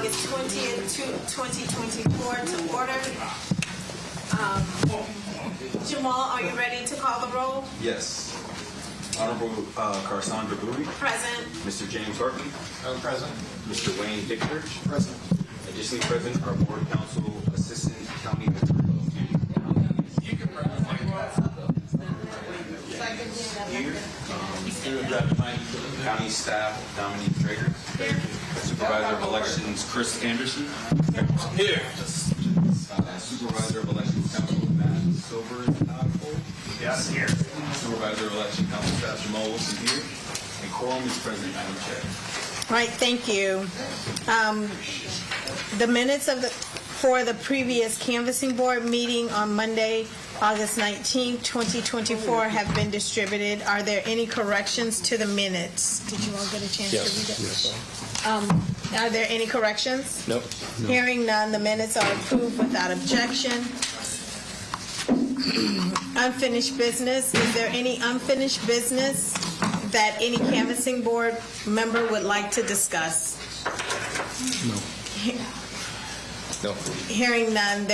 August 20th, 2024 to order. Jamal, are you ready to call the roll? Yes. Honorable Carsandra Bowie. Present. Mr. James Hartley. I'm present. Mr. Wayne Dickerich. Present. Additionally present are Board Council Assistant County Attorney. You can present like that. Here, student rep Mike, county staff Dominique Traeger, Supervisor of Elections Chris Anderson, Here. Supervisor of Elections Council Matt Silver is not full. Yes, here. Supervisor of Election Council staff Jamal Wilson here, and quorum is present, Madam Chair. All right, thank you. The minutes for the previous canvassing board meeting on Monday, August 19th, 2024 have been distributed. Are there any corrections to the minutes? Did you all get a chance to read it? Yes. Are there any corrections? Nope. Hearing none, the minutes are approved without objection. Unfinished business. Is there any unfinished business that any canvassing board member would like to discuss? No. Hearing none,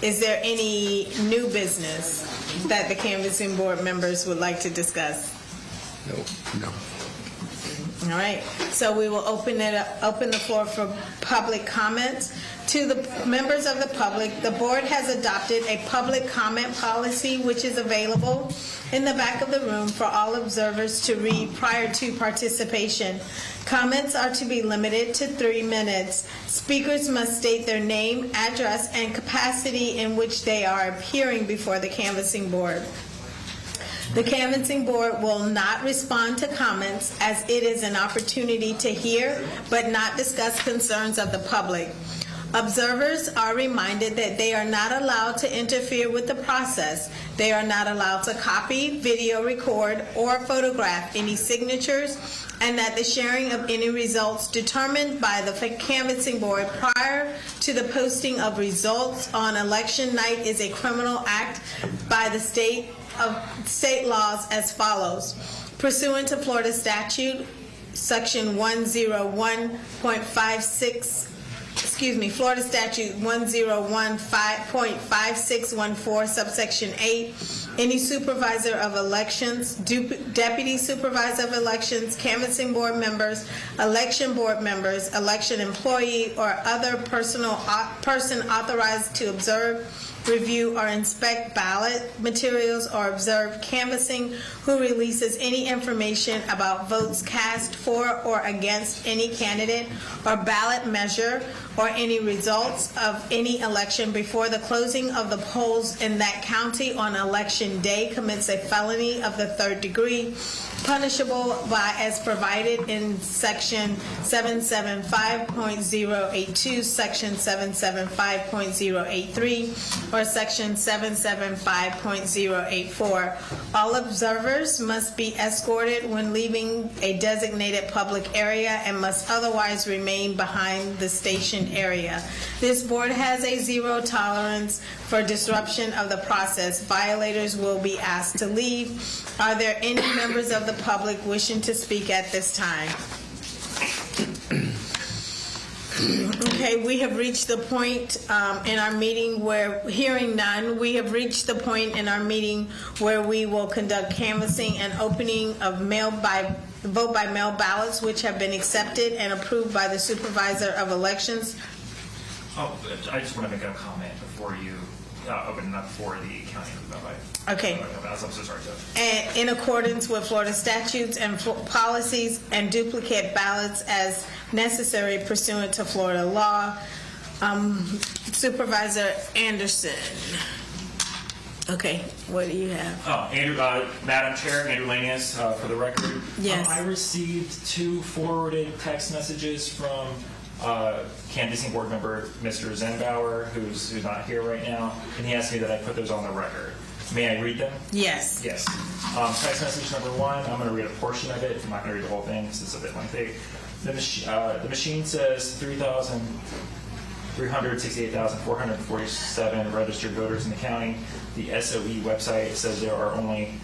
is there any new business that the canvassing board members would like to discuss? No. All right, so we will open the floor for public comments. To the members of the public, the board has adopted a public comment policy which is available in the back of the room for all observers to read prior to participation. Comments are to be limited to 3 minutes. Speakers must state their name, address, and capacity in which they are appearing before the canvassing board. The canvassing board will not respond to comments as it is an opportunity to hear but not discuss concerns of the public. Observers are reminded that they are not allowed to interfere with the process. They are not allowed to copy, video record, or photograph any signatures, and that the sharing of any results determined by the canvassing board prior to the posting of results on election night is a criminal act by the state laws as follows. Pursuant to Florida statute, section 101.56, Florida statute 101.5614, subsection 8, any supervisor of elections, deputy supervisor of elections, canvassing board members, election board members, election employee, or other person authorized to observe, review, or inspect ballot materials or observe canvassing who releases any information about votes cast for or against any candidate or ballot measure or any results of any election before the closing of the polls in that county on election day commits a felony of the 3rd degree, punishable by as provided in section 775.082, section 775.083, or section 775.084. All observers must be escorted when leaving a designated public area and must otherwise remain behind the station area. This board has a zero tolerance for disruption of the process. Violators will be asked to leave. Are there any members of the public wishing to speak at this time? Okay, we have reached the point in our meeting where, hearing none, we have reached the point in our meeting where we will conduct canvassing and opening of vote by mail ballots which have been accepted and approved by the supervisor of elections. Oh, I just want to make a comment before you open it up for the county. Okay. I'm so sorry, Judge. And in accordance with Florida statutes and policies, and duplicate ballots as necessary pursuant to Florida law. Supervisor Anderson. Okay, what do you have? Andrew, Madam Chair, Andrew Lanius, for the record. Yes. I received 2 forwarded text messages from canvassing board member Mr. Zenbauer, who's not here right now, and he asked me that I put those on the record. May I read them? Yes. Yes. Text message number 1, I'm going to read a portion of it. I'm not going to read the whole thing because it's a bit lengthy. The machine says 368,447 registered voters in the county. The SOE website says there are only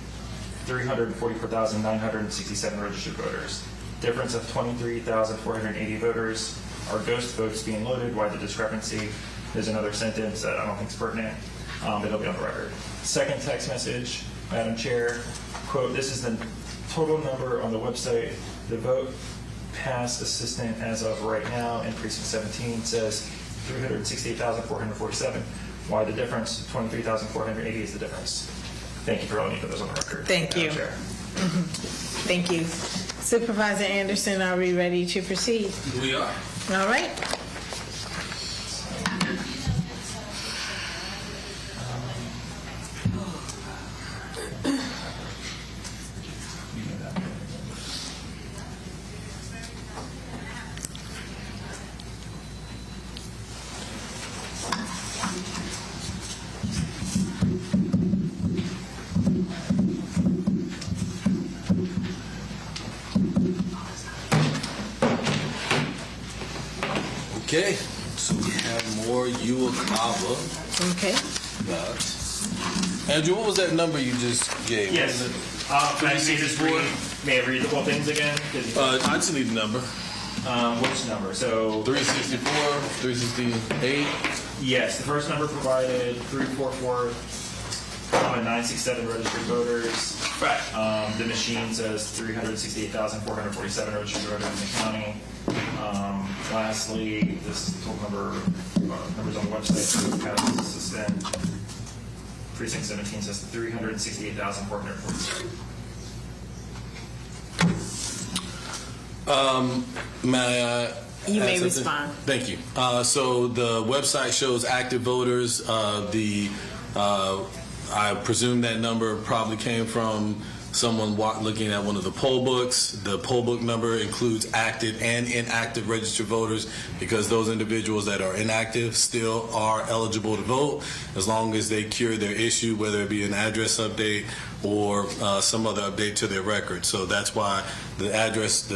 344,967 registered voters. difference of 23,480 voters are ghost votes being loaded. Why the discrepancy? There's another sentence that I don't think is pertinent, but it'll be on the record. Second text message, Madam Chair, quote, this is the total number on the website. The vote passed assistant as of right now in precinct 17 says 368,447. Why the difference? 23,480 is the difference. Thank you for letting me put those on the record. Thank Madam you. Chair. Thank you. Supervisor Anderson, are we ready to proceed? We are. All right. Okay, so we have more Uwakava Okay. ballots. Andrew, what was that number you just gave? Yes. May I just read? May I read the whole things again? 'Cause, I just need the number. which number? So 364, 368. yes, the first number provided 344, 967 registered voters. Right. The machine says 368,447 registered voters in the county. Lastly, this total number numbers on the website. Passed assistant. Precinct 17 says 368,447. May I? You may add something? respond. Thank you. So the website shows active voters. I presume that number probably came from someone looking at one of the poll books. The poll book number includes active and inactive registered voters because those individuals that are inactive still are eligible to vote as long as they cure their issue, whether it be an address update or some other update to their record. So that's why the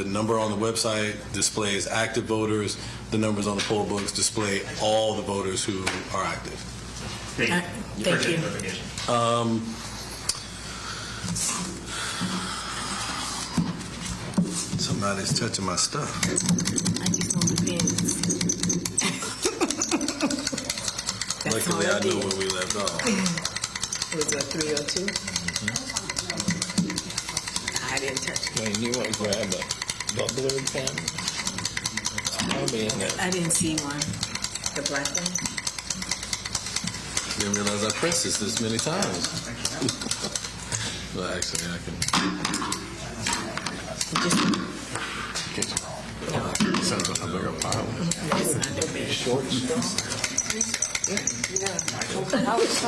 number on the website displays active voters. The numbers on the poll books display all the voters who are active. Thank you. Thank Appreciate you. the clarification. Somebody's touching my stuff. I just want the pins. That's Luckily, all I I know did. where we left off. Was it 302? I didn't touch it. Wait, you want to grab a bubbler pen? I'll be in there. I didn't see one. The black one? Didn't realize I pressed this many times. Well, actually, I can. Sounds like a bigger pile. It's not that big. Short stuff? I was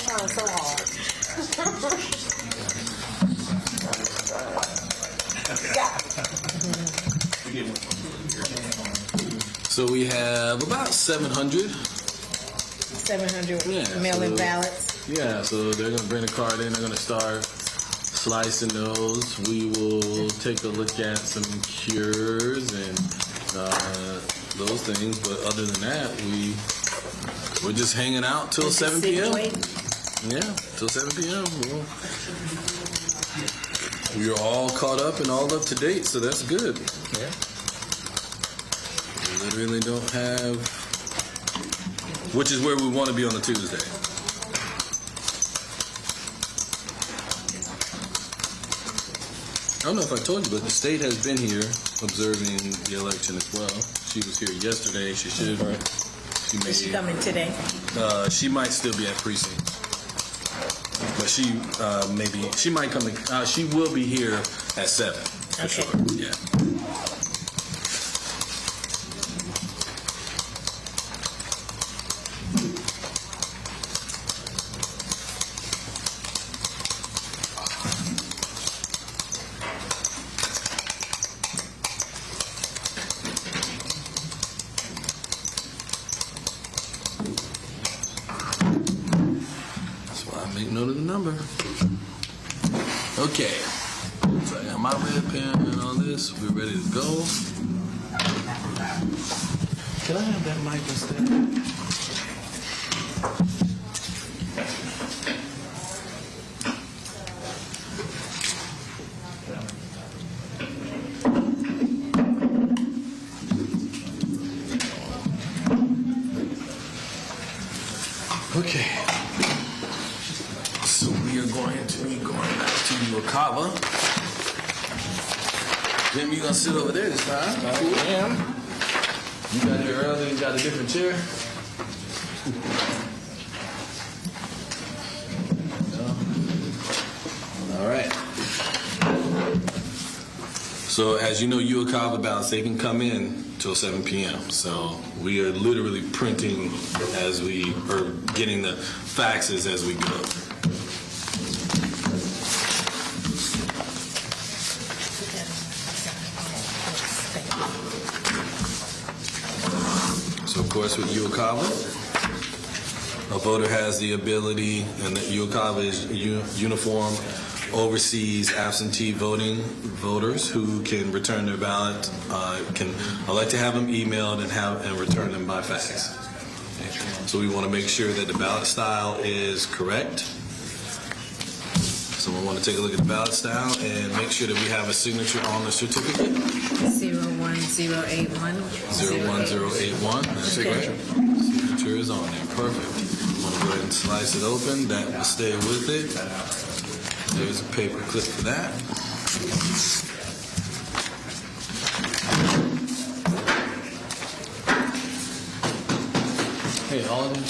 trying so hard. So we have about 700. 700 Yeah, mail-in so- ballots. Yeah, so they're going to bring the card in. They're going to start slicing those. We will take a look at some cures and those things. But other than that, we're just hanging out till 7 p.m. Yeah, till 7 p.m. We are all caught up and all up to date, so that's good. Yeah. We literally don't have, which is where we want to be on a Tuesday. I don't know if I told you, but the state has been here observing the election as well. She was here yesterday. She should. Is she coming today? She might still be at precinct, but she might come. She will be here at 7 for Okay. sure. Yeah. That's why I make note of the number. Okay. So I got my red pen and all this. We're ready to go. Can I have that mic instead? Okay. So we are going to be going back to Uokava. Jim, you gonna sit over there this time? I am. You got here early and got a different chair? All right. So as you know, Uokava ballots, they can come in till 7 p.m. So we are literally printing as we are getting the faxes as we go. So of course with Uokava, a voter has the ability, and that Uokava is uniform, oversees absentee voting voters who can return their ballot, can elect to have them emailed and return them by fax. So we want to make sure that the ballot style is correct. Someone want to take a look at the ballot style and make sure that we have a signature on the certificate. 01081. 01081. That's Okay. correct. Signature is on there. Perfect. I'm going to go ahead and slice it open. That will stay with it. There's a paper clip for that. Hey, Alden,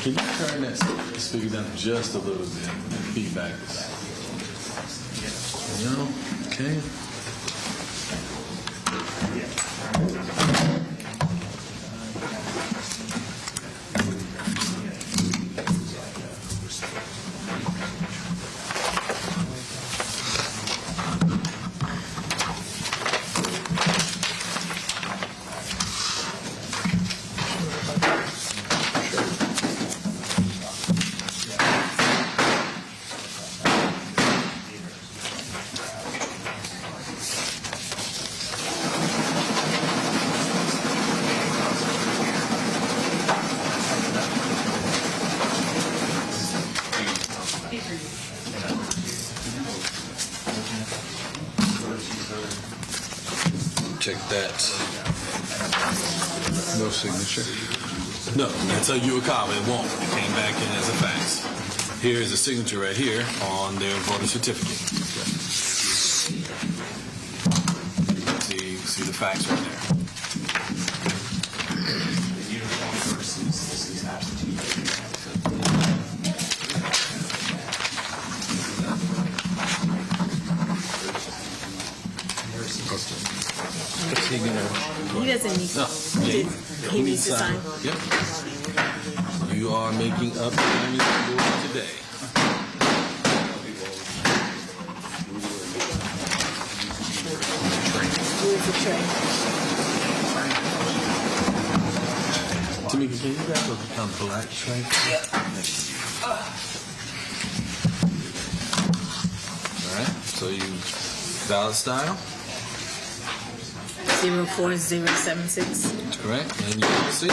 can you turn that speaker down just a little bit? Feedback is. No? Okay. Check that. No signature. No, that's a Uokava. It won't. It came back in as a fax. Here is a signature right here on their voter certificate. See the fax right there. What's he gonna? He doesn't need No, he needs to sign. Yep. You are making up the board today. Where's the tray? Tamika, can you grab a black tray? Yep. All right. So you ballot style. 04076. That's correct. And you can see.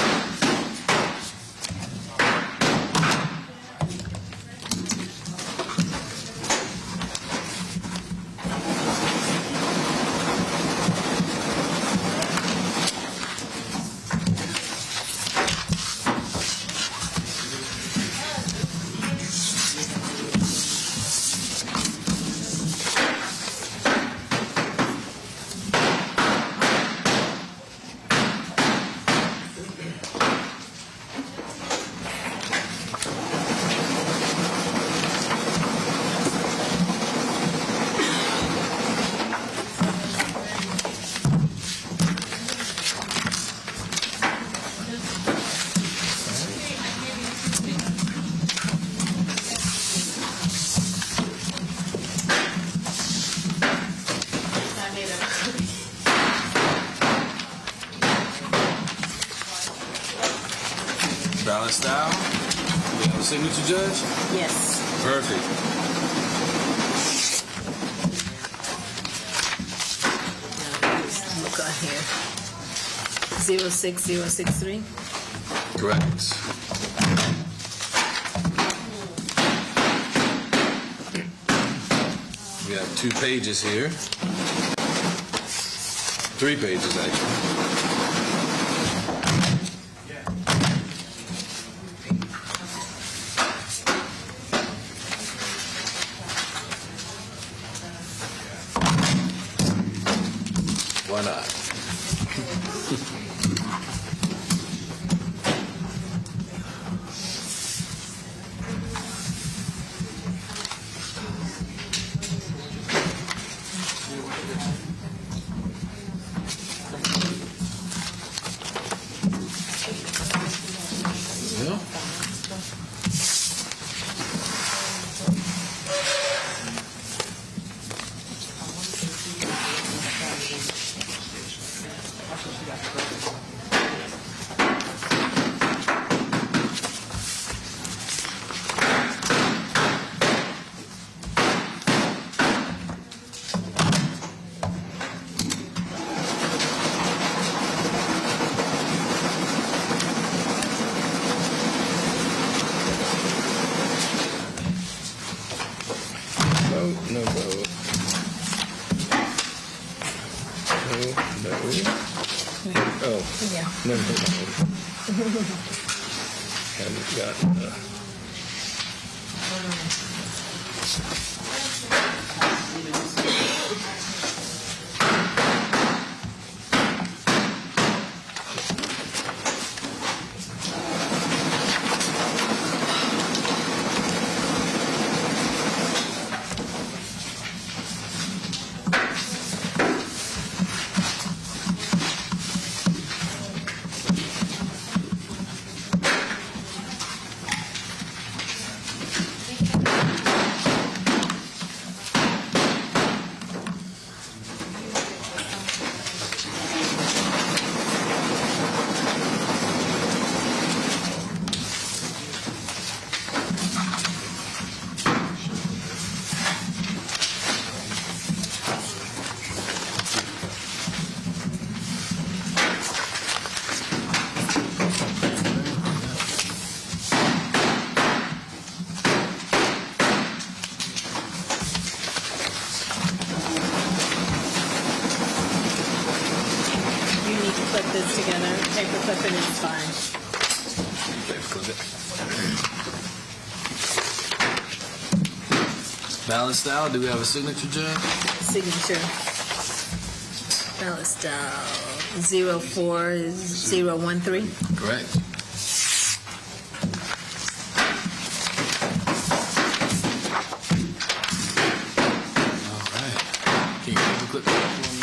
Ballot style. We have a signature, Judge? Yes. Perfect. Look on here. 06063. Correct. We have 2 pages here. 3 pages, actually. No. Haven't gotten. You need to clip this together. Paper clip it is fine. Ballot style, do we have a signature, Judge? Signature. Ballot style 04013. Correct. All right. Can you paper clip that for me?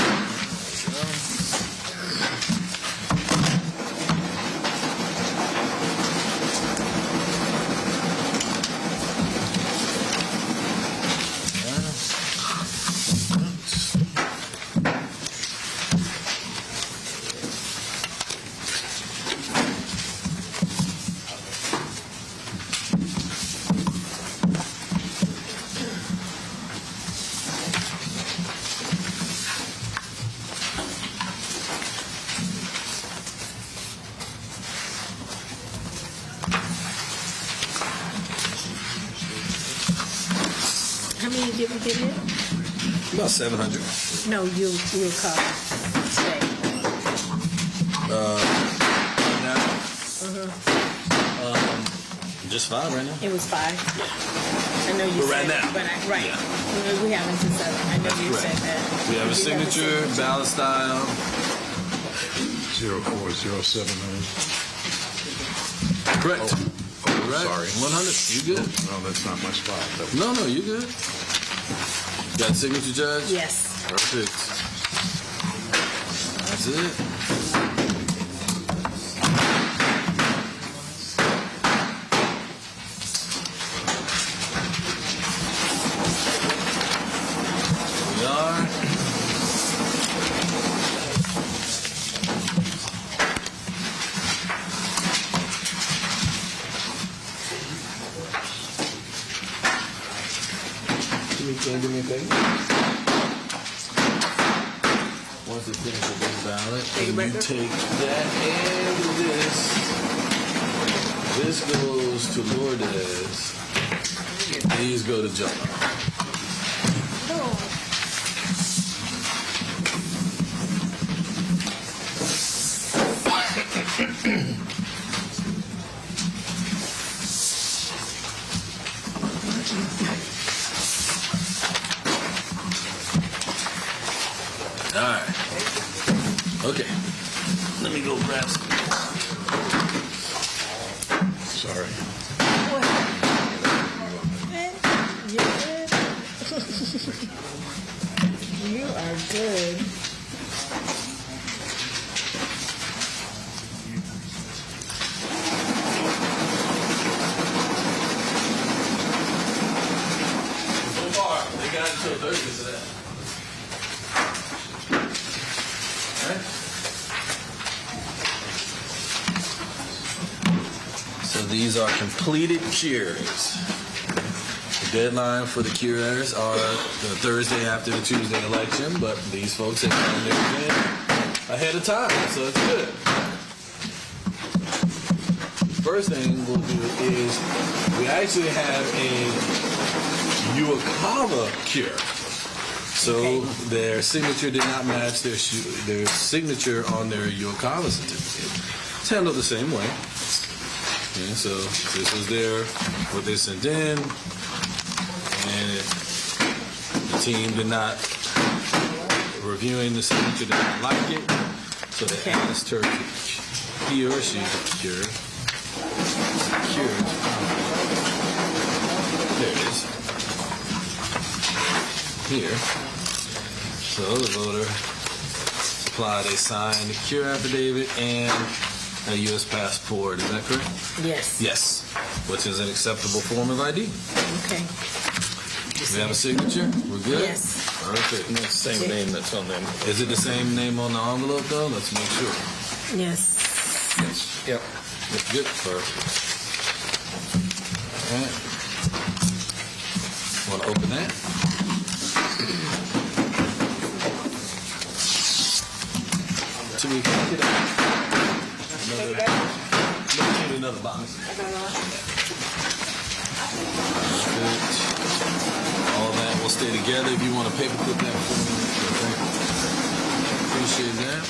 How many did we get in? About 700. No, you'll cover today. Just fine right now. It was 5. I know you But said right now. But right. We haven't until 7. I know you correct. said that. We have a We do signature, ballot style. 04079. Correct. Correct. Sorry. 100. You good? No, that's not my spot. No, you good. Got a signature, Judge? Yes. Perfect. That's it. Here we are. Can you do me a favor? Once it's finished with this ballot, Take it and back you there. take that and this. This goes to Lourdes. These go to John. All right. Okay. Let me go grab some. Sorry. You are good. So far, they got until Thursday for that. So these are completed cures. The deadline for the cures are the Thursday after the Tuesday election, but these folks have done everything ahead of time, so it's good. First thing we'll do is we actually have a Uokava cure. So their signature did not match their signature on their Uokava certificate. It's handled the same way. Yeah, so this was what they sent in, and the team did not, reviewing the signature, did not like it, so they asked her to, he or she to cure. There it is. Here. So the voter supplied a signed cure affidavit and a U.S. passport. Is that correct? Yes. Yes. Which is an acceptable form of ID. Okay. We have a signature? We're good? Yes. Perfect. And that's the same name that's on them. Is it the same name on the envelope though? Let's make sure. Yes. Yep. That's good. Perfect. All right. Want to open that? So we can get another box. Perfect. All that will stay together. If you want to paperclip that for me, appreciate that.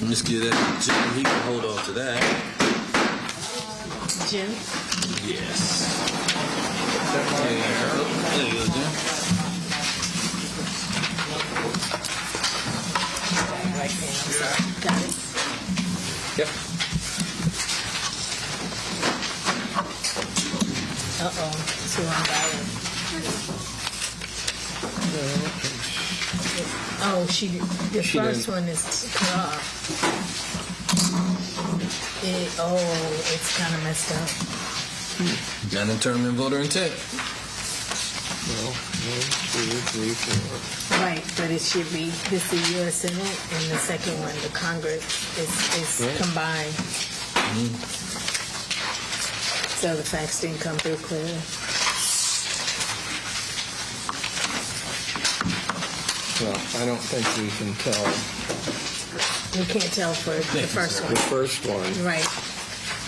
Let's get that. Jim, he can hold on to that. Jim? Yes. There you go, Jim. Got it. Yep. Uh-oh. Two on ballot. Oh, the first one is corrupt. It's kind of messed up. Undetermined voter intent. Well, 1, 2, 3, 4. Right, but it should be this the U.S. Senate and the second one, the Congress, is Right. combined. So the facts didn't come through clearly. Well, I don't think we can tell We can't tell for the first the one. first one, Right,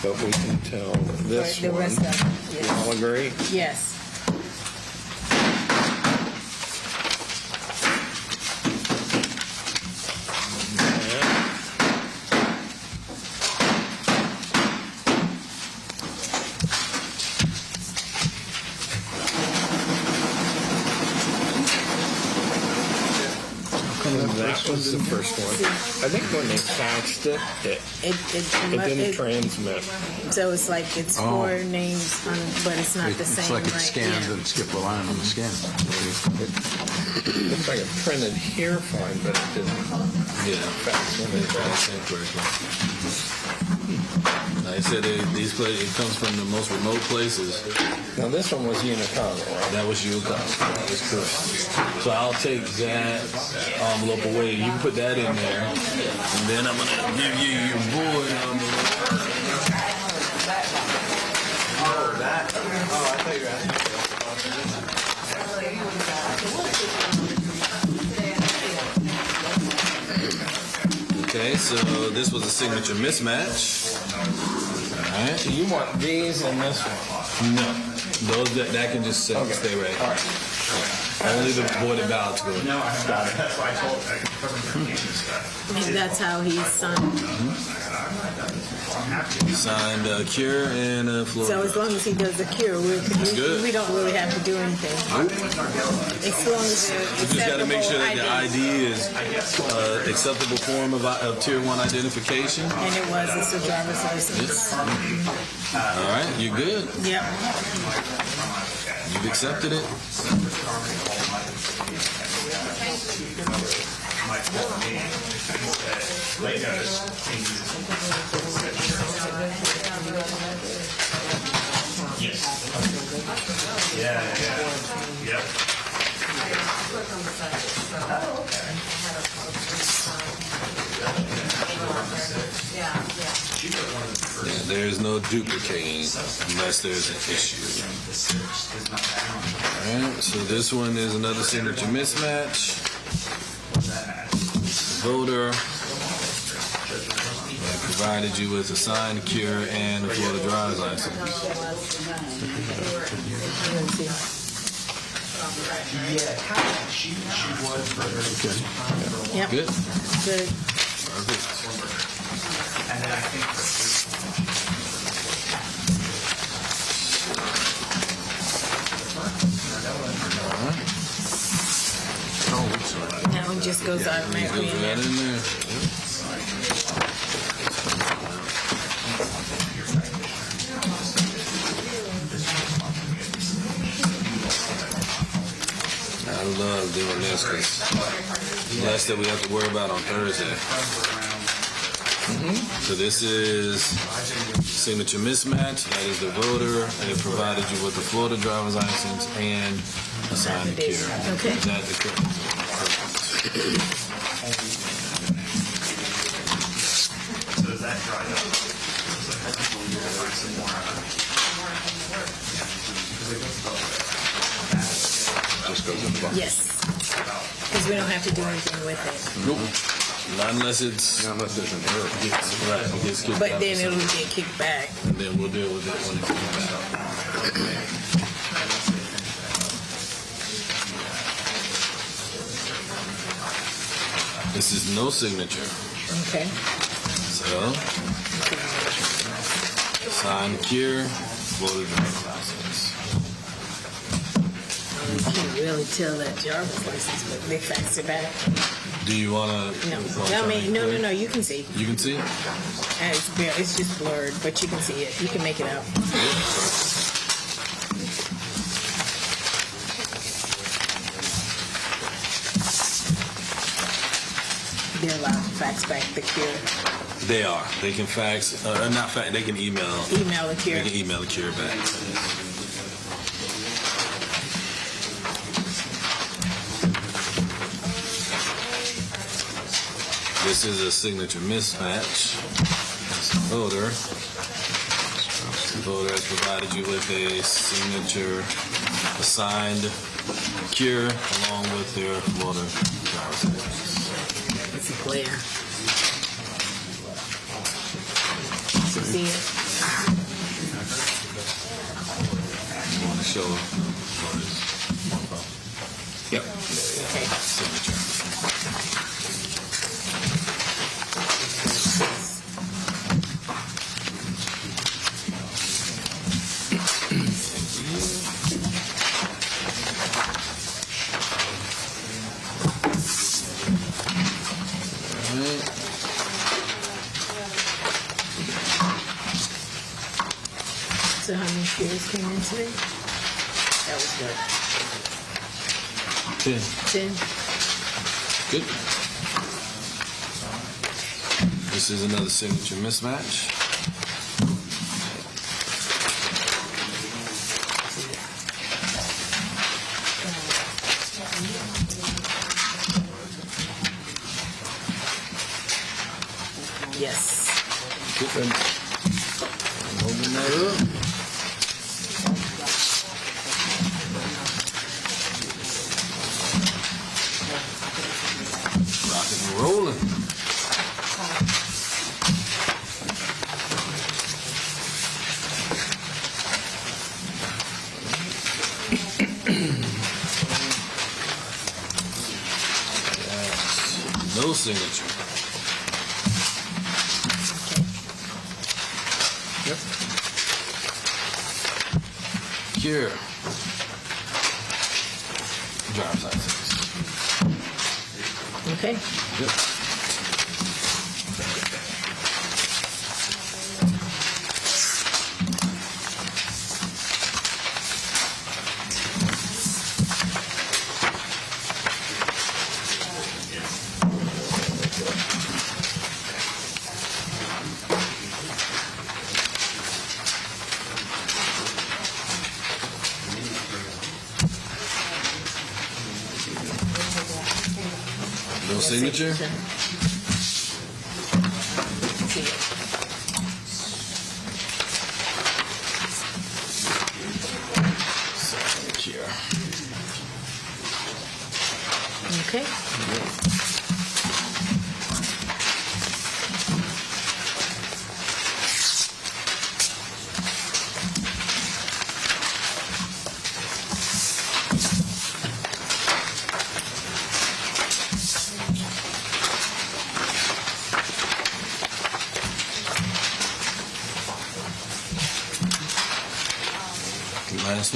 but we can tell this the one. rest of them, You yes. all agree? Yes. That was the first one. I think when they faxed it, it didn't transmit. So it's like it's four names, but it's not the same. It's like it right? scans Yeah. and skip a line on the scan. Looks like it printed here fine, but it didn't Yeah. fax when they faxed it. Like I said, these places, it comes from the most remote places. Now this one was Unicado, right? That was your copy. That is correct. So I'll take that envelope away. You can put that in there. And then I'm going to give you your board envelope. Okay, so this was a signature mismatch. All right. So you want these and this one? No, those that can just stay right. All right. Only the voided ballots go in. No, I have got it. That's why I told her. I confirmed her name is that. And that's how he's signed. Signed Cure and Florida. So as long as he does the cure, good. we don't really have to do anything. As long as they're You just got to make sure that the ID is acceptable form of Tier 1 identification. And it was, it's a driver's license. All right, you're good. Yep. You've accepted it. Yeah, there's no duplicating unless there's an issue. All right, so this one is another signature mismatch. Voter. provided you with a signed cure and a Florida driver's license. Yeah, she was for her. Yep. Good. Good. Perfect. And then I think That one just goes automatically Goes in there. right in there. I love doing this because less that we have to worry about on Thursday. So this is signature mismatch. That is the voter, and it provided you with the Florida driver's license and a signed cure. Okay. Is that the correct? Perfect. so does that dry up? Some more. Just goes in the box. Yes. Because we don't have to do anything with it. Nope. Not unless it's Unless there's an error. right. It gets kicked But out then for it'll some- get kicked back. and then we'll deal with it when it comes back. This is no signature. Okay. So, sign cure, voter driver's license. You can't really tell that driver's license, but they faxed it back. Do you want to? No. I mean, no. You can see. You can see? It's just blurred, but you can see it. You can make it out. They're allowed to fax back the cure. They are. They can fax, not fax, they can email. Email the cure. They can email the cure back. This is a signature mismatch. Voter. The voter has provided you with a signature assigned cure along with your voter driver's license. It's a glare. See it? You want to show voters? Yep. Okay. Signature. Alright. So how many shares came in today? That was good. 10. 10. Good. This is another signature mismatch. Yes. Good. Open that up. Rocking and rolling. Yes. No signature. Yep. Cure. Driver's license. Okay. Yep. No signature? See it. Cure. Okay.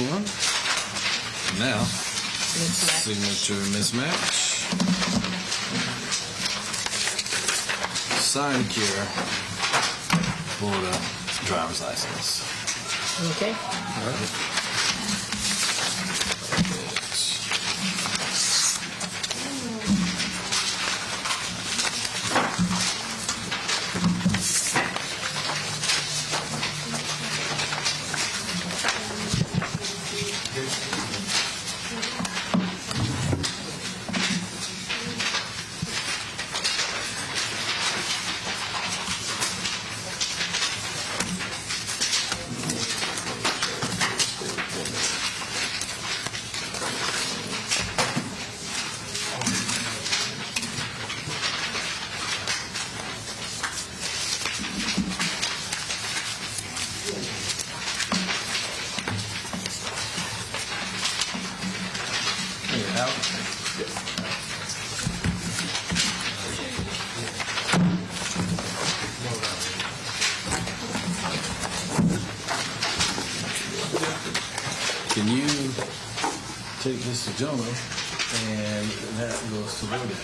one. Now, signature mismatch. Sign here for the driver's license. Okay. Can you take this to Jonah and that goes to Woody?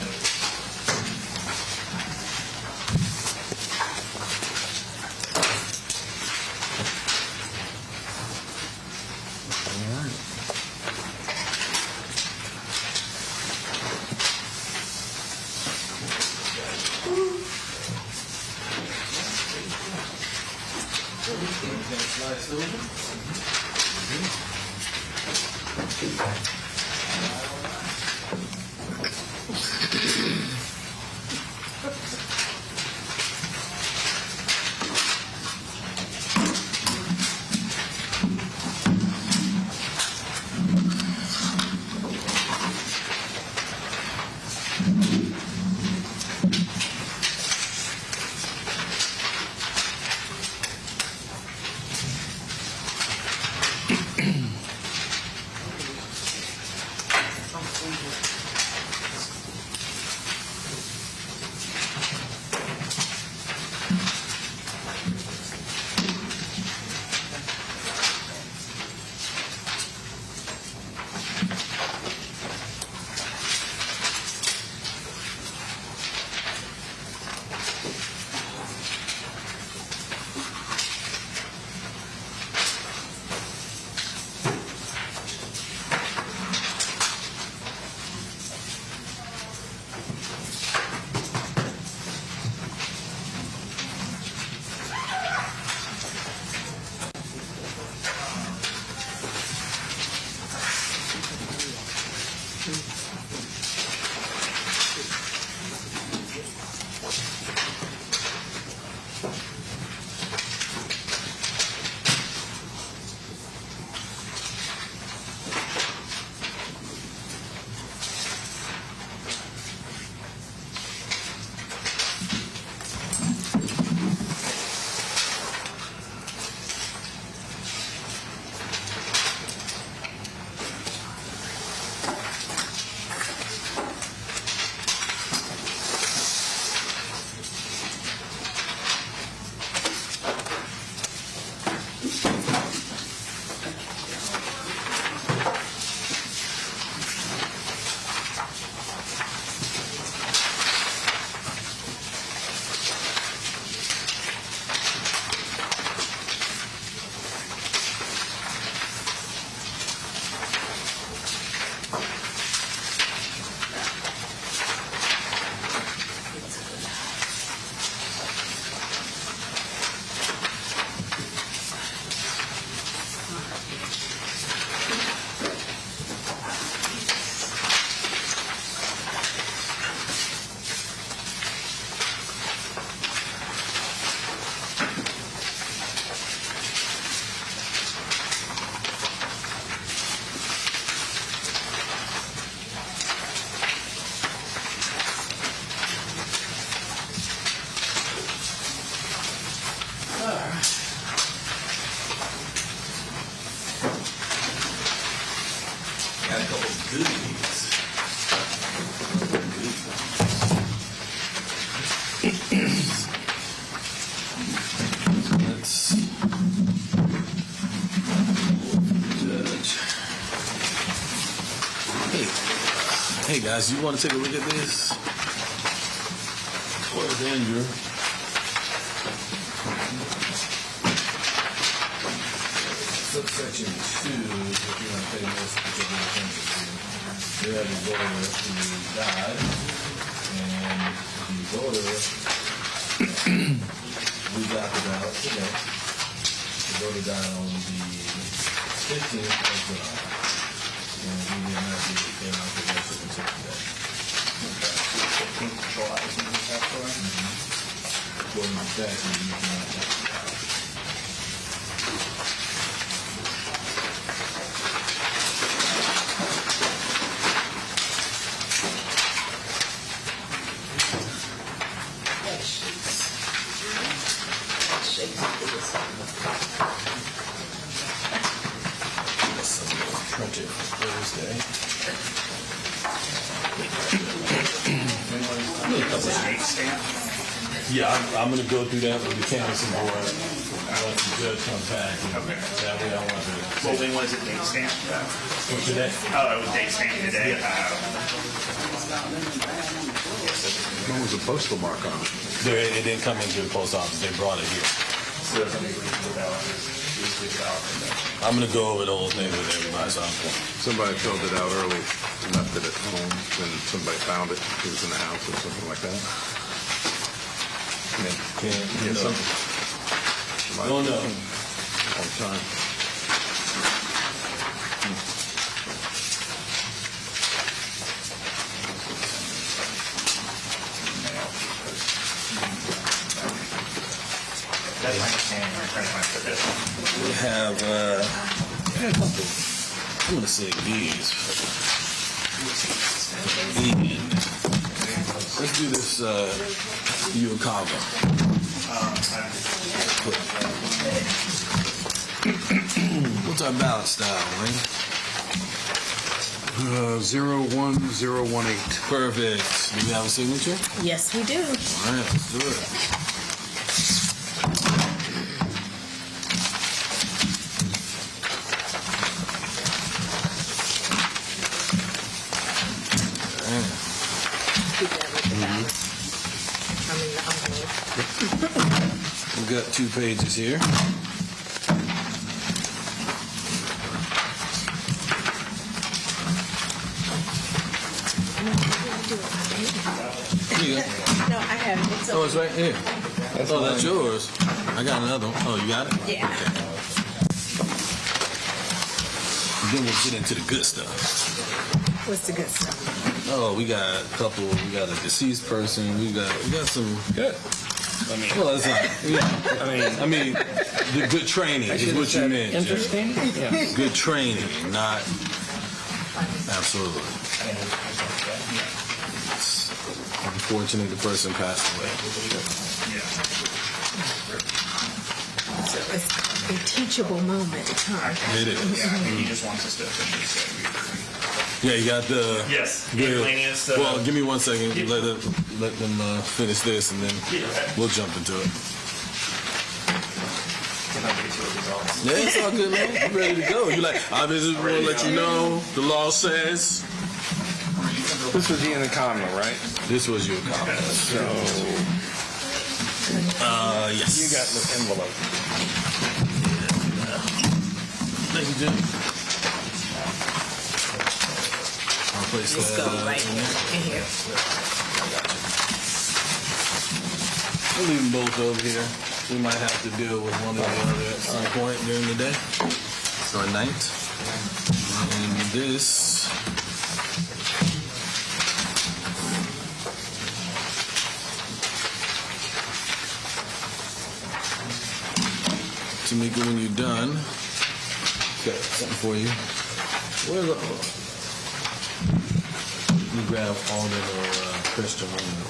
Got a couple goodies. Let's judge. Hey guys, you want to take a look at this? Where's Andrew? Subsection 2, if you're going to pay most particular attention to, you have a voter who died, and the voter, we got the ballot today. The voter died on the 15th of July, and we did not get it in our possession until today. 15th of July is when this happened. According to statute, you cannot have the ballot. Printed for Thursday. Yeah, I'm going to go through that with the canvassing board once the judge comes back. Okay. That way I want to. Well, when was it date stamped? For today? Oh, it was date stamped today. What was the postal mark on it? It didn't come into the post office. They brought it here. So that's something we can do about it. Usually the ballot in there. I'm going to go over the whole thing with everybody. So I'm going. Somebody filled it out early, left it at home, then somebody found it. It was in the house or something like that. You know. Somebody- Don't know. All the time. That's my understanding. I'm trying to find for this one. We have a couple. I'm going to say these. And let's do this Ucava. What's our ballot style, Wayne? 01018. Perfect. Do we have a signature? Yes, we do. All right, let's do it. Keep that with the ballot. I mean, the envelope. We've got 2 pages here. Here you go. No, I have it. It's Oh, over. it's right here. Oh, that's yours. I got another one. Oh, you got it? Yeah. Then we'll get into the good stuff. What's the good stuff? Oh, we got a couple. We got a deceased person. We got some. Good. Well, it's not. Yeah. I mean, the good training is what you meant. Jeff. Interesting? Yeah. Good training, not absolutely. It's unfortunate the person passed away. So it's a teachable moment, huh? It is. Yeah, I think he just wants us to officially say we agree. Yeah, you got the. Yes, the- miscellaneous, well, give me 1 second. Let them finish this, and then we'll jump into it. Yeah, it's all good, man. I'm ready to go. You like? I just want to let you know the law says This was Ian and Conlon, right? this was your comment. So Yes. you got the envelope. Thank you, Jim. I'll place Let's that go right in there. in here. We'll leave them both over here. We might have to deal with one or the other at some point during the day or night. And this. Tamika, when you're done, got something for you. Where's the? You grab Alden or Christian, one of the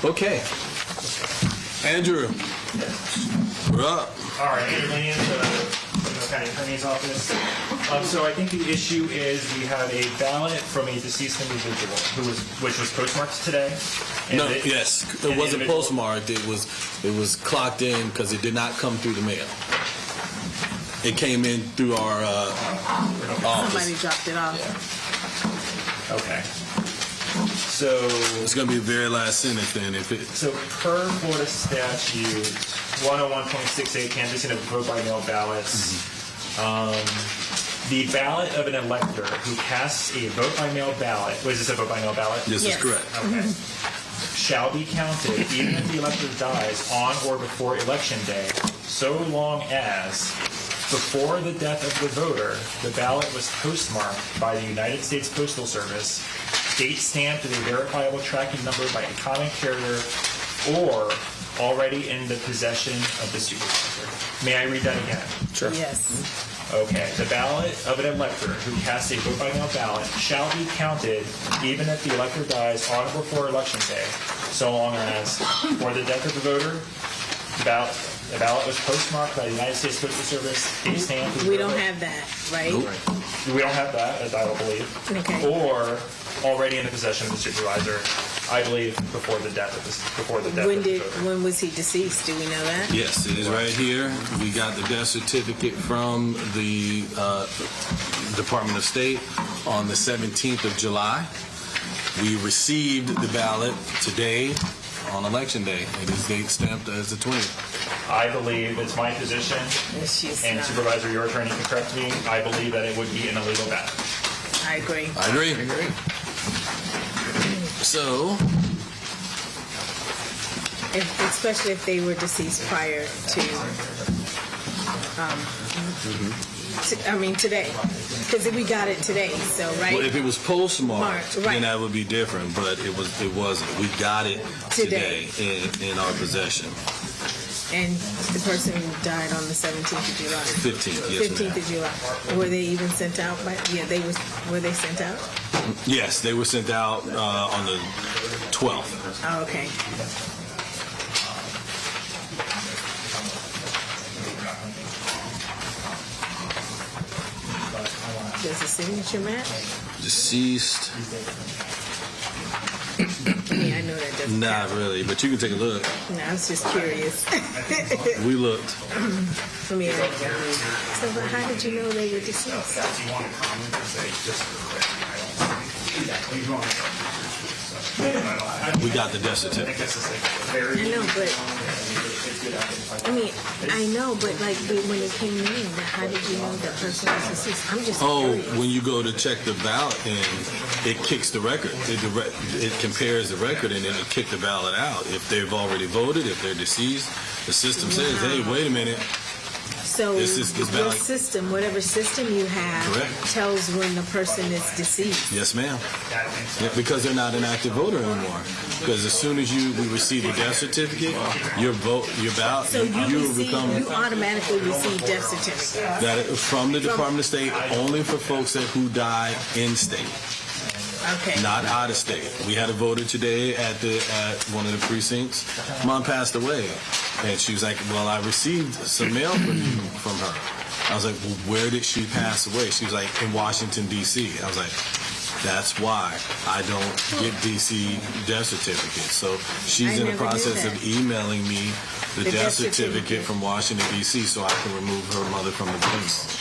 two. Okay. Andrew, we're up. All right, Andrew Lanian, the County Attorney's Office. So I think the issue is we have a ballot from a deceased individual which was postmarked today. And No, it- yes, and it the wasn't individual- postmarked. It was clocked in because it did not come through the mail. It came in through our Somebody office. dropped it off. Okay. So, It's going to be the very last sentence then. If it, so per Florida statute 101.68, canvassing of vote by mail ballots, the ballot of an elector who casts a vote by mail ballot, was this a vote by mail ballot? this Yes. is correct. Okay. Shall be counted even if the elector dies on or before election day, so long as before the death of the voter, the ballot was postmarked by the United States Postal Service, date stamped with a verifiable tracking number by a common carrier, or already in the possession of the supervisor. May I read that again? Sure. Yes. Okay, the ballot of an elector who casts a vote by mail ballot shall be counted even if the elector dies on or before election day, so long as, for the death of the voter, the ballot was postmarked by the United States Postal Service, date stamped. with We don't verifiable- have that, right? We don't have that, as I don't believe. Okay. Or already in the possession of the supervisor, I believe, before the death of the voter. When was he deceased? Do we know that? Yes, it is right here. We got the death certificate from the Department of State on the 17th of July. We received the ballot today on Election Day. It is date stamped as the 20th. I believe it's my position, She's and not. Supervisor, your attorney can correct me, I believe that it would be an illegal ballot. I agree. I agree. So, Especially if they were deceased prior to, today. Because we got it today, so, right? well, if it was postmarked, Right. then that would be different. But it wasn't. We got it today in our possession. And the person who died on the 17th of July. 15th, yes, 15th ma'am. of July. Were they even sent out? Were they sent out? Yes, they were sent out on the 12th. Oh, okay. Does the signature match? Deceased. I mean, I know that doesn't Not count. really, but you can take a look. No, I was just curious. We looked. I mean, so but how did you know they were deceased? We got the death certificate. I know, but I know, but like when it came in, how did you know that person was deceased? I'm just curious. When you go to check the ballot and it kicks the record, it compares the record and then it kicked the ballot out. If they've already voted, if they're deceased, the system says, hey, wait a minute. So This is your valid. system, whatever system you have, Correct. tells when the person is deceased. Yes, ma'am. Yeah, because they're not an active voter anymore. Because as soon as we receive the death certificate, your ballot, So you become you automatically receive death certificate. that from the Department of State only for folks who die in state. Okay. Not out of state. We had a voter today at one of the precincts. Mom passed away, and she was like, "Well, I received some mail from her." I was like, "Well, where did she pass away?" She was like, "In Washington D.C." I was like, "That's why I don't get D.C. death certificates." So she's I in the never knew process that. of emailing me the The death death certificate certificate. from Washington D.C. so I can remove her mother from the list.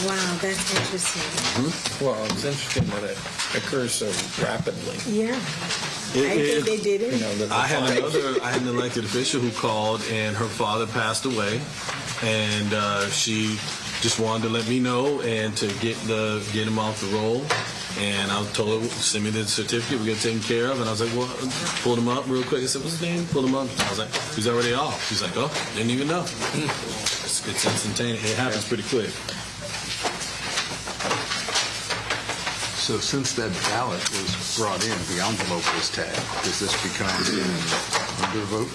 Wow, that's interesting. Well, it's interesting that it occurs so rapidly. Yeah. I think they did it. You know, that I had an elected official who called, and her father passed away, and she just wanted to let me know and to get him off the roll. And I told her, send me the certificate, we get taken care of. And I was like, well, pulled him up real quick. I said, what's his name? Pulled him up. I was like, he's already off. She's like, oh, didn't even know. It's instantaneous. It happens pretty quick. So since that ballot was brought in, the envelope was tagged, does this become undervote?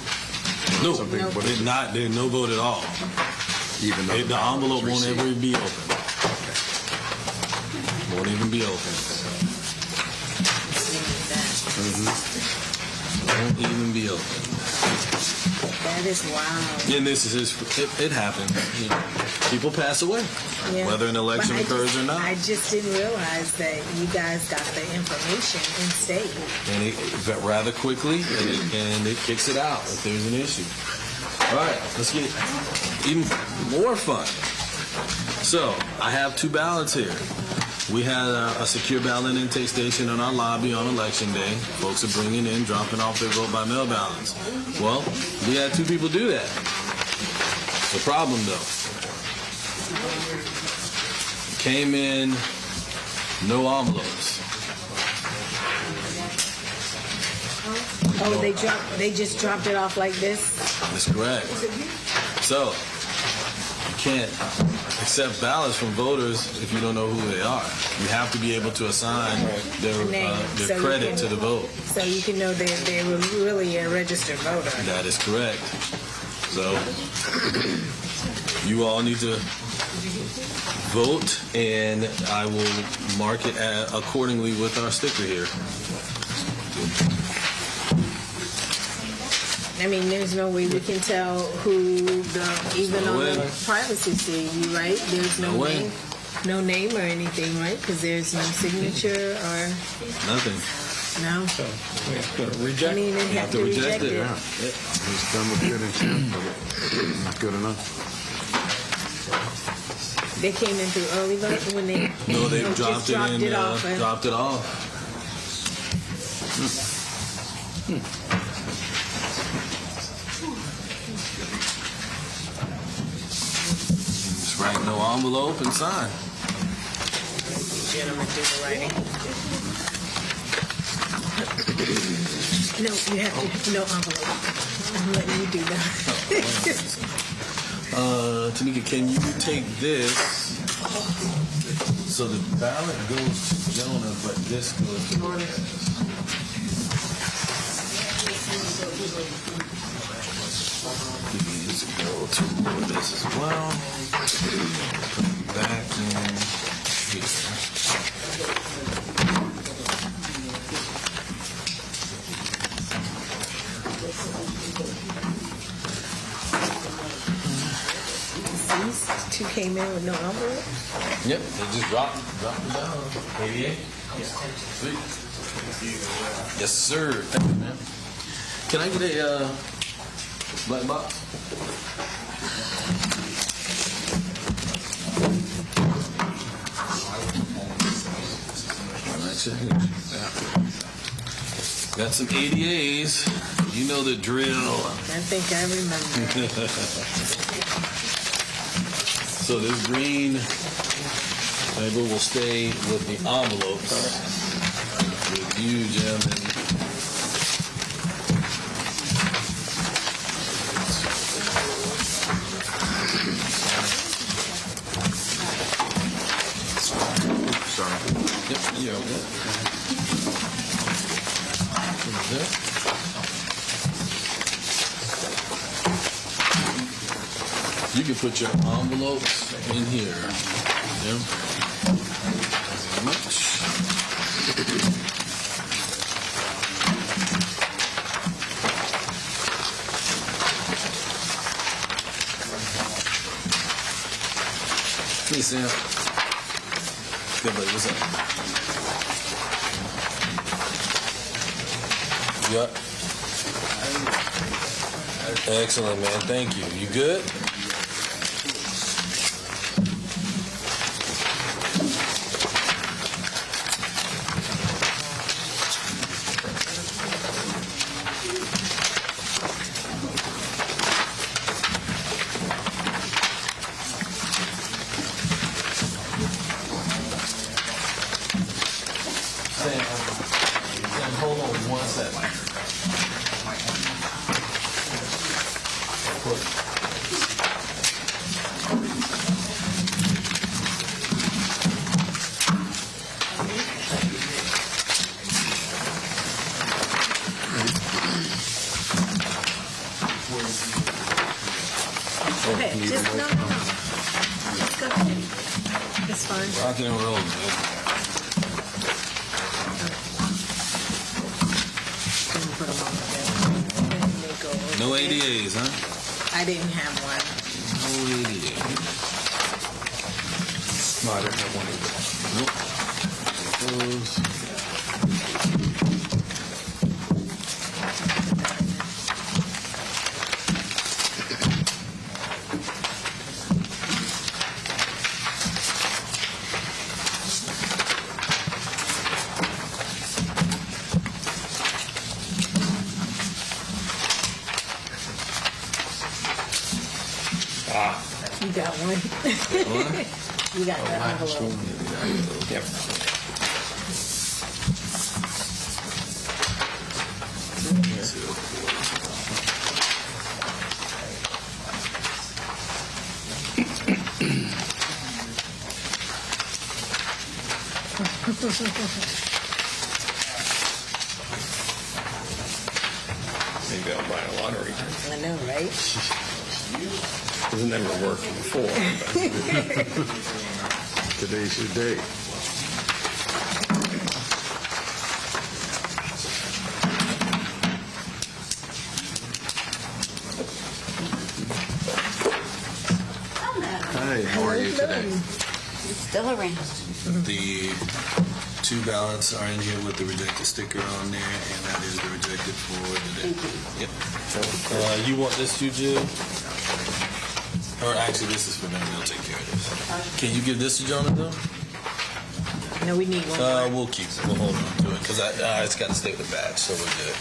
No, Something- what is it? there's no vote at all. Even though The envelope was won't received? ever be open. Won't even be open. Won't even be open. That is wild. And this is it happens. You know, people pass away, Yeah. whether an election But occurs or not. I just didn't realize that you guys got the information in state. And it rather quickly, and it kicks it out if there's an issue. All right, let's get even more fun. So, I have 2 ballots here. We had a secure ballot intake station in our lobby on election day. Folks are bringing in, dropping off their vote by mail ballots. Well, we had 2 people do that. The problem, though, came in, no envelopes. Oh, they just dropped it off like this? That's correct. So, you can't accept ballots from voters if you don't know who they are. You have to be able to assign Name, so their you credit can- to the vote. So you can know they were really a registered voter. That is correct. So, you all need to vote, and I will mark it accordingly with our sticker here. I mean, there's no way we can tell who even No on way. the privacy thing, right? There's no No way. name, no name or anything, right? Because there's no signature or Nothing. no. We have to I reject. mean, they have to reject it. He's done with good intent, but not good enough. They came in through early vote when they No, they just dropped it in, off. And- dropped it off. Just write no envelope and sign. Gentlemen do the writing. No, you have to no envelope. I'm letting you do that. Tanika, can you take this? So the ballot goes to Jonah, but this goes to These go to this as well. Put it back in here. These 2 came in with no envelope. Yep, they just dropped it down. 88? Sweet. Yes, sir. Thank you, man. Can I get a black box? That's it. Got some ADAs. You know the drill. I think I remember. So this green label will stay with the envelopes. With you, Jim, and Sorry. yep, you're okay. There. You can put your envelopes in here. Jim. Very much. Hey, Sam. Good, buddy. What's up? Yeah. Excellent, man. Thank you. You good? Sam, hold on one second. Okay, just no. Just go ahead. It's fine. Rocking and rolling, man. Put them on together. And they go over No there. ADAs, huh? I didn't have one. No ADA. No, I didn't have one either. Nope. Those. You got one. You got the envelope. Yep. Maybe I'll buy a lottery. I know, right? It's never worked before. Today's your day. Hi, how are you today? Still around. The two ballots are in here with the rejected sticker on there, and that is the rejected for today. Yep. You want this, Juju? Or actually, this is for them. They'll take care of this. Can you give this to Jonathan? No, we need one more. We'll keep it. We'll hold on to it because it's got to stay with the badge, so we're good.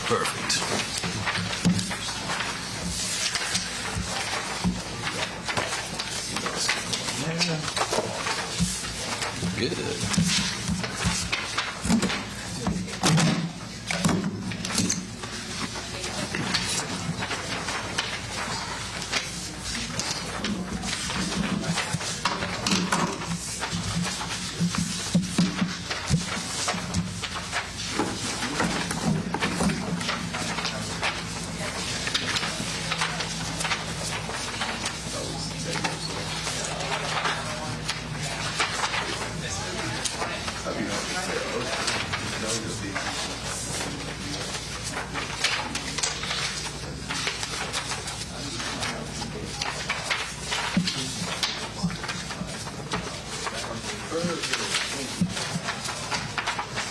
Perfect.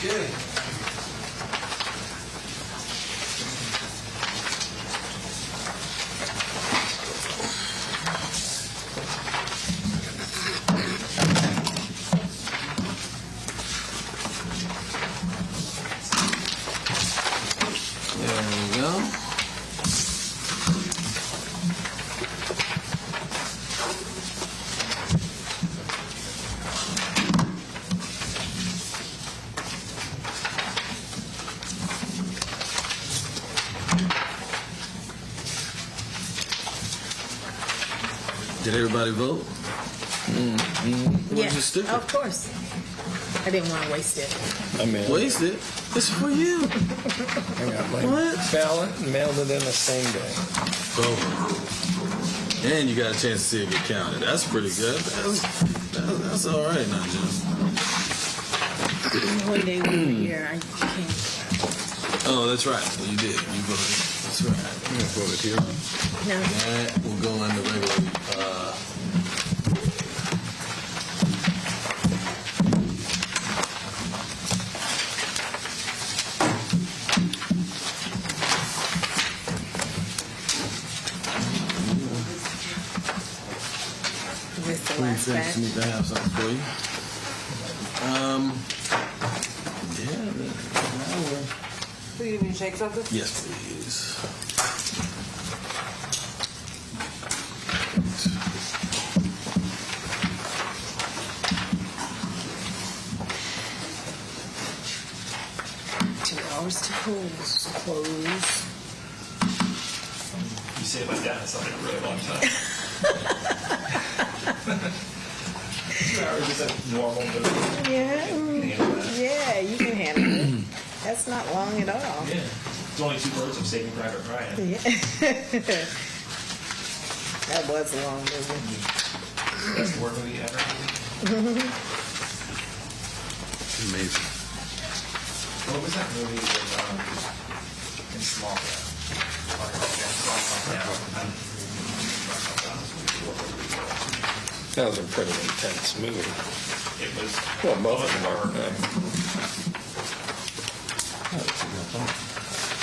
Good. There we go. Did everybody vote? Where's your sticker? Of course. I didn't want to waste it. I mean, Waste it. It's for you. I got my What? ballot and mailed it in the same day. Oh. And you got a chance to see it get counted. That's pretty good. That's all right now, Jim. One day we were here, I can't. Oh, that's right. You did. You voted. That's right. I'm gonna vote it here. No. That will go in the regular. Missed the last Thanks, batch. need to have something for you. Yeah. Now we're. Do you need me to take something? Yes, please. Hours to close. You say it like that, it's like a really long time. 2 hours is a normal movie. Yeah, Handle that. yeah, you can handle it. That's not long at all. Yeah. It's only 2 words of Saving Private Ryan. Yeah. That was a long movie. Best war movie ever. Amazing. What was that movie with, in Smallville? That was a pretty intense movie. It was. Well, both of them are.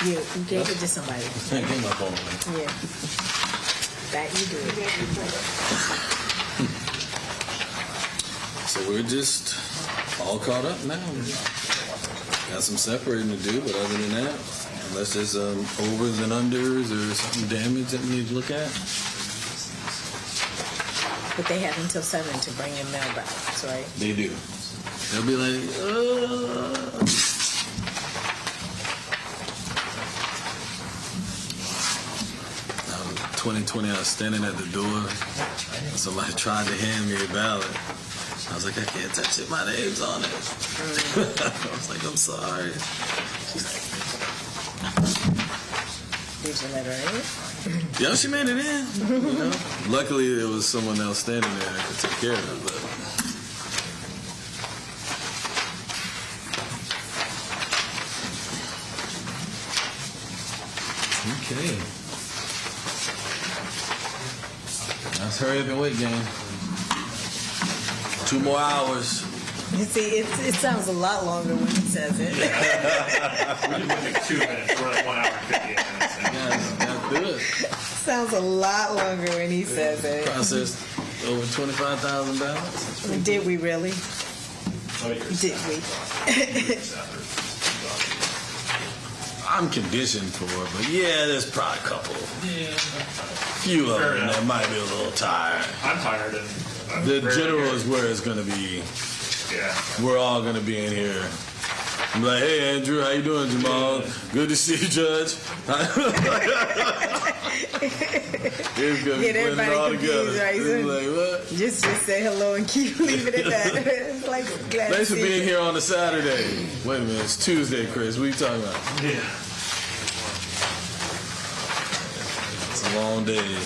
You gave it to somebody. Can't get my phone away. Yeah. That you did. So we're just all caught up now. Got some separating to do, but other than that, unless there's overs and unders or something damaged that we need to look at. But they have until 7 to bring in mail ballots, right? They do. They'll be like, 2020, I was standing at the door. Somebody tried to hand me a ballot. I was like, I can't touch it. My name's on it. I was like, I'm sorry. She's like, Did you let her in? yeah, she made it in. You know? Luckily, there was someone else standing there that could take care of it. But okay. Let's hurry up and wait, gang. 2 more hours. You see, it sounds a lot longer when he says it. We just went like 2 minutes. We're like 1 hour and 58 minutes now. That's good. Sounds a lot longer when he says it. Processed over 25,000 ballots. Did we really? Did we? I'm conditioned for it, but yeah, there's probably a couple. Few of them that might be a little tired. I'm tired and I'm The very general tired. is where it's going to be. Yeah. We're all going to be in here. I'm like, hey, Andrew, how you doing, Jamal? Good to see you, Judge. It's going to be Get putting it everybody all confused, together. right? It's like, what? Just say hello and keep leaving it at that. It's like, glad Thanks to for see being you. here on a Saturday. Wait a minute, it's Tuesday, Chris. What are you talking about? Yeah. It's a long day.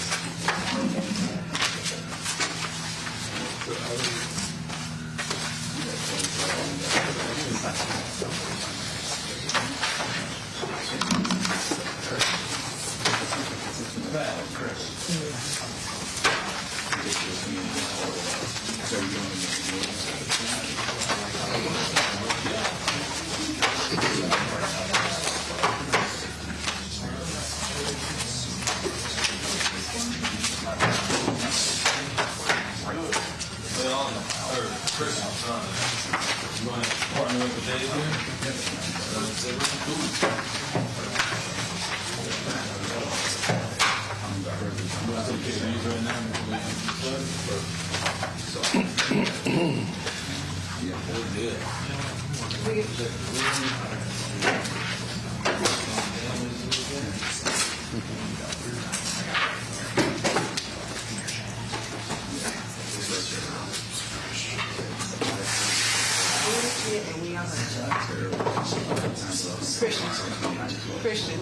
Christian.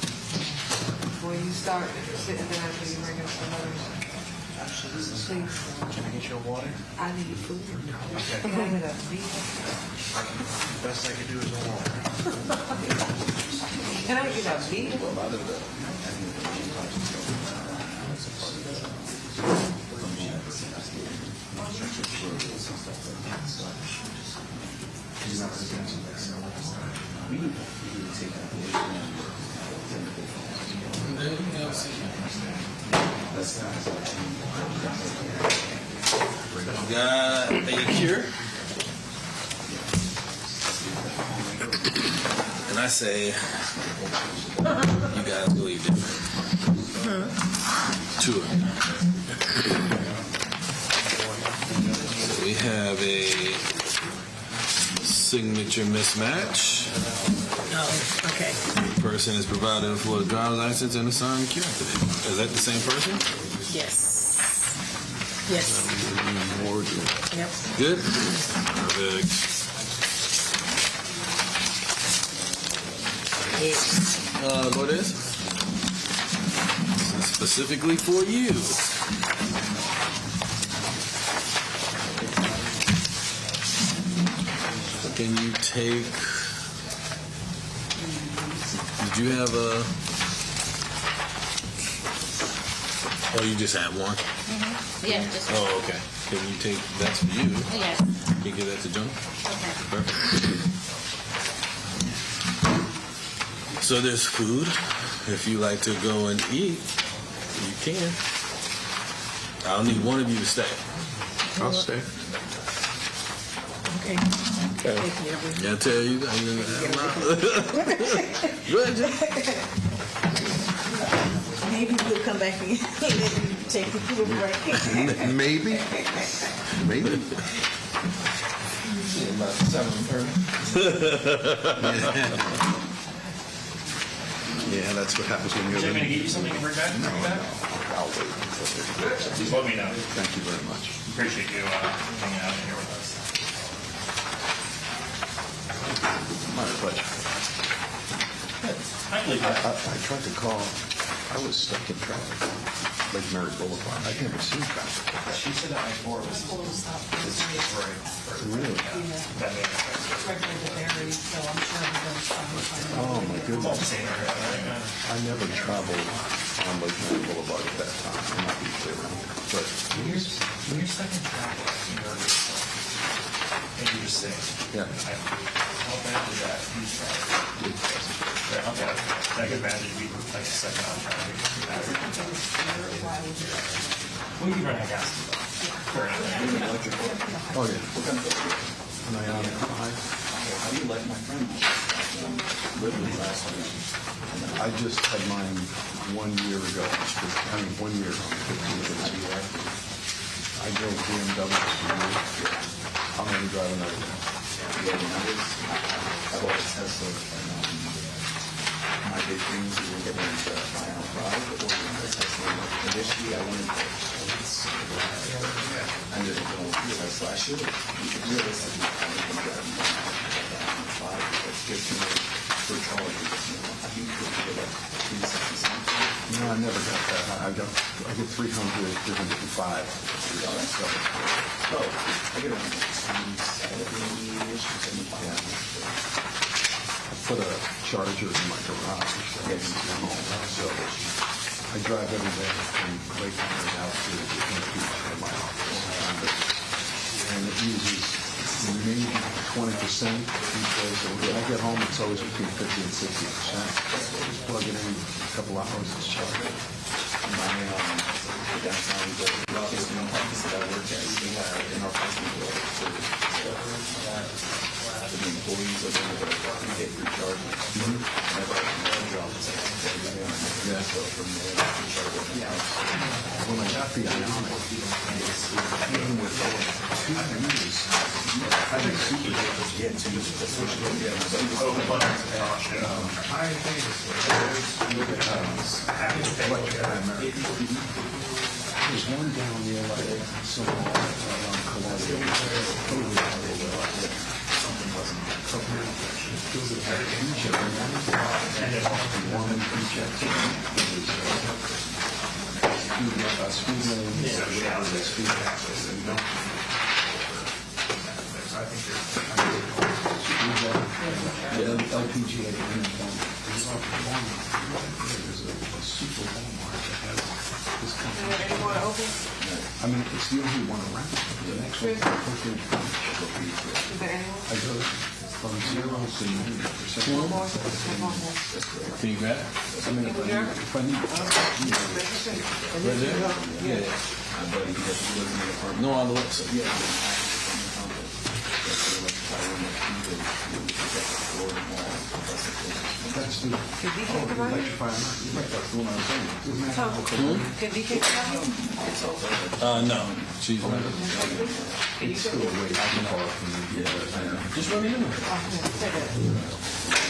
Before you start sitting down, can you bring up some others? Please. Can I get you a water? I need food. Can I get a beer? Best I can do is a water. Can I get a beer? Got a cure. And I say, you guys believe it. Two of them. So we have a signature mismatch. Oh, okay. The person is provided for a driver's license and a signed cure today. Is that the same person? Yes. Yes. Yep. Good? Perfect. Lourdes? This is specifically for you. Can you take... Did you have a... Oh, you just had one? Yeah, just Oh, okay. Can you take... That's for you. yes. Can you give that to John? Okay. Perfect. So there's food. If you like to go and eat, you can. I'll need one of you to stay. I'll stay. Okay. Okay. Yeah, I tell you. Go ahead, Jim. maybe we'll come back and take a little break. Maybe. About 7:30. Yeah, that's what happens when Is you're. it going to get you something to bring back? I'll wait until there's a Just let me know. Thank you very much. Appreciate you hanging out here with us. My pleasure. I believe that. I tried to call. I was stuck in traffic. Lake Mary Boulevard. I'd never seen traffic. She said that I-4 was right. Really? That may affect it. It's right near the berries, so I'm sure everyone's trying to find out. Oh, my It's all the goodness. same area, right? I never traveled on Lake Mary Boulevard at that time. I'm not usually around there. But When you're stuck in traffic, and you just think, Yeah. how bad is that? Who's driving? Right, okay. I can imagine we were like second on traffic. Well, you run out of gas. Fair enough. oh yeah. An Ioniq 5. I just had mine 1 year ago. 1 year on 15 I drove BMW for years. I'm going to drive another one. My big things were getting into my own product or Tesla. Initially, I wanted to. I ended up going with Tesla. I should have realistically been driving my 5. That's good to know for charging. I think you could get like 360 something. No, I never got that. I get 300, 305. So I get around 70-ish, 75. I put a charger in my garage. So I drive every day from Lake Mary out to the beach from my office. And it uses maybe 20% each day. So when I get home, it's always between 50 and 60%. Just plug it in a couple hours, it's charged. My downtown, the office that I work at, we have in our parking lot, the employees are going to get free charging. Whenever I come to the office, so from there, I can charge it. When I got the Ioniq, it came with 2 years. I think super Yeah, to use the social media. There's one down near like somewhere around Columbia. Totally out of the way. Something wasn't covered. It was a feature. One feature. Speed lane. Whatever the speed access. LPGA. There's a super Walmart that has this company. Any more to open? I mean, it's the only one around. The next one, Is there anyone? I go from 0 to 90%. One more? One more. Can you grab it? I mean, if I need, Right there? Yeah. No, on the left side. that's the, Could DK come out here? electrifying, right, that's the one I was saying. Isn't that how Could DK come out here? No, she's right. it's still a ways too far from the, Just run in. Oh, yeah, take it.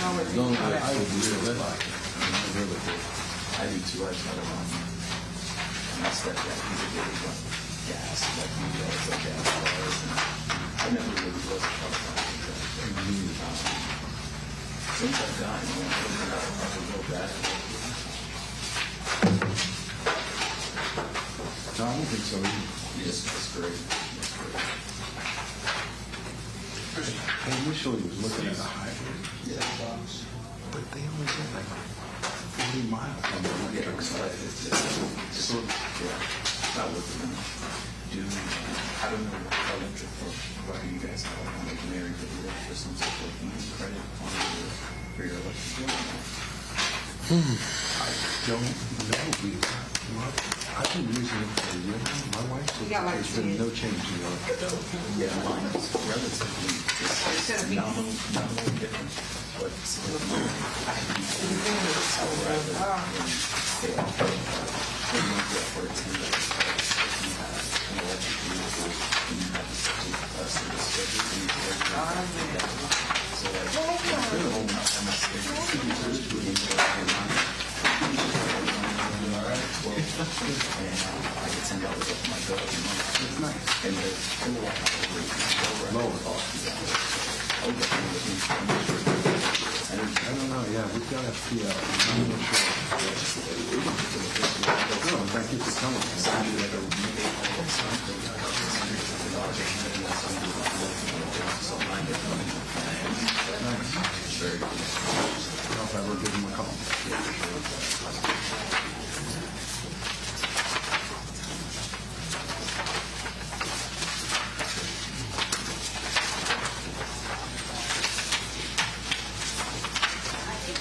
No, we're- Don't I would really like it. I really would. I do too. I try to my stepdad, he's a big one. Gas, like he does, like gas bars. I never really was a car contractor. Since I've gotten one, I would go back. No, I don't think so either. Yes, it's great. It's great. I initially was looking at a hybrid, Yeah. but they only get like 40 miles on the Yeah, electric it's side. like, it's just, yeah, not looking at do, I don't know how electric, or how you guys call it, like married to the electric, some sort of credit on for your electric bill. I don't know. I've been using it for a year now. My wife says You got like there's been 2 no change in the electric bill. Yeah, mine is relatively, it's nominal different. but I have to rather than fail. For example, for a 10-day course, if you have an electric vehicle and you have to take a service schedule, you need to work that. So like, minimum, how much they contribute to it, and I get $10 off my bill every month. It's nice. And the kilowatt hour rate is lower cost. I don't know, yeah, we've got to feel, I'm not sure. No, thank you for coming. I'll ever give him a call.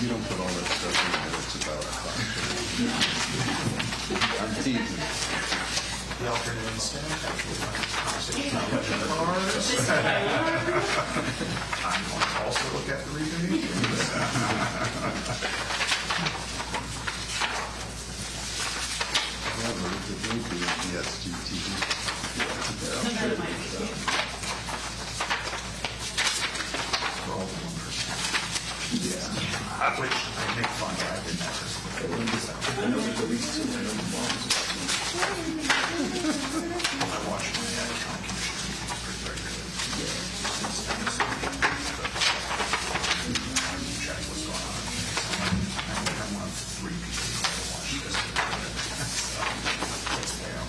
You don't put all that stuff in there, it's about a $1. I'm teasing. The alternate instead. I'm going to also look at the reconvene. The SGTV. Which I make fun of, I did never. know there's at least 2 moms I watch my county commission pretty regularly. Check what's going on. I'm one of 3 people who watch this. It's there.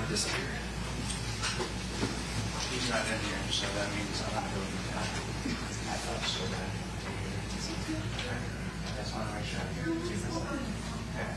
Disappeared. He's not in here, so that means I'm not going to die. I thought so bad. I just want to make sure I hear it. Okay.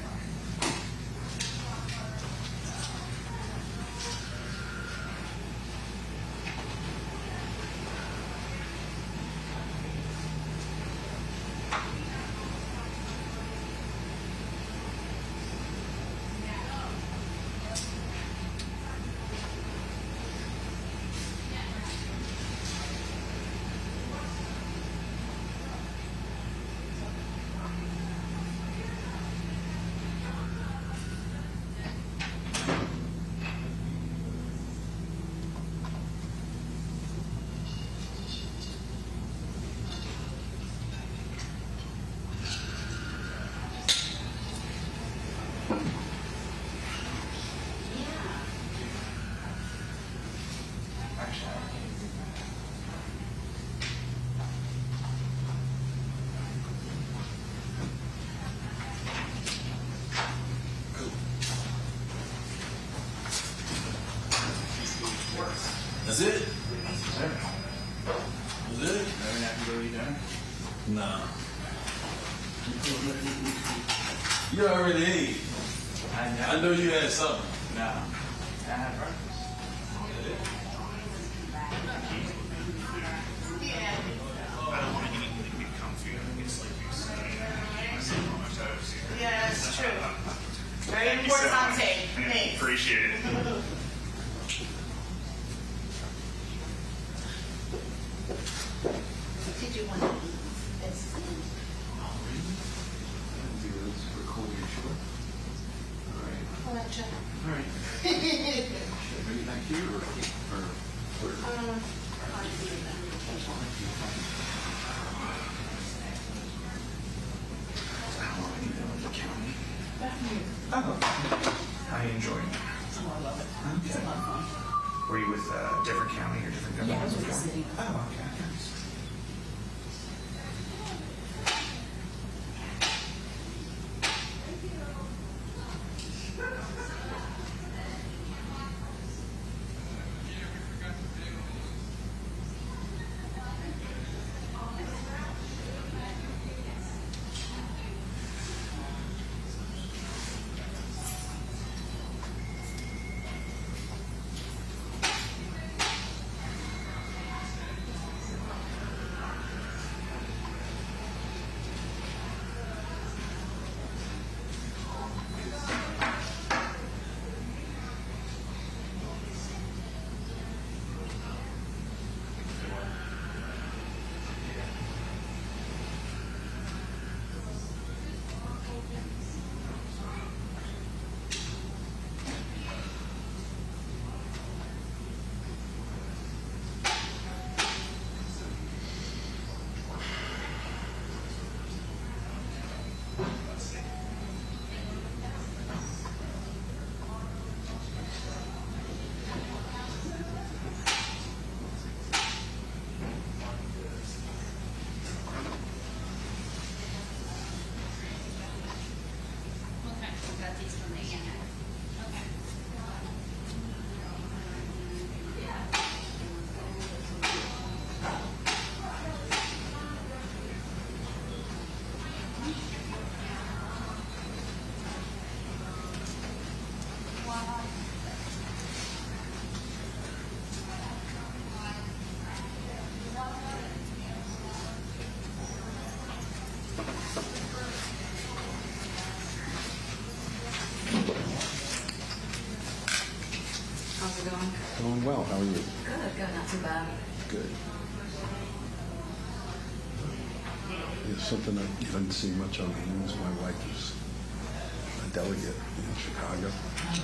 That's it? That's it. That's it? Never have to go eat dinner? Nah. You already ate. I know you had something. No. I had breakfast. Thank you. How long have you been with the county? Oh, how are you enjoying it? Oh, I love it. Okay. It's a lot of fun. Were you with a different county or different Yeah, I government? was with the city. Oh, okay. How's it going? Going well. How are you? Good, not too bad. Good. It's something that you didn't see much on the news. My wife is a delegate in Chicago.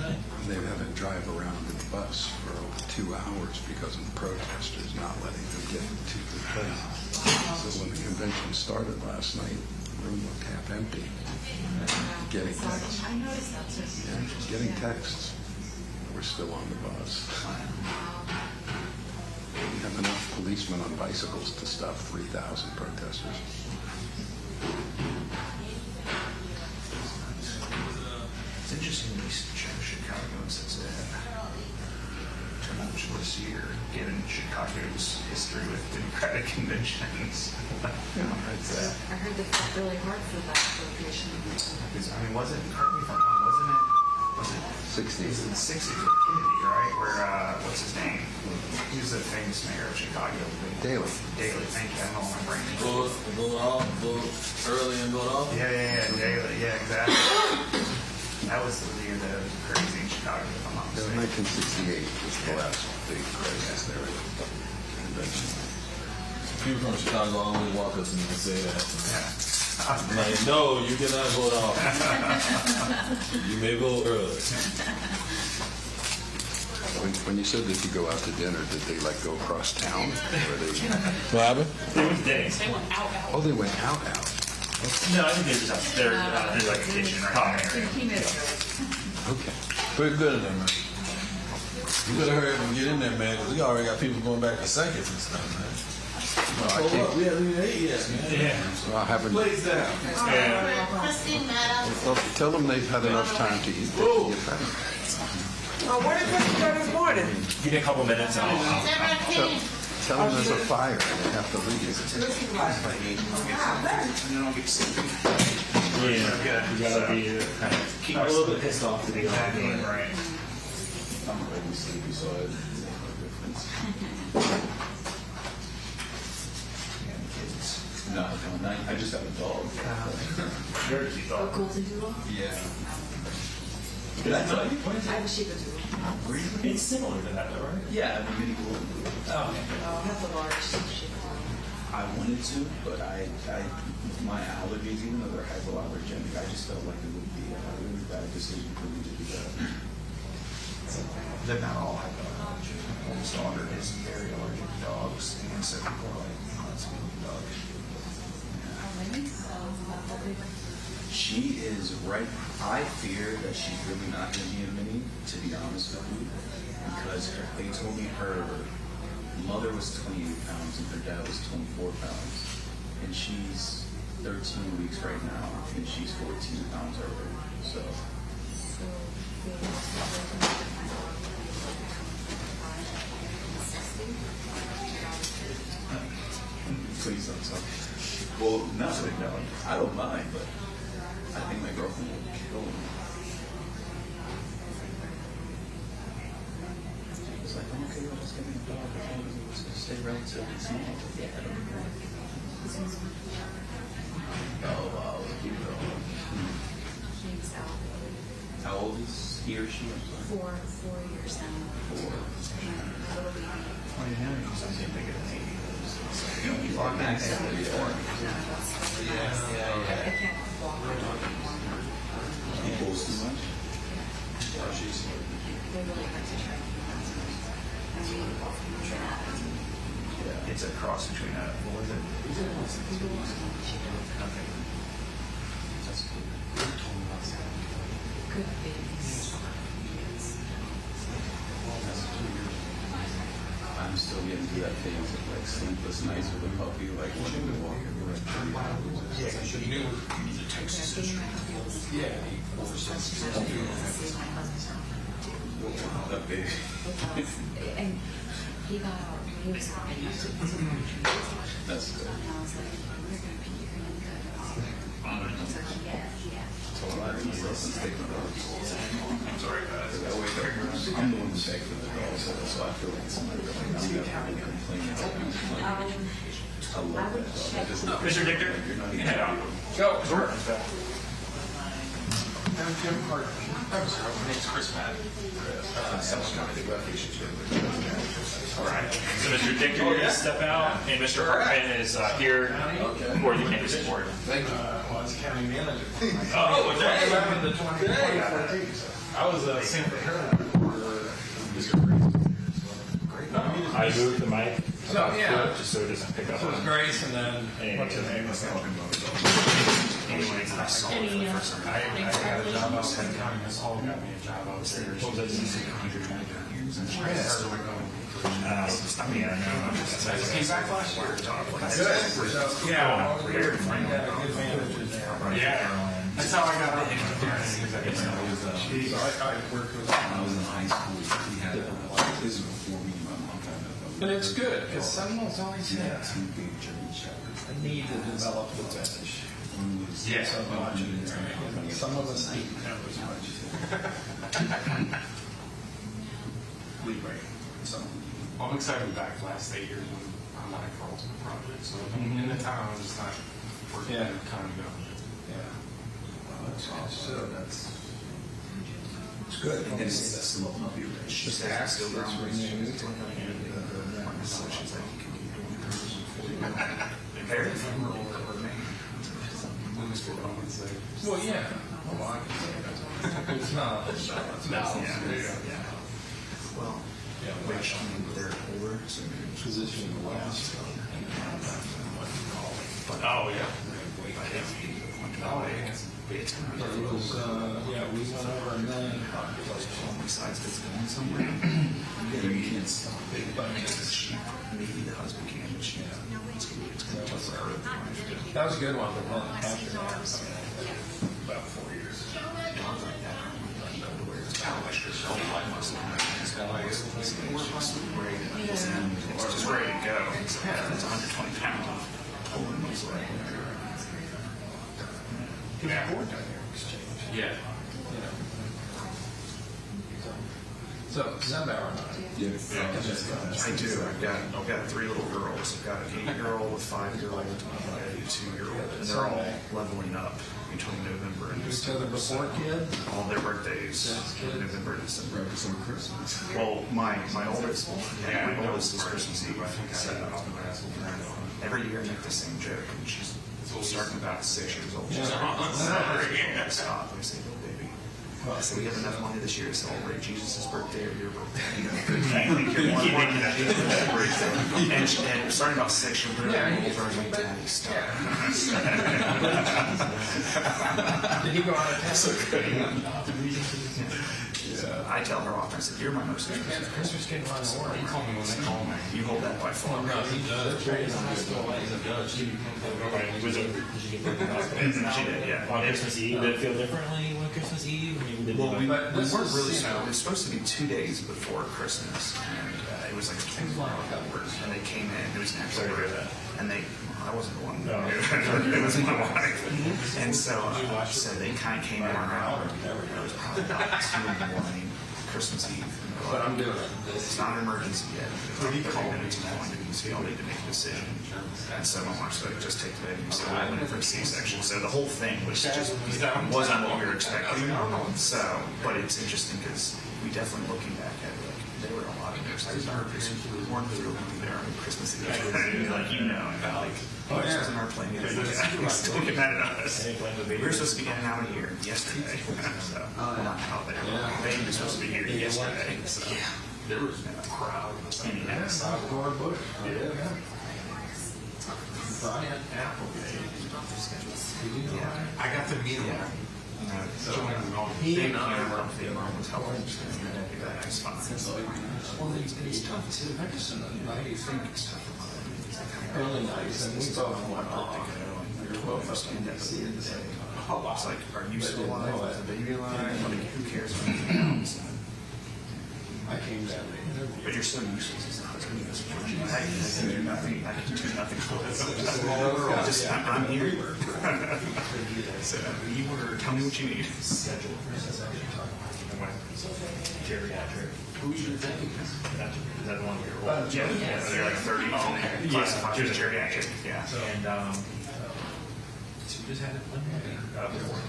And they had to drive around in a bus for over 2 hours because of the protesters not letting them get to the place. So when the convention started last night, the room looked half empty. Getting texts. I noticed that too. Yeah, just getting texts. We're still on the bus. We have enough policemen on bicycles to stop 3,000 protesters. It's interesting when you show Chicago in such a tumultuous year, given Chicago's history with Democratic conventions. I heard they fought really hard for that location. I mean, wasn't, correct me if I'm wrong, wasn't it? Was it 60. It was in the 60s with Kennedy, right? Where, what's his name? He was the famous mayor of Chicago. Daley. Daley, thank you. I don't know my brain. Vote early and vote off. Yeah, Daley. Yeah, exactly. That was the year that was crazy in Chicago, if I'm not Yeah, mistaken. 1968 was the last big crisis there. Convention. People from Chicago always walk up to me and say that. Yeah. I'm like, no, you cannot vote off. You may vote early. When you said that you go out to dinner, did they like go across town? Or they, What happened? It was Denny's. They went out. oh, they went out. No, I think there's just there's like a kitchen or common area. He made it good. Okay. Pretty good in there, man. You better hurry up and get in there, man, because we already got people going back to seconds and stuff, man. Well, I can't. We haven't even ate yet, man. Yeah. Well, I haven't. Plates down. Well, tell them they've had enough time to eat. They can get back. Where did Chris go this morning? Give me a couple minutes and I'll Tell them there's a fire and they have to leave. yeah, you gotta be kind of keep a little bit pissed off to be on game, right? I'm already sleepy, so it makes no difference. No, I just have a dog. Very cute dog. Golden Doodle? Yeah. Did I tell you? I have a Sheepadoodle. It's similar to that, though, right? Yeah, I mean, Oh, okay. Oh, I have the large Sheepadoodle. I wanted to, but I, with my allergies, even though they're hypoallergenic, I just felt like it would be a really bad decision for me to do that. So They're not all hypoallergenic. My oldest daughter is very allergic to dogs, and so people are like constantly dogs. She is right. I fear that she's really not going to be a mini, to be honest with you, because they told me her mother was 28 pounds and her dad was 24 pounds, and she's 13 weeks right now, and she's 14 pounds already. So. Please don't tell me. Well, no, I don't mind, but I think my girlfriend will kill me. It's like, I'm okay, I'll just get me a dog as long as it's going to stay relatively small. Yeah, I don't know. Oh, wow, cute dog. How old is he or she? I'm sorry. 4 years now. 4. Well, you know, something bigger than 80. You are max at 4. I can't walk or talk anymore. He pulls too much? They really hard to train. I mean, Yeah. It's a cross between a, what was it? That's cool. good babies. I'm still getting through that phase of like sleepless nights with a puppy, like wanting to walk everywhere. Yeah, because you knew the Texas history. Yeah. That baby. And he got out, he was fine. That's good. And I was like, you're gonna be good. So yeah. So a lot of these lessons take my dogs. I'm sorry, guys. That way, I'm the one who's back for the dogs, so I feel like somebody really, I'm never really complaining about them. I love that dog. I just not. Mr. Dichter, You're not you even. can head out. Go. Sure. I'm Jim Carter. I'm sorry, my name's Chris Madden. Someone got me the vacation too. All right. So Mr. Dichter, you're going to step out, and Mr. Hartman is here for the candidacy board. Thank you. Well, as county manager. Oh, okay. The 2014. I was a St. Clair. I moved the mic. So, yeah. Just so it doesn't pick up So it was on Grace and then, what's her name? anyways. I got a job out in county. Miss Hall got me a job out there. She was at I mean, I know. came back last year. Good. So, yeah. We had a good manager there. Yeah. That's how I got out. So I worked with I was in high school. We had this is before me and my mom kind of. and it's good, because Seminoles always Yeah, had 2 big German shepherds. a need to develop the fetish. Yeah. So much. Some of us didn't have as much. Leeway. So. I'm excited to be back the last 8 years when I'm not for ultimate project. So in the town, I'm just not working Yeah. kind of go. Yeah. That's So that's. It's good. And it's a slow puppy race. She's still It's around. renewed. She's like, Very ephemeral or moves for them and say, Well, yeah. Well, I can say that. It's not. well, Yeah, which they're older, so position in the last. oh, yeah. oh, it's It was, yeah, we went over a million population. besides it's going somewhere, you can't stop it. But maybe the husband can, but she That was a good one, but then after that, about 4 years. It's just ready to go. It's 120 pounds. Yeah. Board down here exchange. Yeah. So, Zembauer and I. I do. I've got 3 little girls. I've got an 8-year-old, a 5-year-old, and a 2-year-old, and they're all leveling up between November and Each other before kid? all their birthdays, November and December. some Christmas. Well, my oldest, my oldest is Christmas Eve. So every year I make the same joke, and she's starting about 6 years old. She's like, stop. I say, little baby, So we have enough money this year to celebrate Jesus' birthday or your birthday. And starting about 6, she'll put it on the version daddy stuff. Did he go out of town? I tell her often, I said, you're my most expensive Christmas getting a lot of work. He called me when they called me. You hold that by far. No, he does. He's a hospital. He's a judge. Did you get broken up? She did, yeah. On Christmas Eve, did it feel differently on Christmas Eve? I mean, did Well, we But weren't this is, really, you know- it was supposed to be 2 days before Christmas, and it was like a 24-hour hours, and they came in, it was an actual Sorry to hear that. and they, I wasn't the one, No. it was my wife, and so they kind of came in around, it was probably about 2 in the morning, Christmas Eve. But I'm doing it. It's not an emergency yet. They called me tomorrow, so y'all need to make a decision. And so my wife's like, just take the baby. So I went in for a C-section. So the whole thing was just, wasn't what we were expecting. So, but it's interesting because we definitely looking back at it, like, there were a lot of nurses in our Christmas. We weren't thrilled to be there on Christmas Eve. Like, you know, and like, oh, this wasn't our plan. We still get mad at us. We were supposed to be getting out of here yesterday. So, well, not out there. Baby was supposed to be here yesterday. So, There was a crowd. Outdoor bush. Yeah. Brian Applegate. I got to meet him. He and I was helping. That's fine. Well, it's tough too. I just think it's tough. Early nights, and we both went off. We were both up in D.C. at the same time. It's like, are you still alive? Is the baby alive? Like, who cares about anything else? I came down there. But you're so useless. I can do nothing. I can do nothing for it. I'm here. So you were. Tell me what you need. Geriatric. Who's your thing? Is that the one you're Yeah, they're like 30 in there. Classified as geriatric. Yeah. And, Just had it. I remember when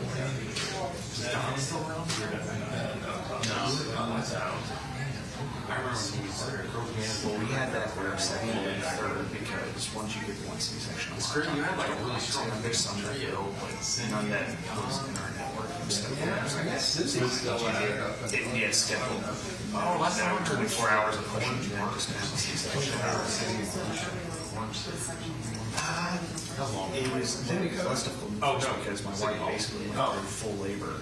we started. Well, we had that where second and third because once you get one C-section, it's pretty. You have like a really strong. There's some that filled, like none that was in our network and stuff. I guess this is still Yeah, scheduled. Oh, last hour, 24 hours of pushing you out just to have a C-section. It was less difficult. Oh, no, because my wife basically went through full labor,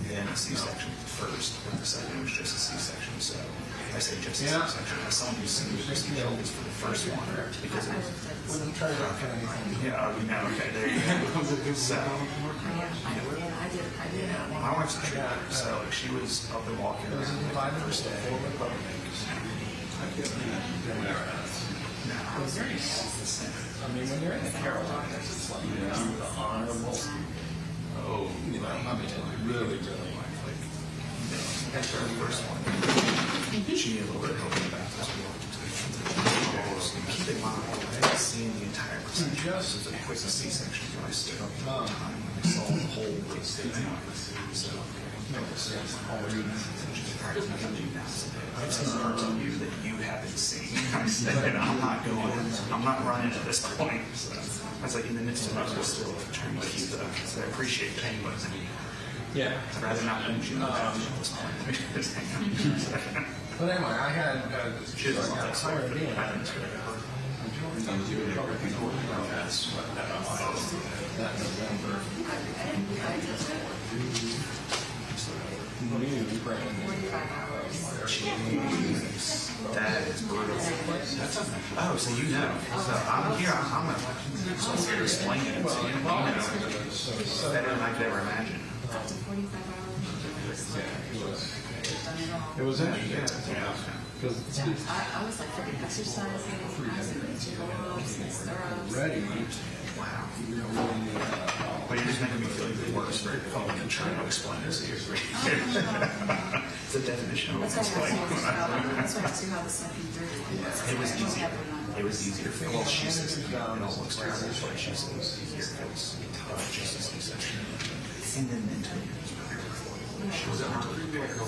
then a C-section first, and the second was just a C-section. So I say just a C-section. As someone who's seen this for the first one, because it was. Yeah, okay, there you go. So, my wife's a trooper, so she was up and walking around like the first day. I mean, when you're in the Carolinas, it's like, the honorable. Oh, I mean, really, like, That's her first one. She needed a little bit of help in the back as we walked into the keep in mind, seeing the entire procedure. This is the quickest C-section. I stood up all the time when I saw the whole thing. So, I've seen parts of you that you haven't seen. I said, I'm not running at this point. So, I was like, in the midst of it, I was still trying to keep it up. So I appreciate that. yeah. I'd rather not lose you at this point. Just hang out. But anyway, I had, She doesn't I got like tired of being that. that November. New brand new. That is brutal. Oh, so you know. So I'm here. I'm supposed to explain it to you. You know, better than I could ever imagine. It was in, yeah. Because I was like freaking exercising, ready. Wow. But you're just making me feel even worse for trying to explain this to you. It's the definition of That's why I explain. asked you how the second third. It was easier. It was easier for well, she says it all looks terrible, but she says it's easier because it's just a C-section. And then mentally, she was able to prepare for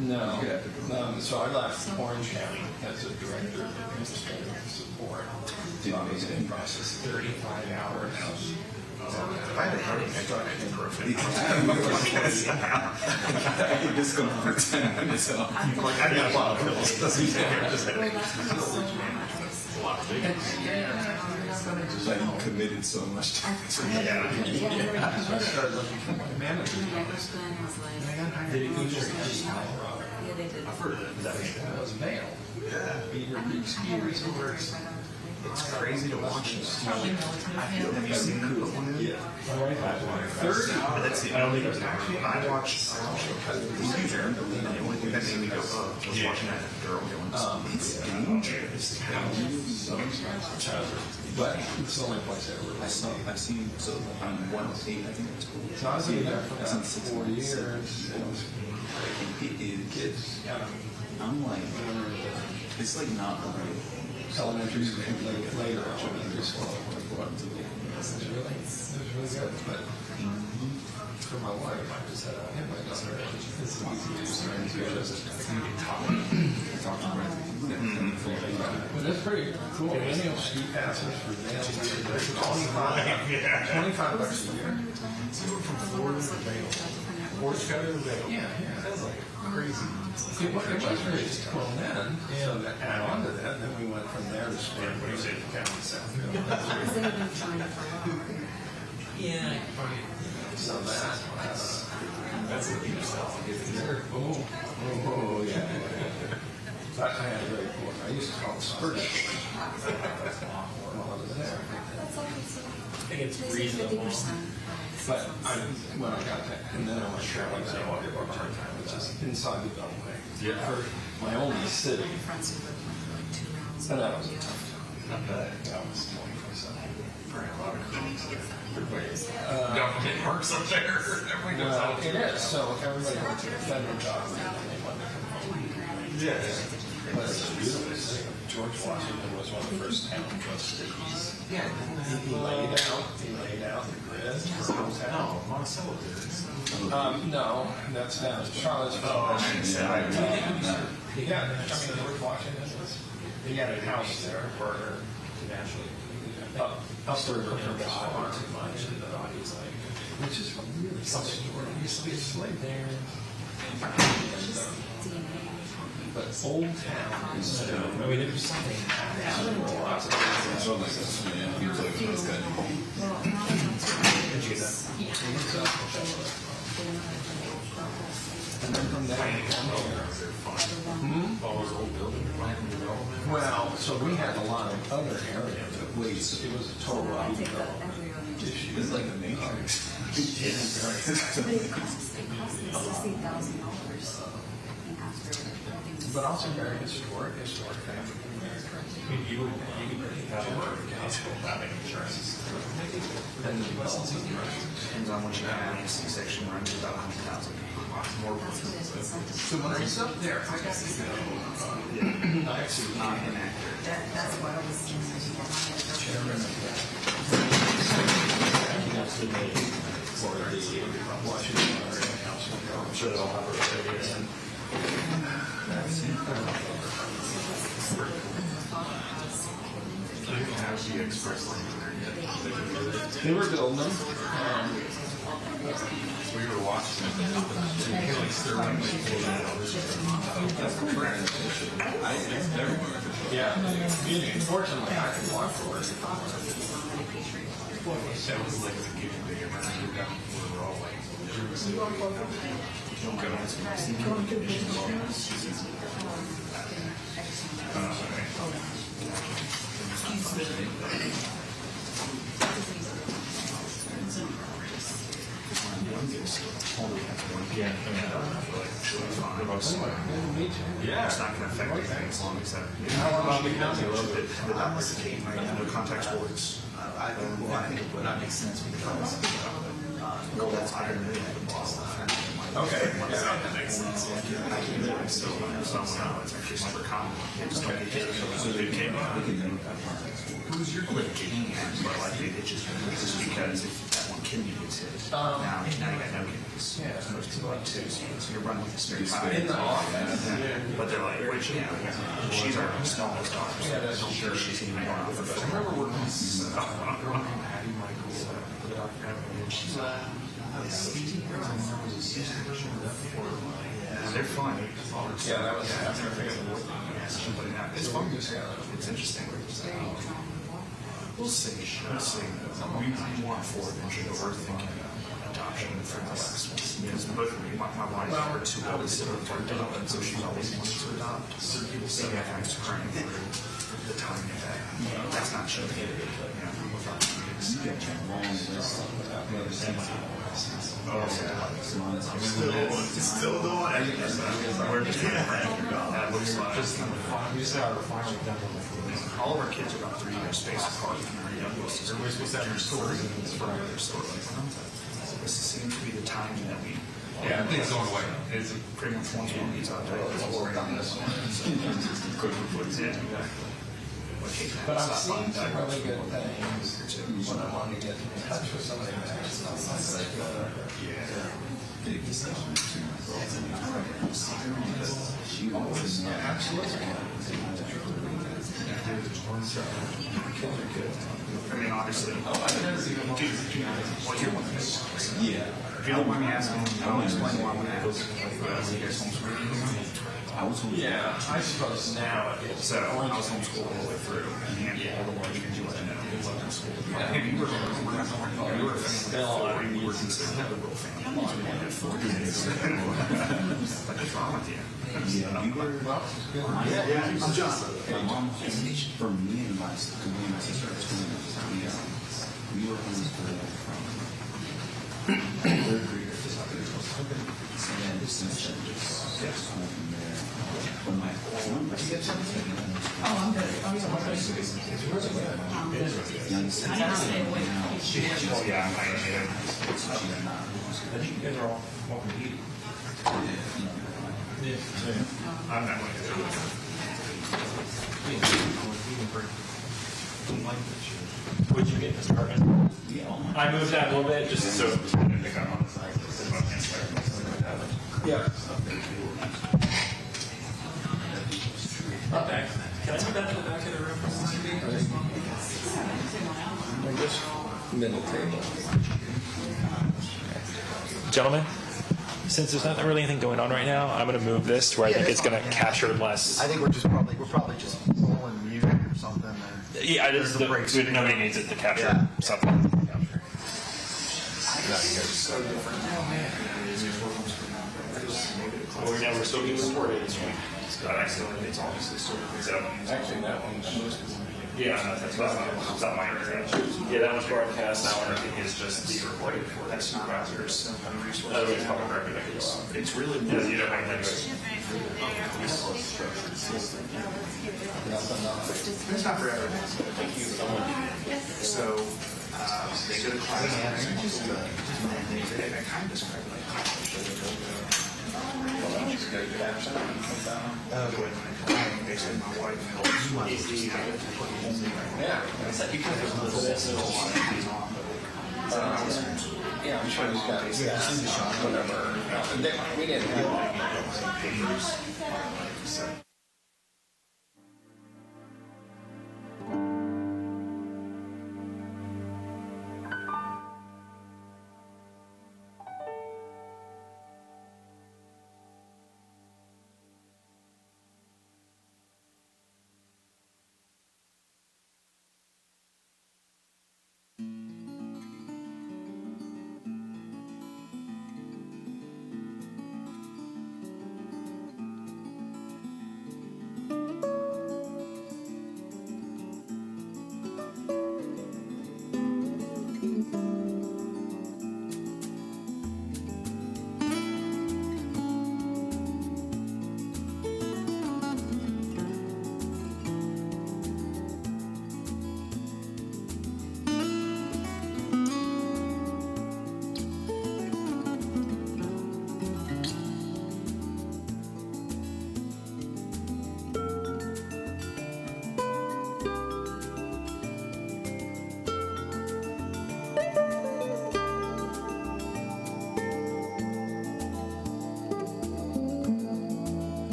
No. So I left Orange County as a director of administrative support. So I was in process 35 hours If I had a headache, I thought I had ibuprofen. I could just go for 10 minutes. Like, I got a lot of pills. Just like you committed so much time. So I started looking for my manager. And I got hired in Colorado. I've heard of that. That was male. Beaver Creek Ski Resort. It's crazy to watch this. Have you seen that one? Yeah. 30. But that's the only thing. I watched the only thing that made me go, was watching that girl going, it's dangerous. But it's the only place I ever really saw. I've seen, so on 108, I think it's cool. So I was in there for I've seen about 6 4 months. years. Kids. I'm like, it's like not real. Elementary school, later elementary school. It was really good. But for my wife, I just had my daughter. It's easy to just talk about it. But that's pretty cool. Annual ski passes for males. $25 a year. You were from Florida to Vail. Fort Scott to Vail. Yeah. That's like crazy. It was very cool then. So to add on to that, then we went from there to Springfield, County, Southfield. Yeah. So that's a deep stuff. Oh, yeah. But I had a very cool. I used to call it spurt. While I was there. I think it's reasonable. But when I got that, and then I went to like I walked about hard time, which is inside the Beltway. Yeah. For my only city. And that was a tough time. Not bad. That was 24/7. Government works up there. Everybody knows Well, how it is. So everybody went to the federal job and they wanted to come home. Yeah. But it's a beautiful city. George Washington was one of the first town trustees. Yeah. He laid out the grid. No, Monticello did it. No, that's down in Charlottesville. Yeah, George Washington was, he had a house there where eventually, up the river from the farm too much, which is really something. He used to be a slave there. But old towns, I mean, there's something. And then from there, you come here. All those old buildings. Well, so we had a lot of other areas that was, it was a total redevelopment issue. It's like the Matrix. But also very historic family. I mean, you would have to work in hospital without insurance. And the development. Depends on what you have. A C-section runs about 100,000. More. So when I was up there, I got to go. I actually Not inaccurate. That's what I was chairman of the for the Washington area council. I'm sure they'll have a You didn't have the express lane in there yet. They were building them. We were watching it. Yeah. Fortunately, I could walk for it. That was like a game day. We were all like, Yeah. Yeah. It's not going to affect anything as long as that. How about the county? The doctor came, no contact sports. I think that makes sense because that's higher than the Boston. Okay. That makes sense. So it's actually super common. Just don't get hit. So they came out. Who's your litigation? But like it just because if that one kidney disease. Now you got no kidneys. Yeah. Most people like two, so you're running with the spare tire. In the office. But they're like, wait, she's our smallest daughter. Yeah, that's true. She's even going off the I phone. remember working with Patty Michaels, the doctor, and she's They're fun. yeah, that was after I figured it out. It's fun. It's interesting. We'll see. We'll see. We want forward venture, but we're thinking adoption for the last one. Because both of me, my wife, are too old to adopt, and so she's always wanted to adopt. So people say I have to crying through the time of that. That's not true. Still doing it. We're just that looks like We just had our final done on the floor. all of our kids are about 3 years spaced apart. Our youngest is Everybody's supposed to have their stories in this from their story. This seems to be the time that we. Yeah, I think it's going away. It's Pretty much once one gets out there, it's all on this one. But I've seen some really good things when I want to get in touch with somebody. I mean, obviously. What's your one? Yeah. If you don't mind me asking, I'll explain why I'm going to ask. Yeah, I suppose now it is. So I was homeschooled all the way through, and all the large kids you let know it wasn't homeschooled. If you were a family, you were considered a liberal family. You had 4 kids. Like, what's wrong with you? Yeah, you were. Yeah, I'm John. My mom, for me and my sister, we were homeschooled from third grade to second grade. And then since then, just school from there. When my young sister, Oh, yeah, I'm kind of here. I think you guys are all welcome to eat. I'm not going to do it. What'd you get, Mr. Hartman? I moved that a little bit just so. Pick up on the side. Yeah. Okay. Can I move that to the back of the room? I guess middle table. Gentlemen, since there's not really anything going on right now, I'm going to move this to where I think it's going to capture less. I think we're probably just rolling music or something. Or Yeah, I just, nobody needs it to capture something. Well, now we're still getting recorded. It's obviously still. Actually, that one's. Yeah, that's not my intention. Yeah, that one's broadcast now. Everything is just the recorded for that supervisors and resources. Otherwise, public record, I guess. It's really. Yeah, you don't have It's not for everyone. Thank you so much. So, they go to class. They kind of describe it like basically my wife helps. Yeah. Yeah, I'm sure he's got whatever. We didn't have.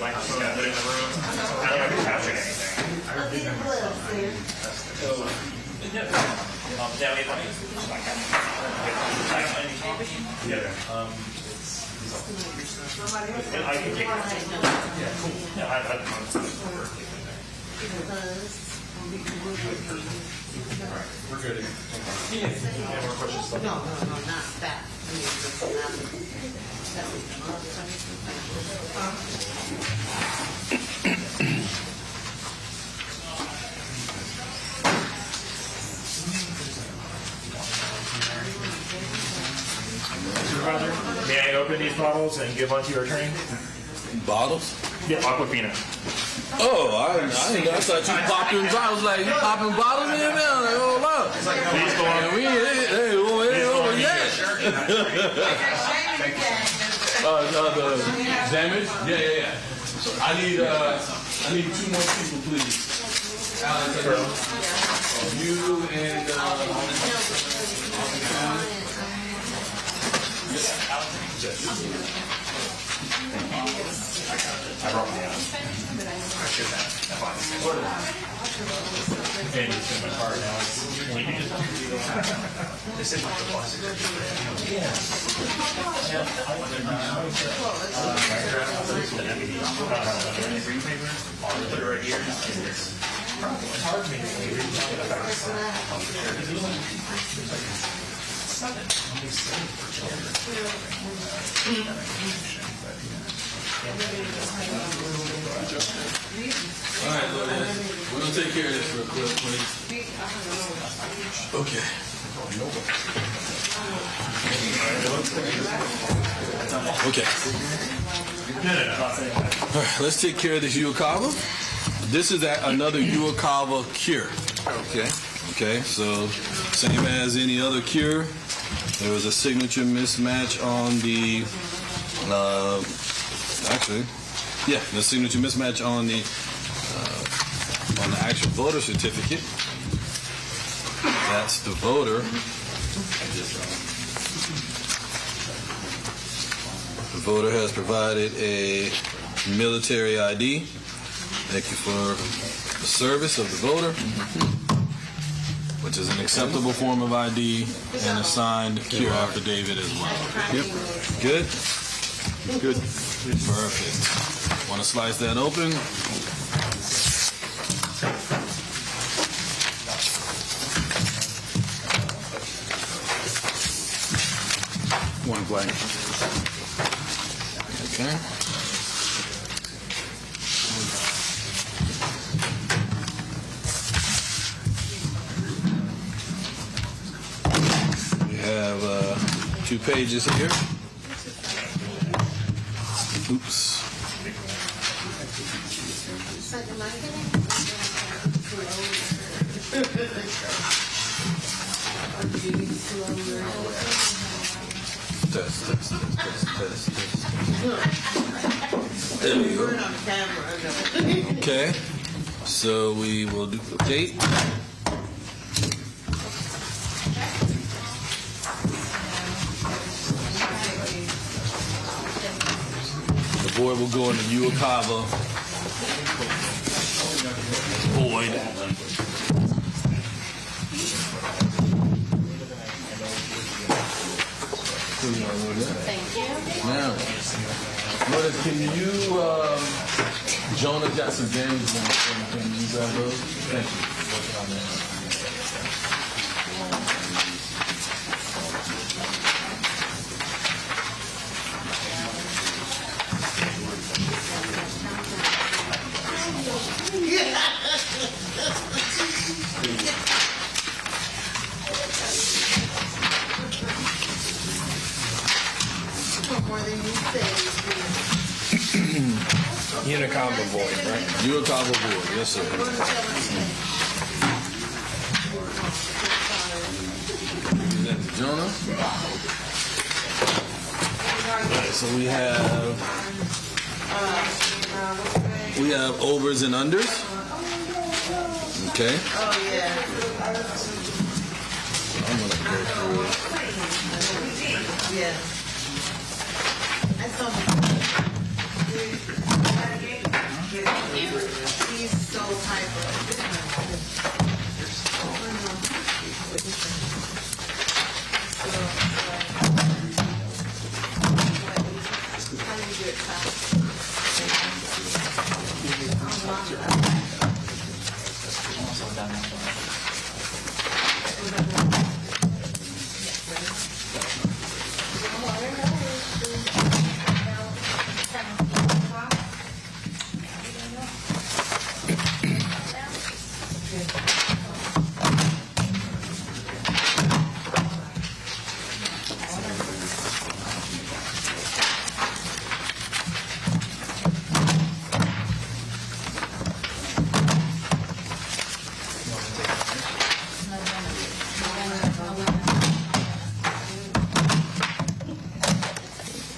microphone and put it in the room. I don't know if I can capture anything. Yeah, wait, let me. I can take it. Yeah, cool. Yeah, We're good. No, not that. Supervisor, may I open these bottles and give one to your attorney? Bottles? Yeah, Aquafina. Oh, I thought you popping. I was like, you popping bottles in there? Like, oh, wow. Please go on. We ain't over yet. The damage? Yeah. I need 2 more people, please. Alex, you and I brought my I should have. And it's in my car now. This is my deposit. Put it right here. It's hard for me to all right, we're gonna take care of this real quick, please. Okay. Okay. All right, let's take care of this Uokava. This is another Uokava cure. Okay, so same as any other cure. There was a signature mismatch on the, the signature mismatch on the actual voter certificate. That's the voter. The voter has provided a military ID. Thank you for the service of the voter, which is an acceptable form of ID, and a signed cure affidavit as well. Yep. Good? Good. Perfect. Want to slice that open? One blank. Okay. We have 2 pages here. Oops. Test. There we go. Okay. So we will duplicate. The board will go into Uokava void. Thank you. Now, Mother, can you, Jonah got some games, can you grab those? Thank you. Unicombo void, right? Uokava board, yes sir. Is that Jonah? So we have overs and unders. Okay. Oh, yeah. I'm gonna go through. Yeah. I saw He's so hyper. How do you do it fast?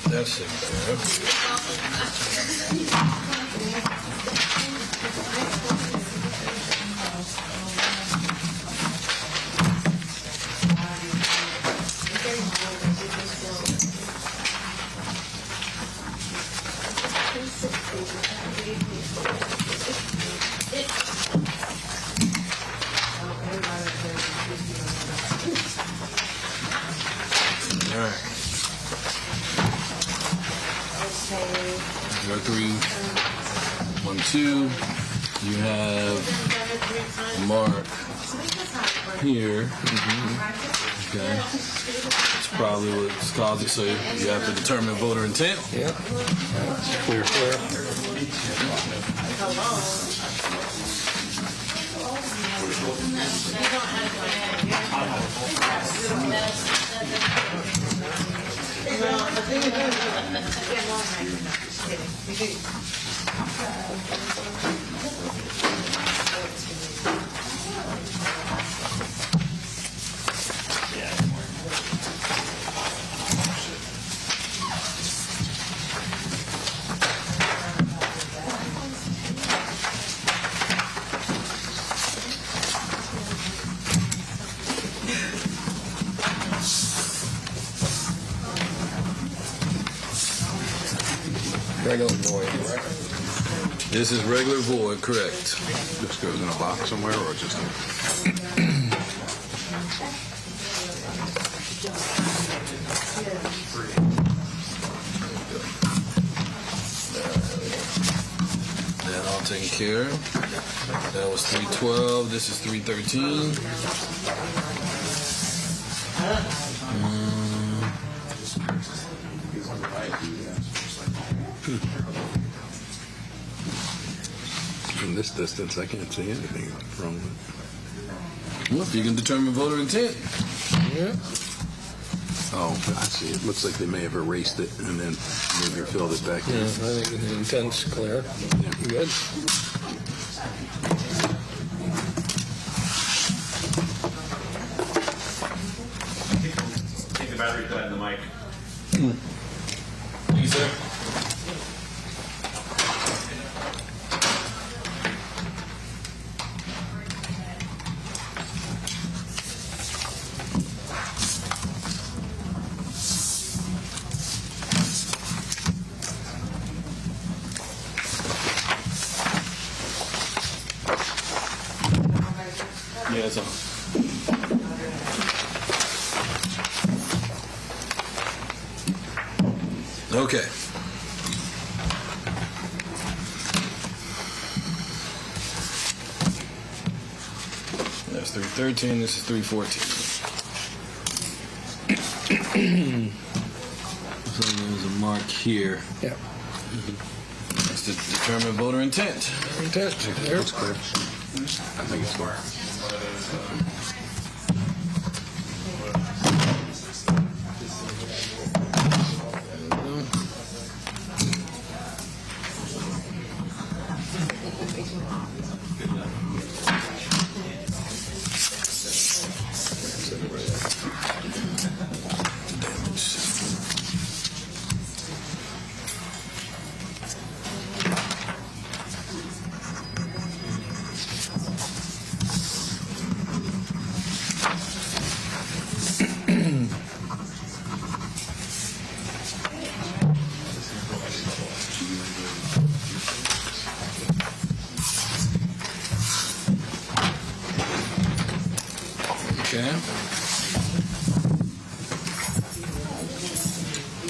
That's it. All right. 0312. You have Mark here. Okay. That's probably what's caused it. So you have to determine voter intent. Yeah. Clear. Regular void, right? This is regular void, correct. This goes in a box somewhere or just? That all taken care of. That was 312. This is 313. From this distance, I can't see anything wrong with it. Well, if you can determine voter intent. Yeah. Oh, I see. It looks like they may have erased it and then maybe filled it back Yeah, in. I think the intent's clear. Good. Take the battery pad and the mic. Please, sir. Yeah, it's on. Okay. That's 313. This is 314. So there's a mark here. Yeah. That's to determine voter intent. Intent. There. It's clear. I think it's clear.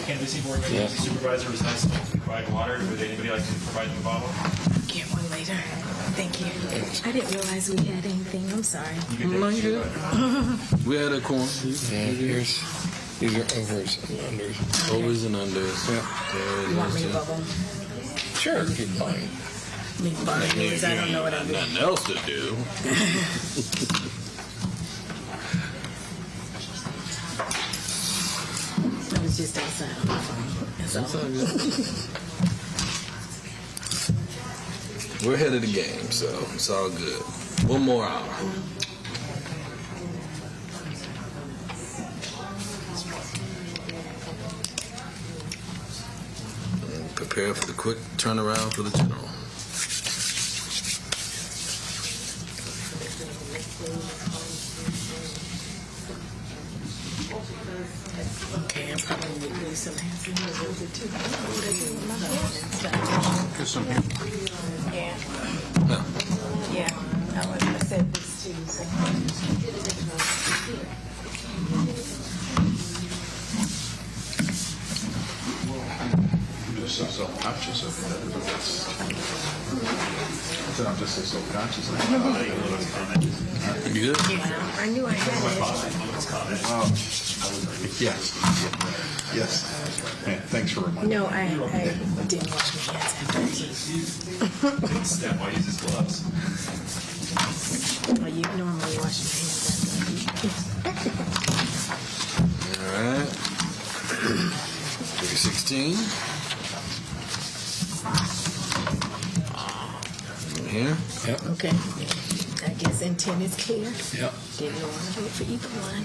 canvassing board members and supervisors has to provide water. Would anybody like to provide them a bottle? Get one later. Thank you. I didn't realize we had anything. I'm sorry. You can take two. We had a corn. Yeah, these are overs and unders. Overs and unders. Yeah. You want me to bubble? Sure, keep fine. Me to bubble because I don't know what I'm doing. Nothing else to do. I was just outside on my phone. That's all. We're ahead of the game, so it's all good. One more hour. And prepare for the quick turnaround for the general. Okay, I'm probably going to do some hands. Yeah. No. Yeah. I was going to say this too. So. I'm just so self-conscious of that. I said I'm just so self-conscious of that. You good? Yeah, I knew I had it. Yes. Yes. Hey, thanks for reminding me. No, I didn't wash my hands after I ate. Steph, I'll use his gloves. Well, you normally wash your hands after I eat. All right. 316. Here. Yep. Okay. I guess intent is clear. Yep. Didn't want to vote for either one.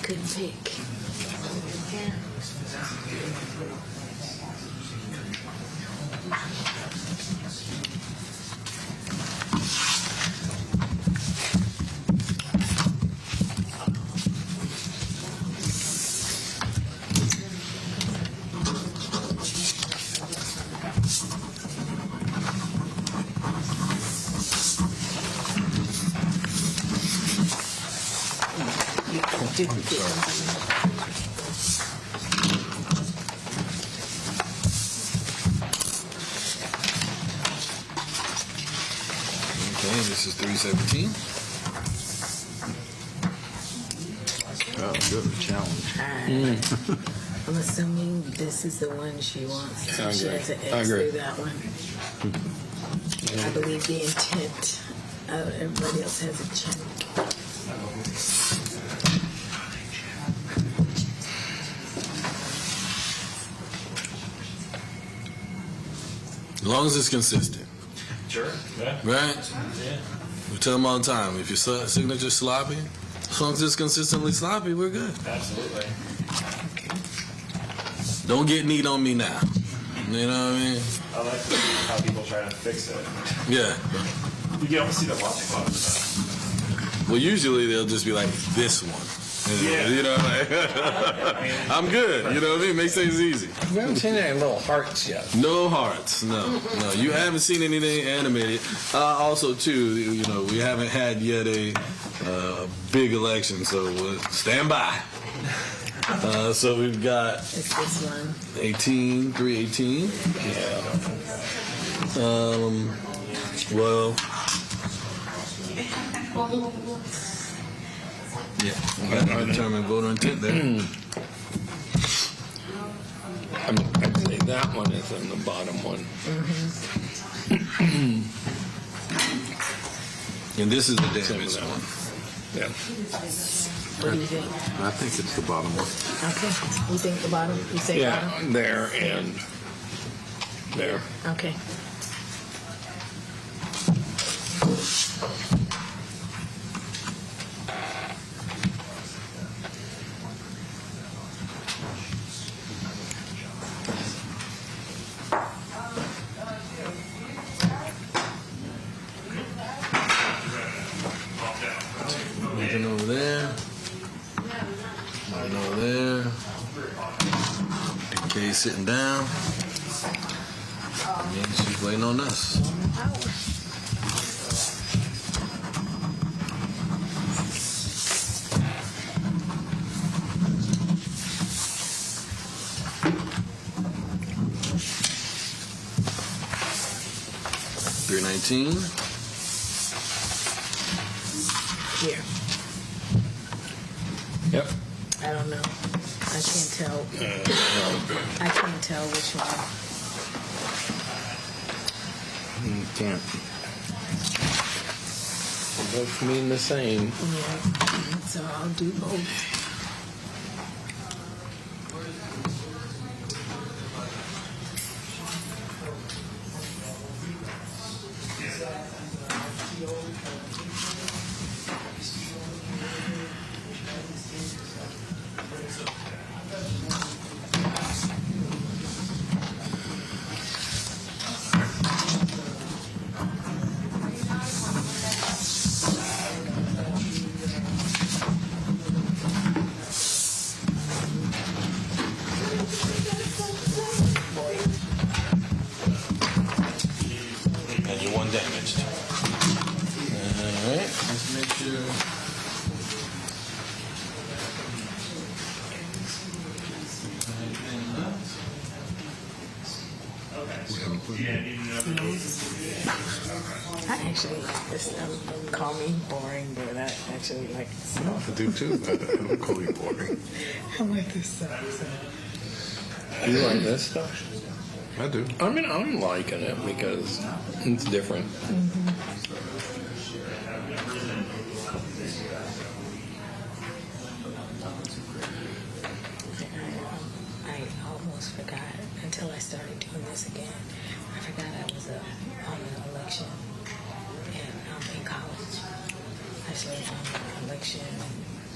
Couldn't pick. Didn't pick. Okay, this is 317. Oh, good, a challenge. I'm assuming this is the one she wants. Yeah, I She agree. has to I X agree. through that one. I believe the intent. Everybody else has a check. As long as it's consistent, Sure. Yeah. right? Yeah. We tell them all the time, if your signature's sloppy, as long as it's consistently sloppy, we're good. Absolutely. Don't get neat on me now. You know what I mean? I like to see how people try to fix it. Yeah. You can almost see the logic of it. Well, usually they'll just be like, this one. Yeah. You know, like, I'm good. You know what I mean? Makes things easy. We haven't seen any little hearts yet. No hearts. No. You haven't seen anything animated. Also, too, you know, we haven't had yet a big election, so stand by. So we've got It's this one. 18, 318. Well, yeah, determined voter intent there. I'd say that one is in the bottom one. And this is the damaged one. Yeah. What do you think? I think it's the bottom one. Okay. You think the bottom? You say Yeah, bottom? there and there. Okay. Nothing over there. Nothing over there. DK sitting down. And then she's waiting on us. $3.19. Here. Yep. I don't know. I can't tell. I can't tell which one. Can't. They both mean the same. Yeah. So I'll do both. And you're one damaged. All right. Let's make sure. I actually like this. Call me boring, but I actually like this. I do too. I don't call you boring. I like this stuff. You like this stuff? I do. I mean, I'm liking it because it's different. I almost forgot until I started doing this again. I forgot I was on an election in college. I served on an election.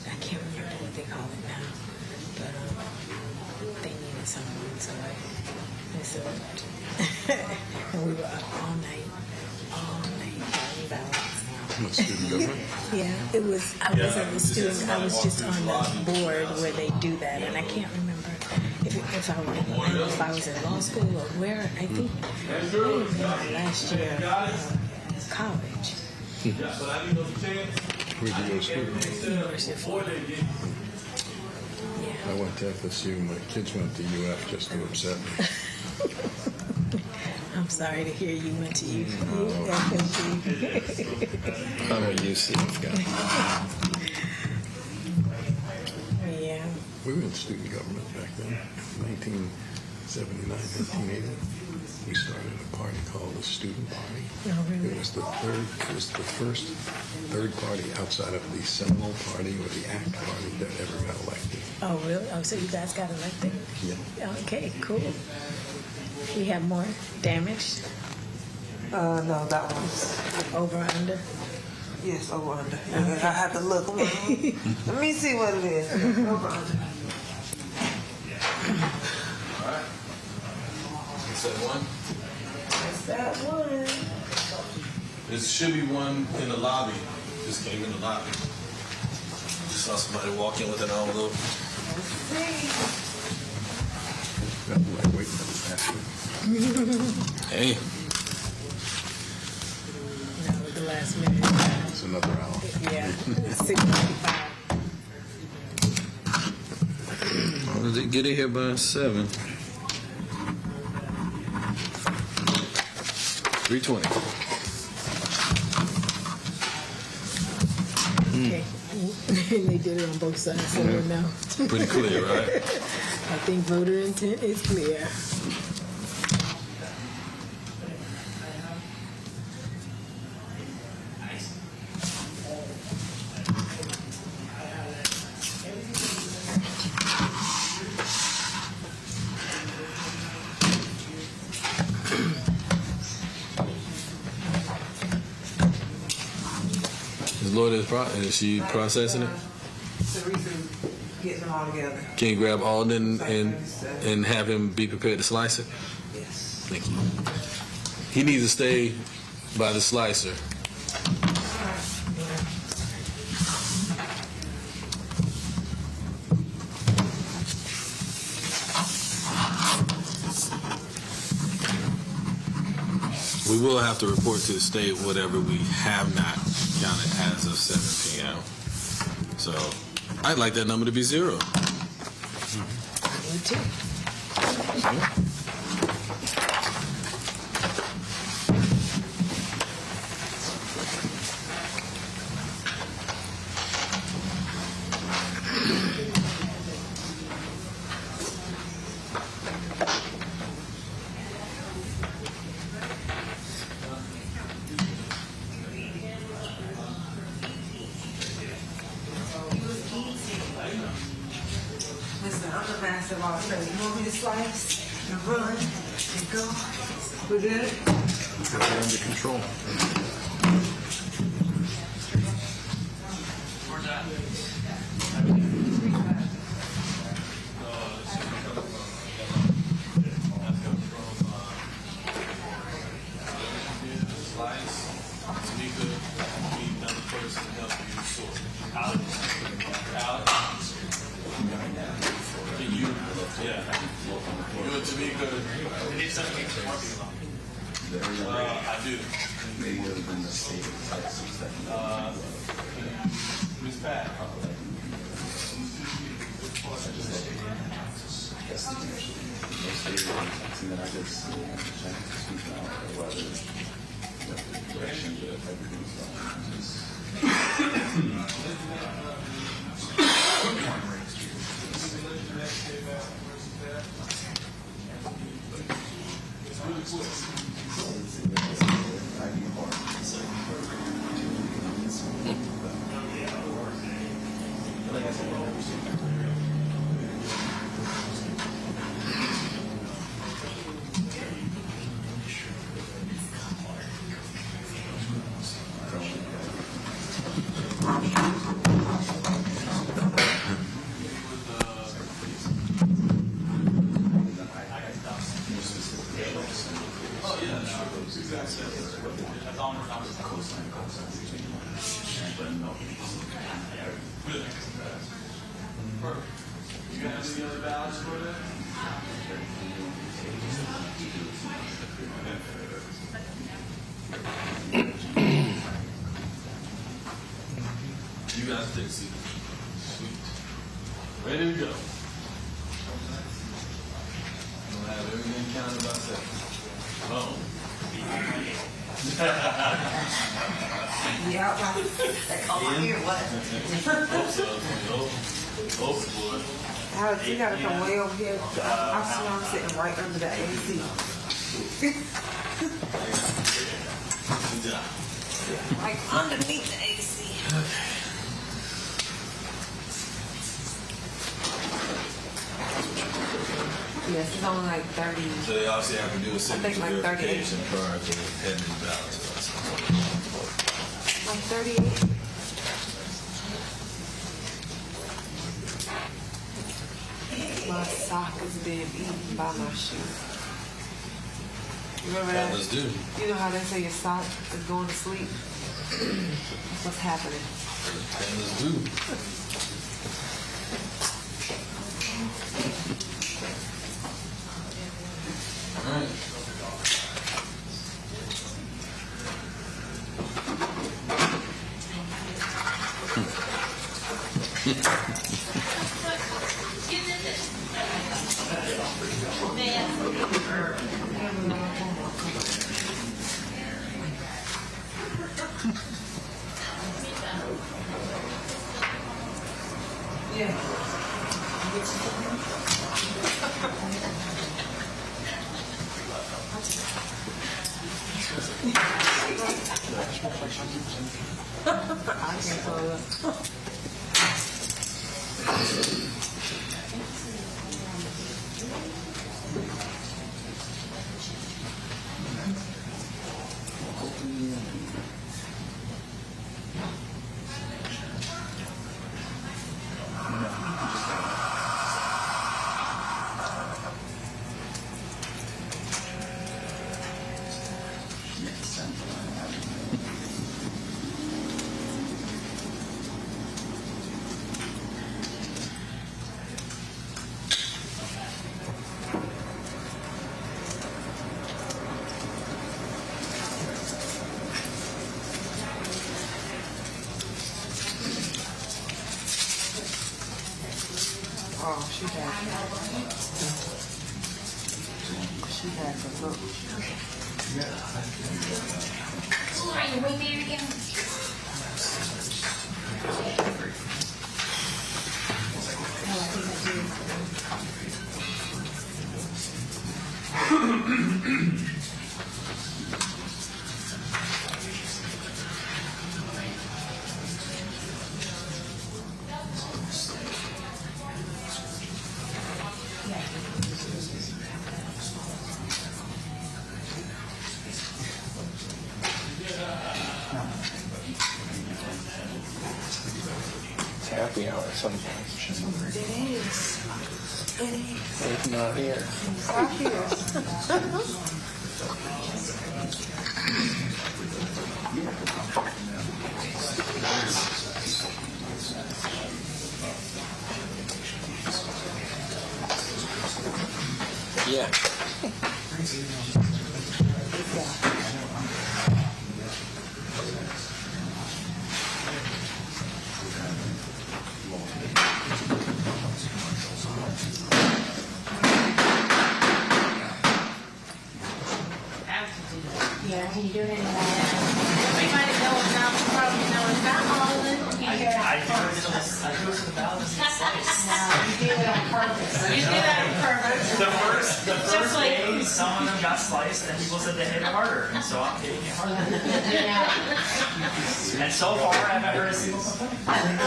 I can't remember what they call it now, but they needed someone, so I served. And we were up all night writing ballots. Student government. Yeah, it was. I wasn't a student. I was just on the board where they do that, and I can't remember if I was in law school or where. I think maybe last year college. Where'd you go to school? University of Florida. I went to FSU. My kids went to UF just to upset me. I'm sorry to hear you went to UFMG. I'm a UCF guy. Yeah. We were in student government back then, 1979, 1980. We started a party called the Student Party. Oh, really? It was the first third party outside of the Seminole Party or the ACT Party that ever got elected. Oh, really? Oh, so you guys got elected? Yeah. Okay, cool. We have more damage No, that one's, over under. yes, over under. I have to look. Let me see what it is. Over under. Is that one? That's that one. There should be one in the lobby. Just came in the lobby. Just saw somebody walk in with an envelope. Got like waiting for the basket. Hey. Now with the last minute. It's another hour. Yeah, 6:55. How did it get in here by 7? 3:20. Okay. They did it on both sides, so we know. Pretty clear, right? I think voter intent is clear. Is Lord is she processing it? Teresa's getting them all together. Can you grab Alden and have him be prepared to slice it? Yes. Thank you. He needs to stay by the slicer. we will have to report to the state whatever we have not counted as of 7 p.m. So I'd like that number to be 0. Me too. Listen, I'm the basketball player. You want me to slice and run and go? We good? Got that under control. I do. Maybe other than the state of Texas that Ms. Pat. most areas in Texas that I just check to speak out or whether the direction that everything's going. You guys take a seat. Ready to go. We'll have everything counted by 7. Oh. Yeah, oh, here, what? Alex, you gotta come way over here. I'm sitting right under the AC. Like underneath the AC. Yes, it's only like 30. So they obviously have to do a think signature like 38. verification prior to heading to the ballot. Like 38. My sock is being eaten by my shoe. Remember that? Let's do. You know how they say your sock is going to sleep? That's what's happening. Let's do. All right. I can't follow up. Oh, she had the look. Are you with me again? It's happy hour sometimes. It is. It is. It's not here. Stop here. Yeah. Yeah, can you do it in everybody knows now, probably know it's not all in here. I go to the balance and slice. You did it on purpose. You did it on purpose. The Just first like- day, some of them got sliced, and people said they hit it harder, and so I'm hitting it harder. Yeah. And so far, I haven't heard a single complaint.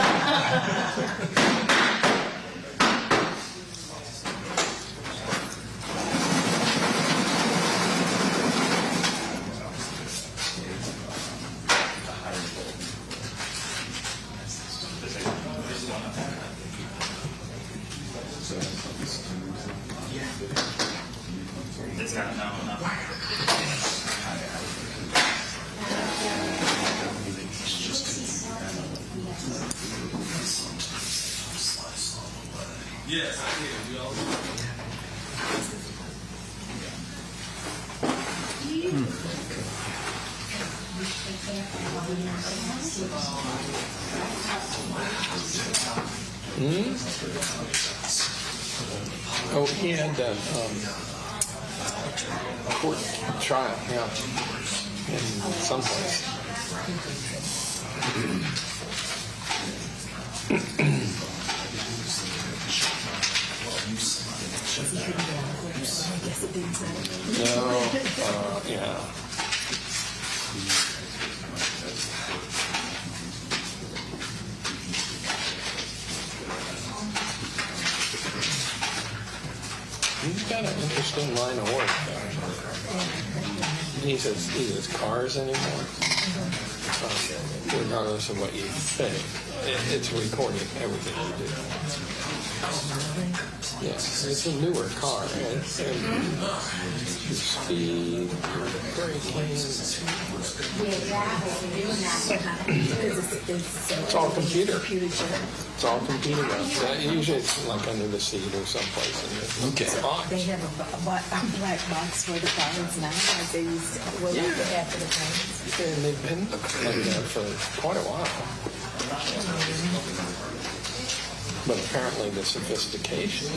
It's got no. Yes, I hear you. Oh, he had that court trial, yeah, in someplace. No, yeah. He's got an interesting line of work, though. He says cars anymore. Regardless of what you think, it's recording everything you do. Yeah, it's a newer car. And your speed, your braking. It's all computer. It's all computer. Usually it's like under the seat or someplace in the box. They have a black box for the cards now, like they used to, well, like they have for the cards. And they've been like that for quite a while. But apparently the sophistication,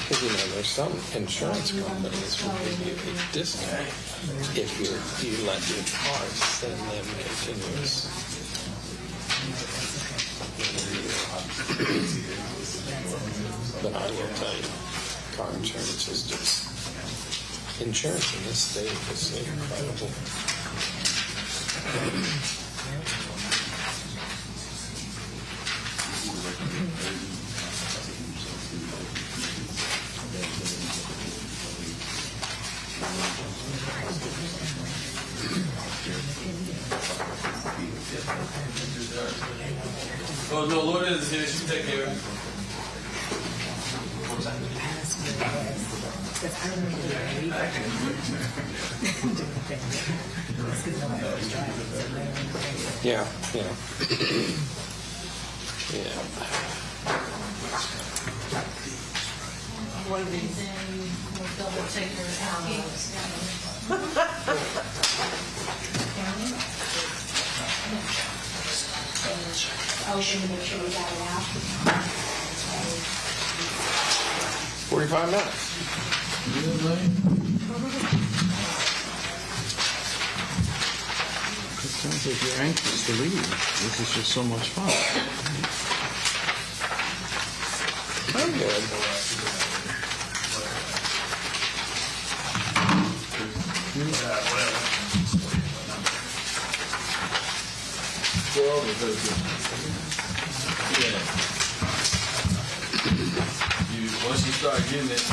because there's some insurance companies will give you a discount if you let your car send them continuous. But I will tell you, car insurance is just, insurance in this state is incredible. Oh, no, Lord is here. She can take care of it. Yeah, yeah. Yeah. What do we do? We'll double check your account. open to make sure we got it out. 45 minutes. It sounds like you're anxious to leave. This is just so much fun. I'm good. Once you start getting it,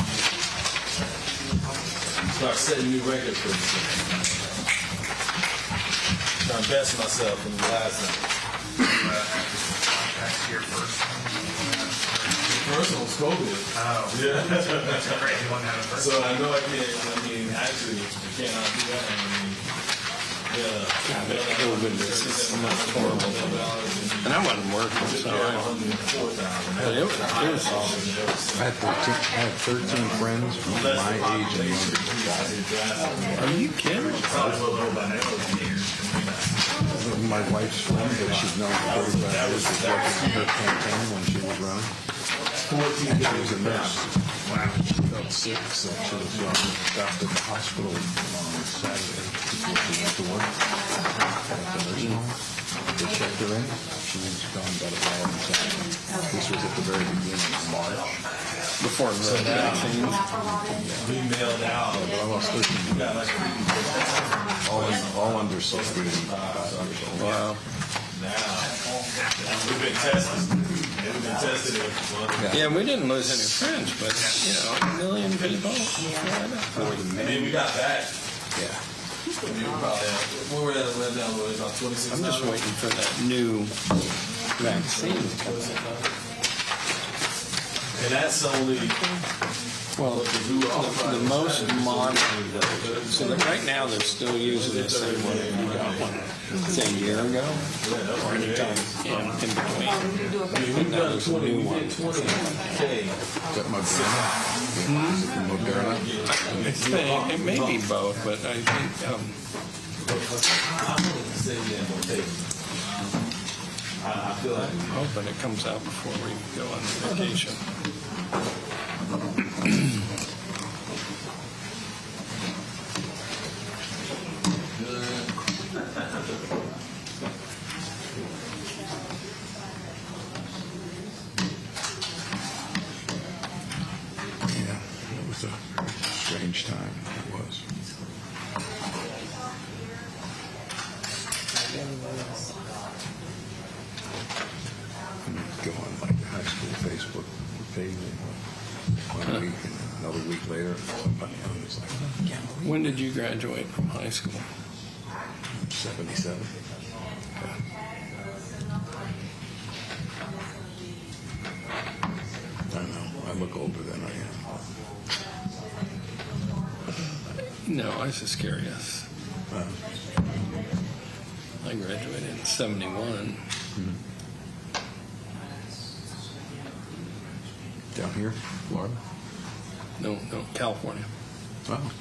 you start setting new records for yourself. Trying to best myself from the last time. Here first. First one was COVID. Oh. Yeah. That's a crazy one to have first. So I know I can't, actually, you cannot do that. COVID is horrible. And I wasn't working, so but it was I had 13 friends from my age and younger. Are you kidding? My wife's friend that she'd known for 35 years was working in her campaign when she was running. And she was a nurse. She felt sick, so she was stopped at the hospital on Saturday before she went to work at the nursing home. They checked her in. She was gone about a hour and something. This was at the very beginning of March. Before the vaccine. We mailed out. But I lost 13 all under 60 and 5 years old. Wow. We've been tested. We've been tested. Yeah, we didn't lose any friends, but, a million people. And then we got back. Yeah. Where were we at right now? We're about 26. I'm just waiting for that new vaccine to come out. And that's only Well, the most modern, so that right now they're still using the same one that you got one, say a year ago, or any time in between. But now there's a new one. Is that Moderna? Moderna? It may be both, but I think, I'm hoping it comes out before we go on vacation. Yeah, it was a strange time. It was. Go on like the high school Facebook page. 1 week and another week later, somebody was like, When did you graduate from high school? 77. I know. I look older than I am. No, I was just curious. I graduated in 71. Down here, Florida? No, California. Oh.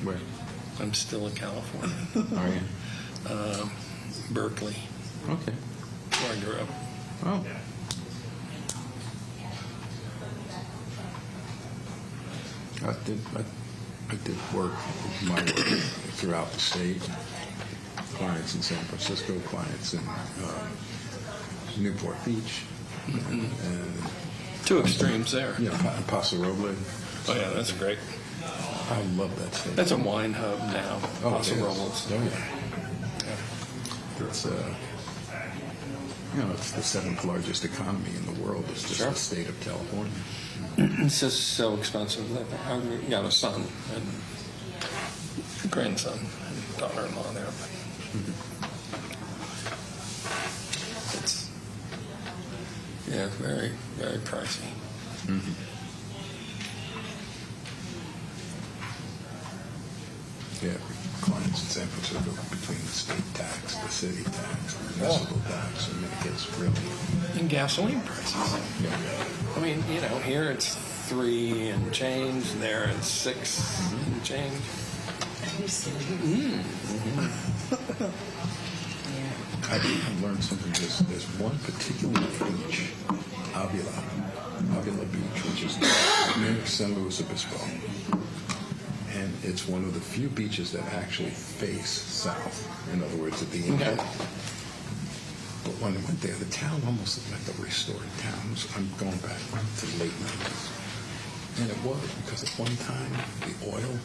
Where? I'm still in California. Are you? Berkeley, Okay. where I grew up. Oh. I did work, my work throughout the state. Clients in San Francisco, clients in Newport Beach, and Two extremes there. Paso Robles. Oh yeah, that's great. I love that state. That's a wine hub now. Oh, Paso it is. Robles. Oh, yeah. It's it's the 7th largest economy in the world. It's just Sure. the state of California. It's just so expensive. I've got a son and a grandson and daughter-in-law there. But it's very, very pricey. Yeah, clients in San Francisco between the state tax, the city tax, the municipal tax. I mean, it gets really. And gasoline prices. Yeah. I mean, here it's 3 and change, there it's 6 and change. I learned something. There's one particular beach, Avila Beach, which is near San Luis Obispo. And it's one of the few beaches that actually face south. In other words, at the end. Okay. But when I went there, the town almost looked like a restored town. I'm going back to the late 90s. And it was because at one time, the oil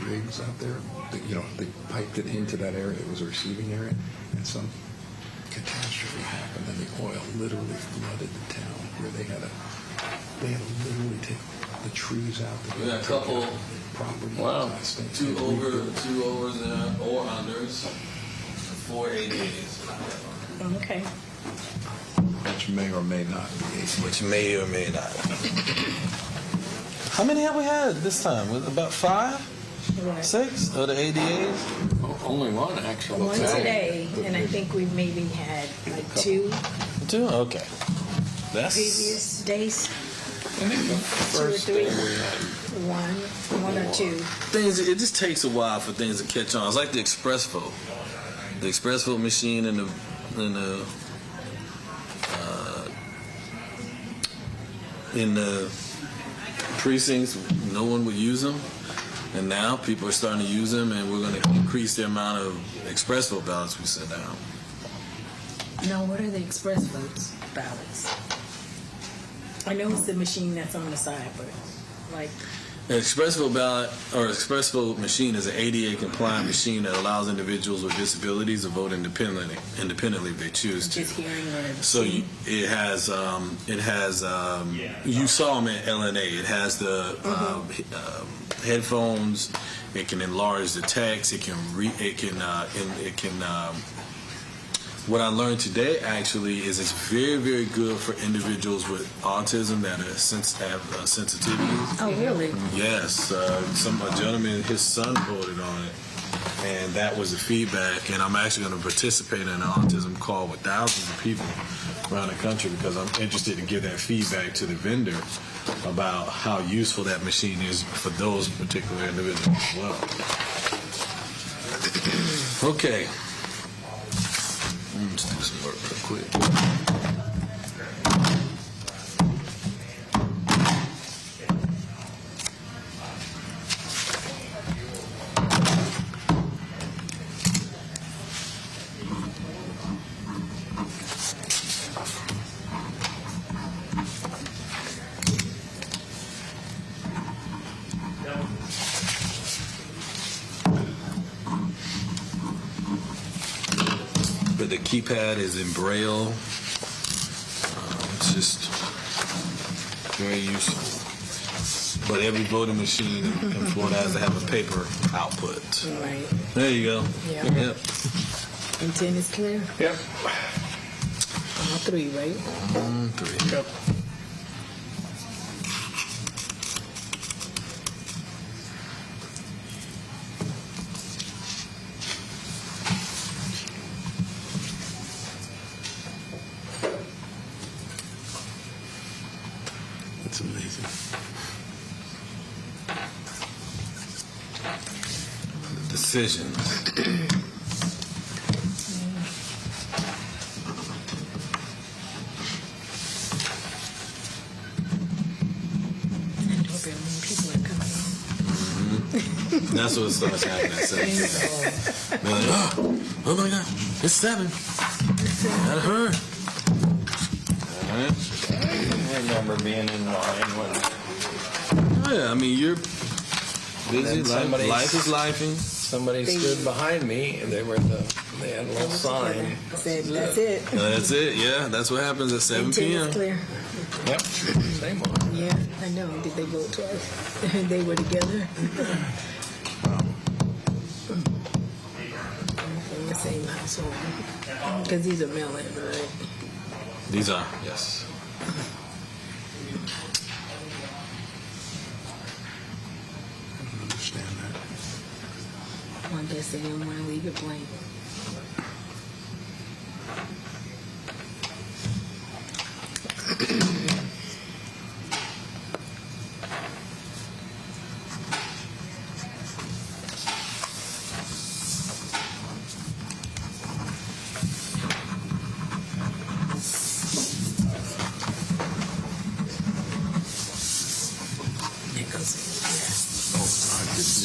rigs out there, they piped it into that area. It was a receiving area. And some catastrophe happened, and the oil literally flooded the town where they had to literally take the trees out. We got a couple. Property. Wow. Two overs or unders, 4 ADAs. Okay. Which may or may not be. Which may or may not. How many have we had this time? Was it about 5? 6 of the ADAs? Only one, actually. One today, and I think we maybe had like 2 2? Okay. That's previous days. I think the 2 or first 3. day we had. One or 2. things. It just takes a while for things to catch on. It's like the express vote. The express vote machine and the precincts, no one would use them, and now people are starting to use them, and we're going to increase the amount of express vote ballots we send out. Now, what are the express votes ballots? I know it's the machine that's on the side, but like. An express vote ballot or express vote machine is an ADA compliant machine that allows individuals with disabilities to vote independently if they choose to. Just hearing or So it has you saw them at LNA. It has the headphones. It can enlarge the text. What I learned today actually is it's very, very good for individuals with autism that have sensitivities. Oh, really? Yes, a gentleman, his son voted on it, and that was the feedback. And I'm actually going to participate in an autism call with thousands of people around the country because I'm interested to give that feedback to the vendor about how useful that machine is for those particular individuals as well. Okay. Let's do some work real quick. But the keypad is in Braille. It's just very useful. But every voting machine in Florida has to have a paper output. Right. There you go. Yeah. Yep. And 10 is clear? Yep. All 3, right? 3. Yep. It's amazing. Decisions. People are coming in. That's what starts happening at 7 p.m. They're like, oh my God, it's 7. Gotta hurry. I remember being in line when Oh, yeah, I mean, you're busy. Life is lifing. somebody stood behind me and they had a little sign. Said, that's it. That's it. Yeah, that's what happens at 7 And 10 p.m. is clear. Yep, same one. Yeah, I know. Did they vote twice? They were together. From the same household. Because these are mail-in, right? These are, yes. I understand that. Well, I guess they didn't want to leave it blank.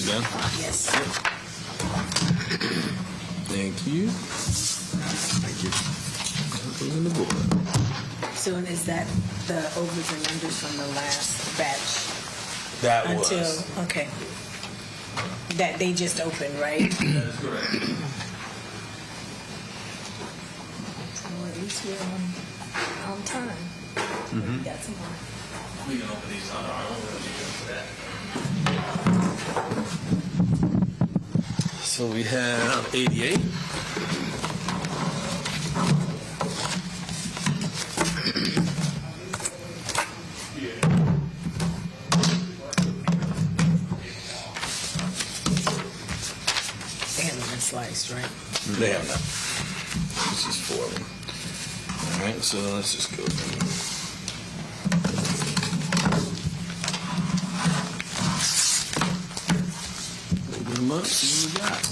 You done? Yes. Thank you. Thank you. Open the board. So is that the overs and unders from the last batch? That Until, was. okay. That they just opened, right? That is correct. Well, at least we're on time. Mm-hmm. We got some more. We can open these on our own. For that. So we have 88. They haven't been sliced, right? They have not. This is 4 of them. All right, so let's just go. Open them up, see what we got.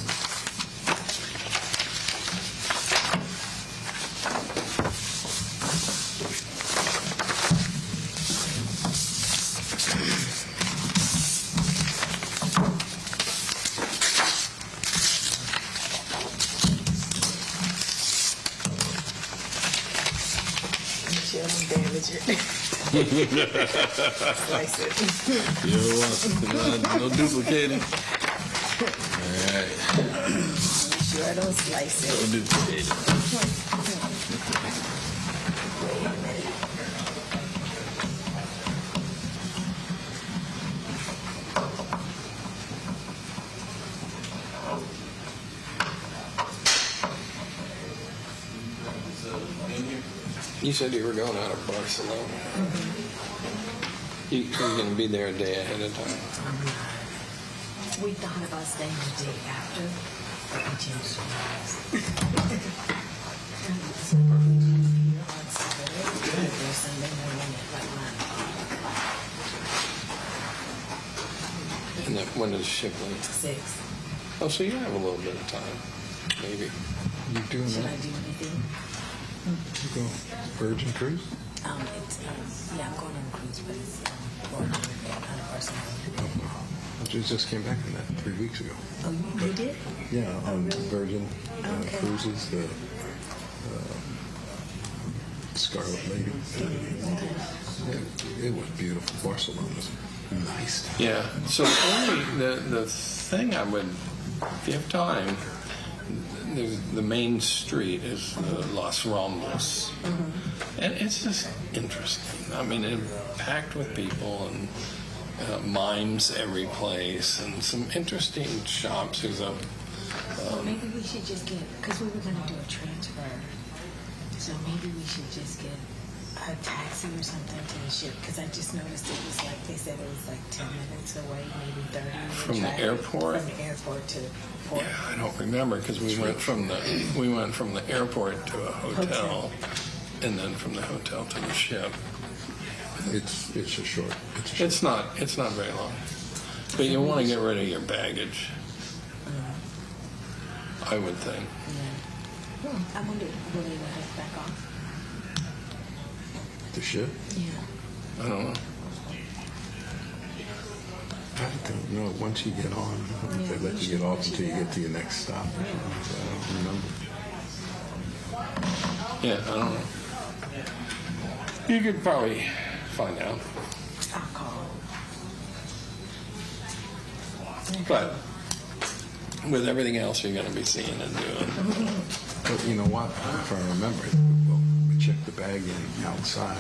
Chill and damage it. Slice it. You're welcome. No duplicating. All right. Make sure I don't slice it. No duplicating. Wait a minute. You said you were going out of Barcelona. You're going to be there a day ahead of time. We thought about staying the day after, but we changed our minds. So we leave here on Saturday, and there's Sunday morning at like 9 o'clock. And then when does the ship leave? 6. Oh, so you have a little bit of time, maybe. You doing Should that? I do anything? You go Virgin Cruise? It's, yeah, I'm going on a cruise, but it's going on a personal. I just came back from that 3 weeks ago. Oh, you did? Yeah, on Virgin Okay. Cruises, the Scarlet Lady. Yeah, it was beautiful. Barcelona was nice. Yeah. So only the thing I would, if you have time, the main street is Los Ramblas, and it's just interesting. I mean, it's packed with people and mimes every place, and some interesting shops. There's a Well, maybe we should just get, because we were going to do a transfer, so maybe we should just get a taxi or something to the ship, because I just noticed it was like, they said it was like 10 minutes away, maybe 30 minutes. From the airport? From the airport to port. Yeah, I don't remember because we went from the airport to a hotel, and then from the hotel to the ship. It's a short. It's not very long, but you want to get rid of your baggage. I would think. I wonder, will they let us back off? The ship? Yeah. I don't know. I don't know. Once you get on, they let you get off until you get to your next stop. I don't remember. Yeah, I don't know. You could probably find out. I'll call. But with everything else you're going to be seeing and doing. But you know what? If I remember, we checked the bag in outside,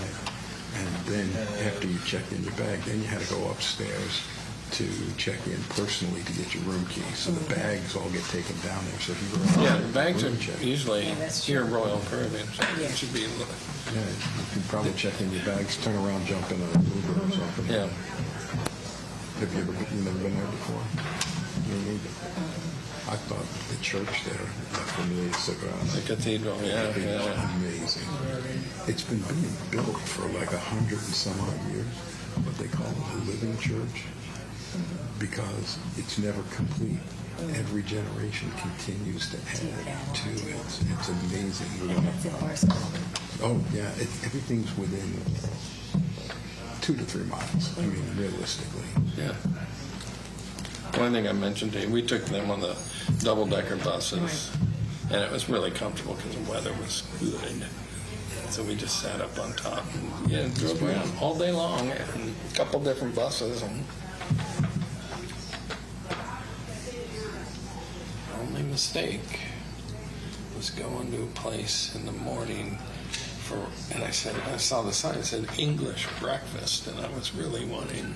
and then after you checked in your bag, then you had to go upstairs to check in personally to get your room key. So the bags all get taken down there. So if you were Yeah, the bags room are check, usually that's here Royal Caribbean. So Yeah. it should be. yeah, you can probably check in your bags, turn around, jump in an Uber or something. Yeah. Have you never been there before? Me neither. I thought the church there, La Familia Sagrada, The cathedral, yeah, it was yeah. amazing. It's been being built for like 100 and some odd years, but they call it a living church because it's never complete. Every generation continues to add to it. It's amazing. We're gonna- That's in Barcelona. Oh, yeah, everything's within 2 to 3 miles, I mean, realistically. Yeah. One thing I mentioned to you, we took them on the double-decker buses, and it was really comfortable because the weather was good. So we just sat up on top and drove around all day long, and a couple different buses. And only mistake was going to a place in the morning and I saw the sign, it said English breakfast, and I was really wanting,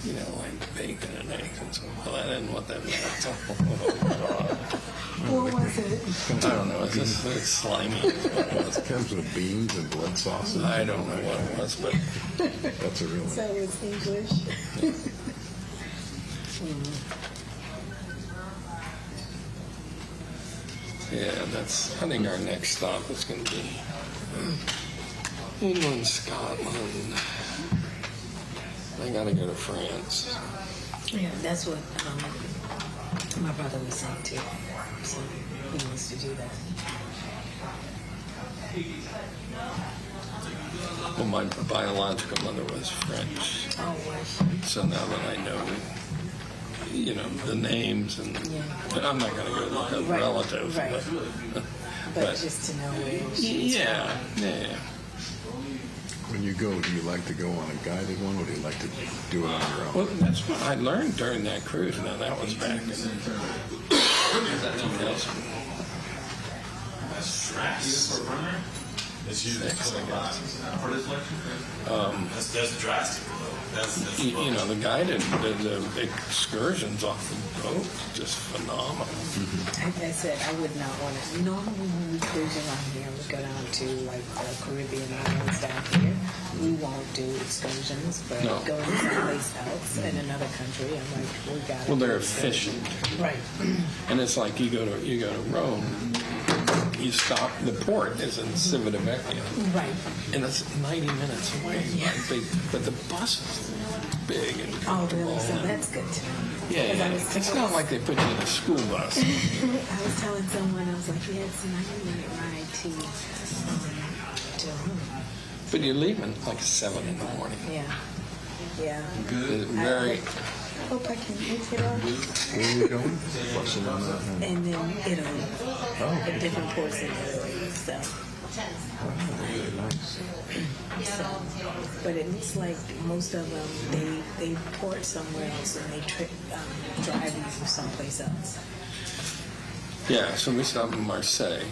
like bacon and eggs, and so, well, I didn't want that. So, What was it? I don't know, it's just slimy. It comes with beans and blood sauces. I don't know what it was, but That's a real one. So it's English. yeah, I think our next stop is going to be England, Scotland. I got to go to France. Yeah, that's what my brother was saying too. So he wants to do that. Well, my biological mother was French. Oh, was she? So now that I know, the names, and I'm not going to go look up Right, relatives, right. But just to know where she's yeah. When you go, do you like to go on a guided one, or do you like to do it on your own? Well, that's what I learned during that cruise. Now, that was back in 2006, I guess. That's drastic. The guided, the excursions off the boat, just phenomenal. I said I would not want to. Normally when we cruise around here, we go down to like the Caribbean islands down here. We won't do excursions, but No. going someplace else in another country, I'm like, we got to. Well, they're efficient. Right. And it's like you go to Rome, you stop, the port is in Civitavecchia. Right. And it's 90 minutes away. But the bus is big and Oh, comfortable. really? So that's good to know. Yeah, 'Cause I was it's not like they put you in a school bus. I was telling someone, I was like, yeah, it's a 90-minute ride to Rome. But you're leaving like 7 in the morning. Yeah. Yeah. It's very, Hope I can make it on. Where are you going? Barcelona. And then Italy. Oh. At different ports in Italy. So. Really nice. But it looks like most of them, they port somewhere else and they drive you someplace else. yeah, so we stopped in Marseille,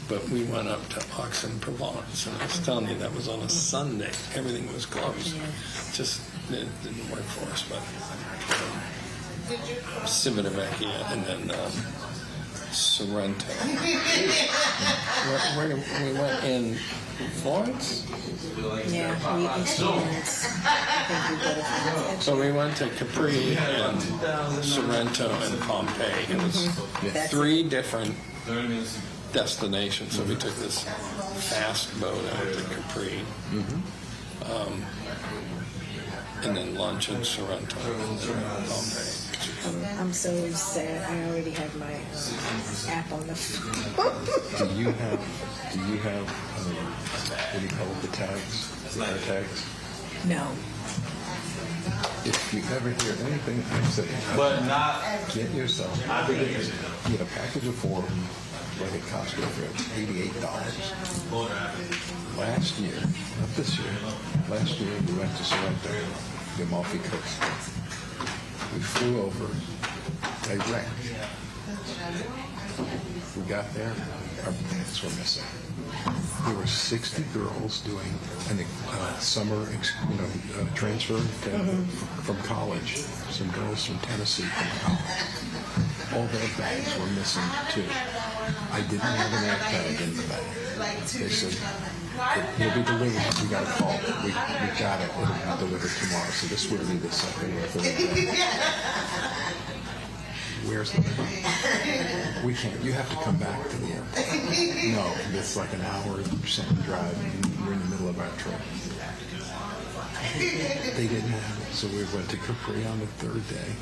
but we went up to Aix-en-Provence, and I was telling you that was on a Sunday. Everything was closed. Just, it didn't work for us, but Civitavecchia and then Sorrento. Where did we went in Florence? Yeah, we experienced. I think we go to France. So we went to Capri and Sorrento and Pompeii. It was 3 different destinations. So we took this fast boat out to Capri, and then lunch in Sorrento and then Pompeii. I'm so sad. I already have my app on the phone. Do you have what do you call it, the tags? Air tags? No. If you ever hear anything I say, get yourself, get a package of 4 of them, like at Costco for $88. Last year, not this year, last year we went to Sorrento, the Amalfi Coast. We flew over direct. We got there, our pants were missing. There were 60 girls doing a summer, transfer from college. Some girls from Tennessee from college. All their bags were missing too. I didn't have an air tag in the bag. They said, it'll be delivered. We got a call. We got it. It'll be delivered tomorrow. So this would be the second or third day. Where's the We can't. You have to come back to the airport. No, it's like an hour something drive. And we're in the middle of our trip. They didn't have it. So we went to Capri on the 3rd day.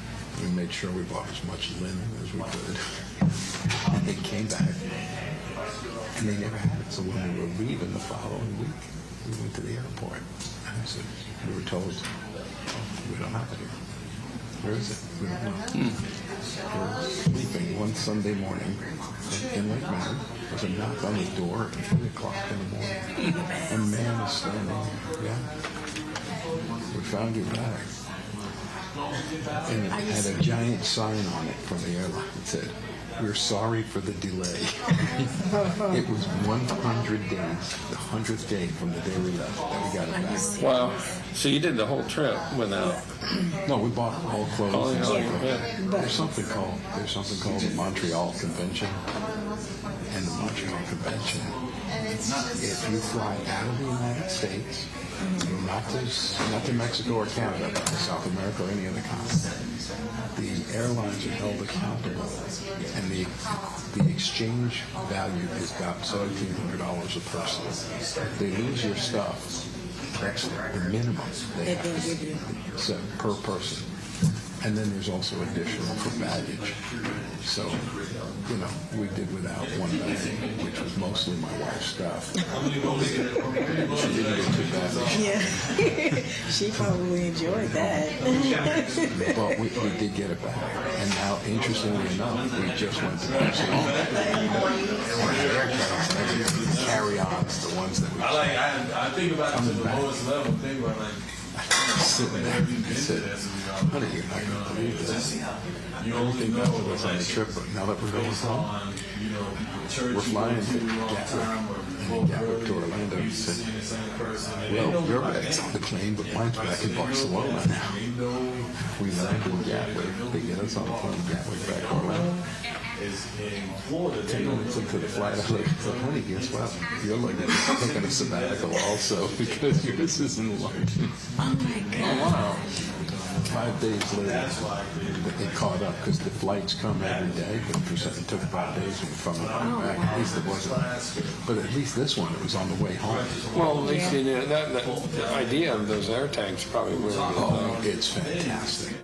We made sure we bought as much linen as we could. And they came back. And they never had it. So when we were leaving the following week, we went to the airport. And I said, we were told, we don't have it here. Where is it? We don't know. They were sleeping one Sunday morning in Lake Mary. There was a knock on the door at 3 o'clock in the morning. A man is standing there. Yeah. We found your bag. And it had a giant sign on it from the airline that said, "We're sorry for the delay." It was 100 days, the 100th day from the day we left that we got it back. Wow. So you did the whole trip without. No, we bought all clothes. Oh, and yeah, stuff. yeah. There's something called the Montreal Convention, and the Montreal Convention. If you fly out of the United States, not to Mexico or Canada, but to South America or any other continent, the airlines are held accountable, and the exchange value is about $1,700 a person. If they lose your stuff, that's the minimum they have to give you per person. And then there's also additional for baggage. So, we did without one bag, which was mostly my wife's stuff. She didn't get too badly. Yeah. She probably enjoyed that. But we did get it back. And now, interestingly enough, we just went to Barcelona. Carry-ons, the ones that we I think about it to the lowest level. Think about sitting there. I said, "Honey, you're not going to believe this. Everything that was on the trip, but now that we're going home, we're flying to Gatwick, and Gatwick to Orlando." He said, "Well, your bag's on the plane, but mine's back in Barcelona now." We land in Gatwick. They get us on the plane, Gatwick back to Orlando. 10 minutes into the flight, I look, so honey, guess what? You're looking at taking a sabbatical also because yours isn't lunch. Oh my God. Wow. 5 days later, it caught up because the flights come every day, but it took 5 days from the back. At least it wasn't. But at least this one, it was on the way home. Well, at least you knew that the idea of those air tags probably really good. Oh, it's fantastic.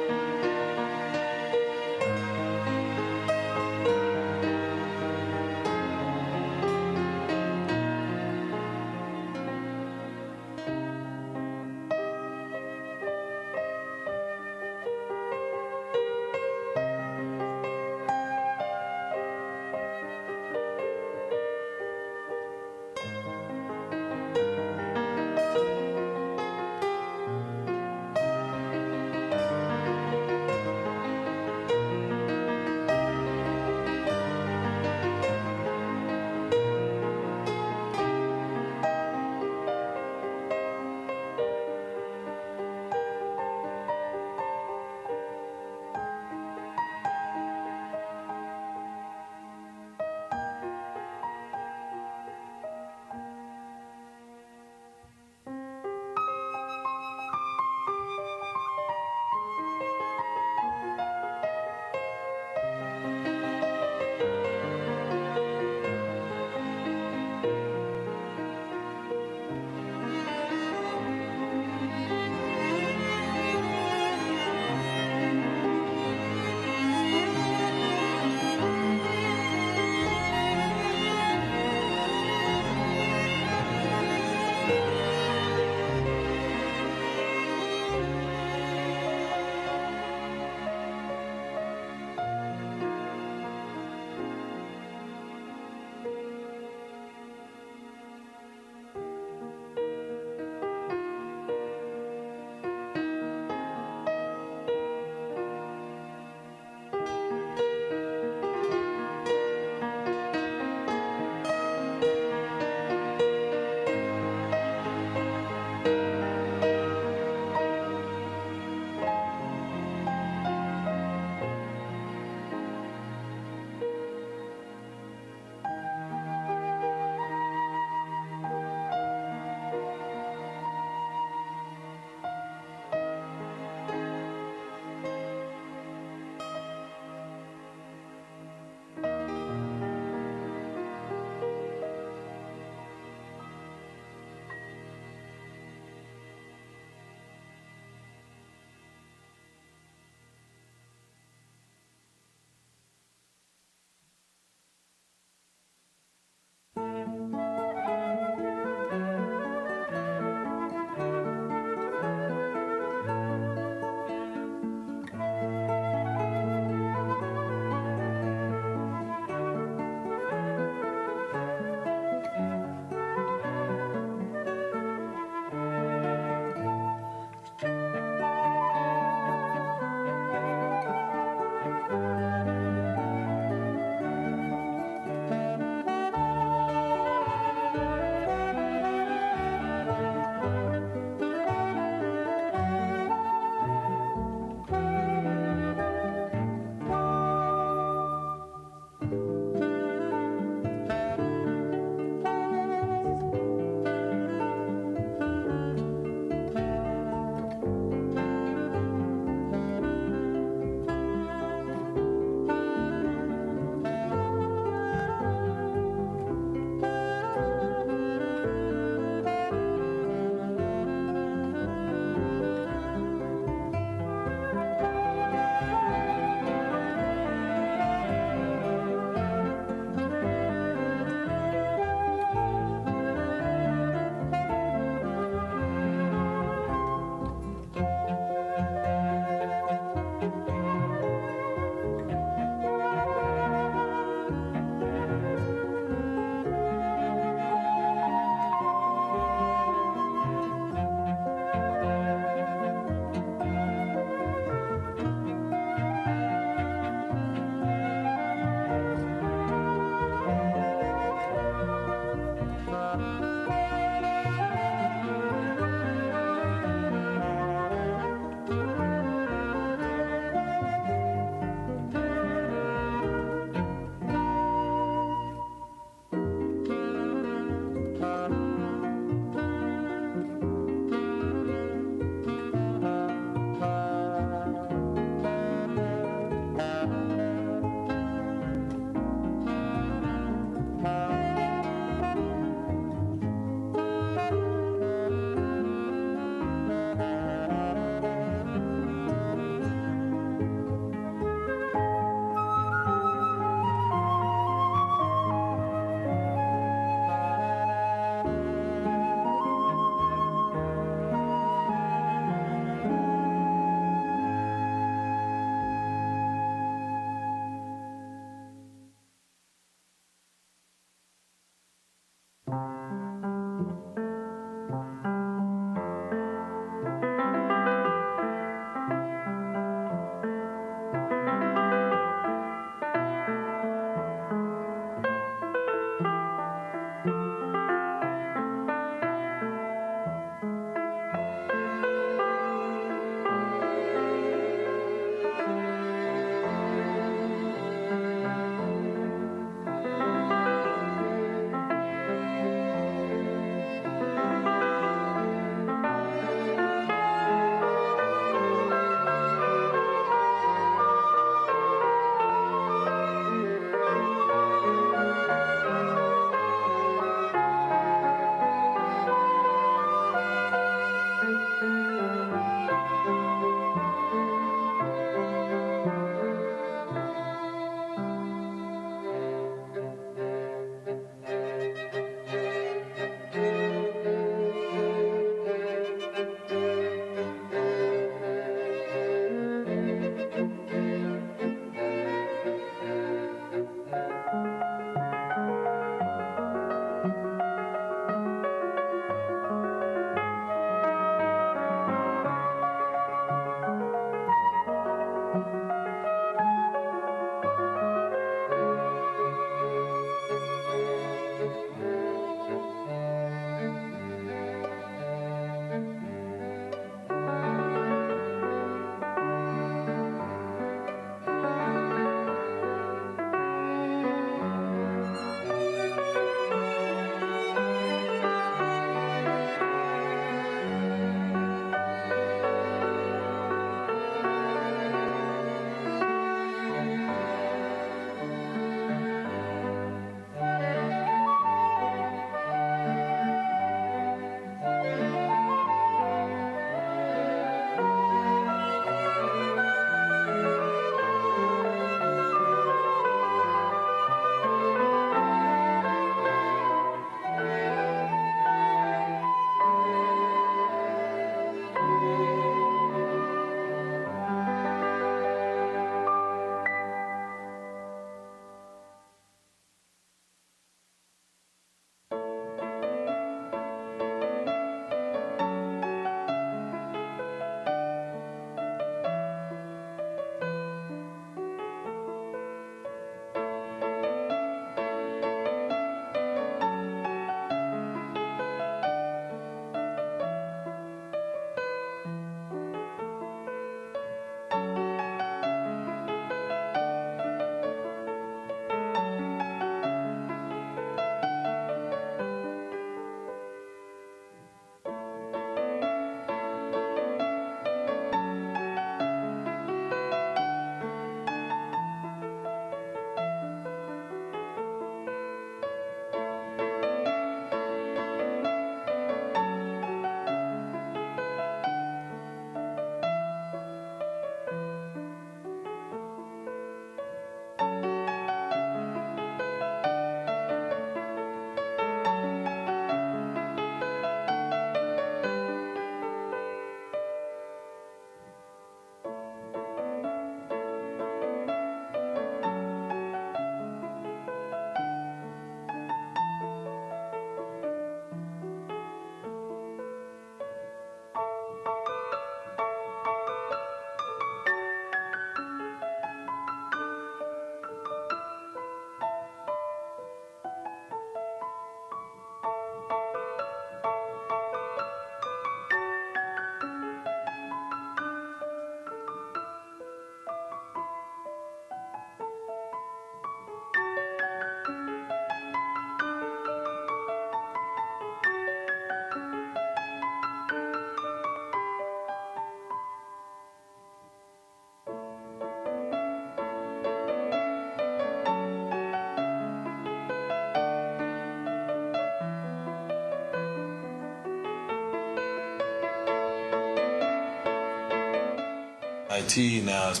IT now is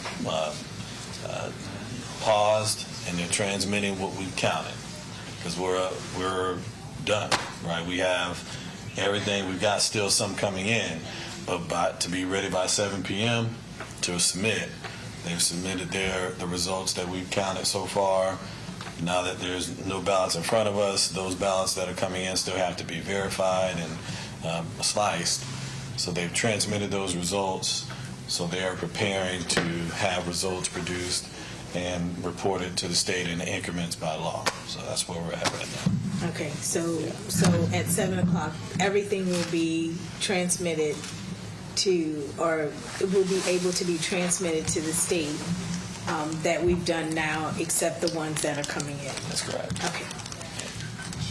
paused, and they're transmitting what we've counted because we're done, right? We have everything. We've got still some coming in, but to be ready by 7 p.m. to submit, they've submitted the results that we've counted so far. Now that there's no ballots in front of us, those ballots that are coming in still have to be verified and sliced. So they've transmitted those results. So they are preparing to have results produced and reported to the state in increments by law. So that's where we're at right now. Okay, so at 7 o'clock, everything will be transmitted to, or it will be able to be transmitted to the state that we've done now, except the ones that are coming in. That's correct. Okay,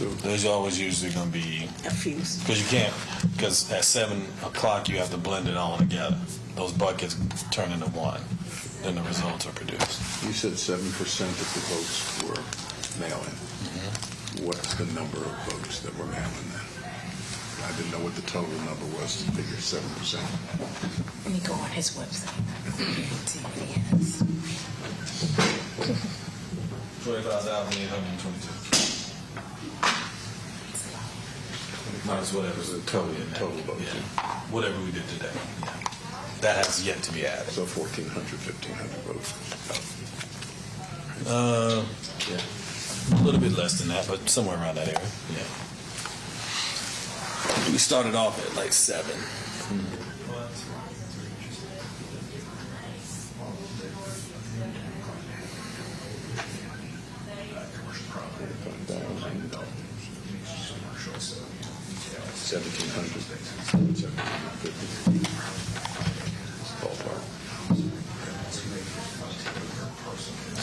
So there's always usually going to be, a few. because you can't, because at 7 o'clock you have to blend it all together. Those buckets turn into one. Then the results are produced. You said 7% of the votes were mail-in. What's the number of votes that were mail-in then? I didn't know what the total number was to figure 7%. Let me go on his website. See what he has. 25,822. Minus whatever the total votes. Yeah. Whatever we did today. Yeah. That has yet to be added. So 1,400, 1,500 votes. Yeah. A little bit less than that, but somewhere around that area. Yeah. We started off at like 7.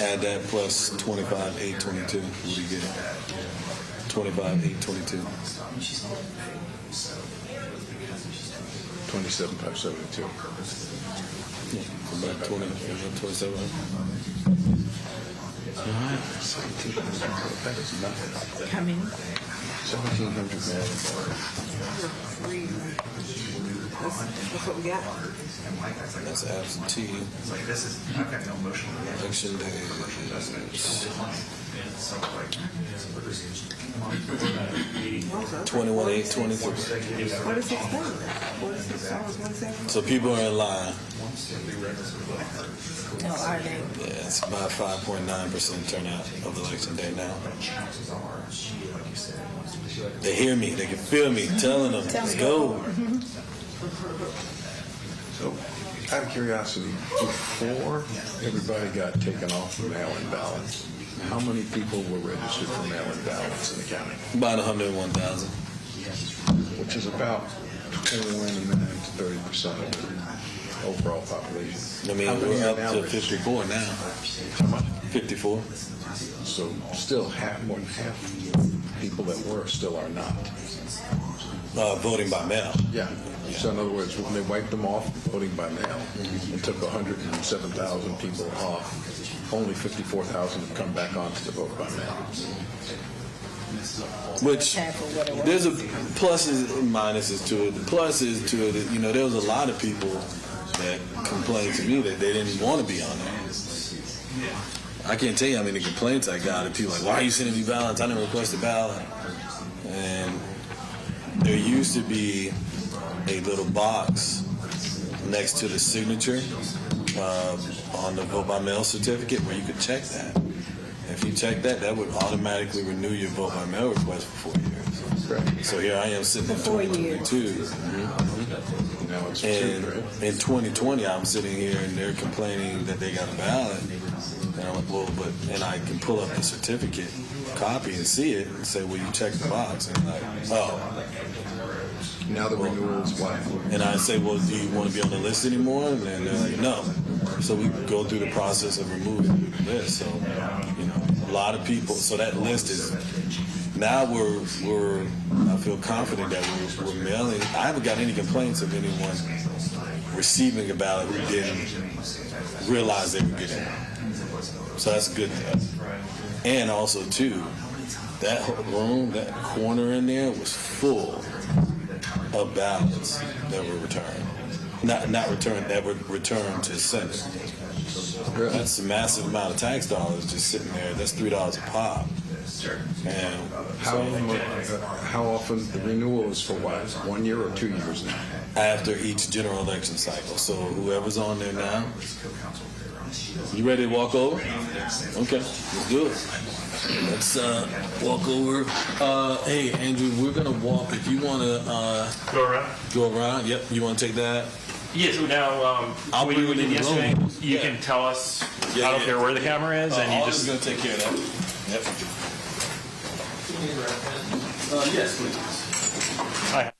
Add that plus 25,822. What do you get? 25,822. 27,572. Yeah, about 27. All right. That is nothing. How many? 1,700 That's what we got. That's absentee. Election day. 21,823. What is it saying? $46.17? So people are in line. No, are they? Yeah, it's about 5.9% turnout of election day now. They hear me. They can feel me telling them, let's go. So, out of curiosity, before everybody got taken off the mail-in ballots, how many people were registered for mail-in ballots in the county? About 101,000. Which is about 29 to 30% of the overall population. I mean, How many we're are up now to registered? 54 now. How much? 54. So still more than half people that were still are not. Voting by mail. Yeah. So in other words, when they wiped them off voting by mail, it took 107,000 people off. Only 54,000 have come back on to the vote by mail. Which there's a pluses and minuses to it. The plus is to it that, you know, there was a lot of people that complained to me that they didn't want to be on there. I can't tell you how many complaints I got of people like, why are you sending me ballots? I didn't request a ballot. And there used to be a little box next to the signature on the vote by mail certificate where you could check that. If you check that, that would automatically renew your vote by mail request for 4 years. Right. So here I am sitting in 2022. Now it's 2, And right? in 2020, I'm sitting here and they're complaining that they got a ballot. And I'm like, well, but, and I can pull up the certificate copy and see it and say, well, you checked the box. And I'm like, oh. Now the renewal is what? And I say, well, do you want to be on the list anymore? And they're like, no. So we go through the process of removing the list. So, you know, a lot of people, so that list is, now I feel confident that we're mailing. I haven't got any complaints of anyone receiving a ballot who didn't realize they were getting it. So that's a good thing. And also, too, that room, that corner in there was full of ballots that were returned. not return, ever return to sender. That's a massive amount of tax dollars just sitting there. That's $3 a pop. And How often, the renewal is for what, 1 year or 2 years now? after each general election cycle. So whoever's on there now, you ready to walk over? Okay, let's do it. Let's walk over. Hey, Andrew, we're gonna walk. If you wanna Go around? go around, yep. You wanna take that? Yes, so now, I'll what bring you it in did the yesterday, room. you Yeah. can tell us, Yeah, I don't yeah. care where the camera is, and you I'll just, gonna take care of that. Yep. Yes, please. Hi.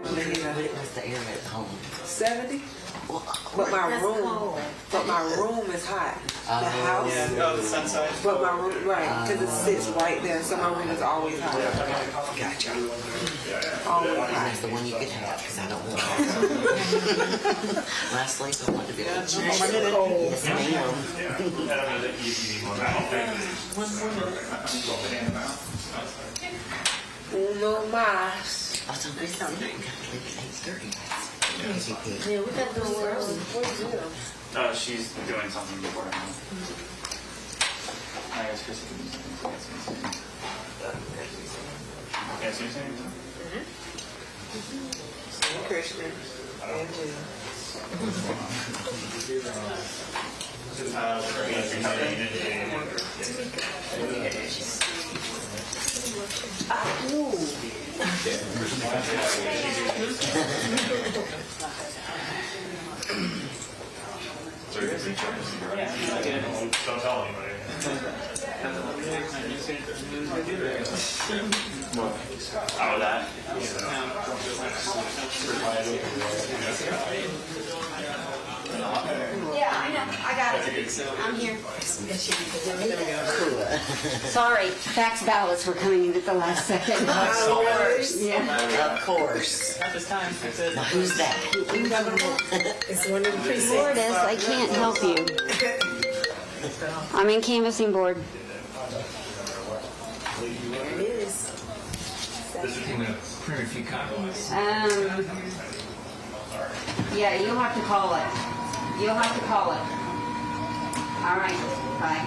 What's the air at home? 70? But my room is hot. The house. Oh, the sun side. But my room, right, because it sits right there, so my room is always hot. Gotcha. Always hot. That's the one you could have, because I don't want it. Lastly, I want to be able to change. Yes, ma'am. Uno más. I'll tell you something. Got to leave at 8:30. Yeah, we got to go early. Where's it? She's doing something before now. I guess Chrissy can do something. Okay, so you're saying? Christian. Don't tell anybody. Oh, that? Yeah, I know. I got it. I'm here. Sorry, fax ballots were coming in at the last second. Of course. Not this time. Now, who's that? It's one of the precincts. Lourdes, I can't help you. I'm in canvassing board. There it is. Yeah, you'll have to call it. You'll have to call it. All right, bye.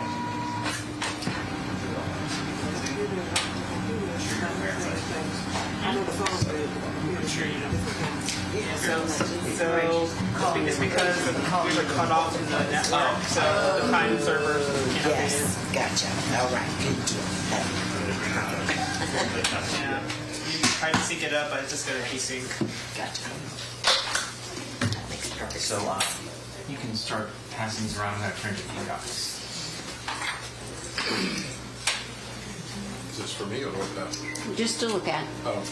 I know the phone's good. So it's because the calls are cut off in the network, so the time servers can't be Yes, gotcha. All right, good deal. Yeah. You try to sync it up, but it's just going to desync. Gotcha. That makes perfect So, sense. you can start passing these around without trying to few copies. Is this for me or what now? Just to look at. Oh.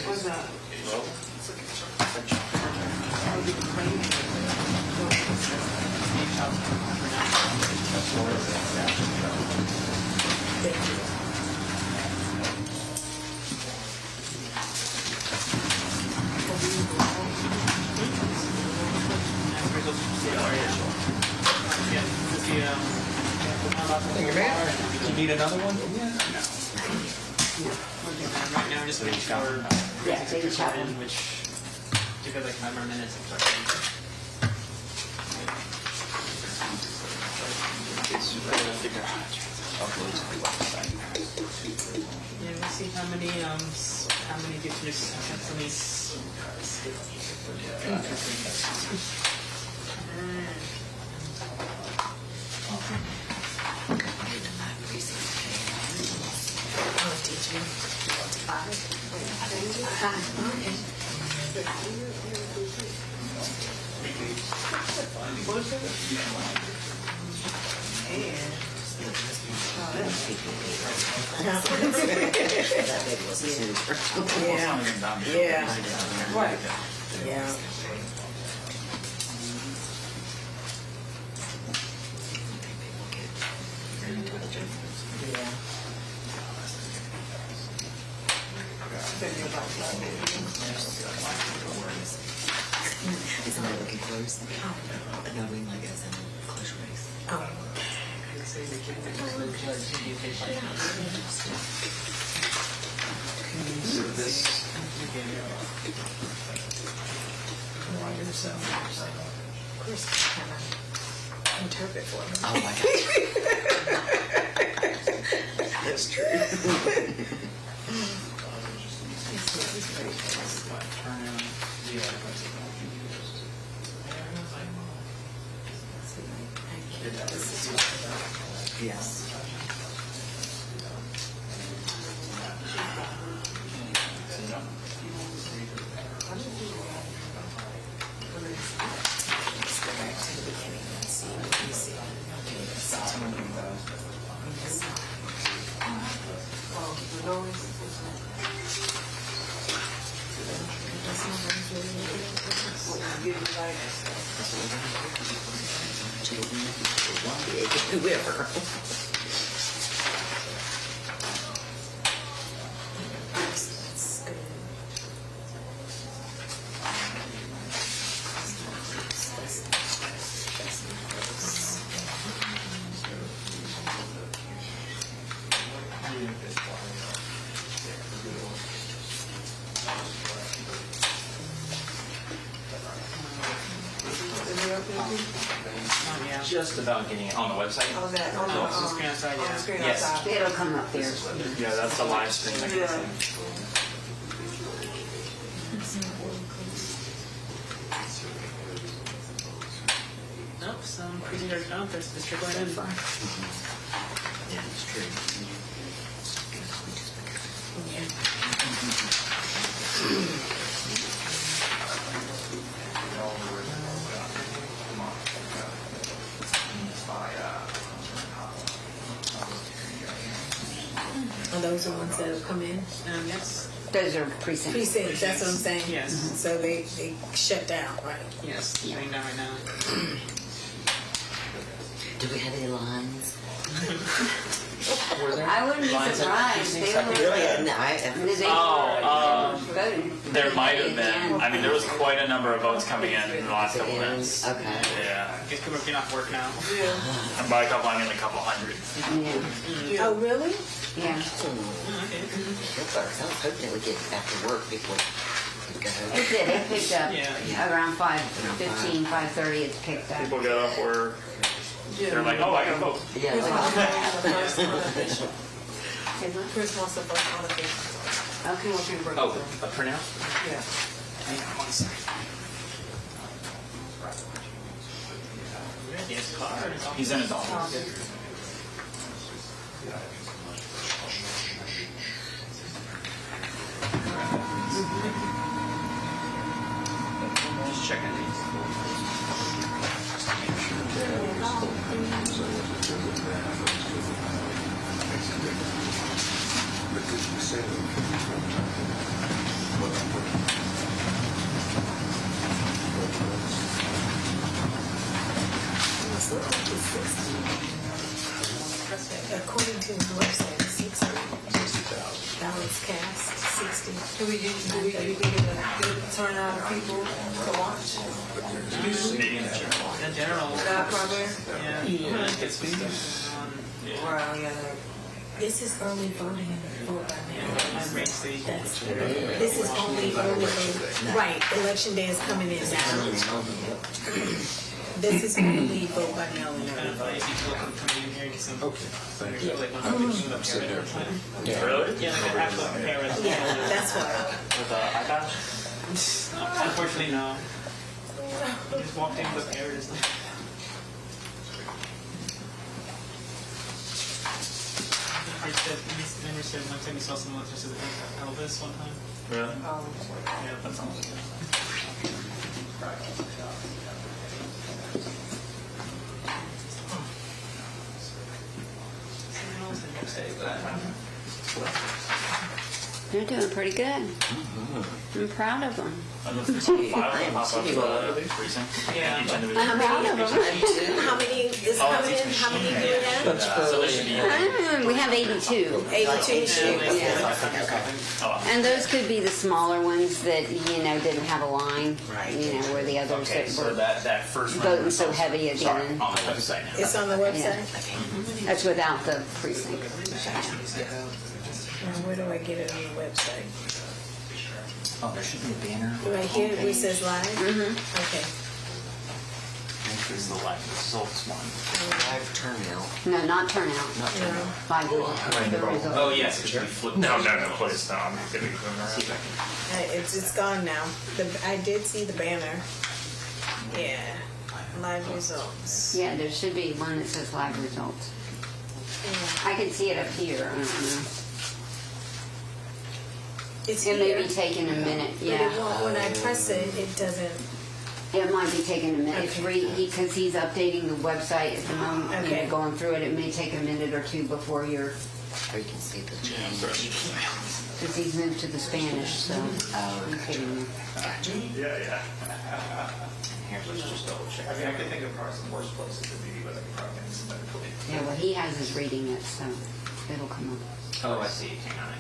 What's that? You need another one? Right now, just waiting for Yeah, take a shot. which took like 5 more minutes. Yeah, we'll see how many digits, how many Yeah. Right. Yeah. Isn't that looking close? No, I mean like as in close race. So this. Chris kind of interpret for me. Oh my gosh. That's true. Yes. give you like Whoever. Just about getting it on the website. on that on Oh, the screen outside, yeah. on the screen Yes. outside. It'll come up there. Yeah, that's the live stream. I can Yeah. see. Nope, some crazy dark. Oh, there's Mr. Glenn. Yeah, it's true. Are those the ones that have come in? Yes. Those are precincts. Precincts, that's what I'm saying. Yes. So they shut down, right? Yes, shutting down right now. Do we have any lines? I wouldn't be surprised. They were Really? No, voting. There might have been. I mean, there was quite a number of votes coming in the last couple minutes. Okay. Yeah. I guess people are getting off work now. And by a couple, I mean a couple hundred. Oh, really? Yeah. That's I was hoping it would get after work before we go. It did. It picked up Yeah. around 5:15, 5:30. It's picked up. People get off work. They're like, oh, I gotta vote. Yeah. Chris wants the first conversation. Okay. Oh, a printout? Yeah. Hang on one second. Yes, card. He's in his office. Just checking these. According to the website, 60. Balance cast, 60. Do we get a good turnout of people to watch? In general. That primary? Yeah. It's Well, yeah. This is early voting. Vote by mail. That's This is only early voting. Right, election day is coming in now. This is only vote by mail and early voting. people coming in here and get some. Okay, thank you. Like, I'm sitting there. Really? Yeah, like I have to compare it. Yeah, that's why. With iPad? Unfortunately, no. I just walked in with errors. I said, Member said one time he saw someone dressed as Elvis one time. Really? Yeah, that's all. They're doing pretty good. I'm proud of them. I don't know if there's a file that pops up for the precinct. Yeah. Each individual. I'm proud of them. How many is coming in? How many do we have? So there should be. We have 82. 82. Yeah. And those could be the smaller ones that, you know, didn't have a line, you know, where the others Okay, that so were that first one. voting so heavy at the Sorry, end. on the website now. It's on the website? That's without the precinct. Where do I get it on the website? Oh, there should be a banner. Right here, where it says live? Okay. This is the live results one. Live turnout. No, not turnout. Live results. Oh, yes, it should be flipped. No, please, no, I'm gonna be moving around. It's gone now. I did see the banner. Yeah, live results. Yeah, there should be one that says live results. I can see it up here. I don't know. It's It may here, be taking a minute, but it yeah. won't, when I press it, it doesn't. It might be taking a minute. It's Okay. because he's updating the website at the moment, you Okay. know, going through it. It may take a minute or two before you're, Or you can see the change. because he's moved to the Spanish, so. I'm kidding you. Yeah. Here, let's just double check. I mean, I could think of probably some worse places to be, but I could probably think of some better places. Yeah, well, he has his reading it, so it'll come up. Oh, I see. Hang on.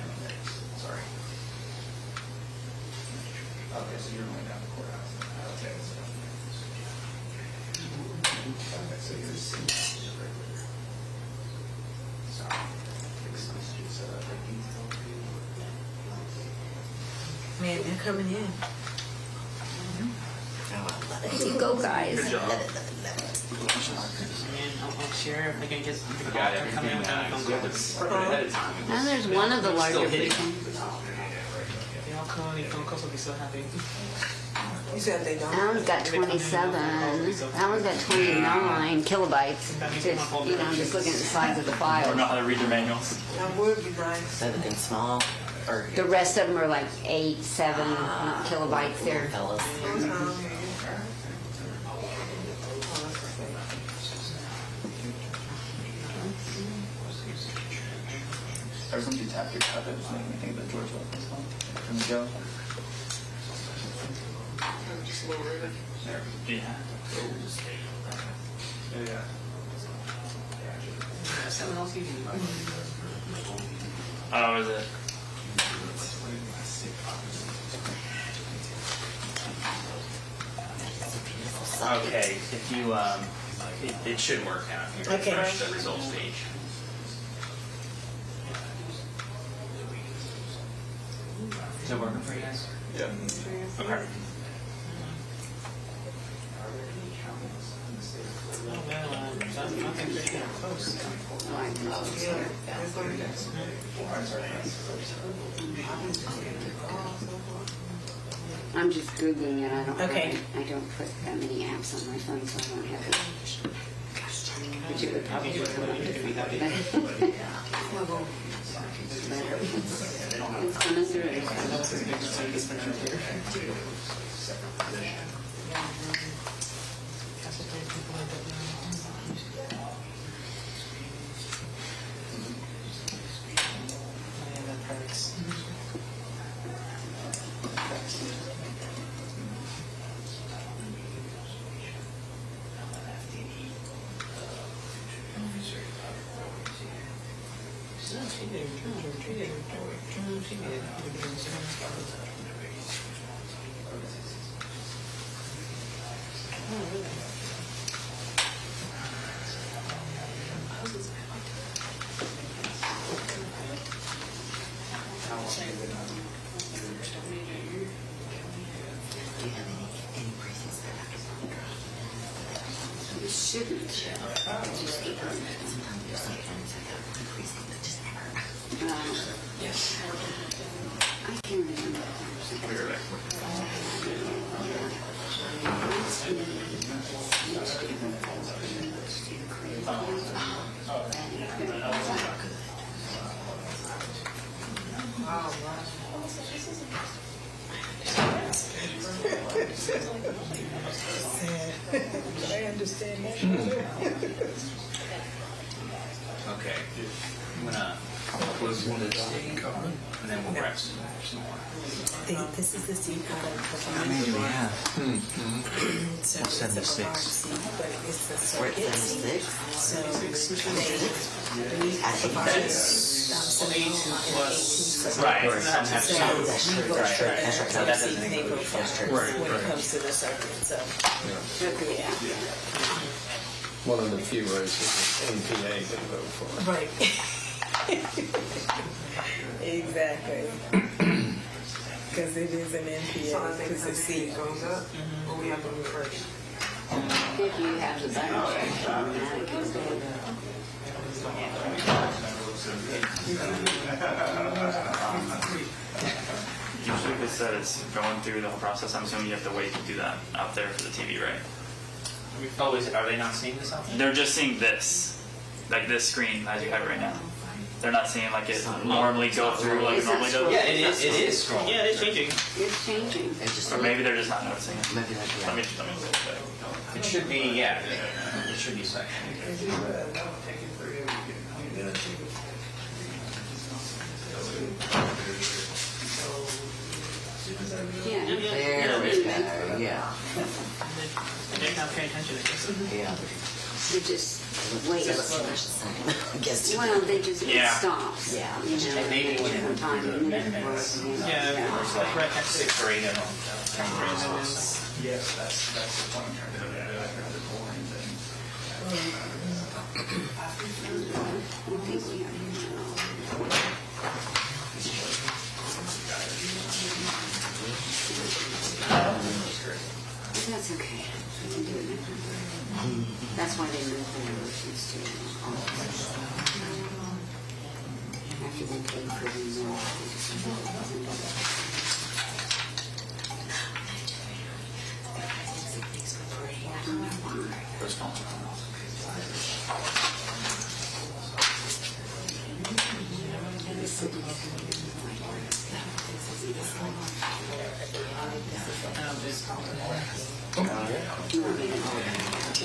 Sorry. Okay, so you're going down the courthouse. Okay. Okay, so you're seeing regular. Sorry. Fix some street setup. Man, they're coming in. There you go, guys. Good job. Man, I'm sure if they can get the Got doctor coming everything up, nice. I'm We have going to prep it ahead of time. Now there's one of the larger Still hitting. briefings. They all come, your phone calls will be so happy. You said they don't? That one's got 27. That one's got 29 kilobytes. Just, you know, just looking at the size of the Or file. know how to read their manuals. That would be nice. Everything small. Or The rest of them are like 8, 7 kilobytes there. Ever since you tapped your cup, it was making me think of the George Lucas song from Joe. Yeah. something else you can do. Oh, is it? Okay, if you, it should work now. If you Okay. refresh the results page. Is it working for you guys? Yeah. Okay. I'm just Googling it. I don't Okay. I don't put that many apps on my phone, so I don't have it. Which it would probably come up with. It's coming through. It shouldn't. I can't remember. I understand that. Okay. I'm gonna close one of this, and then we'll grab some more. This is the seat product. How many do we have? So it's a 76. large seat, but it's the We're at circuit seat. 76? So we That's right. Some have So two. we vote Right, for right. the So that doesn't seat they include vote for Right, when it right. comes to the circuit, so. Yeah. One of the few races NPA can vote for. Right. Exactly. Because it is an So I NPA, think because the the seat seat. goes up, or we have to refresh. If you have the button checked automatically. Usually if it says going through the whole process, I'm assuming you have to wait to do that out there for the TV, right? Oh, are they not seeing this out there? They're just seeing this, like this screen as you have it right now. They're not seeing like it normally go through like it normally does. Yeah, it is scrolling. Yeah, it's changing. It's changing. Or maybe they're just not noticing it. Maybe like Let me double check. It should be, yeah, it should be sectioned. Yeah. There we go. Yeah. attention to this. Yeah. They just wait. I guess. Well, they just, it Yeah. stops. Yeah. You know, And maybe when one time, and then it works again. Yeah, it's like right next to 6 or 8 of them. Yes, that's the point I'm trying to get at. I'd rather boring than. I think we are. That's okay. We can do it next time. That's why they moved the elections to August. After they paid for the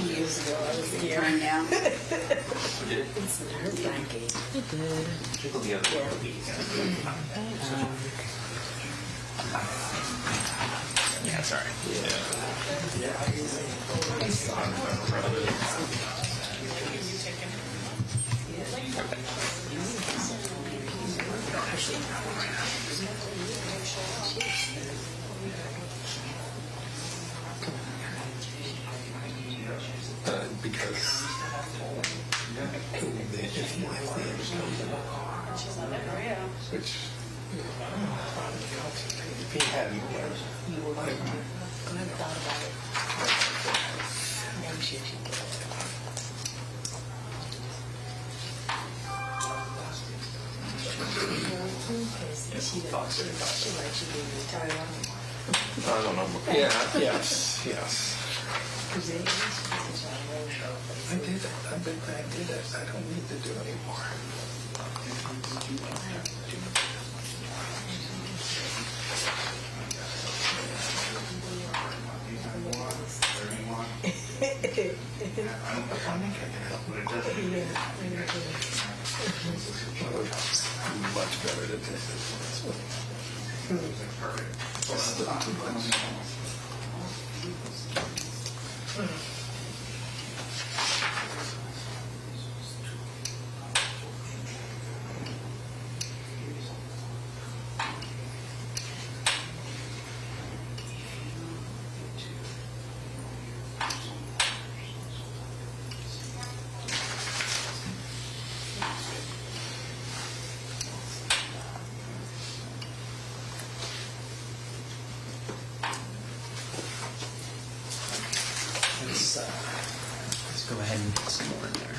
Years ago, I was here. Find out. It's nerve-wracking. It did. Yeah, it's all right. Because which if he hadn't, You were glad thought about it. Maybe she should get it. She likes you being retired. I don't know. Yeah, yes, yes. I did it. I did it. I don't need to do anymore. Much better than this. Still too much. Let's go ahead and get some more in there.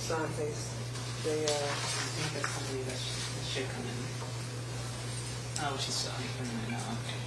Sign face. They Somebody that should come in. Oh, she's coming in now. Okay.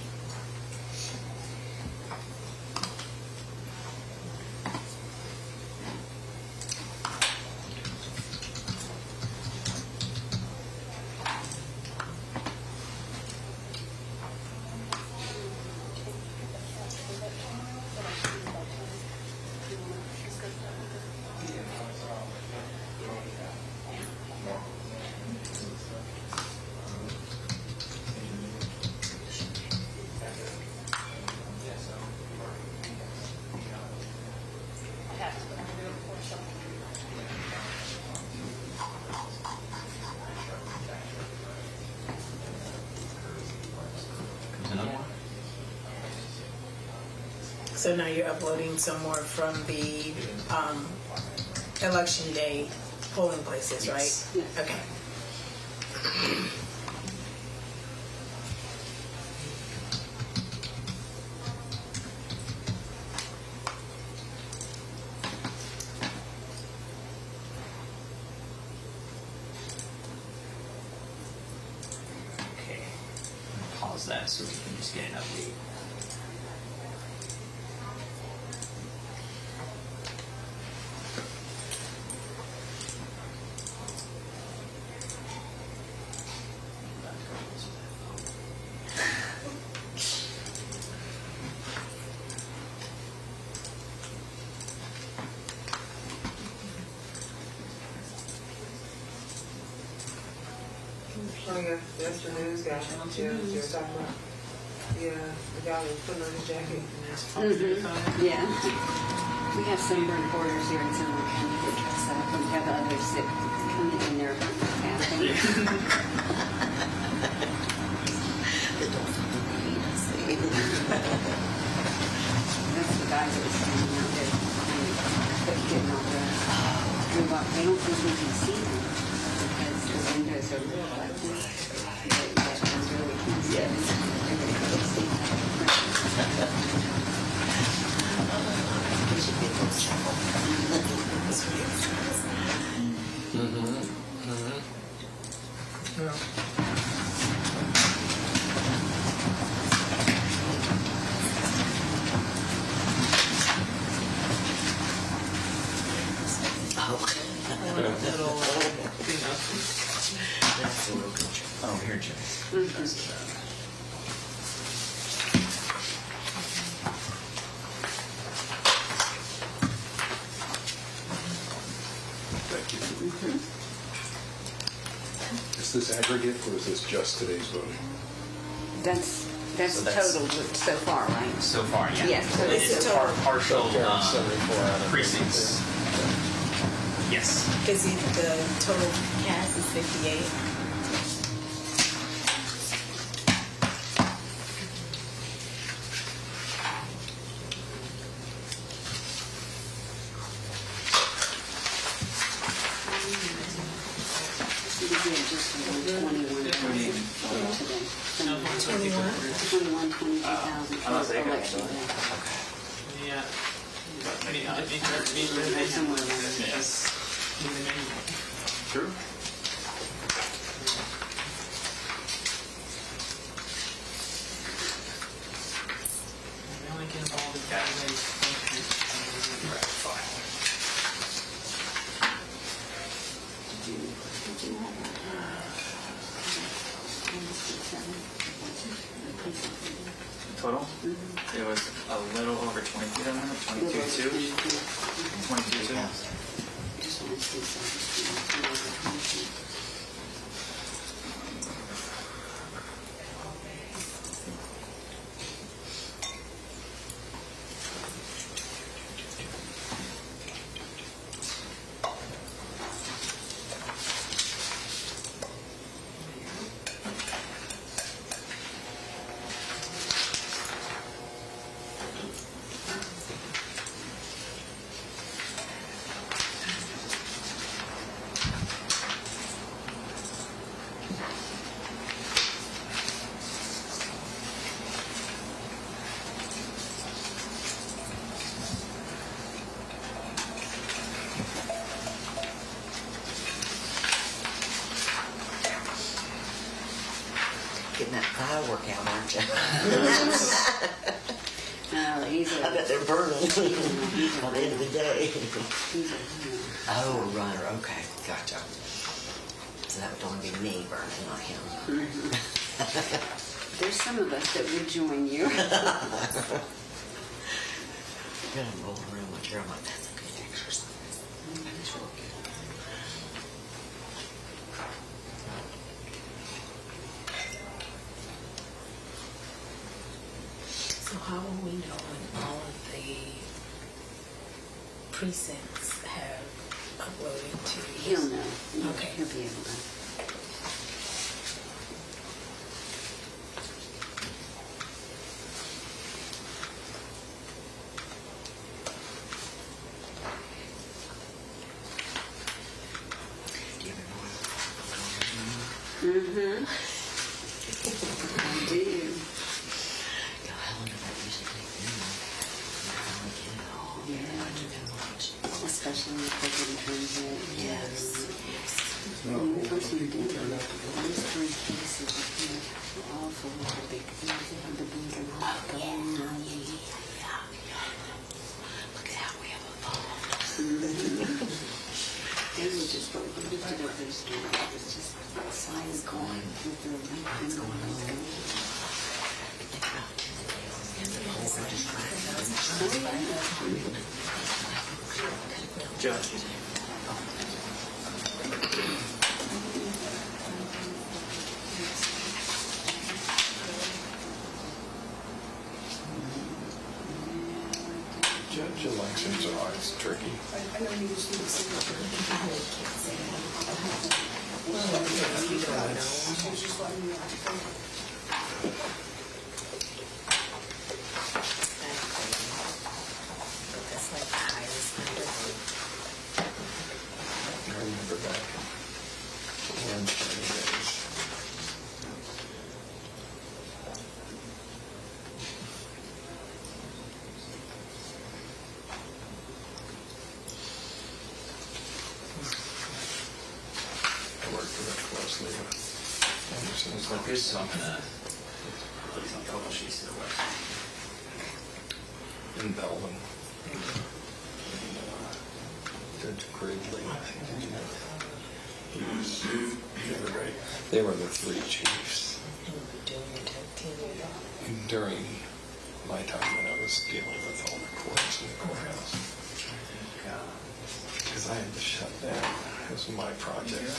So now you're uploading some more from the election day polling places, right? Okay. emails that so we can just get an update. Oh, yeah, that's the news guy. Yeah, you're talking about. Yeah, the guy was putting on his jacket. Yeah. We have sunburned borders here in Sumner County that dress up, and we have others that come in their bathing. That's the guys that are standing out there getting all dressed. They don't think we can see them because the windows are like this. But that's really can't see them. They see them. Oh, here, Jim. Is this aggregate or is this just today's voting? That's So that's- total so far, right? So far, yeah. Yes, so It's it's partial 74 out of precincts. Yes. Because the total cast is 58. we did just 21 today. 21, 22,000 for election day. Yeah. Somewhere around there. True. We only get all the database functions file. Total? It was a little over 22,000, 22.2. 22.2. Just want to see something. Getting that firework out, aren't you? No, he's I bet they're burning by the end of the day. Oh, a runner. Okay, gotcha. So that would only be me burning, not him. There's some of us that would join you. I'm gonna roll around my chair. I'm like, that's a good exercise. That's real good. So how will we know when all of the precincts have uploaded to? He'll know. Okay. He'll be able to. Mm-hmm. I do. How long does that usually take them? Yeah. Especially if they didn't transit. Yes. When we first moved in, those 3 cases were all full of big Judge. Judge elections are always tricky. That's like the highest number. I remember back in Orange County days. I worked very closely with Anderson's Here's something that, please don't couple sheets to the west. in Belvin. Judge Gridley. He was, they were the three chiefs. During my time when I was dealing with all the courts in the courthouse. Because I had to shut down. It was my project.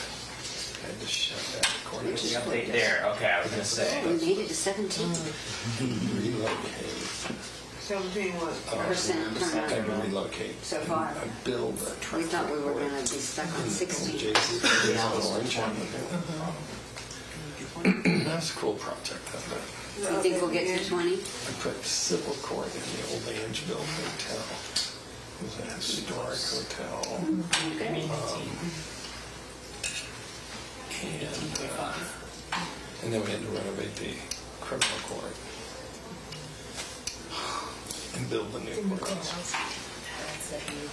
I had to shut down the courthouse. The update there, okay, I was gonna say. We made it to 17. Relocated. 17 what? I Percent had to turnover. relocate. So far. I built a We traffic thought we were court. gonna be stuck on 16. JC on Orange Avenue. That's a cool project. I bet. So you think we'll get to 20? I put civil court in the old Angeville Hotel. It was a historic hotel. And then we had to renovate the criminal court and build the new courthouse.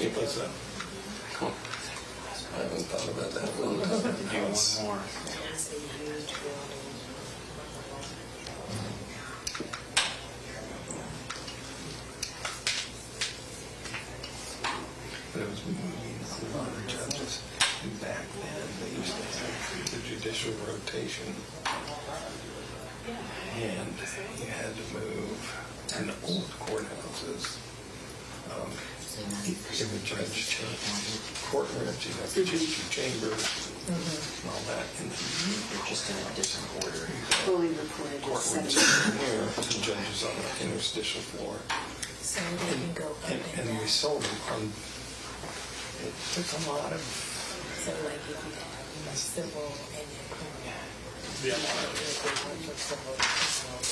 It was a, I haven't thought about that in a long time. Do one more. But it was meetings with a lot of judges. And back then, they used to have the judicial rotation. And you had to move in the old courthouses. If a judge changed courtrooms, you'd have to change your chambers and all that. And then you're just in a different order. Fully recorded at Courtrooms 17. here, the judges on the interstitial floor. So they can go up and And we down. sold them on, it took a lot of, So like if you have civil and then criminal. Yeah. If they went from civil to criminal,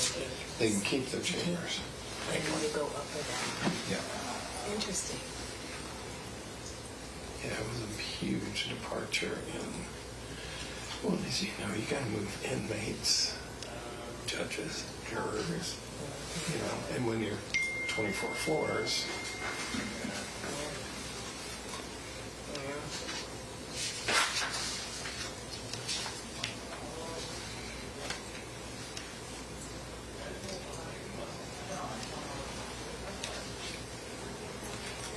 they can keep their chambers. and then you go up or down. Yeah. Interesting. Yeah, it was a huge departure in, well, as you know, you gotta move inmates, judges, jurors, you know, and when you're 24 floors,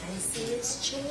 I see it's changing.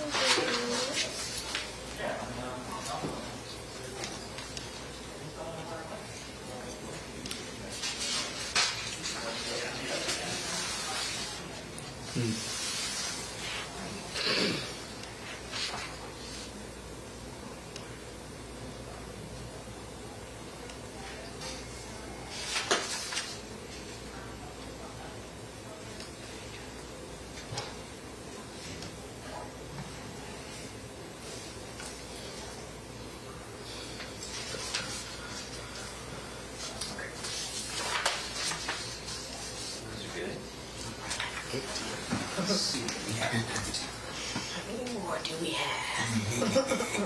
What do we have?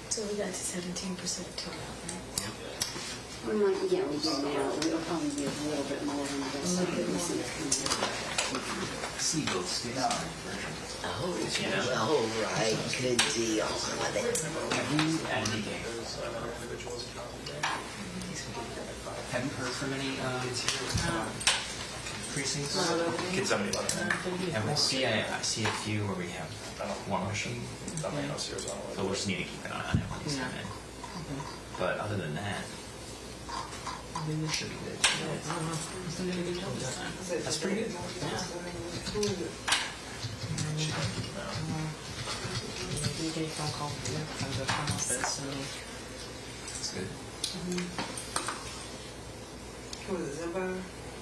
So we got to 17% turnout, right? We might, yeah, we do now. It'll probably be a little bit more than the rest of the Seagulls stay out. Oh, all right, good deal. Love it. Have you heard from any, precincts? Can somebody let me know? And we'll see, I see a few where we have one machine, Somebody else here is on so we'll just need to keep an eye on it when he's coming in. But other than that, should be good. That's pretty good. We get a phone call from the office, so. That's good. Who is it, Zimbo?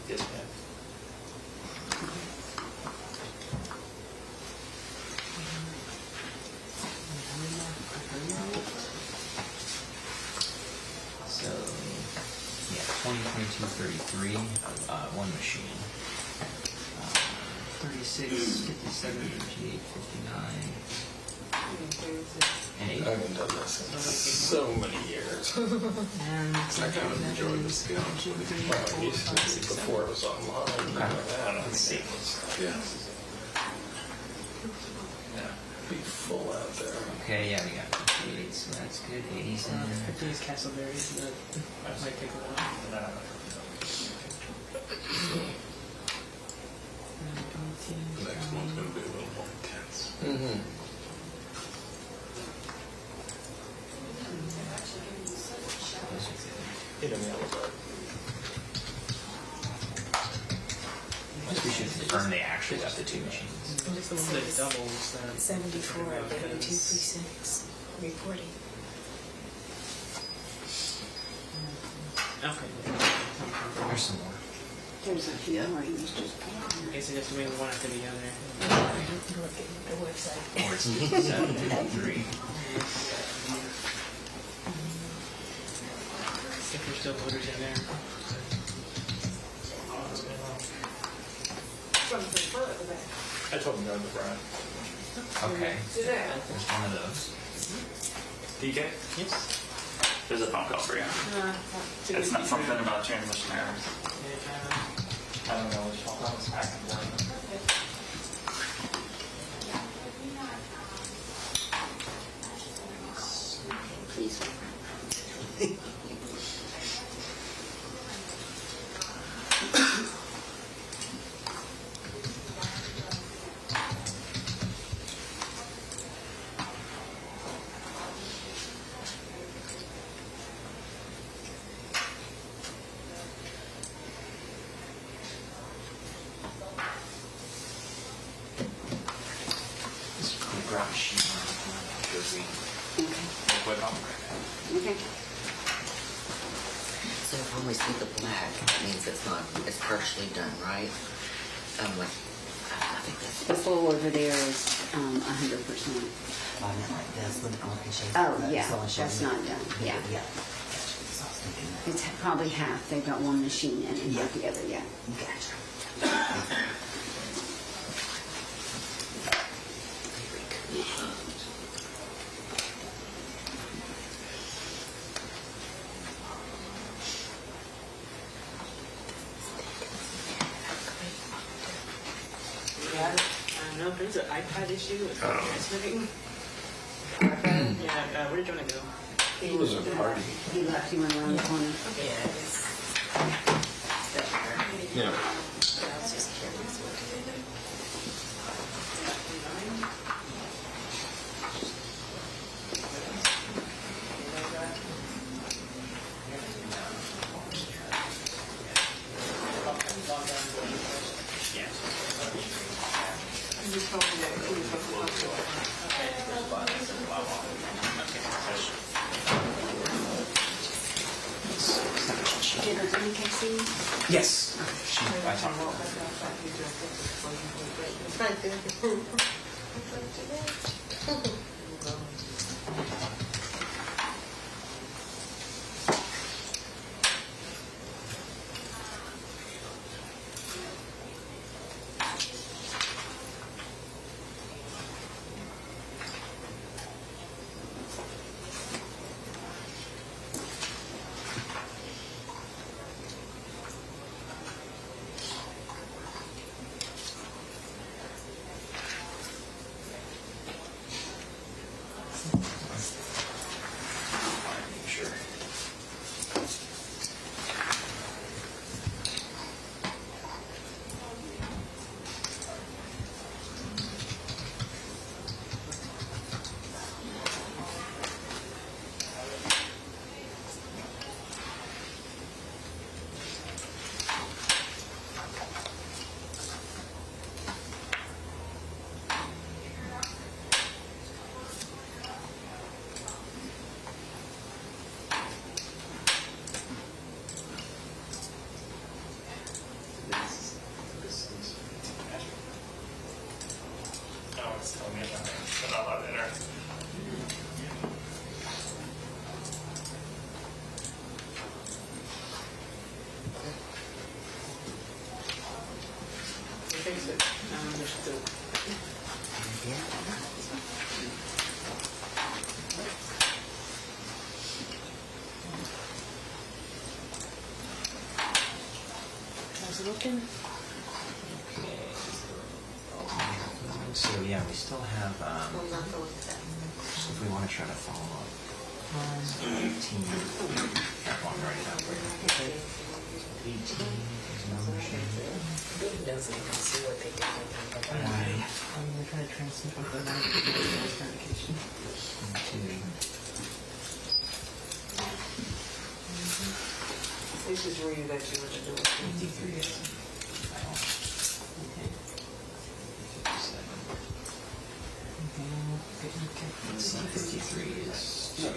Yes, ma'am. So, yeah, 2022-33, one machine. 36, 57, 58, 59, and 80. I haven't done this in so many years. And I kind of enjoyed the skill. Well, I used to before it was online. Let's see. Yeah. Be full out there. Okay, yeah, we got 58, so that's good. 80s in. 50 is Castleberry, so that might take a while. The next one's going to be a little more intense. We should confirm they actually got the two machines. Just the one that doubles that. 74 at 32 precincts reporting. Okay. There's some more. There's a few more you just Okay, so just maybe one after the other. Look at the website. Or it's 57, 53. If there's still voters in there. I told him to go to the front. Okay. There's one of those. DK? Yes. There's a phone call for you. It's not something about transmission errors. I don't know which one. That was back and forth. Please. Grab a sheet on Jersey. Okay. So when we see the black, that means it's partially done, right? What, I think that's. The full over there is 100%. I meant like this, when I can show you. Oh, yeah, So I'll show that's you. not done, yeah. Yeah. So I was thinking that. It's probably half. They've got one machine in and not the other yet. Gotcha. I don't know if there's an iPad issue with transmitting. iPad? Yeah, where did you want to go? He left. He went around the corner. Yeah. Did her bring Casey? Yes. I talked to It's telling me I'm not allowed to enter. Fix it. I understood. How's it looking? So yeah, we still have, so if we want to try to follow up. So 18, that one right now. 18 is membership. Doesn't even see what they did. We're trying to transmit from the authentication. 22. This is where you that you were to do it. 53 is title. 57. Let's see, 53 is 2. I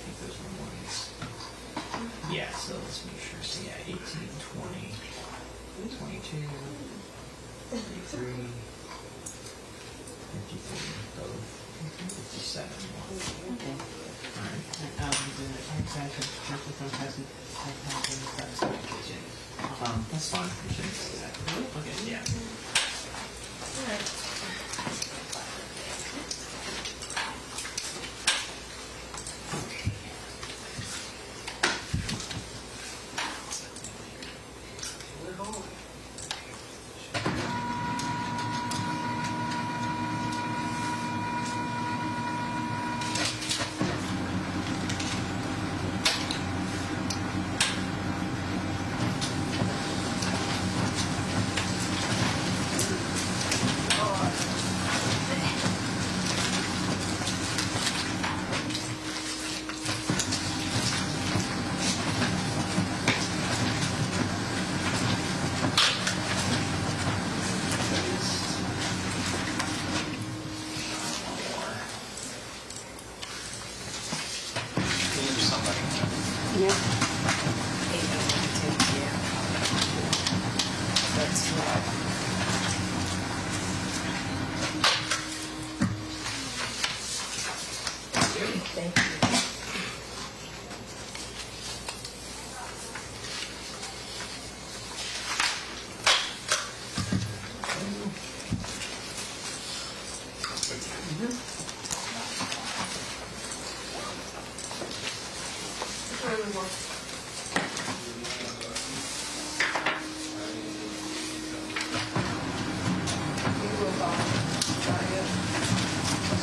think those were ones. Yeah, so let's make sure. So yeah, 18, 20, 22, 33, 53, both, 57, 1. Okay. All right. The architect from hasn't That's fine. We shouldn't see that. Okay, yeah.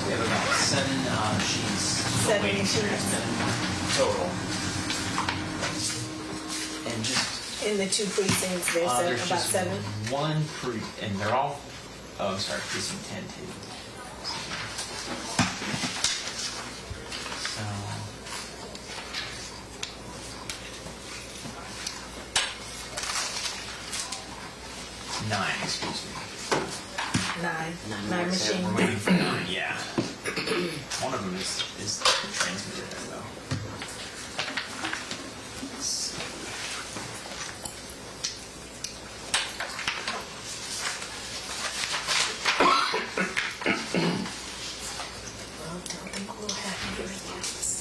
We have about 7 sheets. 7 waiting sheets. transmitted total. And just In the 2 precincts, there's there's about just 7. one and they're all, oh, sorry, precinct 10 too. So. Nine, excuse me. 9 machines. We're waiting for 9, yeah. One of them is transmitted though. Let's see. Well, don't think we'll have everything else.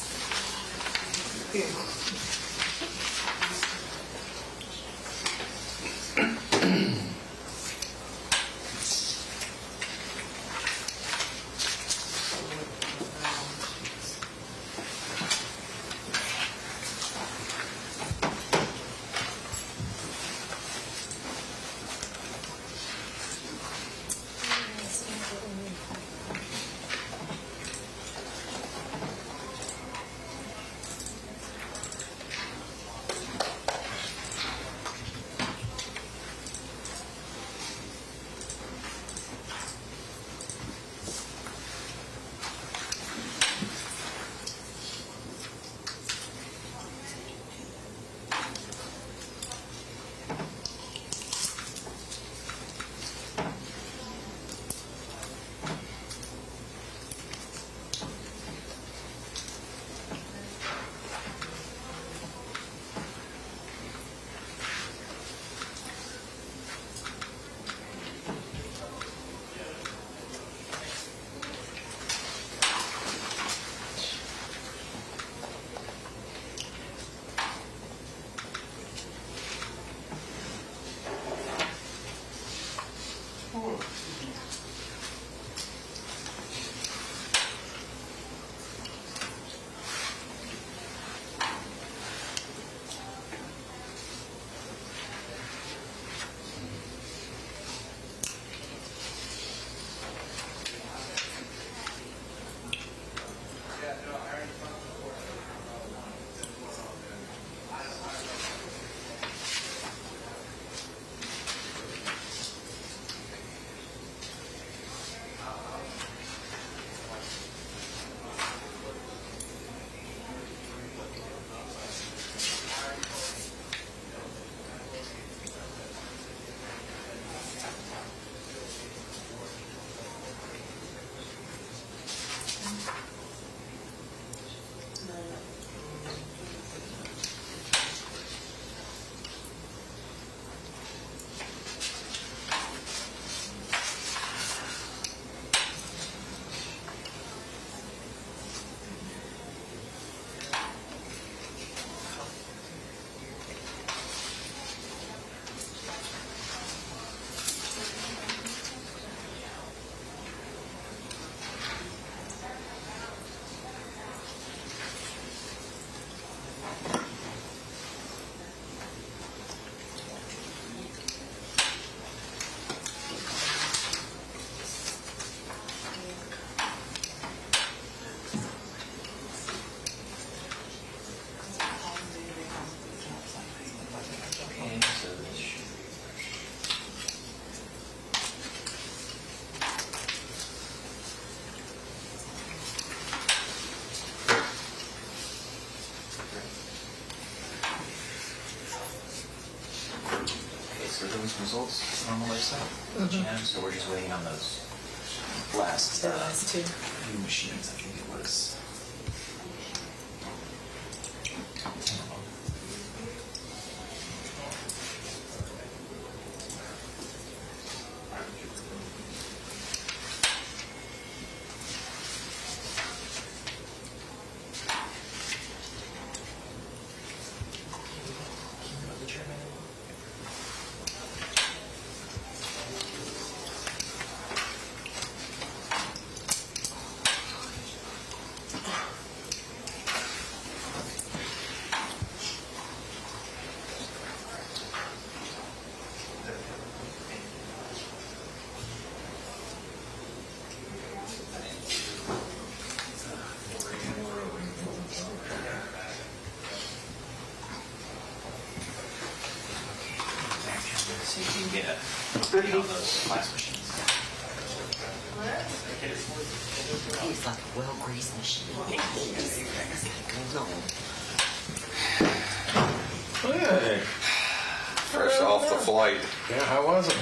normal lifestyle. So we're just waiting on those last The last two. new machines. I think it was. So you can get a on those class machines. He's like a well-greased machine. It goes on. Hey, fresh off the flight. Yeah, how was it?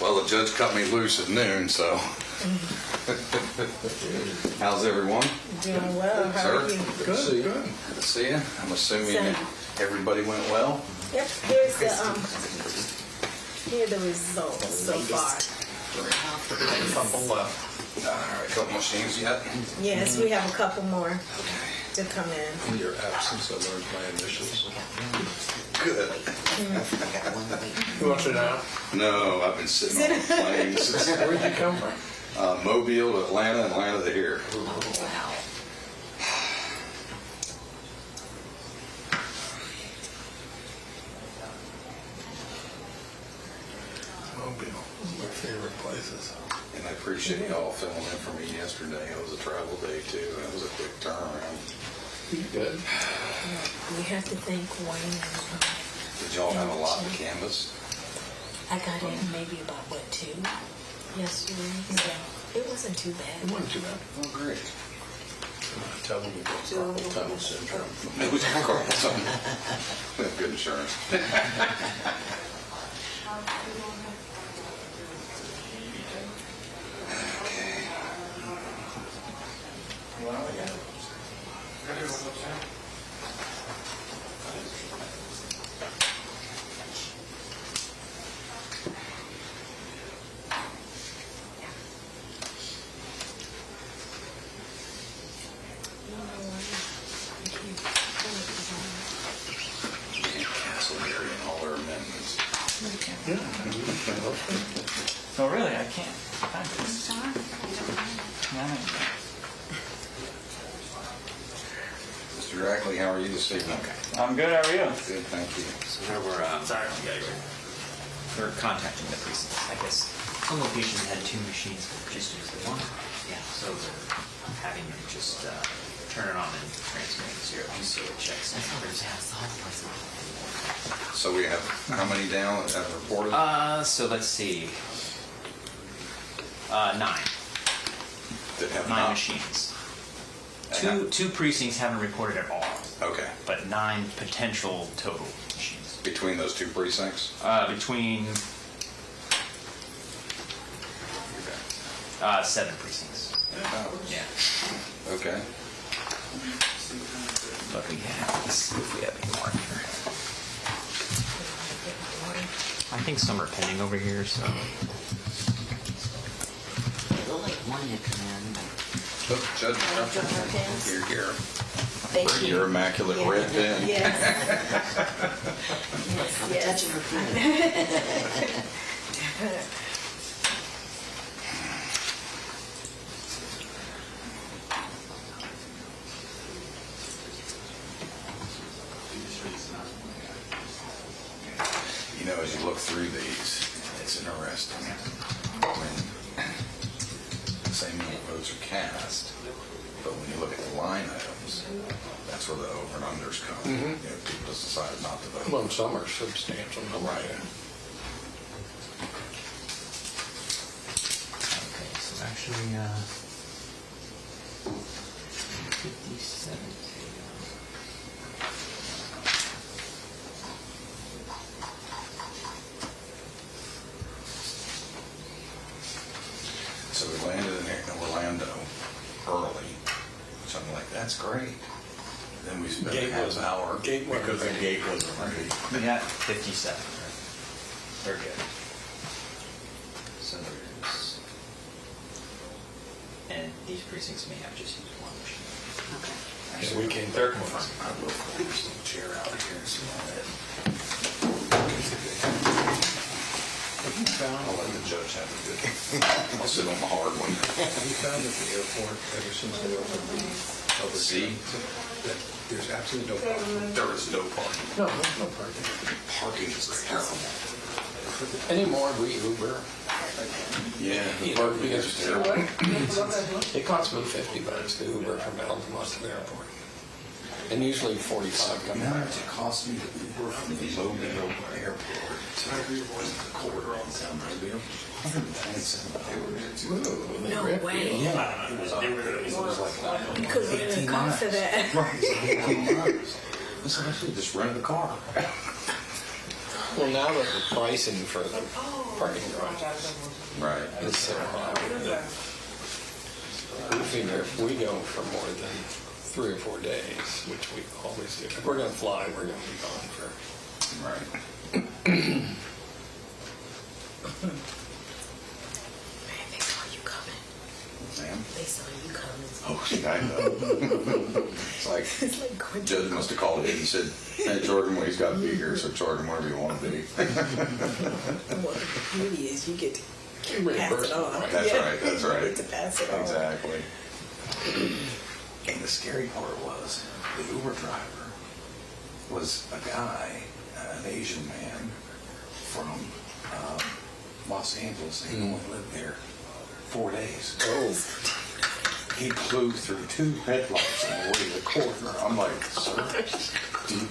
Well, the judge cut me loose at noon, so. How's everyone? Doing well. How Sir? are you? Good to see you. Good to see you. I'm assuming Same. everybody went well. Yep. Here's the here are the results so far. Couple left. All right, couple machines yet? Yes, we have a couple more to come in. In your absence, I learned my initials. Good. You want it out? No, I've been sitting on planes. Where'd you come from? Mobile to Atlanta, Atlanta to here. Mobile, my favorite places. And I appreciate y'all filling in for me yesterday. It was a travel day too. It was a quick turnaround. Good. We have to thank Wayne. Did y'all have a lot to canvas? I got in maybe about, what, 2 yesterday? So it wasn't too bad. It wasn't too bad. Oh, great. Tell them you got carpal tunnel syndrome. It was carpal tunnel. We have good insurance. Castleberry and all their amendments. Oh, really? I can't find this. Mr. Drackley, how are you this evening? I'm good. How are you? Good, thank you. So now we're Sorry, I gotta go. we're contacting the precincts. I guess some locations had 2 machines, but just used the one. Yeah. So we're having them just turn it on and transmit 0 so it checks. So we have how many down that have reported? So let's see. 9. That have 9 not? machines. And Two precincts haven't reported at all, Okay. but 9 potential total machines. Between those two precincts? Between 7 precincts. Yeah. Okay. But we have, let's see if we have any more here. I think some are pending over here, so. We'll let one to come in. Judge, here, here. Thank For you. your immaculate red pen. Yes. I'm touching her pen. You know, as you look through these, it's interesting. When the same amount of votes are cast, but when you look at the line items, that's where the over and unders come. You know, people just decide not to vote. Well, some are substantial. Right. Okay, so actually, 57. great. Then we spent Gate a half wasn't- hour gate wasn't because the ready. gate wasn't ready. We got 57, right? We're good. So there's, and these precincts may have just used one machine. Yeah, we came They're back once. confirmed. I will put this little chair out here and sit on it. I'll let the judge have a good. I'll sit on the hard one. We found at the airport, ever since they opened the public. See? That there's absolutely no parking. There is no parking. No, there's no parking. Parking is terrible. Anymore, we Uber. Yeah, the You know, parking is because terrible. it costs me $50 to Uber from Altamont to the airport. And usually 45 come How back. much it cost me to Uber from the Mobile airport to the corridor in San Mobile? $127. No way. Yeah, it was like You could rent a car for that. Right, 18 miles. I said, I should just rent a car. Well, now that the pricing for the parking garages Right. is so high, we figure if we go for more than 3 or 4 days, which we always do, if we're going to fly, we're going to be gone for. Right. Man, they saw you coming. Sam? They saw you coming. Oh, see, I know. It's like, It's like going Judge must have called in and said, hey, Jordan, well, he's got to be here, so Jordan, wherever you want to be. Well, the beauty is you get to pass it Reimbursement, on. right? That's Yeah. right, that's You right. get to pass it on. Exactly. And the scary part was, the Uber driver was a guy, an Asian man from Los Angeles. He only lived there 4 days. Oh, He flew through 2 red lights on the way to the corner. I'm like, sir, do you...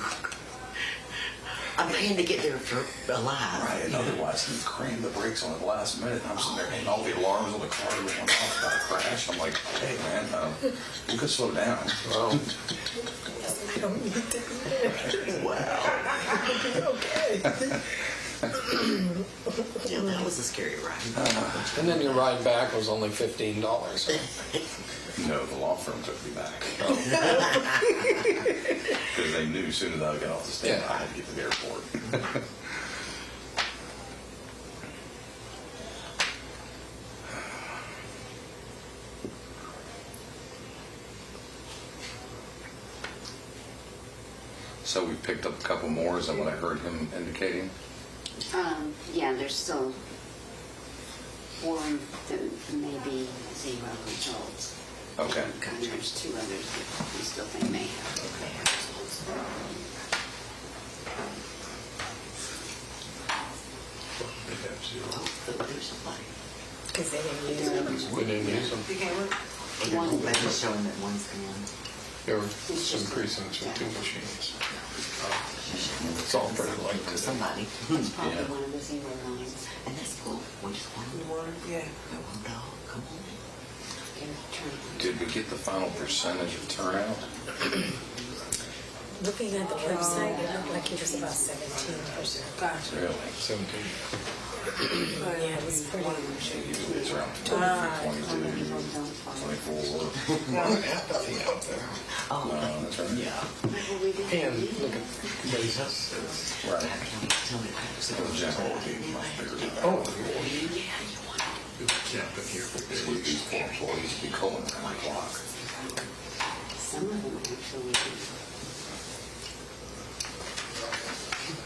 I'm trying to get there for alive. Right, and otherwise he crammed the brakes on the last minute, and I'm sitting there, and all the alarms on the car went off about a crash. I'm like, hey man, you could slow down. well, I don't need to be there. Wow. Okay. Yeah, that was a scary ride. and then your ride back was only $15. No, the law firm took me back. Because they knew as soon as I got off the stand, Yeah. I had to get to the airport. So we picked up a couple more, is that what I heard him indicating? Yeah, there's still 4 that may be 0 results. Okay. And there's 2 others that we still think may have. Because they didn't use them. We didn't use them. That is showing that one's gone. There were some precincts with 2 machines. It's all pretty light. Somebody. It's probably one of the 0 lines. And that's cool. We just want to Yeah. go. Come on. Did we get the final percentage of turnout? Looking at the website, it looked like it was about 17%. Gotcha. Really? 17. Yeah, it was pretty. It's around 22, 24. Apathy out there. That's right. Yeah. And look at everybody's else. Right. Tell me The general would be much bigger than that. Oh, These 4 employees would be calling around the clock. Some of them actually,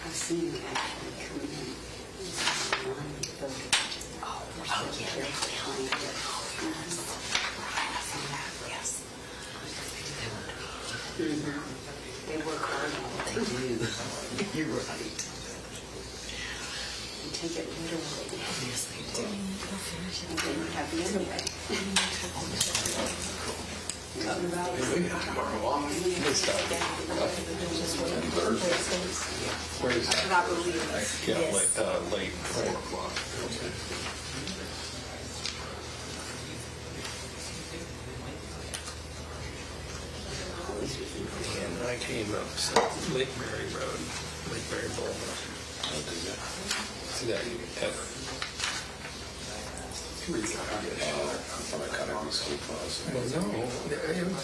I've seen them actually come in. One voted. Oh, yeah. yes. They work hard on it. They do. You're right. They take it literally. Yes, they do. And then you have the other way. Where is that? I believe it. Yeah, late 4 o'clock. And I came up Lake Mary Road, Lake Mary Boulevard. See that? Well, no,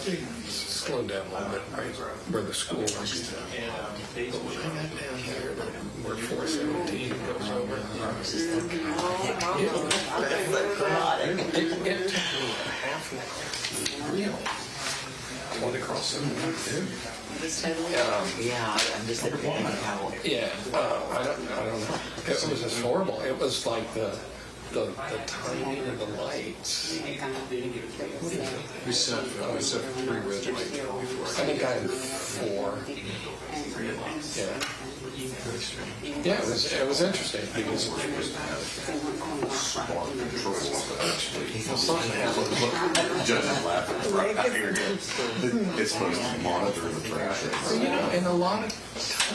it slowed down a little bit right where the school was. But when I got down here, where 417 goes over, it took me a half an hour. Real. I want to cross 712. Yeah, I'm just thinking how. Yeah, I don't know. It was just horrible. It was like the timing of the lights. We set 3 red lights before. I think I had 4. Yeah. Yeah, it was interesting because Judges laughing right here. It's supposed to monitor the traffic. And a lot of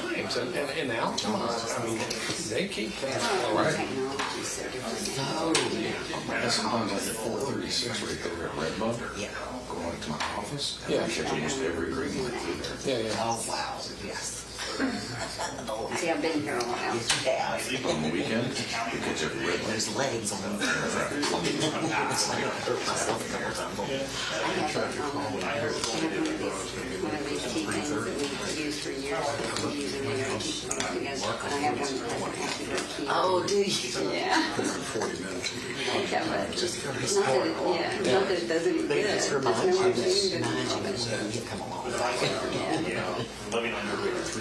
times, in Altamont, I mean, they keep things right. And sometimes I get 436 right there at Redbud. Yeah. Going to my office. Yeah. I catch almost every green light through there. Yeah. Oh, wow. Yes. See, I've been here a while. On the weekend, you catch every red light. There's legs on them. It's like I hurt myself a couple times. One of these key things that we've used for years, we use it together. I have one that doesn't have to go key. Oh, do you? Yeah. 40 minutes. Yeah, but not that it does any good. Just There's remind no you way that to do you've come a long way. Yeah. 3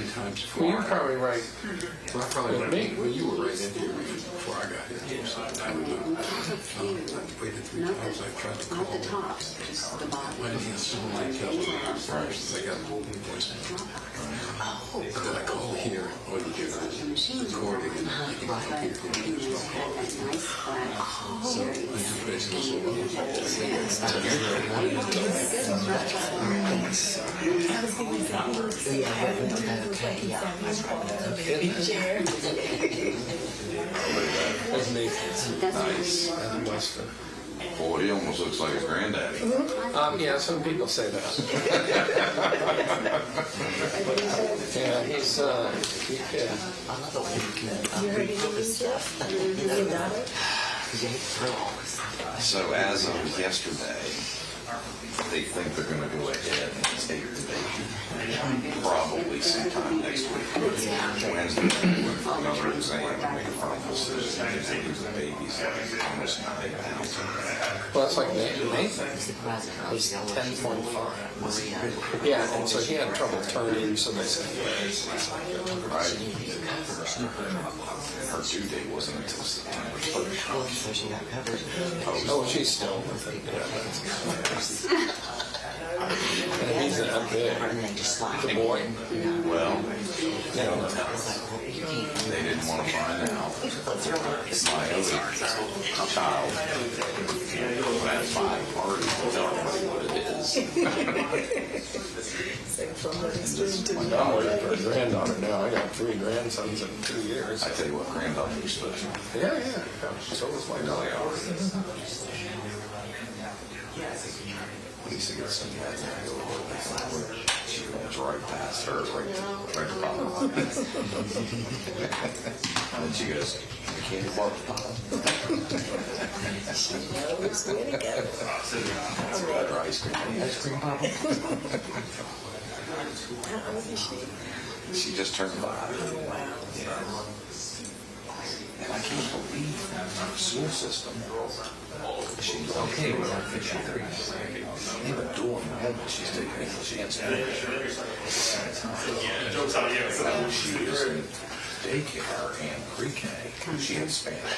times. Well, you're probably right. With me. Well, you were right in here before I got here. So I waited 3 times. I tried to call. Not the top, just the bottom. When someone tell them first, they got a whole new voicemail. But then I call here, what did you recording and you can hear That nice flat series. basically so Okay, yeah. That's Nathan. Nice. And Weston. Boy, he almost looks like his granddaddy. Yeah, some people say that. Yeah, he's, yeah. I love it when you can repurpose stuff. You hate to throw all this stuff. So as of yesterday, they think they're going to go ahead and take the baby. Probably sometime next week. Wednesday, they went for another exam and make a final decision. The baby's like almost 9 pounds. Well, that's like Nathan. He's 10.5. Yeah, and so he had trouble turning, so they said, Right. Her due date wasn't until September 1st. oh, she's still with it. And he's up there. The boy. Well, they didn't want to find out. My other child, that's my party, will tell everybody what it is. I'm waiting for a granddaughter now. I got 3 grandsons in 2 years. I tell you what, granddaughters are special. Yeah. So was my daughter. At least I got some guys that go over. She goes right past her, right above. And then she goes, I can't walk. Better ice cream. Ice cream pop. How old is she? She just turned 5. Yeah. And I can't believe our school system. She's okay with our 53. They have a door in her head, but she's taking English and Spanish. She was in daycare and pre-K. She had Spanish.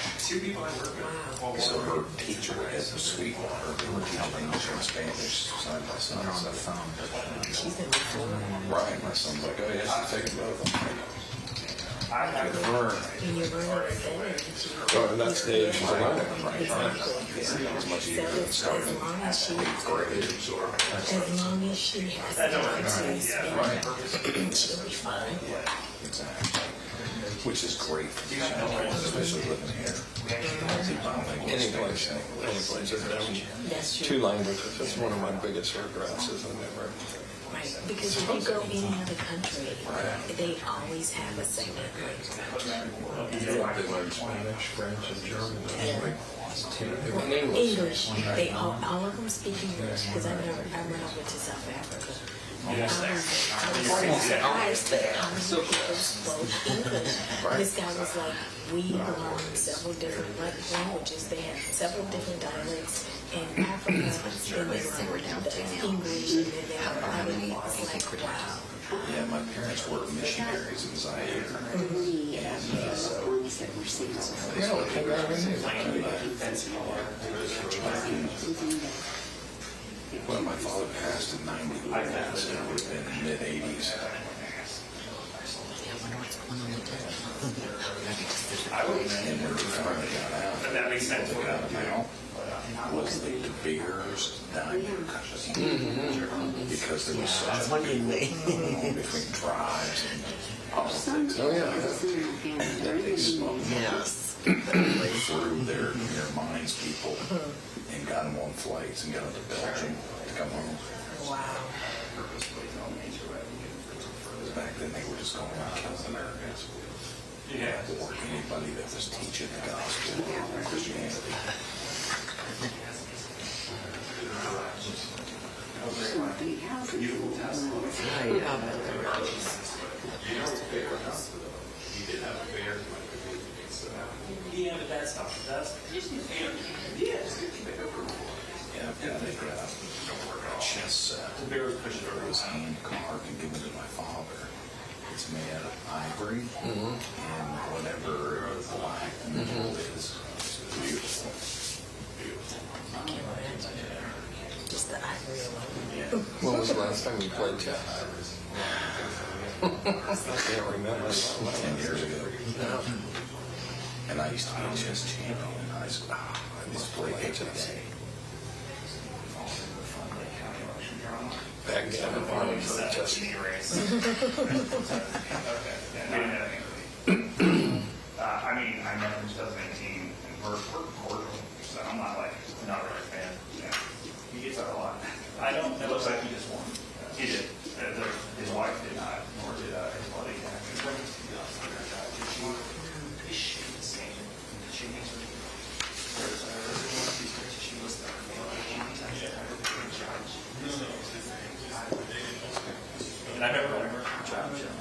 So her teacher at Sweetwater, they were teaching English and Spanish side by side. Right, my son's like, oh yeah, she's taking both. And you're learning Oh, and that's the age she's learning. As much easier than as starting long as she, eighth grade. as long as she has the time to spend, she'll be fine. Exactly. Which is great, especially living here. Any place. That's true. 2 languages. That's one of my biggest regrets is I never. Right, because if you go any other country, they always have a second language. They learn Spanish, French, and German. Yeah. English. They all of them speak English because I went over to South Africa. And I was surprised at how many people spoke English. This guy was like, we learn several different languages. They have several different dialects in Africa, and they learn the English, and then they have other. It's like, wow. Yeah, my parents were missionaries in Zaire. Well, my father passed in 91, so it would have been in the mid-80s. And when we finally got out, That makes sense. was the De Beers Diamond Company. Because there was such a big war going on between tribes and politics. That they smoked through their mines people and got them on flights and got them to Belgium to come home. Wow. Back then they were just going around killing Americans. Or anybody that was teaching the gospel or Christianity. Yeah, but that's not. That's. Yeah, I've got a chess set. It was hand carved and given to my father. It's made out of ivory and whatever black metal is. It's beautiful. Just the ivory alone. When was the last time you played chess? I can't remember. 10 years ago. And I used to be a chess champion in high school. I used to play every day. Backgammon farming for the chess. I mean, I met him in 2018, and we're cordial, so I'm not like, not really a fan. Yeah. He gets out a lot. I don't, it looks like he just won. He did. His wife did not, nor did his buddy. And I remember job show.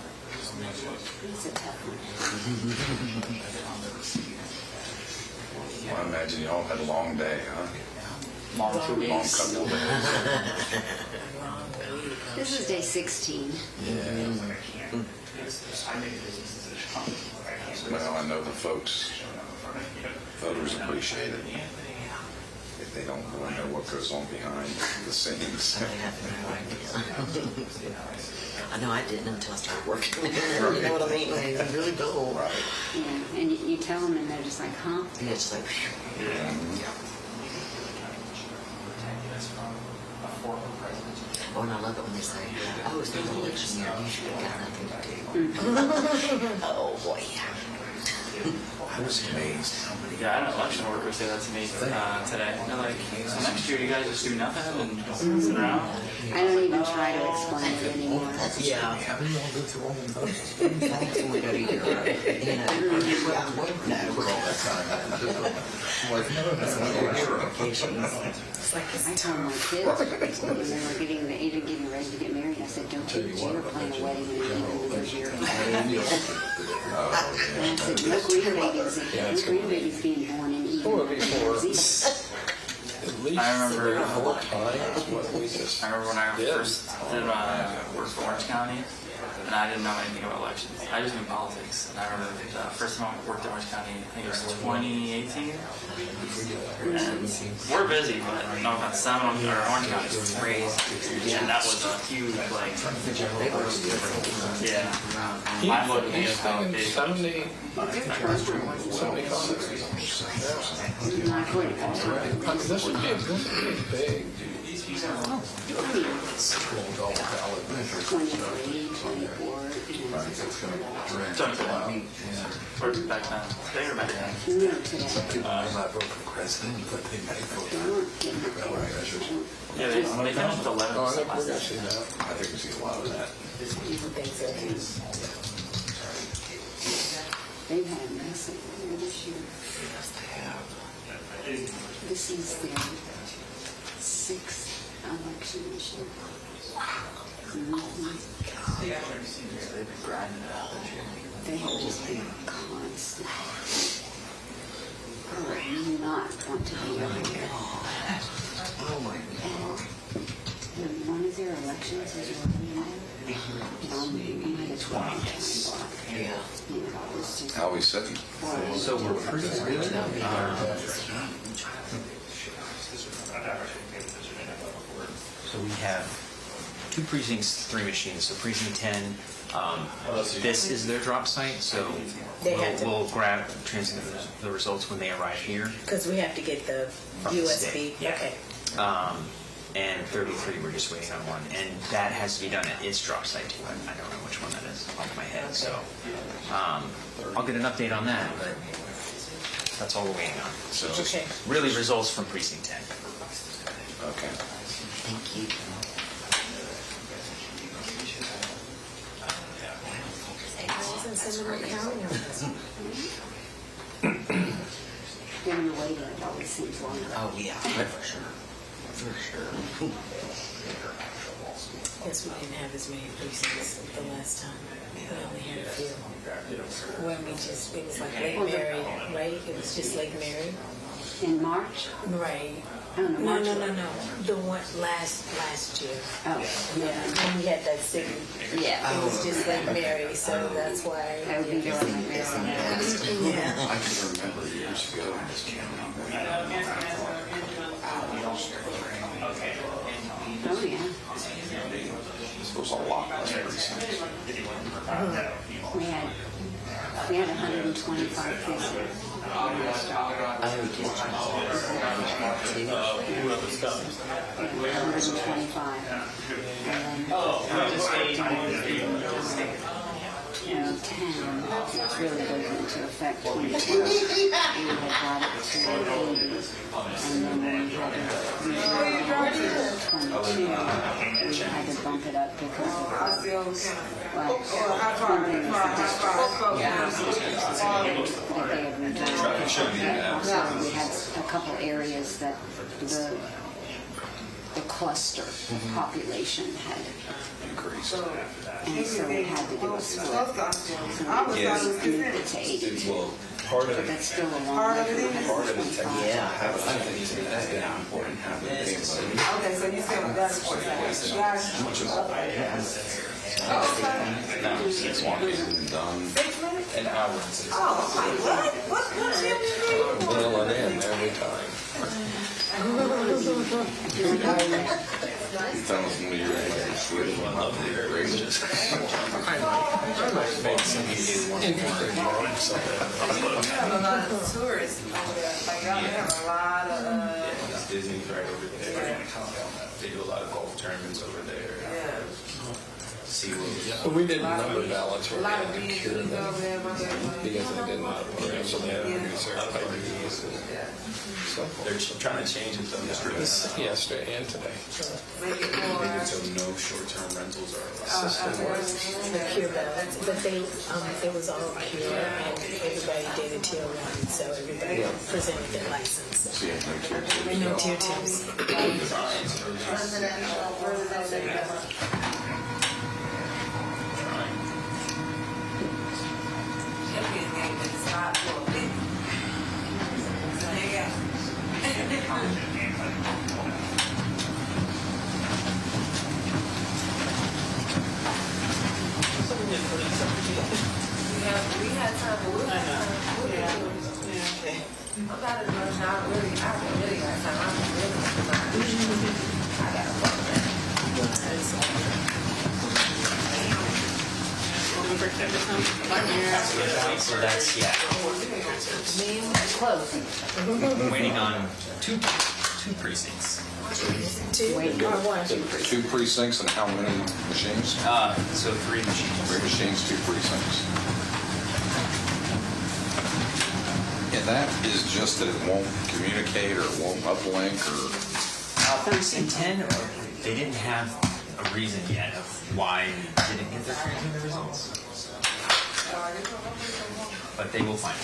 Well, I imagine y'all had a long day, huh? Long couple days. This is day 16. Yeah. Well, I know the voters appreciate it. If they don't really know what goes on behind the scenes. I know I didn't until I started working there. You know what I mean? Like, I really don't. Right. Yeah, and you tell them, and they're just like, huh? And it's like, oh, and I love it when they say, oh, it's the election year. You should have got nothing to do. Oh, boy. I was amazed how many. Yeah, I had an election worker say that to me today. They're like, so next year you guys just do nothing and sit around? I don't even try to explain it anymore. Yeah. We all go through all the votes. When we go to Europe, you I told my kids when they were getting ready to get married, I said, don't you ever plan a wedding in the year. And I said, no grandbabies being born in Eden. I remember when I first did work for Orange County, and I didn't know anything about elections. I just knew politics. And I remember the first time I worked at Orange County, I think it was 2018. And we're busy, but no offense, Seminole or Orange County is crazy. And that was a huge, like, yeah. I'm looking at how big. 70 this would be big. 23, 24. Or back then. They were back then. No, today. I'm not voting for president, but they might vote for ballot measures. Yeah, they finished with 11. Oh, I think we're going to see that. I think we see a lot of that. They've had a mess this year. This is their 6th election this year. They've been grinding it out this year. They have just been constant. I do not want to be over here. Oh my God. And one of their elections is on the 20th. Yeah. How are we sitting? So we're pretty good. So we have 2 precincts, 3 machines. So precinct 10, this is their drop site. So They have to- we'll transmit the results when they arrive here. Because we have to get the From the USB. state, yeah. Okay. And 33, we're just waiting on one. And that has to be done at its drop site too. I don't know which one that is off my head. So I'll get an update on that, but that's all we're waiting on. So Okay. really results from precinct 10. Okay. Thank you. When you're waiting, it always seems longer. Oh, yeah, for sure. For sure. Guess we didn't have as many precincts the last time. We only had a few. When we just, it was like Lake Mary, right? It was just Lake Mary. In March? Right. Oh, no, March. No. The one last year. Oh, Yeah, when we had that city. yeah. It was just Lake Mary, so that's why. That would be the one I'm missing. Yeah. I can remember years ago in this county. Oh, yeah. This was a lot less precincts. We had 125 precincts. Oh, did 125. And then 10, it really goes into effect 2012. We had brought it to 80. And then when we had to move it to 22, we had to bump it up because of, well, one thing was the district that they had redrawn. Also, we had a couple areas that the cluster population had increased. And so we had to do a split. So we moved it to 82. Well, part of But it, that's still a long way from part of it, 125. Yeah. I think that's been important, having the same Okay, so you said that's what done. An hour. What you Mail it in every time. You tell us when you're ready to switch them up, they're outrageous. I might make some interesting moments. have a lot of tourists over there. Like, y'all have a lot of, It's Disney's right over there. They do a lot of golf tournaments over there. SeaWorld. But we didn't number ballots a where we lot had of to bees cure over them there. because they did not originally produce their IDs. They're trying to change it though. Yesterday and today. Make it Make more. it so no short-term rentals are allowed. The cure ballots, but they, it was all cure and everybody did a tier 1, so everybody presented their license. So you have no tier 2. No tier 2s. We had time to look. I'm not as much now. I really got time. I got a So that's, yeah. Close. Waiting on two precincts. Two precincts and how many machines? So 3 machines. 3 machines, 2 precincts. And that is just that it won't communicate or it won't uplink or... Precinct 10, they didn't have a reason yet of why we didn't get their results. But they will find it.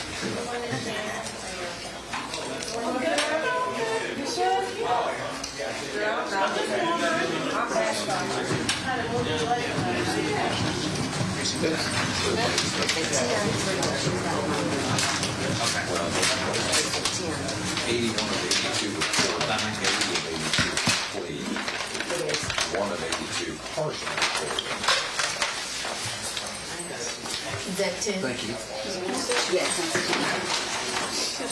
Eighty-one of 82 report, 80 of 82 complete, 1 of 82 partially complete. Is that 10? Thank you. Yes,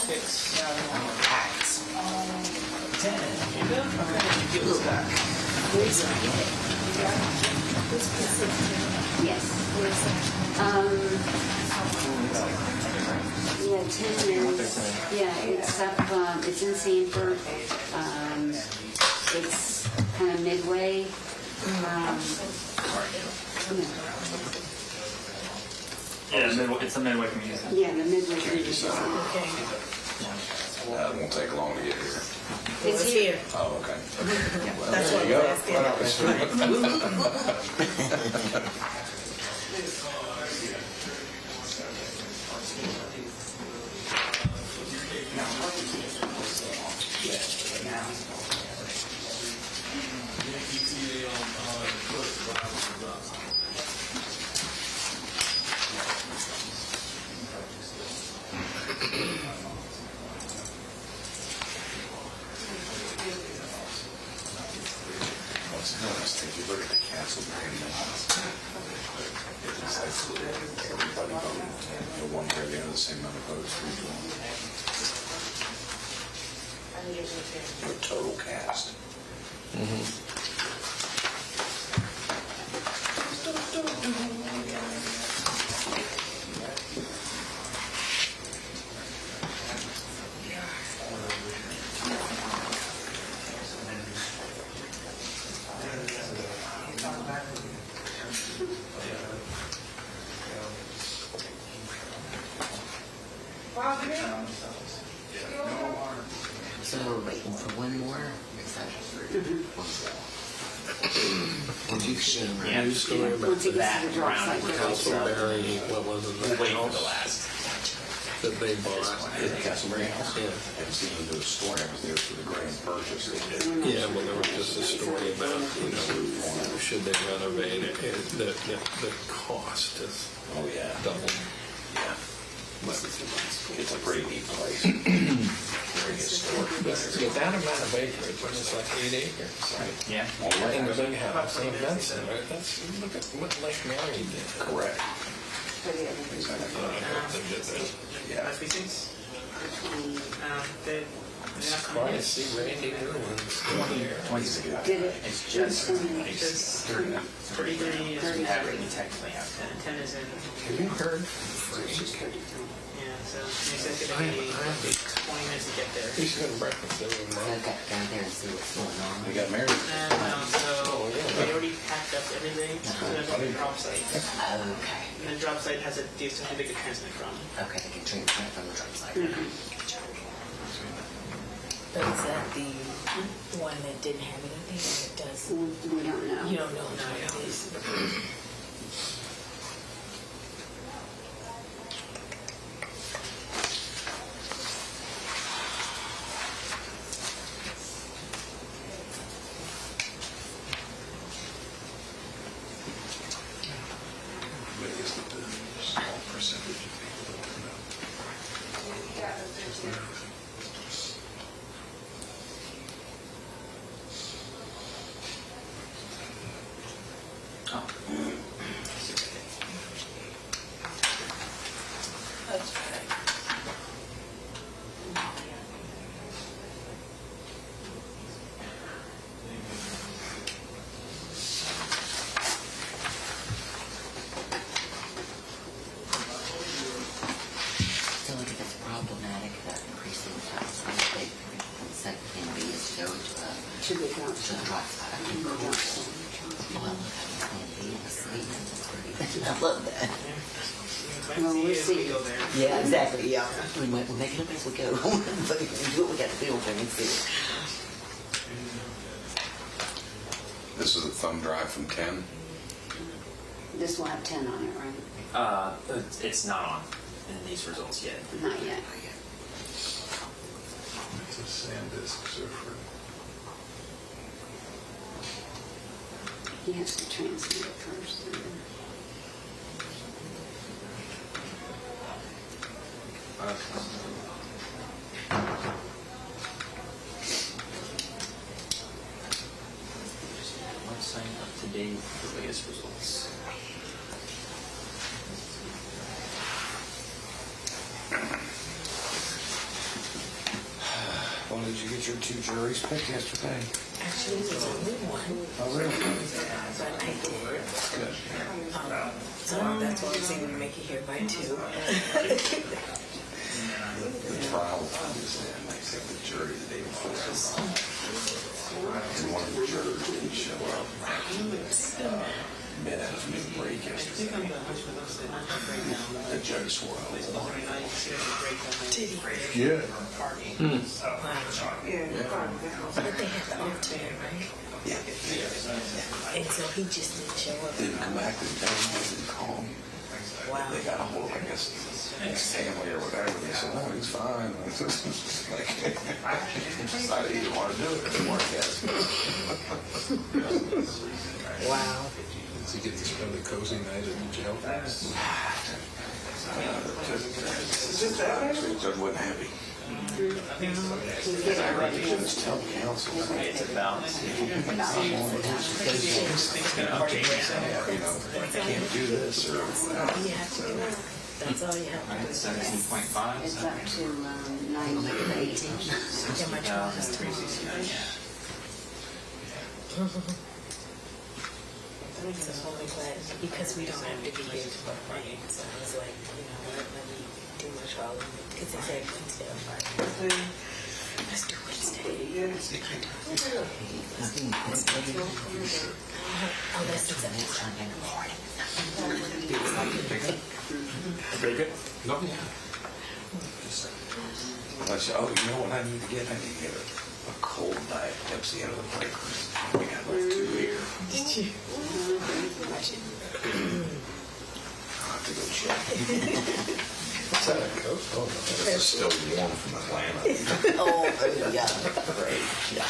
yes. Yeah, 10 minutes. Yeah, it's up, it's in Sanford. It's kind of midway. Yeah, it's a Midway Community Center. Yeah, the midway. Okay. It won't take long to get here. It's here. Oh, okay. That's There what you we're go. asking. What's interesting, if you look at the council agreement, it's like everybody voted, the one way or the other, the same amount of votes for each one. The total cast. So we're waiting for one more? Is that- Did you see Yeah. News story about Once it gets that to the drop round site. Castleberry, what was it? We'll wait for the last. That they bought. The Castleberry House? Yeah. I haven't seen them do a story, I was there for the grand purchase. Yeah, well, there was just a story about, should they renovate it, the cost is Oh, yeah. double. Yeah. It's a pretty neat place. Very historic. Yeah, that amount of acreage, when it's like 8 acres. Yeah. And the big house, and that's, look at what Lake Mary did. Correct. They did that. Yeah. Surprised to see Randy Newland's still there. 20 ago. Did it? It's just, Just 33 is we have it, we technically have 10. 10 is in, Have you heard Frank? yeah, so it's gonna be 20 minutes to get there. He's having breakfast every So morning. I've got to go there and see what's going on. We got married. And so they already packed up everything, so there's a drop site. Okay. And the drop site has a distance that they can transmit from. Okay, they can transfer from the drug site. But is that the one that didn't have anything or it does? We don't know. You don't know what it is. But I guess the small percentage of people don't know. That's right. So look, if it's problematic, that increasing tax, they said can be to go To the drop to the drug site. Well, plan B and C, that's pretty, I love that. Well, we'll see. Yeah, exactly, yeah. We make it up as we go. But we do what we got to do and see. This is a thumb drive from 10. This will have 10 on it, right? It's not on in these results yet. Not yet. It's a SanDisk surfer. He has to transmit it first. Website up to date with the latest results. Well, did you get your 2 juries picked yesterday? Actually, there's only one. Oh, really? But I did. So that's why I was able to make it here by 2. The trial is in, they said the jury the day before. And one of the jurors didn't show up. Met at a new break yesterday. The judge swore out. Did he? Yeah. But they had the alternate, right? Yeah. And so he just didn't show up. Didn't come back to the day, didn't call me. Wow. They got a hold of, I guess, his family or whatever. They said, no, he's fine. Like, I didn't want to do it. I didn't want to guess. Wow. Did he get to spend a cozy night in jail? The judge wasn't happy. Just tell counsel. It's a balance. You know, I can't do this or. That's all you have to do. That's all you have to do. 17.5. It's up to 9:18. Yeah, my trial is 3. So I'm only glad because we don't have to be here tomorrow morning. So I was like, you know, let me do my trial because they said Wednesday or Friday. Let's do Wednesday. Oh, that's exactly Sunday in the morning. Very good. No, yeah. I said, oh, you know what I need to get? I need to get a cold Diet Pepsi out of the break room. We got like 2 here. Did you? I'll have to go check. What's that, a Coke? Oh, no. This is still warm from Atlanta. Oh, yeah. Great. Yeah.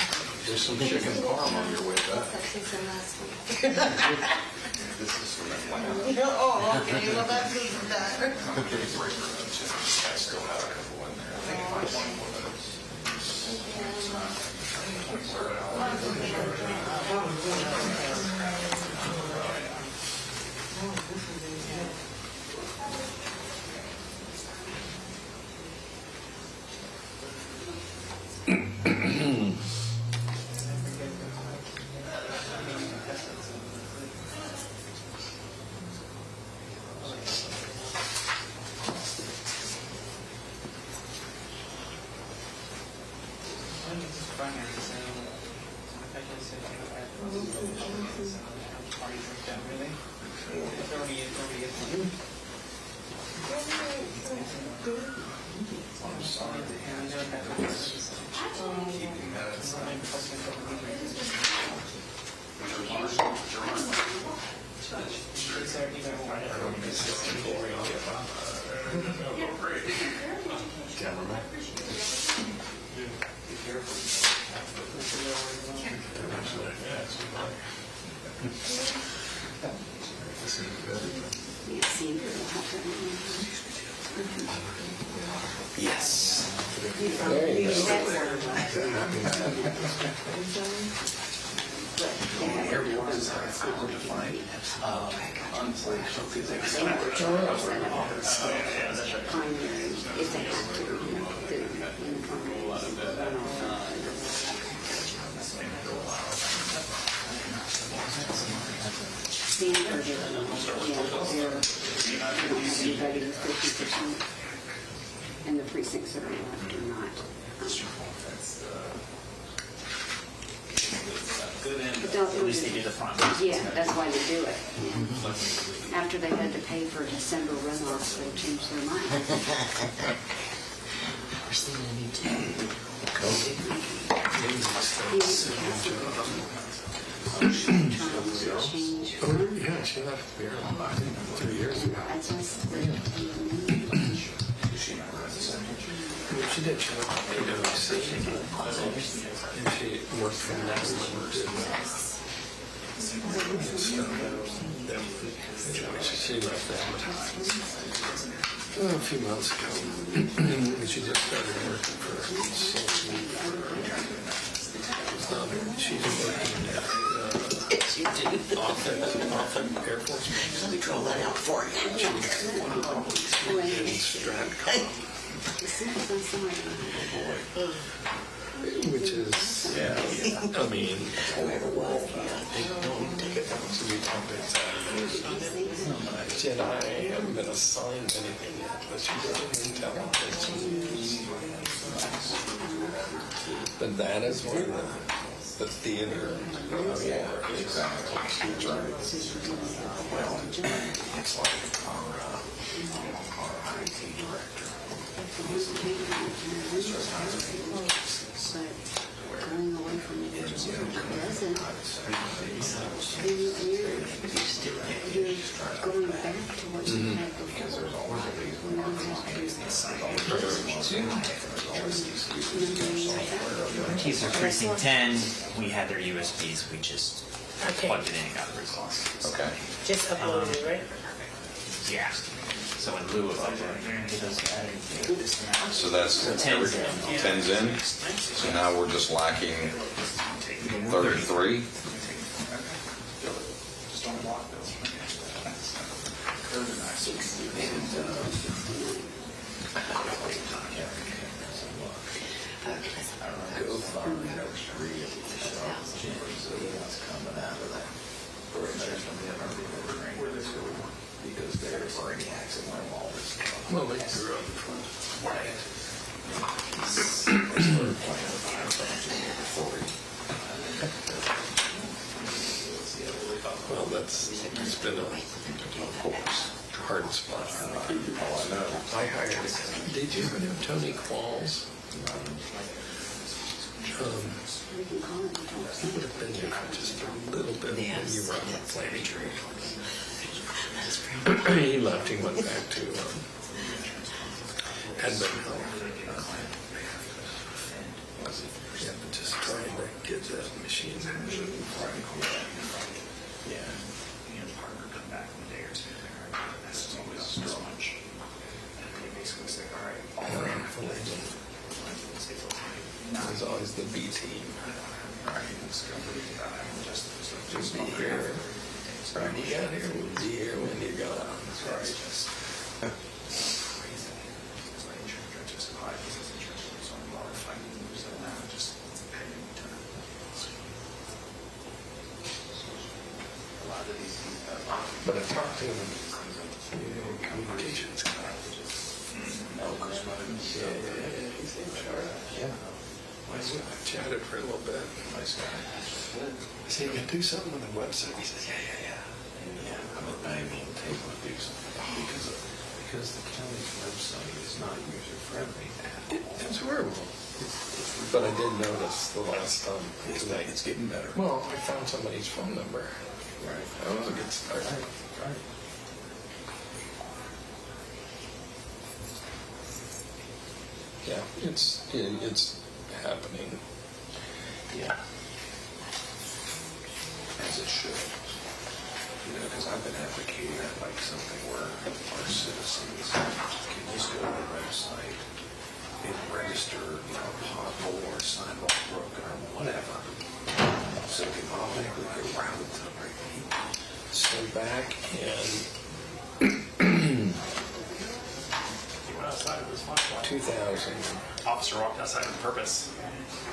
There's some chicken parm on your way back. This is from Atlanta. Oh, okay, well, that's even better. I still have a couple in there. I think I might want one of those. I'm sorry to hear keeping that Yes. Everyone's hard to find. Unfortunately, they Stanford, everybody was 50%, and the precincts that are left are not. Good end. Don't- At least they did a fund. Yeah, that's why they do it. And after they had to pay for December runoffs, they changed their mind. We're seeing a new too. Change. Oh, yeah, she left beer 3 years ago. That's us. She did. She left PwC. And she worked for Netflix. She left that a few months ago. She just started working for social. She's working at Offutt Air Force Base. Let me draw that out for you. Which is, yeah, I mean, Jedi haven't been assigned anything yet, but she doesn't tell them. But that is where the theater. Oh, yeah, exactly. That's right. Well, it's like our IT director. Going away from it doesn't. You're going back to what you had before. In case of precinct 10, we had their USBs, we just plugged it in and got the results. Okay. Just uploaded it, right? Yeah. So in lieu of uploading. So that's 10's in. So now we're just lacking 33. Because they're already accidentally involved. Well, they grew up. Well, it's been a hard spot. Oh, I know. I hired. Did you ever know Tony Qualls? He would have been here for just a little bit when you were on the planning tree. He left. He went back to Edmund Health. Yeah, but just trying to get that machine moving. Yeah. And Parker come back in a day or two. That's always so much. And they basically say, all right, There's always the B team. Just be here. When you got here, we'll be here when you go. That's right. But I talked to him, communications guy. He's in charge. Yeah. I chatted for a little bit. Nice guy. I said, you can do something with the website. He says, yeah. I mean, take what these because the county's website is not user friendly. It's horrible. But I did notice the last time. It's getting better. Well, I found somebody's phone number. Right. That was a good start. Right. Yeah, it's happening. Yeah. As it should. You know, because I've been advocating that like something where our citizens can just go to the website and register, you know, pothole or sidewalk broken or whatever. So it can automatically get routed to the right people. So back in He went outside of his flashlight. 2000, Officer walked outside on purpose.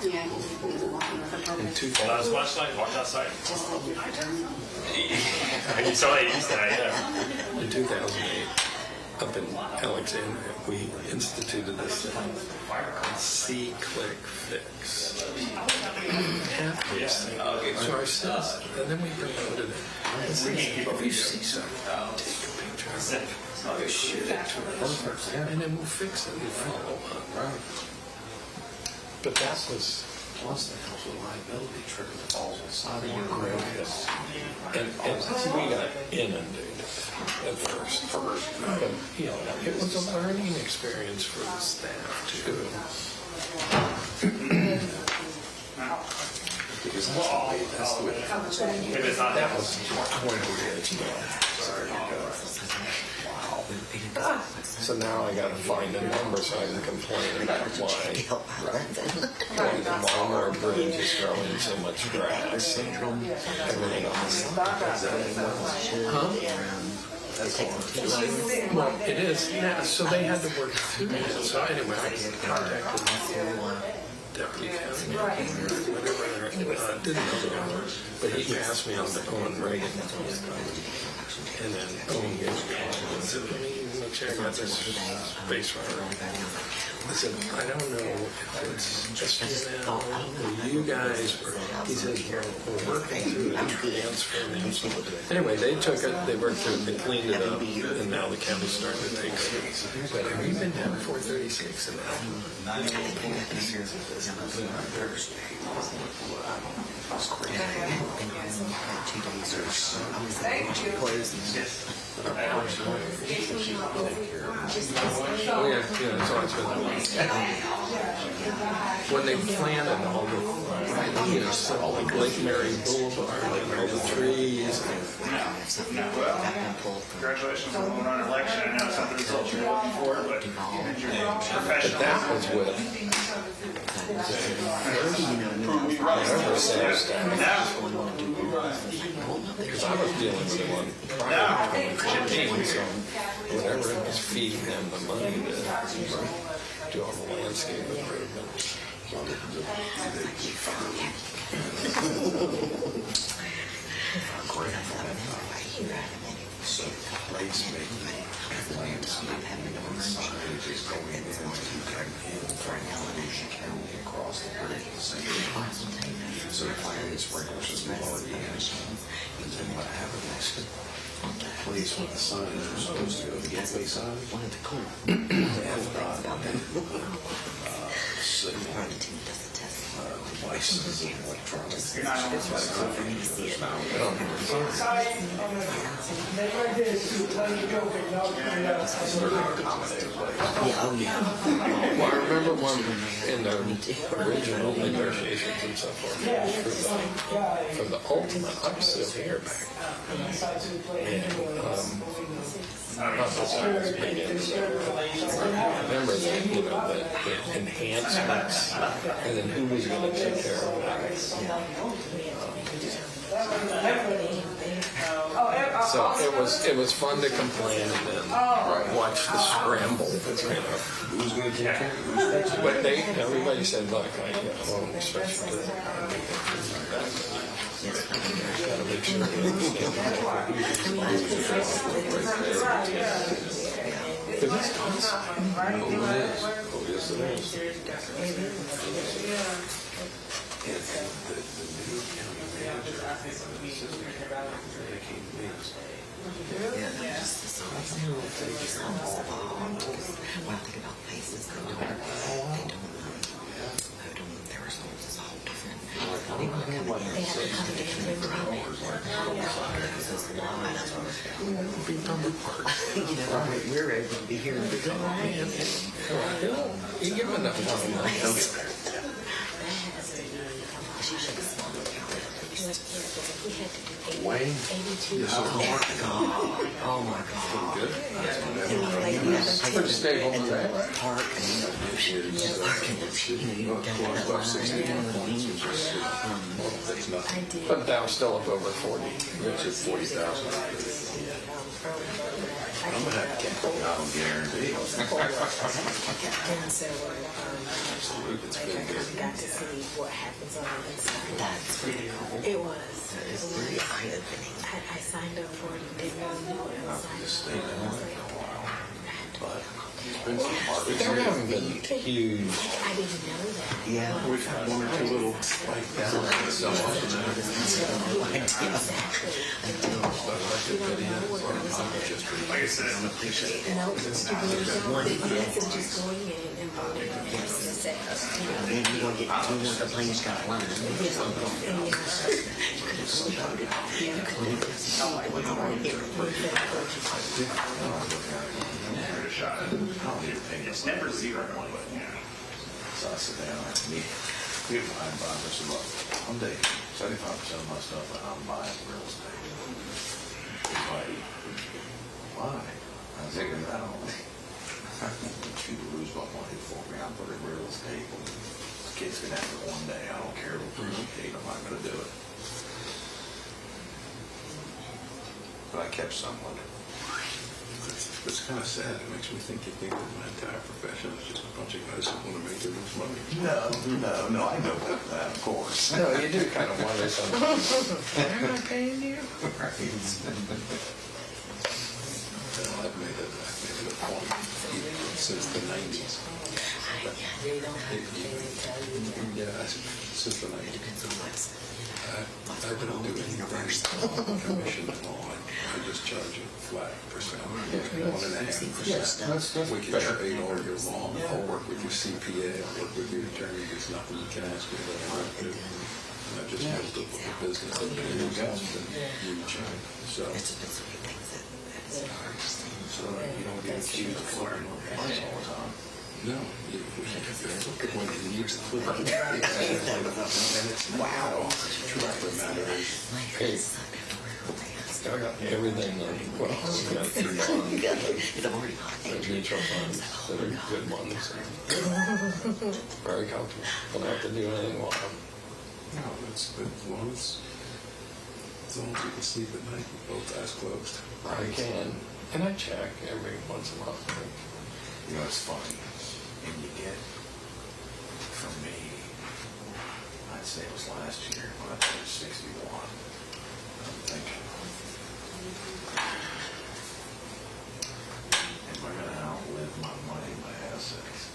Yeah, he was walking with a in purpose. Pulled out his 2000, flashlight, walked outside. Just like you done. You saw that, you used that, yeah. in 2008, up in Alexandria, we instituted this thing called C-Click Fix. Half these things are our citizens, and then we promoted it. And said, if you see something, take a picture of it, shoot it to us, and then we'll fix it and follow up. But that was Plus, that helps with liability, trigger the balls inside of your great. And we got inundated at first. But, you know, it was a learning experience for the staff, too. If it's not that was 20 years ago. So now I gotta find a number so I can complain about why the Marmara Bridge is growing so much grass and everything else. Well, it is, yeah, so they had to work through that. So anyway, I contacted Deputy County Manager, whatever, didn't know, but he passed me on to Owen Reagan. And then Owen gave me a call and said, let me check out this space runner. I said, I don't know if it's just now or you guys, or he said, we're working through the transfer. Anyway, they took it, they worked through it, they cleaned it up, and now the county's starting to take it. But have you been down 436 and Oh yeah, it's always been when they planted all the, Lake Mary Boulevard, and all the trees. Congratulations on winning an election. I know it's not the result you're looking for, but But that was with whatever sales tax. Because I was dealing with one prior to so whatever it was feeding them the money to do all the landscape improvements. So rates make landscape is going in for an elevation county across the bridge at the same time. So the fire sprinklers is already in. And then what happens? Place where the signs are supposed to go, the gateway signs. Devices and electronics. Well, I remember when in the original negotiations and so forth, for the ultimate, I'm still here back. And remember that, the enhancements, and then who was going to take care of that. So it was fun to complain and then watch the scramble. Who's going to take care of it? But everybody said, look, I got a loan inspection. Gotta make sure. Because it's constant. Oh, it is. Oh, yes, it is. And the new county manager, When I think about places that don't, their results is a whole different. They want to come in, they have to come to different we're able to be here in the You give them enough time. Wayne? Oh my God. Good. I could stay home today. Park But that was still up over 40. It's at 40,000. I'm going to have to get it. I don't guarantee. And so I got to see what happens on the inside. That's pretty cool. It was. I signed up for it and didn't really know what I was signing up for. There haven't been huge. I didn't know that. Yeah, We've had one or two little spike down. So like I said, No, just going in and voting. then you're going to get two more complaints got line. it's never zero, but yeah. I sit down at the meeting. People behind buying this look. I'm taking 75% of my stuff and I'm buying real estate. It's like, why? I was thinking, I don't you lose my money for me. I'm putting real estate. The kids can have it one day. I don't care what real estate. I'm not going to do it. But I kept some of it. It's kind of sad. It makes me think you think that my entire profession is just a bunch of guys that want to make their own money. No, I know that, of course. No, you do kind of wonder sometimes. They're not paying you? Right. I've made it a point since the 90s. Yeah, since the 90s. I don't do anything commission at all. I just charge a flat percent, 1.5%. We can trade all year long. I'll work with your CPA, I'll work with your attorney. There's nothing you can ask me that I won't do. And I just built up a business that has been huge. So you don't get accused of flirting with clients all the time. no, when you use the flip, and it's wow. The truth of the matter is, I got everything, well, I got 3 bonds. They're mutual funds, that are good ones. Very comfortable. Don't have to do anything wild. no, it's as long as you can sleep at night with both eyes closed. I can, and I check every once in a while. You know, it's funny. And you get, from me, I'd say it was last year when I turned 61. I'm thinking, am I going to outlive my money, my assets?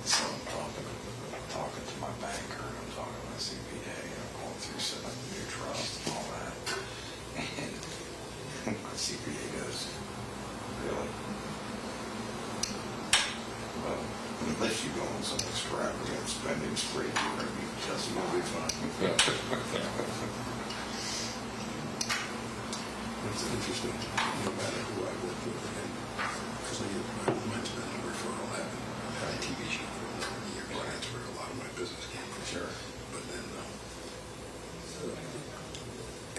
So I'm talking to my banker, and I'm talking to my CPA, and I'm going through setting up a new trust and all that. And my CPA goes, really? Well, unless you go on some extravagant spending spree, you're going to be just going to be fine. It's interesting, no matter who I work with, because I mentioned that number for I've had a TV show for 11 years. That's where a lot of my business came from. Sure. But then,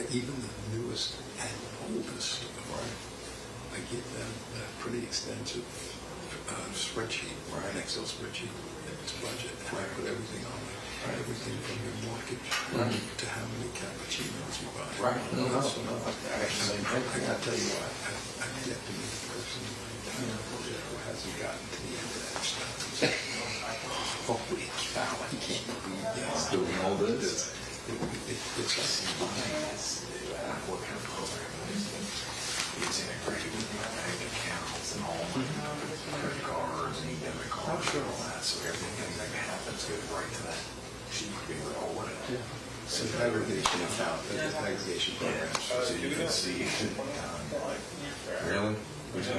even the newest and oldest, I get that pretty extensive spreadsheet, an Excel spreadsheet, its budget, and I put everything on it. Everything from your mortgage to how many cappuccinos you buy. Right. No. I gotta tell you what, I've yet to meet a person in my entire career who hasn't gotten to the end of that stuff. Holy cow, I can't believe that's doing all this. It's like What kind of program is it? It's integrated with my bank accounts and all my credit cards and debit cards and all that, so everything that happens goes right to that sheet being rolling it. So aggregation account, aggregation programs. So you can see, like, really?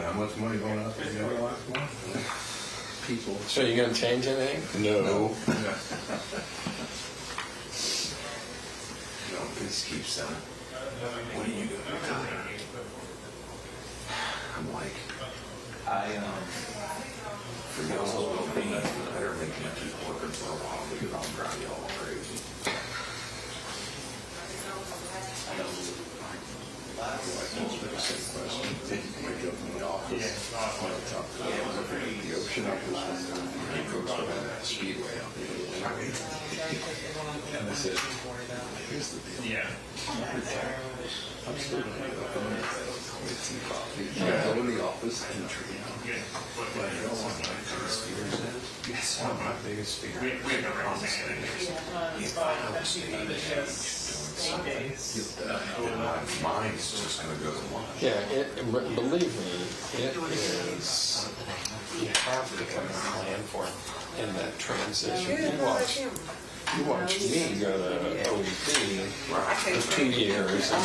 How much money going out there the last month? People. So you gonna change anything? No. No, this keeps saying, what are you gonna do? I'm like, for y'all's well-being, I better make me keep working for a while because I'll drive y'all crazy. The same question. Wake up in the office. When I talk to the ocean office, he goes to that speedway out there. And I said, here's the deal. I'm still going to get up and make some coffee. Go in the office and treat out. But you don't want my biggest fears in. Yes, one of my biggest fears. If I don't stay in the age doing something, my mind's just going to go to lunch. Yeah, believe me, it is, you have to kind of plan for it in that transition. You watch me go to OEP for 2 years and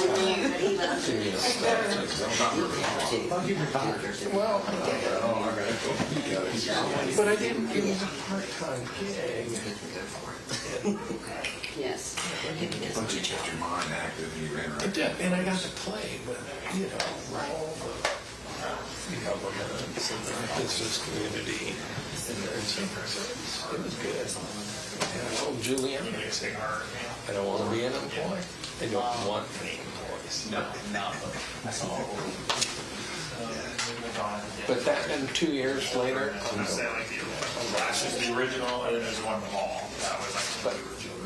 do this stuff. Well, but I didn't, it was a part-time gig. Yes. Once you get your mind active, you're in, And I got to play with, all the governments and the business community. And it was good. Well, Julian, I don't want to be an employee. I don't want any employees. No. But that, and 2 years later, I'm gonna say like last is the original, and then there's one in the mall. That was like but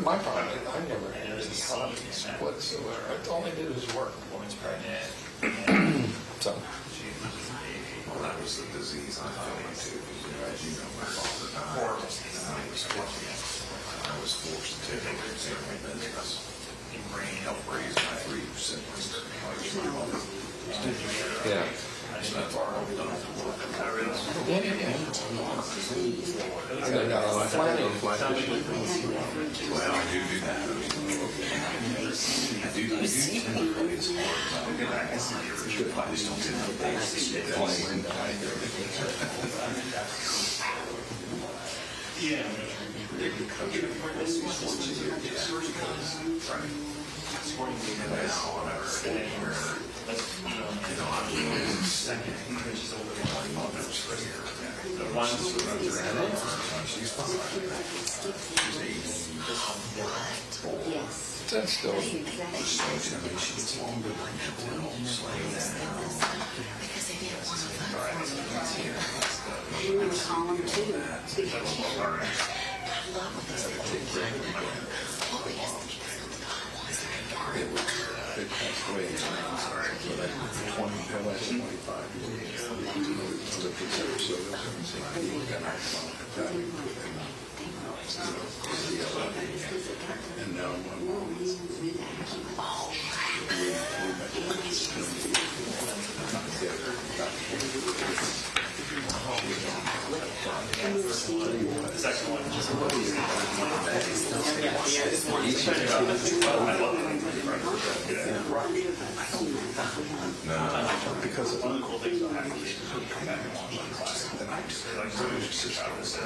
my problem is I never had any hobbies whatsoever. All I did was work. woman's pregnant. So, Well, that was the disease I fell into. As you know, my father died. I was 50. I was forced to take over my business. Help raise my 3 siblings. My mother. yeah. So that's all I've done for work. Yeah. I got a lot of planning. Well, I do that. I do it's hard. I just don't get enough days. That's still. Because they didn't want to vote for me. I'm in column 2. I love what they said. Oh, yes, They passed away in time, so like 20, the last 25 years. So this episode of and now my mom is because of one of the cool things about having kids is when you come back and watch one class at the night. Like, so it's just a travel set.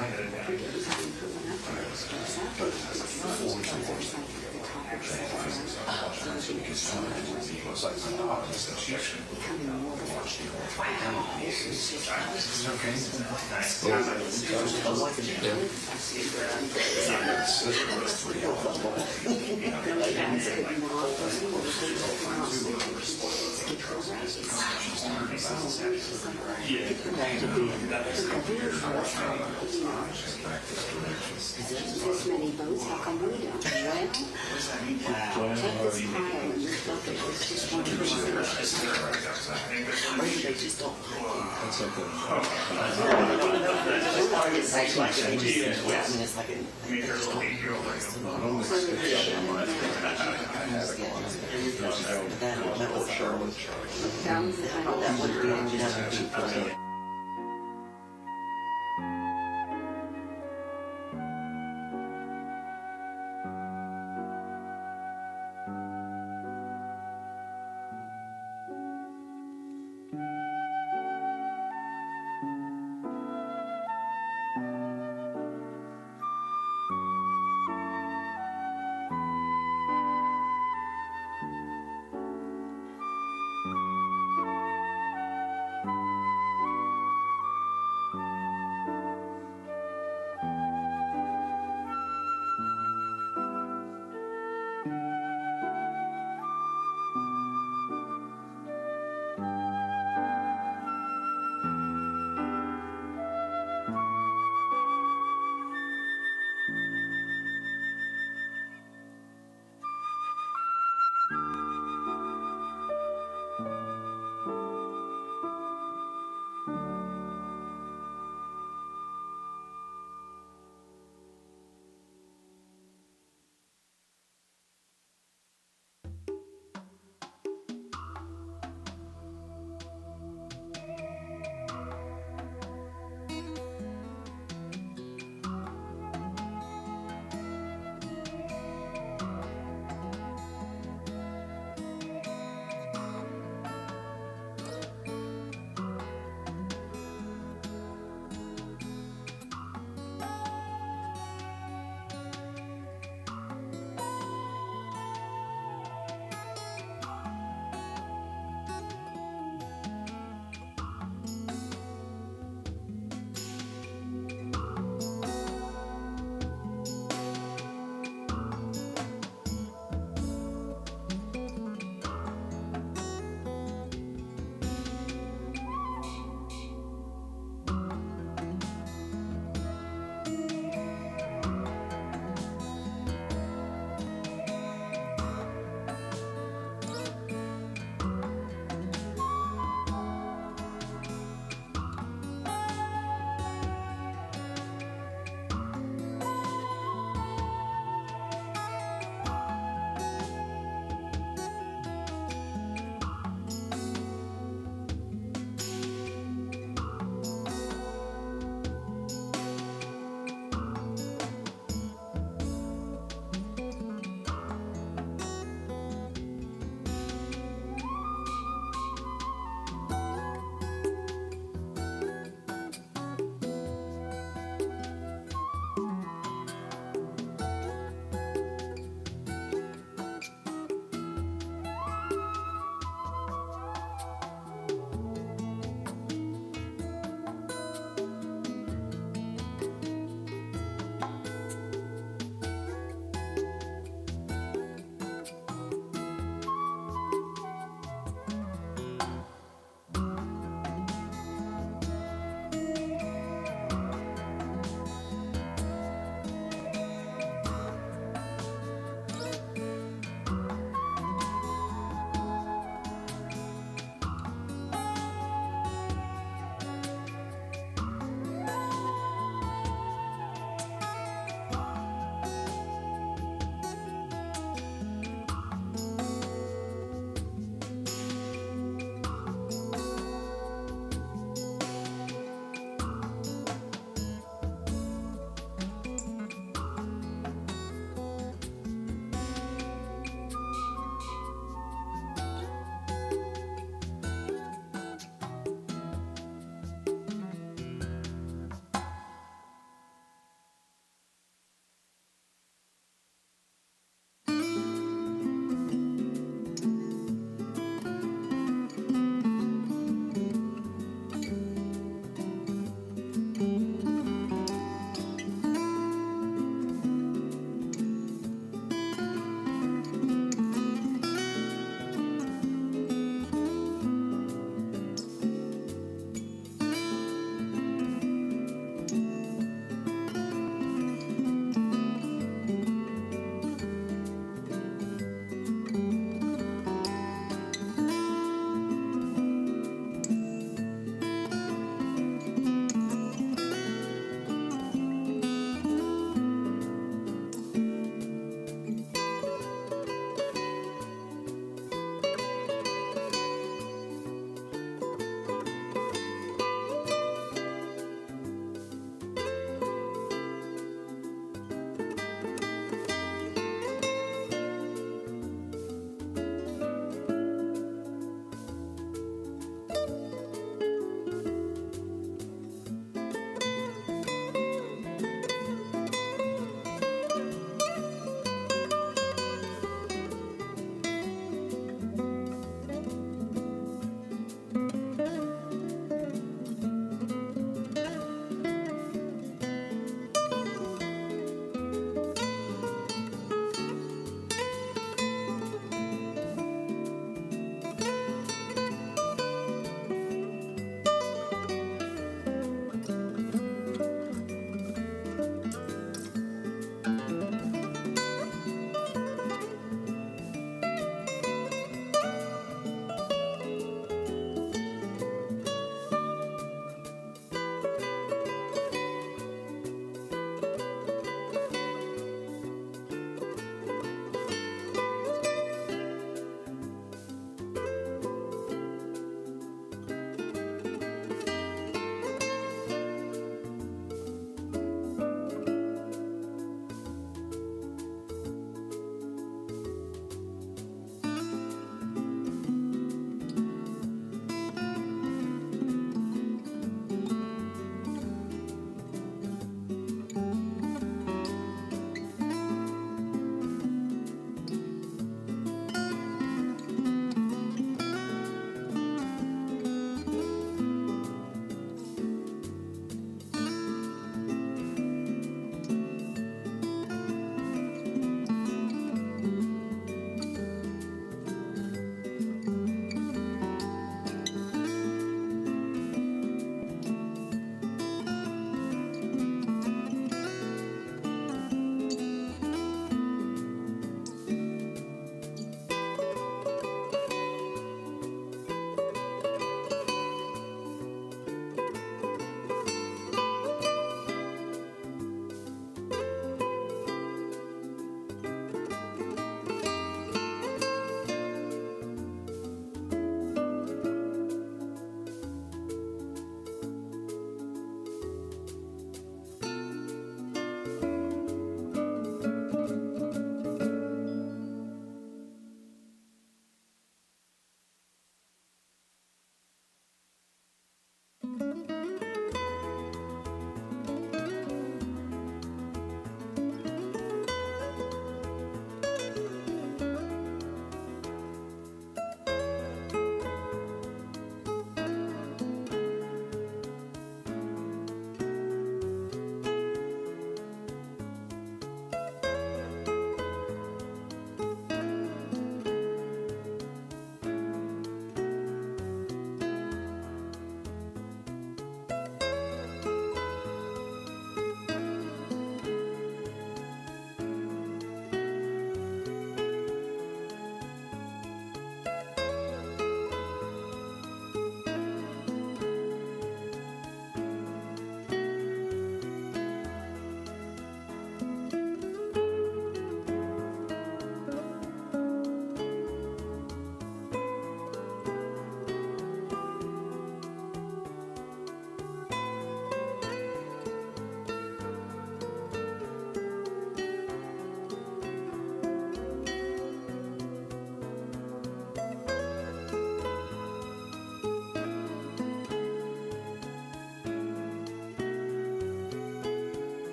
this many votes, how come we don't? Well, check this pile and this bucket is just one of or they just don't It's actually, yeah, I mean, it's like Charlotte.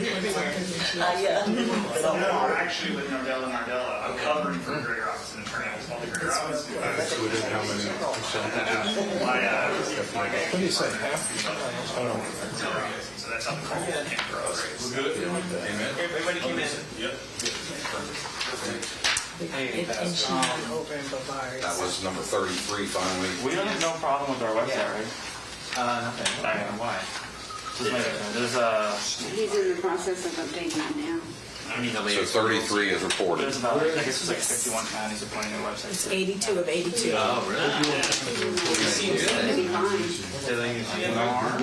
So now I actually live in Ardella. I'm covering for Greater Robinson Attorney. I was called the Greater Robinson. What do you say, half? So that's how the call came for us. We're good. Amen. Everybody came in. Yep. And she went over in Bavard. That was number 33 finally. We don't have no problem with our website, right? Nothing. I don't know why. Just make it, there's a, He's in the process of updating it now. So 33 is reported. there's about, I guess it's like 51 counties appointing their websites. It's 82 of 82. Oh, really? It'll be fine. Do they use VR?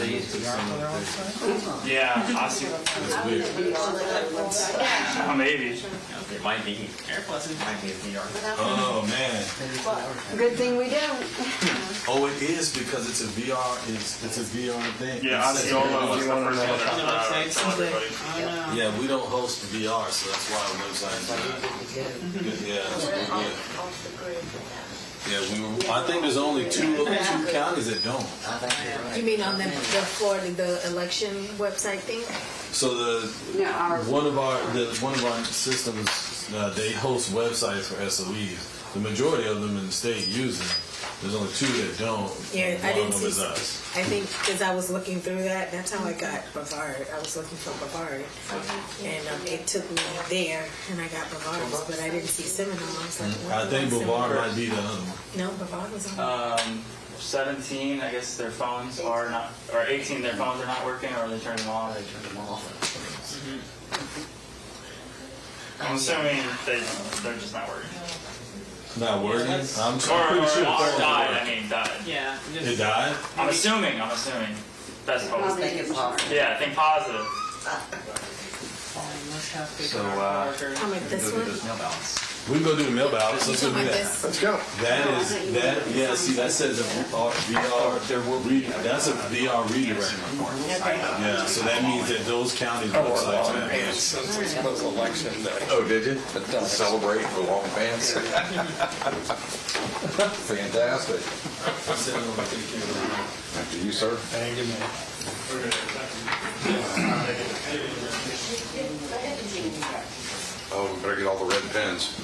They use VR for their website? Yeah, I see. Oh, maybe. It might be. AirPlus might be a VR. Oh, man. Good thing we don't. Oh, it is because it's a VR, it's a VR thing. Yeah, Osceola was the first one that tell everybody. Yeah, we don't host VR, so that's why our website's not good. Yeah, that's really good. Yeah, I think there's only two counties that don't. You mean on the Florida, the election website thing? So No, our- one of our systems, they host websites for SOEs. The majority of them in the state use it. There's only two that don't. Yeah, I One didn't of them is see. us. I think because I was looking through that, that's how I got Bavard. I was looking for Bavard, and it took me there, and I got Bavard, but I didn't see Seminole. I was like, what I think was Bavard Seminole? might be the other one. No, Bavard was on. 17, I guess their phones are not, or 18, their phones are not working, or they turned them off. They turned them off. I'm assuming they're just not working. Not working? I'm Or pretty sure died, I mean, died. Yeah. it died. I'm assuming. That's I'll hope. make it positive. Yeah, I think positive. So, I'm like, this go do one? those mail ballots. We can go do the mail ballots. Let's go do Like that. this? Let's go. Yeah, see, that says a VR read. That's a VR redirect. Yeah, so that means that those counties websites have It's election day. Oh, did you? Celebrate for long pants? Fantastic. After you, sir. Thank you, man. Oh, we better get all the red pens.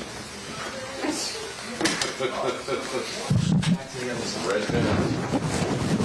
Red pens.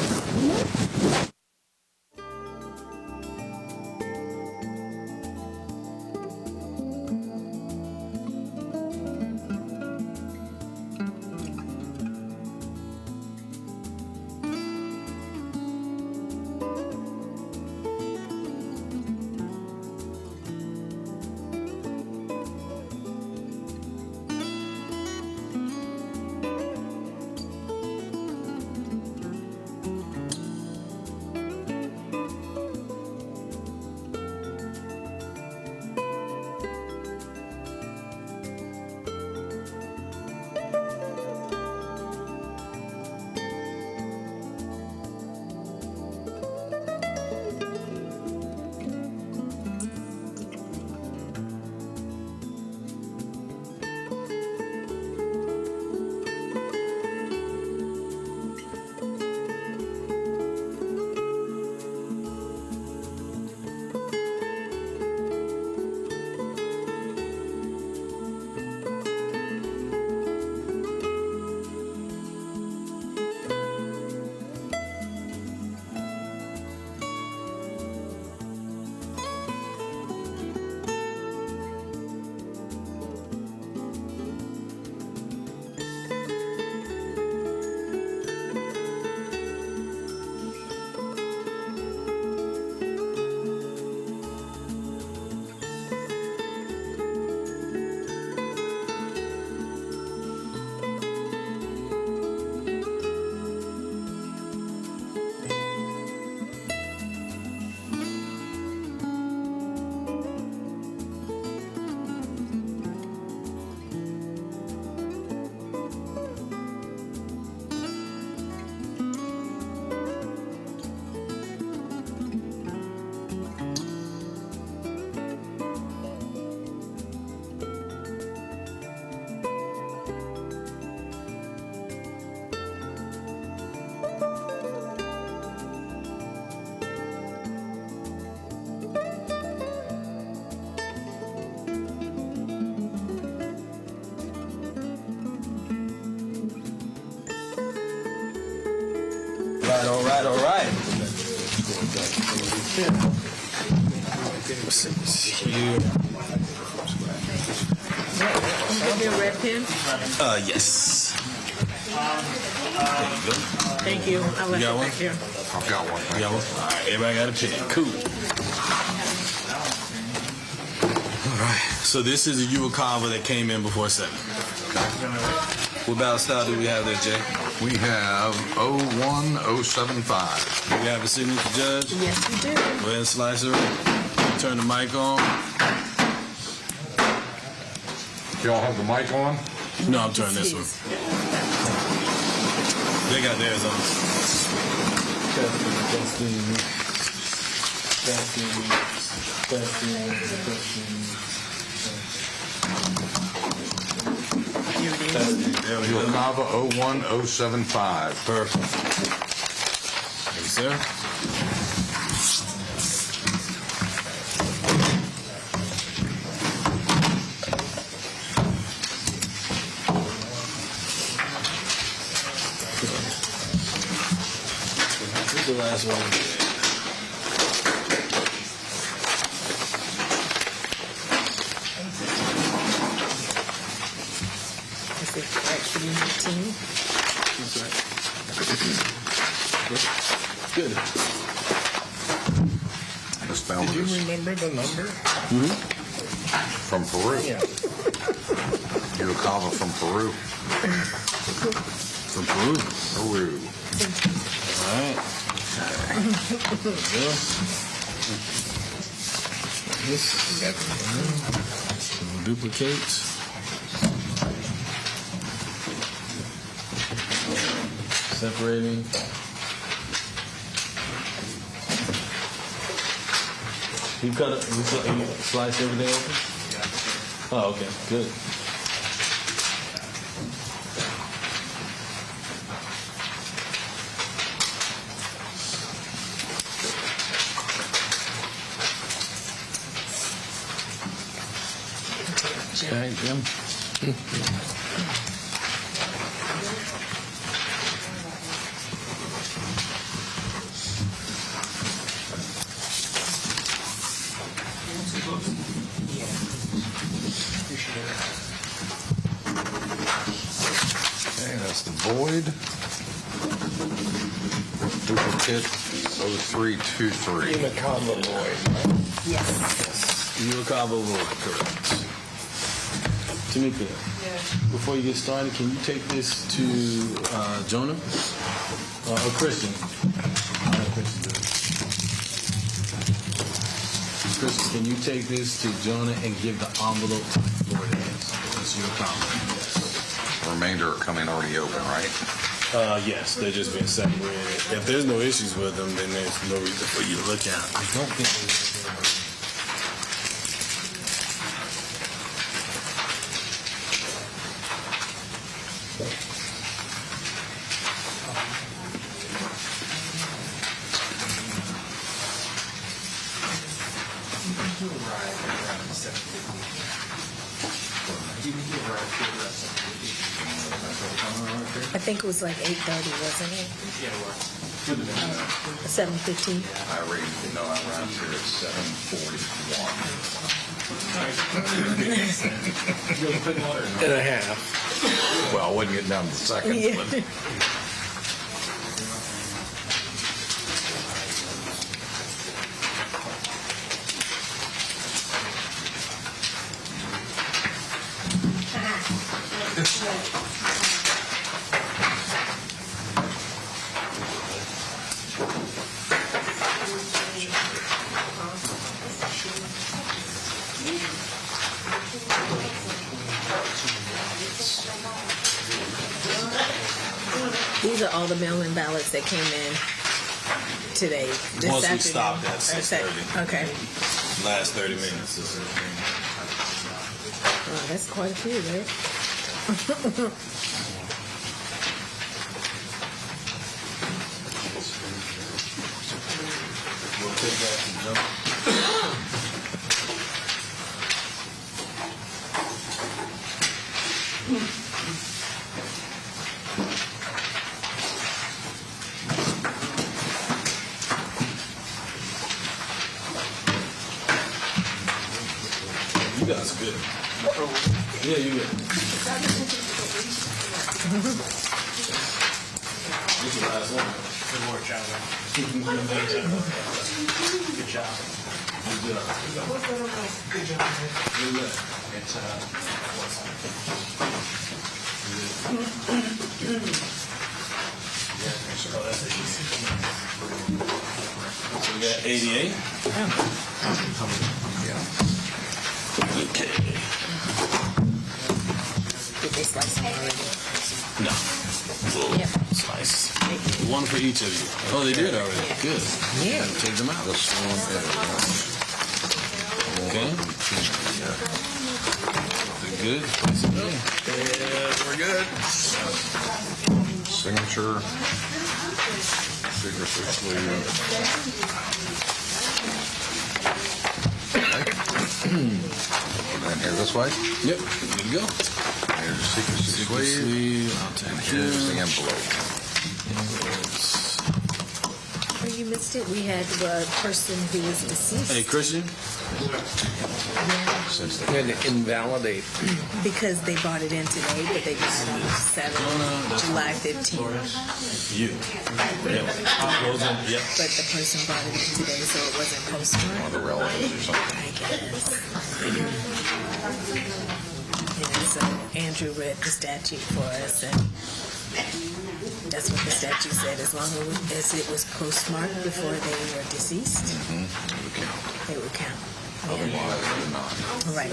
Give you a red pen? Yes. Thank you. I left You got it one? back here. I've got one. You got one? All right, everybody got a pen. Cool. All right. So this is a Uwakava that came in before 7. What ballot style do we have there, Jay? We have 01075. Do we have a signature, Judge? Yes, we do. Go ahead and slice her. Turn the mic on. Y'all have the mic on? No, I'm turning this one. They got theirs on. Uwakava 01075. Perfect. Thank you, sir. This is the last one. Is it actually 19? That's right. Good. Miss Bowers. Did you remember the number? From Peru. Yeah. Uwakava from Peru. From Peru. Peru. All right. This duplicates. Separating. You cut it, you slice everything open? Oh, okay, good. Okay, Jim. Okay, that's the void. Duplicate 0323. Uwakava boy. Uwakava Void, correct. Tamika, before you get started, can you take this to Jonah? Or Christian? Christian, can you take this to Jonah and give the envelope to Lord Hayes? That's Uwakava. Remainder are coming already open, right? Yes, they're just being separated. If there's no issues with them, then there's no reason for you to look at. I don't think there's I think it was like 8:30, wasn't it? Yeah, it was. 7:15. I read, no, I round here at 7:41. And a half. Well, I wasn't getting down to the seconds, Yeah. but These are all the mail-in ballots that came in today. This Once we afternoon. stopped at Or 6:30. Okay. last 30 minutes. Wow, that's quite a few, right? We'll take that to Jonah. good. Yeah, you good. This is the last one. Good work, gentlemen. Good job. Good job. Good job, man. Good job. It's, So we got 88. Okay. Did they slice them already? No. Little slice. One for each of you. Oh, they did already. Good. Yeah. Take them out. Okay. They're good. Yeah, we're good. Signature. Signature sleeve. Put that in here this way. Yep. Good to go. Here's the secrecy sleeve. I'll take And here's the envelope. Oh, you missed it. We had a person who was deceased. Hey, Christian. We had to invalidate. Because they brought it in today, but they got it on the 7th, July 15th. You. Yeah. Yep. But the person brought it in today, so it wasn't postmarked. Other relatives or something. I guess. And so Andrew read the statute for us, and that's what the statute said. As long as it was postmarked before they were deceased, it would count. Otherwise, they're not. Right.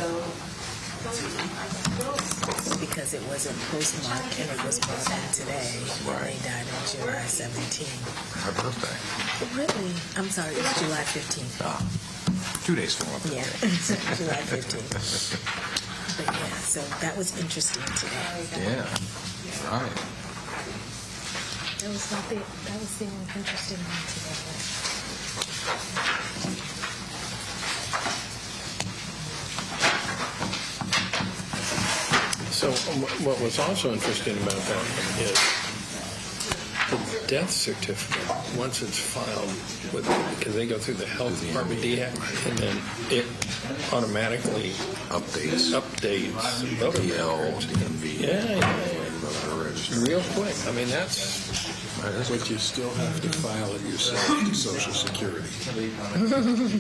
Because it wasn't postmarked and it was brought in today. Right. They died on July 17th. My birthday. Really? I'm sorry, it was July 15th. 2 days from my birthday. Yeah, July 15th. But yeah, so that was interesting today. Yeah. Right. That was the only interesting one today. So what was also interesting about that is the death certificate, once it's filed with, because they go through the health department, and then it automatically updates voter records. Real quick. I mean, that's But you still have to file it yourself to Social Security.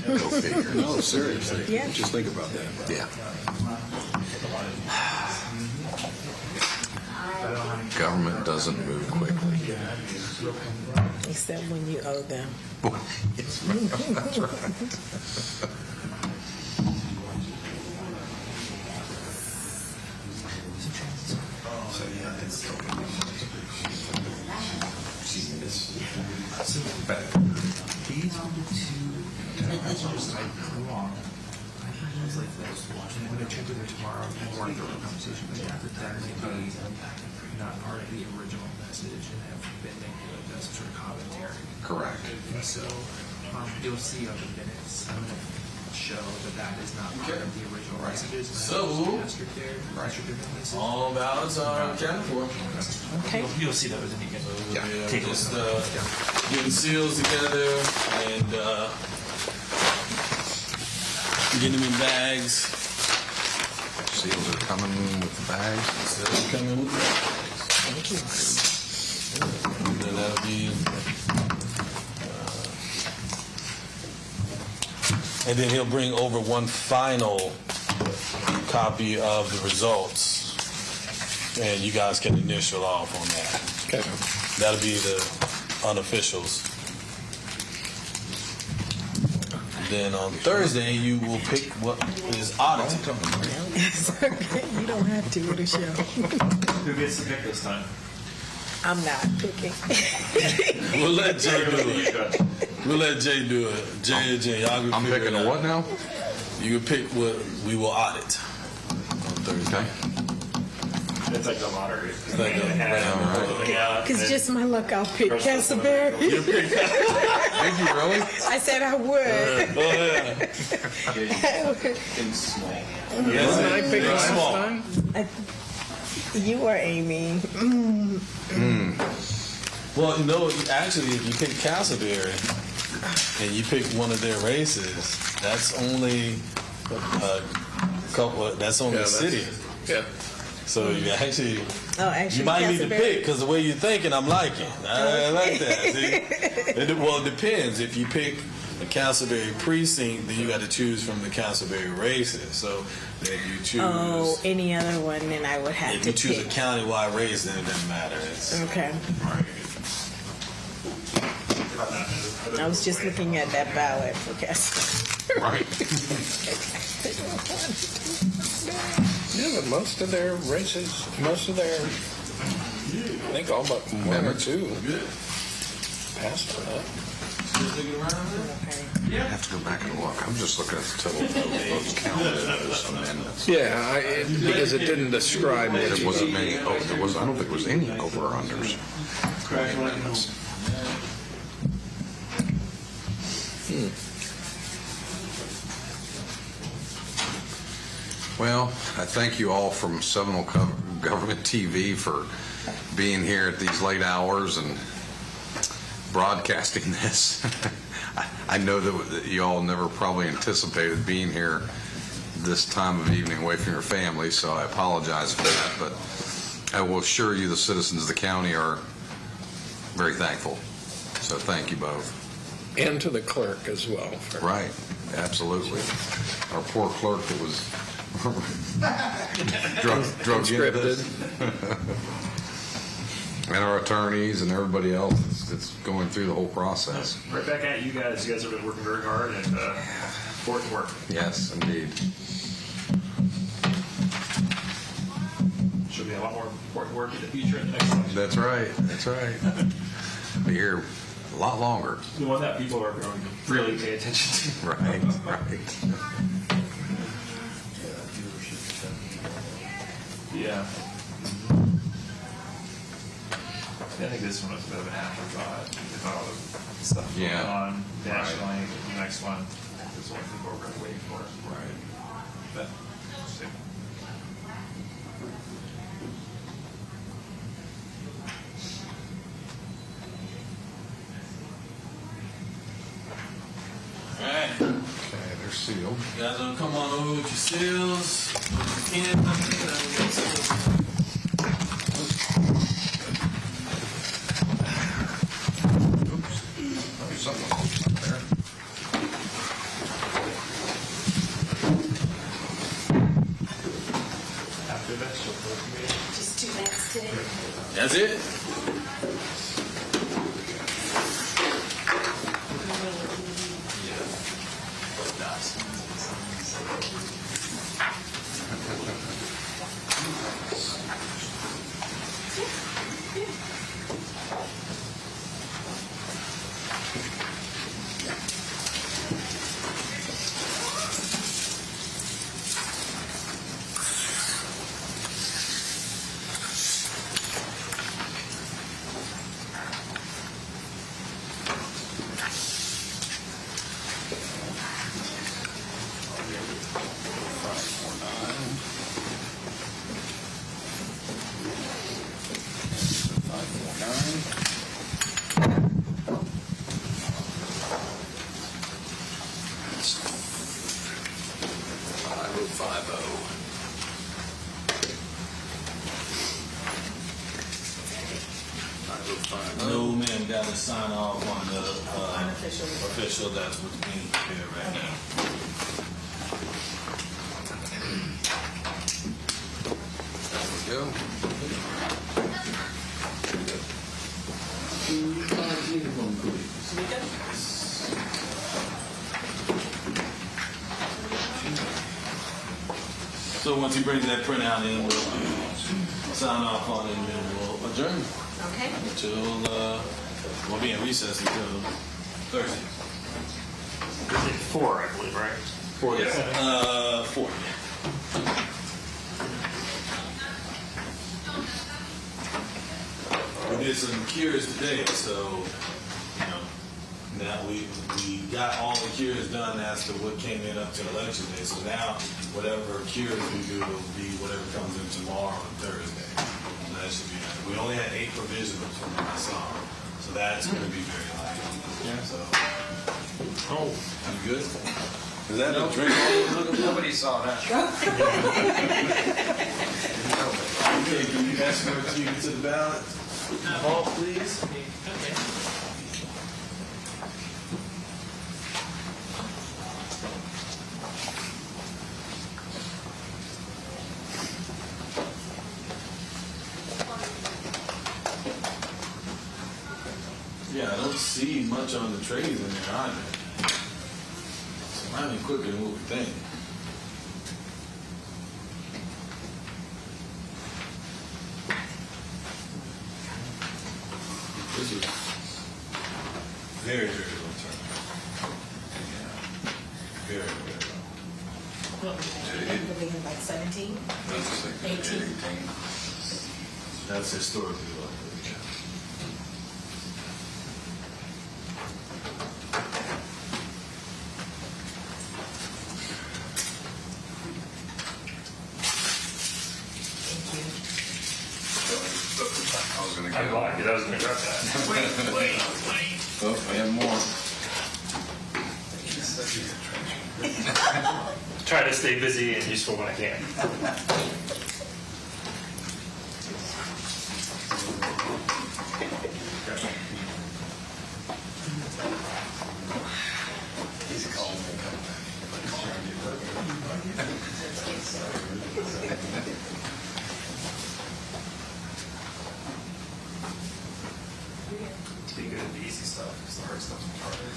Go figure. No, seriously. Yeah. Just think about that. Yeah. Government doesn't move quickly. Except when you owe them. That's right. But these are the two messages I put on. I was like, I'm going to check with her tomorrow and more thorough conversation, but yeah, that may be not part of the original message and have been made as some sort of commentary. Correct. And so you'll see on the minutes, I'm going to show that is not part of the original messages. So, all ballots are accounted for. Okay. You'll see those and you can take a Just look. getting seals together and getting them in bags. Seals are coming with the bags. Seals are coming with the bags. And then that'll be. And then he'll bring over one final copy of the results, and you guys can initial off on that. okay. That'll be the unofficials. Then on Thursday, you will pick what is audited. You don't have to with a show. Who gets to pick this time? I'm not picking. We'll let Jay do it. We'll let Jay do it. Jay and Jay, y'all can I'm figure picking it a out. what now? You can pick what we will audit on Thursday. It's like the lottery. Like a- Because just my luck, I'll pick Castleberry. You pick. Thank you, really? I said I would. Oh yeah. In small. Yes, Did I pick it's last small. time? You were Amy. Well, you know, actually, if you pick Castleberry and you pick one of their races, that's only a couple. That's only a city. Yeah. So you actually, Oh, actually, you might need to Castleberry. pick because the way you're thinking, I'm liking. I like that. See? Well, it depends. If you pick the Castleberry precinct, then you got to choose from the Castleberry races. So then if you choose, Oh, any other one, then I would have if to you choose pick. a countywide race, then it doesn't matter. It's, Okay. I was just looking at that ballot for Castleberry. Right. Yeah, but most of their races, most of their, I think all but one or two passed on that. I have to go back and look. I'm just looking at the total votes counted as amendments. Yeah, because it didn't describe it. There wasn't many. Oh, there was. I don't think there was any over or unders. Amendments. Well, I thank you all from Seminole Government TV for being here at these late hours and broadcasting this. I know that you all never probably anticipated being here this time of evening away from your family, so I apologize for that, but I will assure you the citizens of the county are very thankful. So thank you both. And to the clerk as well. Right, absolutely. Our poor clerk that was drug into this. And our attorneys and everybody else that's going through the whole process. Right back at you guys. You guys have been working very hard and forward to work. Yes, indeed. Should be a lot more important work in the future in the next election. That's right, that's right. Be here a lot longer. The one that people are going to really pay attention to. Right, right. Yeah. I think this one was a bit of an afterthought with all the stuff going on nationally. The next one, this one people are going to wait for. Right. But, we'll see. all right. Okay, they're sealed. You guys want to come on over with your seals? With your pen, Something up there. After this, you'll put me. Just do that today. That's it? No, man, got to sign off on the official that's with me here right now. There we go. So once he brings that printout in, we'll sign off on it and then we'll adjourn. Okay. Until, we'll be in recess until Thursday. 4, I believe, right? 4, yes. 4. We did some cures today, so, you know, now we got all the cures done as to what came in up to election day. So now, whatever cures we do will be whatever comes in tomorrow and Thursday. So that should be nice. We only had 8 provisionals from what I saw, so that's going to be very light. Yeah. So, you good? Is that a drink? Nobody saw that. Okay, can you ask her to get to the ballot? Paul, please. Yeah, I don't see much on the trays in there either. So it might be quicker than what we think. This is very, very low turnout. Yeah. Very, very low. Like 17? 18? That's historically low. I'm glad, because I was going to grab that. Wait. Oh, we have more. Try to stay busy and useful when I can. Be good at the easy stuff, because the hard stuff's much harder.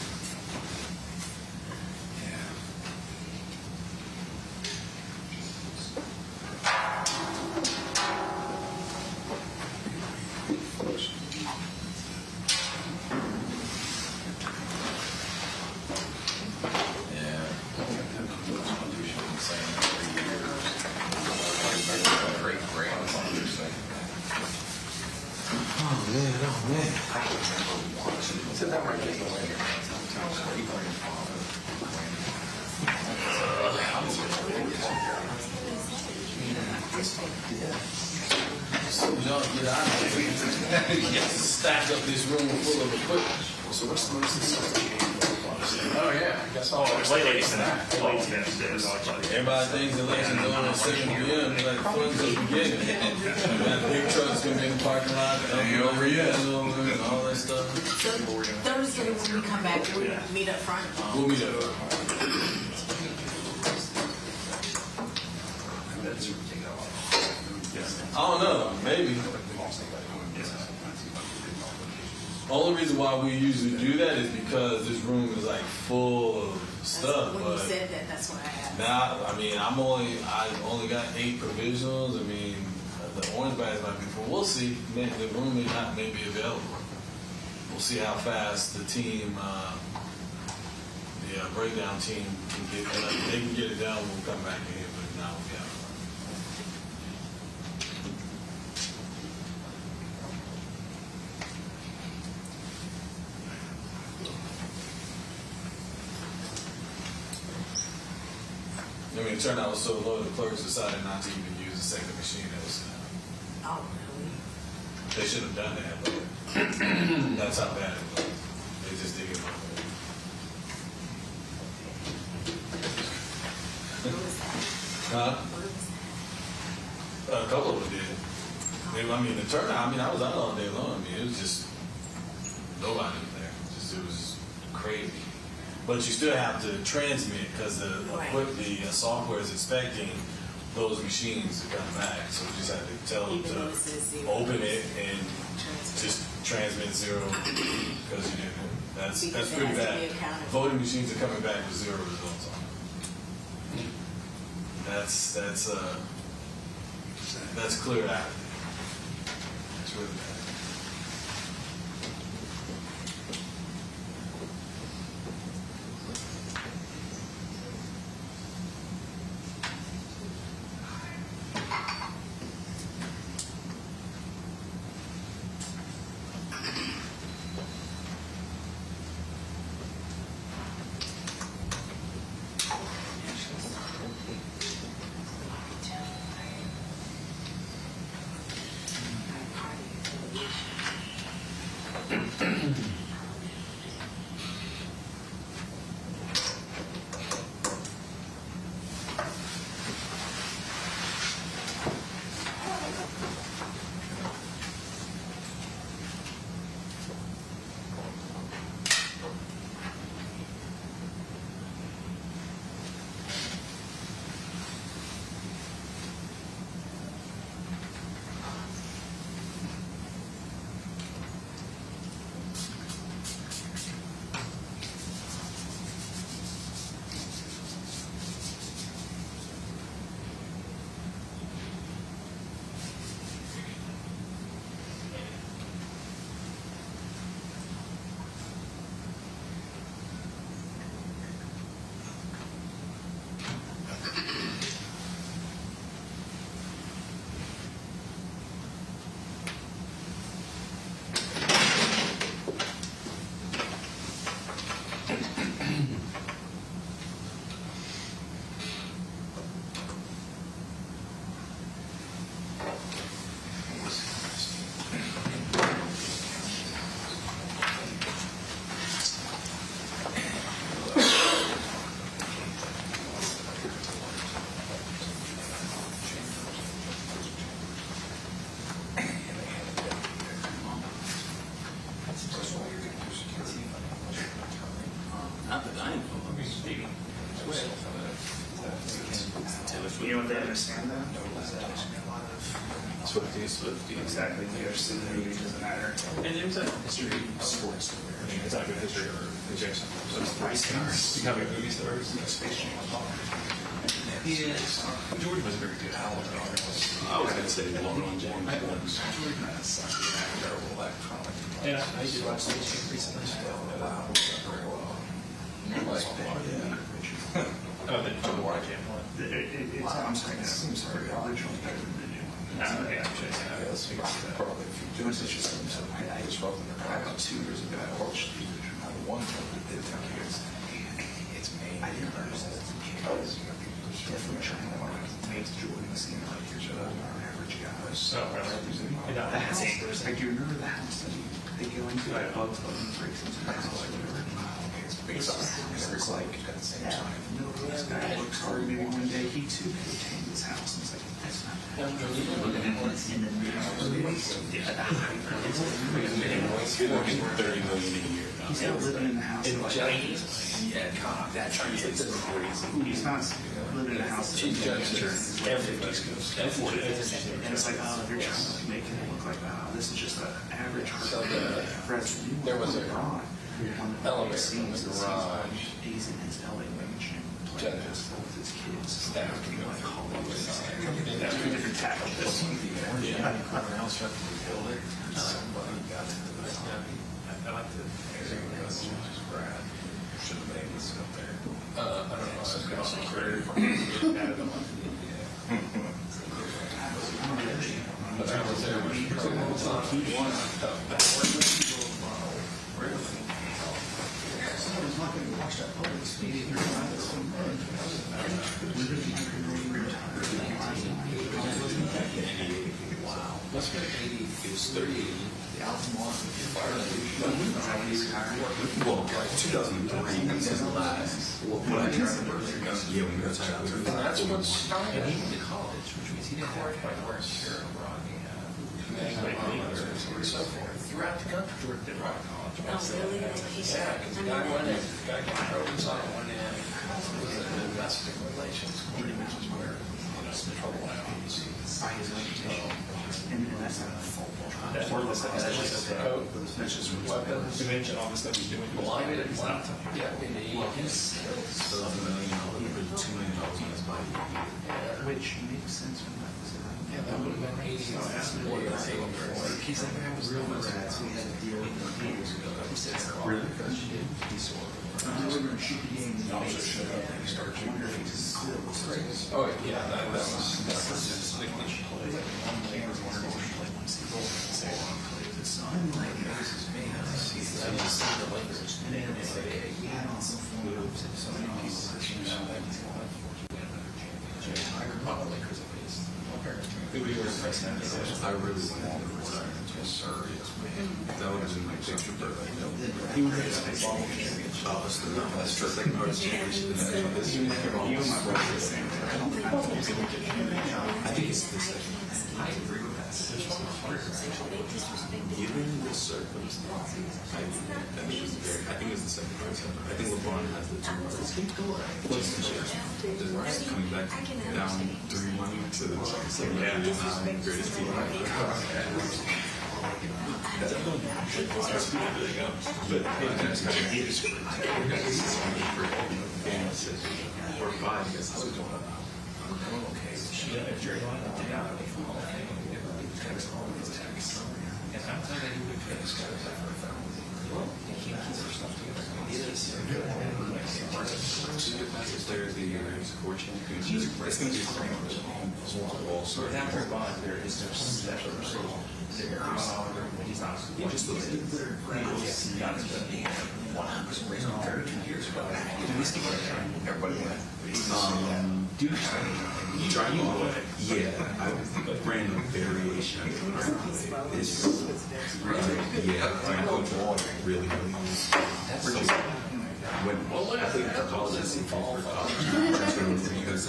Y'all get out of here. Stack up this room full of equipment. So what's the most? Oh, yeah. I guess all. Ladies downstairs. Everybody thinks election's on at 7 p.m. Like the fun's just beginning. You got big trucks gonna be in the parking lot. Ain't over yet. And all that stuff. Thursday when we come back, we meet up front. We'll meet up. I don't know. Maybe. Only reason why we usually do that is because this room is like full of stuff. When but you said that, that's what I asked. now, I mean, I only got 8 provisionals. I mean, the orange bags might be full. We'll see. The room may be available. We'll see how fast the team, the breakdown team can get. If they can get it done, we'll come back in here. But if not, we'll be out. I mean, the turnout was so low, the clerks decided not to even use the second machine that was set up. Oh, really? They should have done that, but that's how bad it was. They just didn't get up Huh? A couple of them did. I mean, the turnout, I was out all day long. I mean, it was just nobody was there. It was crazy. But you still have to transmit because the software is expecting those machines to come back. So we just have to tell them to open it and just transmit 0 because you didn't. That's pretty bad. Voting machines are coming back with 0 results on them. That's clear out. It's really bad. Exactly. There's age doesn't matter. And there's a history of sports. I mean, it's not a good history or Jackson. So it's Rice stars. Becoming movie stars. Space Jam. Yeah. Jordan was a very good Howard. I was going to say LeBron James. Jordan has such a terrible electronic. Yeah, I did watch Space Jam recently. Wow. Very well. Oh, the Jordan Jam one. I'm sorry. The original is better than the new one. Yeah, actually. I just wrote them about 2 years ago. I watched one of the did it's made. I didn't understand it because different China makes Jordan seem like here's an average guy. So, really? That house, like, do you remember the house that they go into? I love breaks into the house. It's like, this guy works hard, maybe one day he too could attain this house. And it's like, that's not bad. And then the house at the high $30 million a year. he's still living in the house. Yeah, God, that translates to crazy. He's not living in a house that's and it's like, oh, they're trying to make it look like, oh, this is just an average president. There was a elevator in the garage. He's in his LA range with his kids. Staff like Hollywood. That's two different tactics. I like the. Should have made this up there. I don't know. I've got some career from bad at them. But I was there when Someone's not going to watch that public speaking. Wow. Let's go 80 is 30. The album on well, like 2003 was the last. When I tried to work there, yeah, when we got to and that's what started. And he went to college, which means he didn't have quite work here abroad. So forth. Throughout the country, Jordan did rock college. Oh, really? Yeah, because the guy went in, the guy got thrown inside one end. It was an domestic relations court, which is where, the trouble happens. And that's not a full That's more or less that's just a code. That's just Weapons. You mentioned all the stuff he's doing. Blinded and left. Yeah, I mean, he's still $1 million, $2 million on his body. Which makes sense when that was Yeah, that would have been 80. More than 80. He's like, I was real much that, so we had to deal with him years ago. He said, really? He saw it. We were going to shoot the game. And also showed up and he started shooting your faces. Oh, yeah, that was just I really wanted to retire until Surrey. That would have been my picture, but He was at the baseball that's true. Second hardest championship in national history. You and my brother are the same. I think it's the second. I agree with that. Given the circumstance, I think it's the second hardest. I think LeBron has the two hardest. What's the chance? The Rice coming back down 3-1 to the greatest team. But or 5, I guess I was going up. Okay, Jerry Line down. And I'm glad that he would pay this guy for a family. He can't keep their stuff together. There's the court champion. It's going to be so after Bond, there is no special procedure. He's not. He just looks at it. He's got it. 32 years ago. Everybody went. Dude, you try you away. Yeah, I ran a variation. It's yeah, Coach Water really. When I think the college is fall because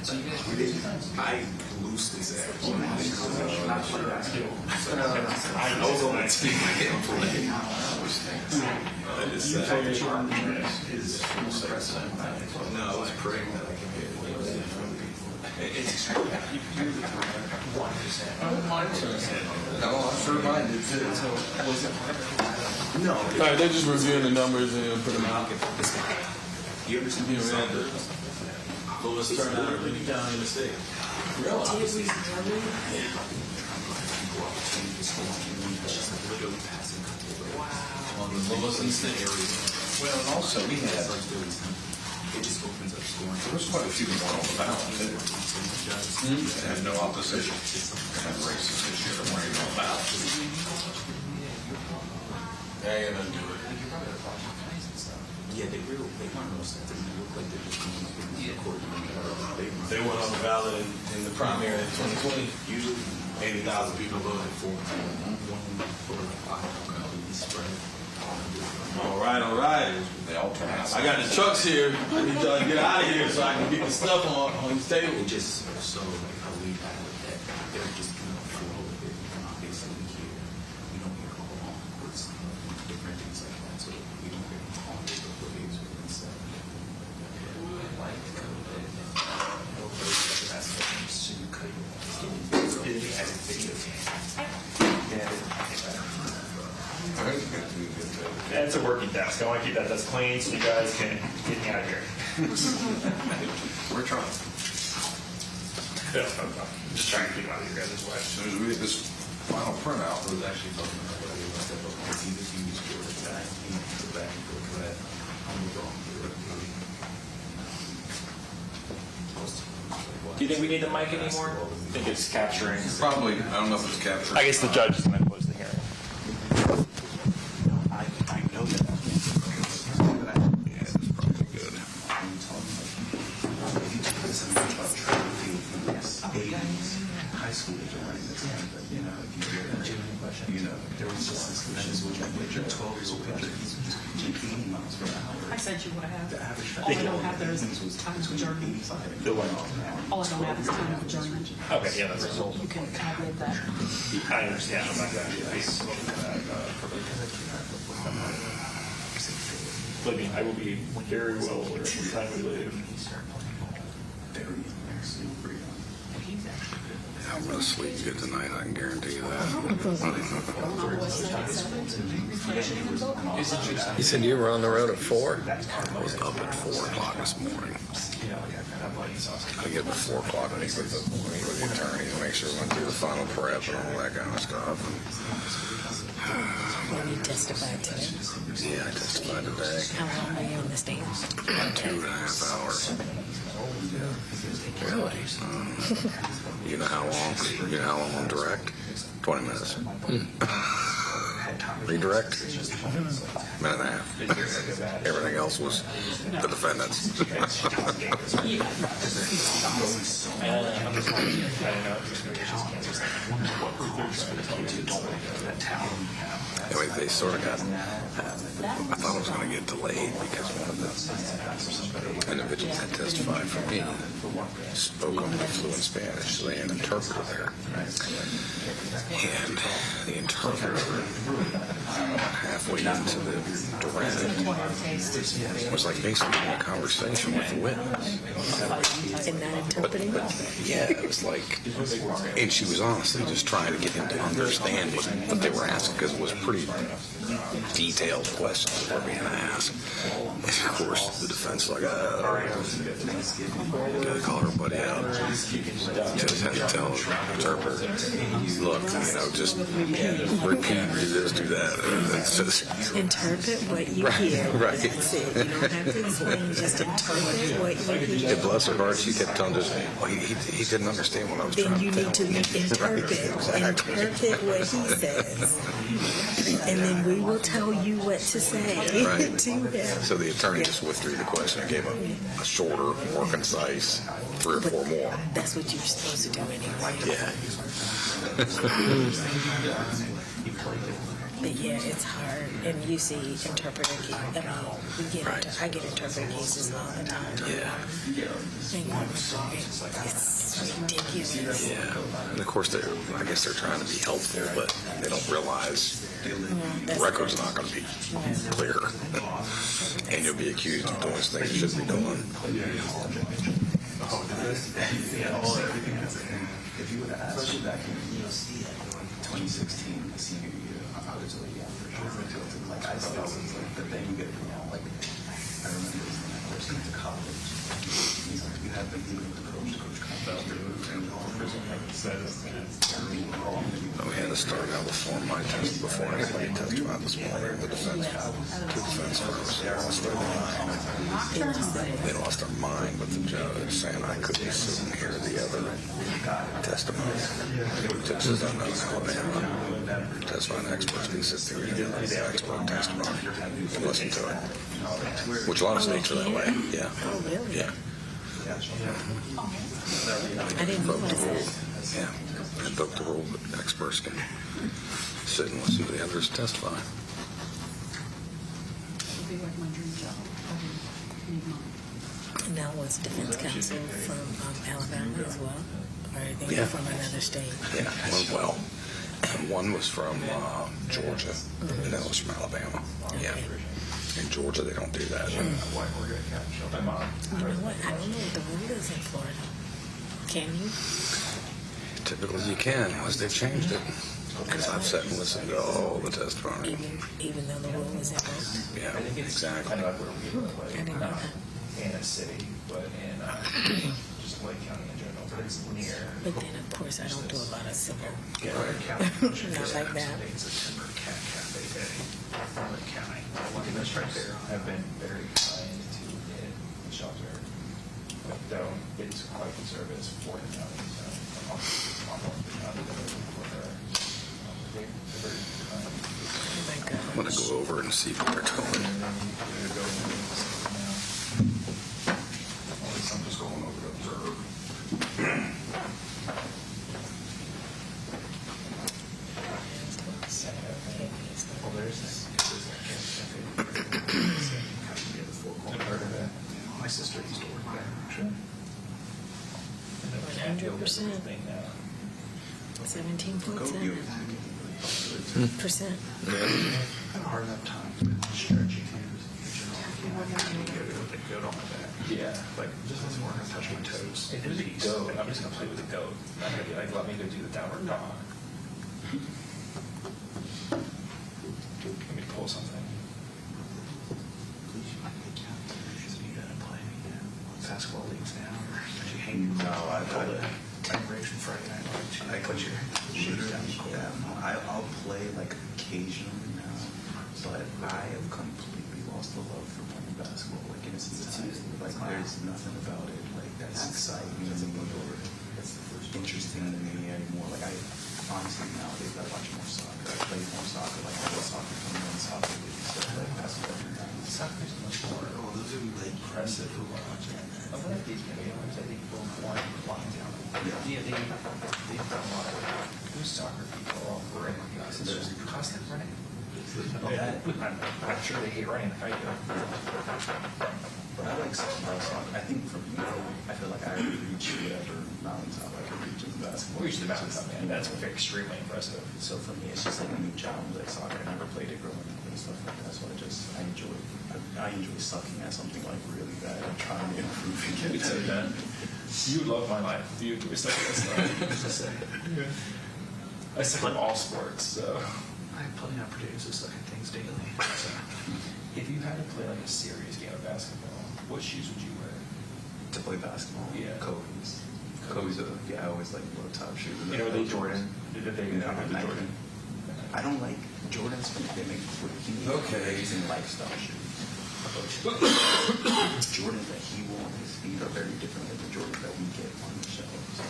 so you guys I loosely said. I was on that team. I can't play. I just said. No, I was praying that I can get it. No, I'm sure mine did too. No. All right, they're just reviewing the numbers and put them out. You ever seen the lowest turnout of any county in the state? On the lowest in the state. Well, and also we had, It just opens up scoring. there was quite a few more on the ballot too. Had no opposition. Had races this year that weren't even on the ballot. They ain't gonna do it. Yeah, they weren't real sensitive. They look like they're just going up in the court. They went on the ballot in the primary in 2020. Usually 80,000 people voted for. All right, all right. They all turn out. I got the trucks here. I need y'all to get out of here so I can get the stuff on the table. It just so like how we had that they're just going to throw it basically here. We don't hear all words, different things like that. So we don't hear all the waves and stuff. So you could as a video. That's a working desk. I want to keep that desk clean so you guys can get me out of here. We're trying. Yeah, I'm just trying to keep out of your guys' way. As soon as we get this final printout, I was actually talking about what I was step up because he was used for the back, the back and forth for that. I'm wrong. Do you think we need the mic anymore? I think it's capturing. probably, I don't know if it's captured. I guess the judge is going to close the hearing. I know that. Yeah, it's probably good. High school age already. You know, there was just this picture, 12-year-old picture. He's just 80 miles per hour. I sent you what I have. The average All I don't have there is time of adjournment. All I don't have is time of adjournment. Okay, yeah, that's right. You can calculate that. I understand. I'm not going to do this. Believe me, I will be very well aware of what time we leave. I'm going to sleep good tonight, I can guarantee you that. You said you were on the road at 4? I was up at 4 o'clock this morning. I get up at 4 o'clock and meet with the attorney to make sure we went through the final prep and all that kind of stuff. Well, you testified today. Yeah, I testified today. How long were you on the stand? About 2.5 hours. Really? You know how long? You know how long on direct? 20 minutes. Redirect? Minute and a half. Everything else was the defendants. I mean, they sort of got. I thought it was going to get delayed because one of the individuals that testified for me spoke only fluent Spanish, so they had an interpreter there. And the interpreter, halfway into the direct, was like basically in a conversation with the witness. And not interpreting? Yeah, it was like, and she was honestly just trying to get him to understand what they were asking because it was pretty detailed questions that were being asked. And of course, the defense was like, gotta call everybody out. Just had to tell the interpreter, look, just repeat, do this, do that. It's just Interpret what you hear. right. That's it. You don't have to explain, just interpret what you hear. Yeah, bless her heart, she kept telling us, well, he didn't understand what I was Then trying you to tell need to him. interpret. Exactly. Interpret what he says. And then we will tell you what to say Right. to him. So the attorney just withdrew the question and gave a shorter, more concise, 3 or 4 more. That's what you're supposed to do anyway. Yeah. But yeah, it's hard. And you see interpreter cases. I get interpreter cases all the time. Yeah. think it's ridiculous. Yeah, and of course, I guess they're trying to be helpful, but they don't realize the record's not going to be clear. And you'll be accused of doing things you shouldn't be doing. If you would have asked me back in 2016, my senior year, I was like, yeah, for sure. Like, I thought that was like the thing you get, like, I remember this when I first went to college. You have been meeting with the coach Campbell, and all the prison, like, said, We had to start out before my test, before anybody testified this morning. The defense firms lost their mind. They lost their mind with the judge saying I couldn't sit and hear the other testimony. Judges don't know Alabama. Testifying experts can sit there and hear the expert testimony and listen to it. Which a lot of states are that way. Yeah. Oh, really? Yeah. I didn't realize that. Yeah. I broke the rule that experts can sit and listen to the others testify. It'd be like my dream job. I would need mine. Now, was defense counsel from Alabama as well? Or are they Yeah. from another state? Yeah, well, one was from Georgia, and that was from Alabama. Yeah. In Georgia, they don't do that. You know what? I don't know what the rule is in Florida. Can you? Typically, you can, unless they've changed it. Because I've sat and listened to all the testimony. Even though the rule is invoked? Yeah, exactly. I know where we live, I like, didn't know not that. in a city, but in just Lake County in general, but it's near. But then, of course, I don't do a lot of civil. Yeah, Lake County. Not like that. It's a Timber Cat Cafe Day in Lake County. Lucky right there have been very kind to it, the shelter. But though it's quite conservative, it's Florida County, so I'm going to county for her. They're very kind. I'm going to go over and see what they're telling me. I'm just going over to observe. Well, there's this. I've heard of it. My sister used to work there, actually. 100%. 17.7%. I have a hard enough time with stretching hands. The goat on my back. Yeah, like just doesn't work. I touch my toes. If it's a goat, I'm just gonna play with the goat. I'm gonna be like, let me go do the downward dog. Let me pull something. You gotta play basketball leagues now. Did you hang your vibration Friday night? I put your shoes down. Yeah, I'll play like occasionally now, but I have completely lost the love for playing basketball. Like in its entirety, like there's nothing about it like that's exciting to me or interesting to me anymore. Like I honestly nowadays I watch more soccer. I play more soccer. Like I play soccer from one soccer league. So like basketball. Soccer's much more impressive to watch. I like these videos. I think people want to lock down. Yeah, they've done a lot of good soccer people all running. It's just constant running. I'm sure they hate running. I do. But I like soccer. I think for me, I feel like I reach whatever mountaintop I can reach in basketball. We reached the mountaintop, man. That's extremely impressive. So for me, it's just like a new challenge, like soccer. I never played it growing up and stuff like that. So I enjoy sucking at something like really bad and trying to improve and get better. You love my life. You do stuff like this. I suck at all sports, so. I have plenty of opportunities to suck at things daily. So, if you had to play like a serious game of basketball, what shoes would you wear? To play basketball? Yeah. Kobe's. I always like low top shoes. You know, they Jordan. Did they have the Jordan? I don't like Jordans, but they make amazing lifestyle shoes. Jordans that he wore on his feet are very different than the Jordans that we get on the shelves.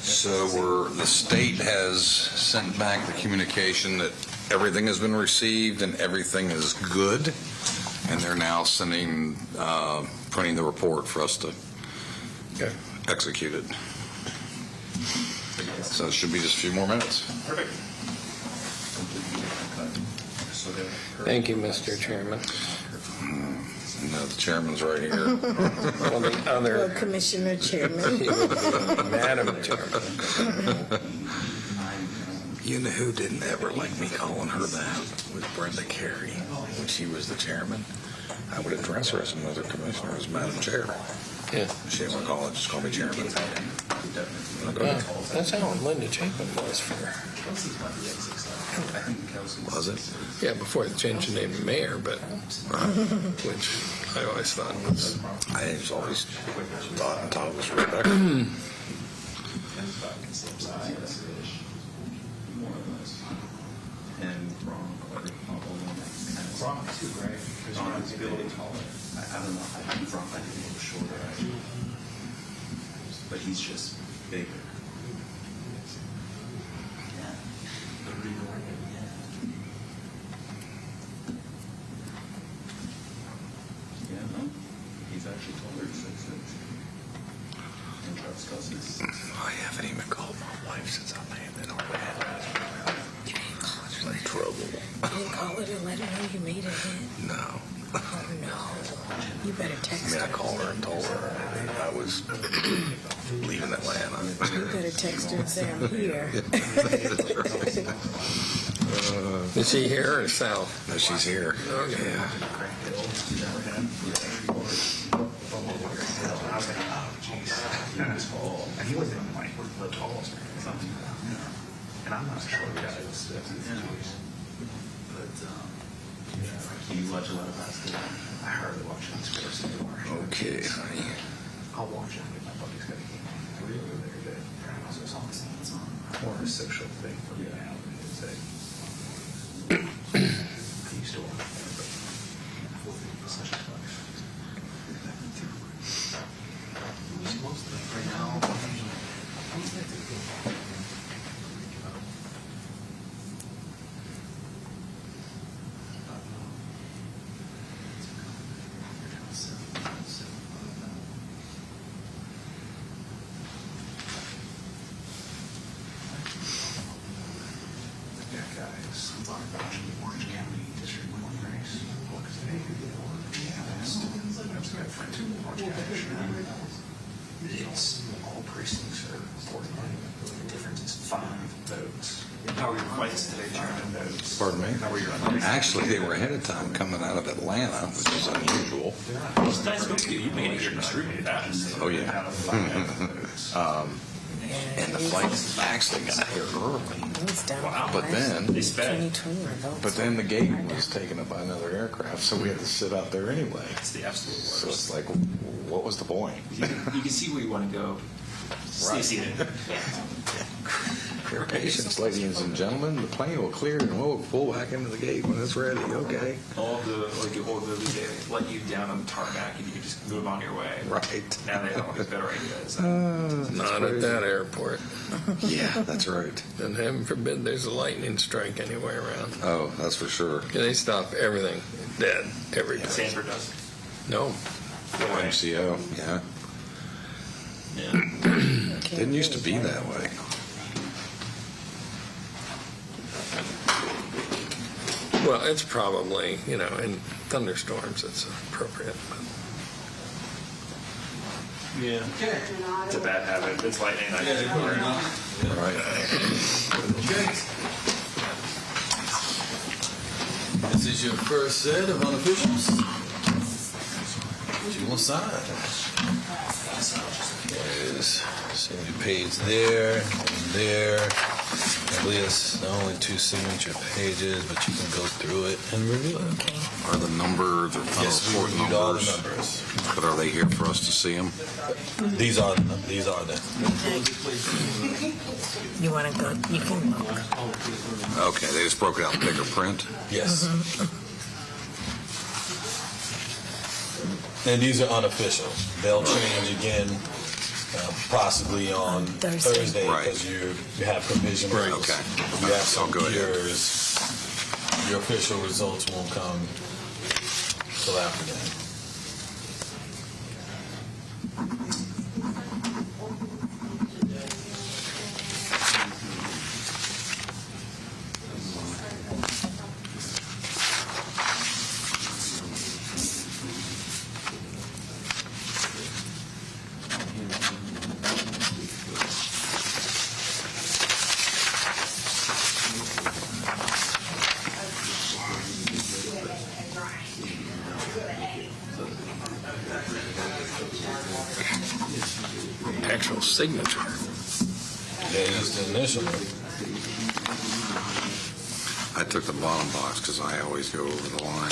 So the state has sent back the communication that everything has been received and everything is good. And they're now printing the report for us to execute it. So it should be just a few more minutes. Perfect. Thank you, Mr. Chairman. No, the chairman's right here. Well, the Well, other, Commissioner Chairman. Madam Chairman. You know who didn't ever like me calling her that? Was Brenda Carey. When she was the chairman, I would address her as another commissioner, as Madam Chair. Yeah. She didn't want to call it, just call me chairman. That's how Linda Chapin was for, Was it? yeah, before they changed the name to mayor, but, which I always thought was, I just always thought it was Rebecca. And Gronk too, right? Gronk's ability taller. I don't know. I think Gronk might be a little shorter, but he's just bigger. Yeah, no, he's actually taller. He's 6'6". And Travis Kelce's 6'6". I haven't even called my wife since I landed on that. I'm in trouble. You didn't call her to let her know you made a hit? No. Oh, no. You better I text mean, I her. called her and told her I was leaving Atlanta. You better text her and say, I'm here. is she here or south? No, she's here. Okay. Yeah. And he wasn't even like the tallest or something. And I'm not a short guy. But you watch a lot of basketball. I hardly watch any sports anymore. Okay, honey. I'll watch it if my buddy's got a game. We're over there to so it's on. More a social thing for me now than it's a. I used to watch it, but such a fun. Right now, guys, I'm watching the Orange County District 1 race. I've got friends who watch County. It's all precincts are 49. The difference is 5 votes. How were your flights today, Chairman? Votes. Pardon me? How were your flights? Actually, they were ahead of time coming out of Atlanta, which is unusual. It's nice of you. You made it here extremely fast. Oh, yeah. And the flight actually got here early. But then, but then the gate was taken up by another aircraft, so we had to sit out there anyway. It's the absolute worst. So it's like, what was the point? You can see where you want to go. Stay seated. Your patience, ladies and gentlemen. The plane will clear and we'll pull back into the gate when it's ready. Okay. All they let you down on the tarmac and you can just move on your way. Right. Now they have all these better ideas. Not at that airport. Yeah, that's right. And heaven forbid there's a lightning strike anywhere around. Oh, that's for sure. They stop everything dead every place. Sanford does. No. MCO, yeah. Didn't used to be that way. Well, it's probably, in thunderstorms it's appropriate. But. Yeah. It's a bad habit. It's lightning. Right. This is your first set of unofficials. You will sign. There's signature page there and there. I believe it's not only 2 signature pages, but you can go through it and review it. Are the numbers or Yes, we reviewed all the numbers. But are they here for us to see them? These are them. You want to go? You can look. Okay, they just broke it out in bigger print? Yes. And these are unofficial. They'll change again, possibly on Thursday because you have provisional. Right. Okay. You have some I'll go ahead. yours. Your official results won't come till after that. actual signature. Yeah, just the initial. I took the bottom box because I always go over the line.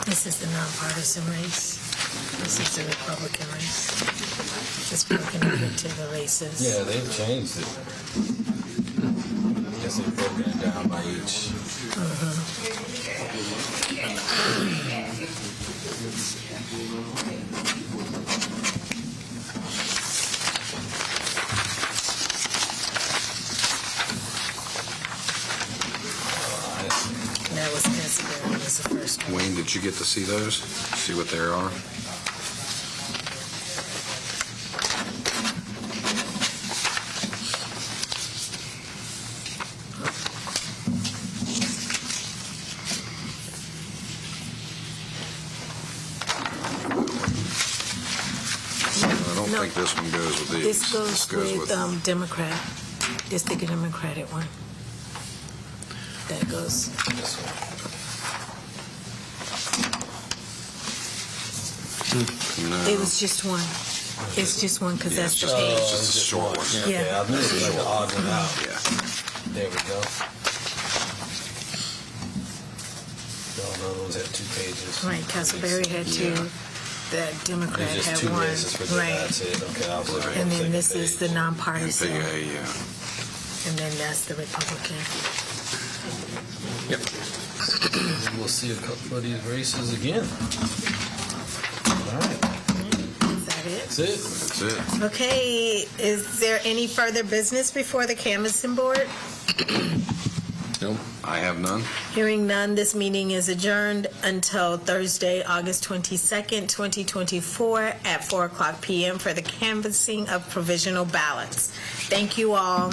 This is the nonpartisan race. This is the Republican race. It's broken up into the races. Yeah, they've changed it. Guess they've broken it down by each. That was Pennsylvania was the first one. Wayne, did you get to see those? See what they are? I don't think this one goes with these. This goes with Democrat. This the Democratic one. That goes. No. It was just one. It's just one because that's the page. It's just a short one. Yeah. Okay, I knew it was like the odd one out. Yeah. There we go. All those had 2 pages. Right, Castleberry had two. The Democrat There's had just 2 one. races for Right. That's it. Okay, I was looking at And the then this second is the page. nonpartisan. Figure A, yeah. And then that's the Republican. Yep. We'll see a couple of these races again. All right. Is that it? That's it. That's it. Okay, is there any further business before the canvassing board? Nope. I have none. Hearing none, this meeting is adjourned until Thursday, August 22nd, 2024 at 4:00 p.m. for the canvassing of provisional ballots. Thank you all.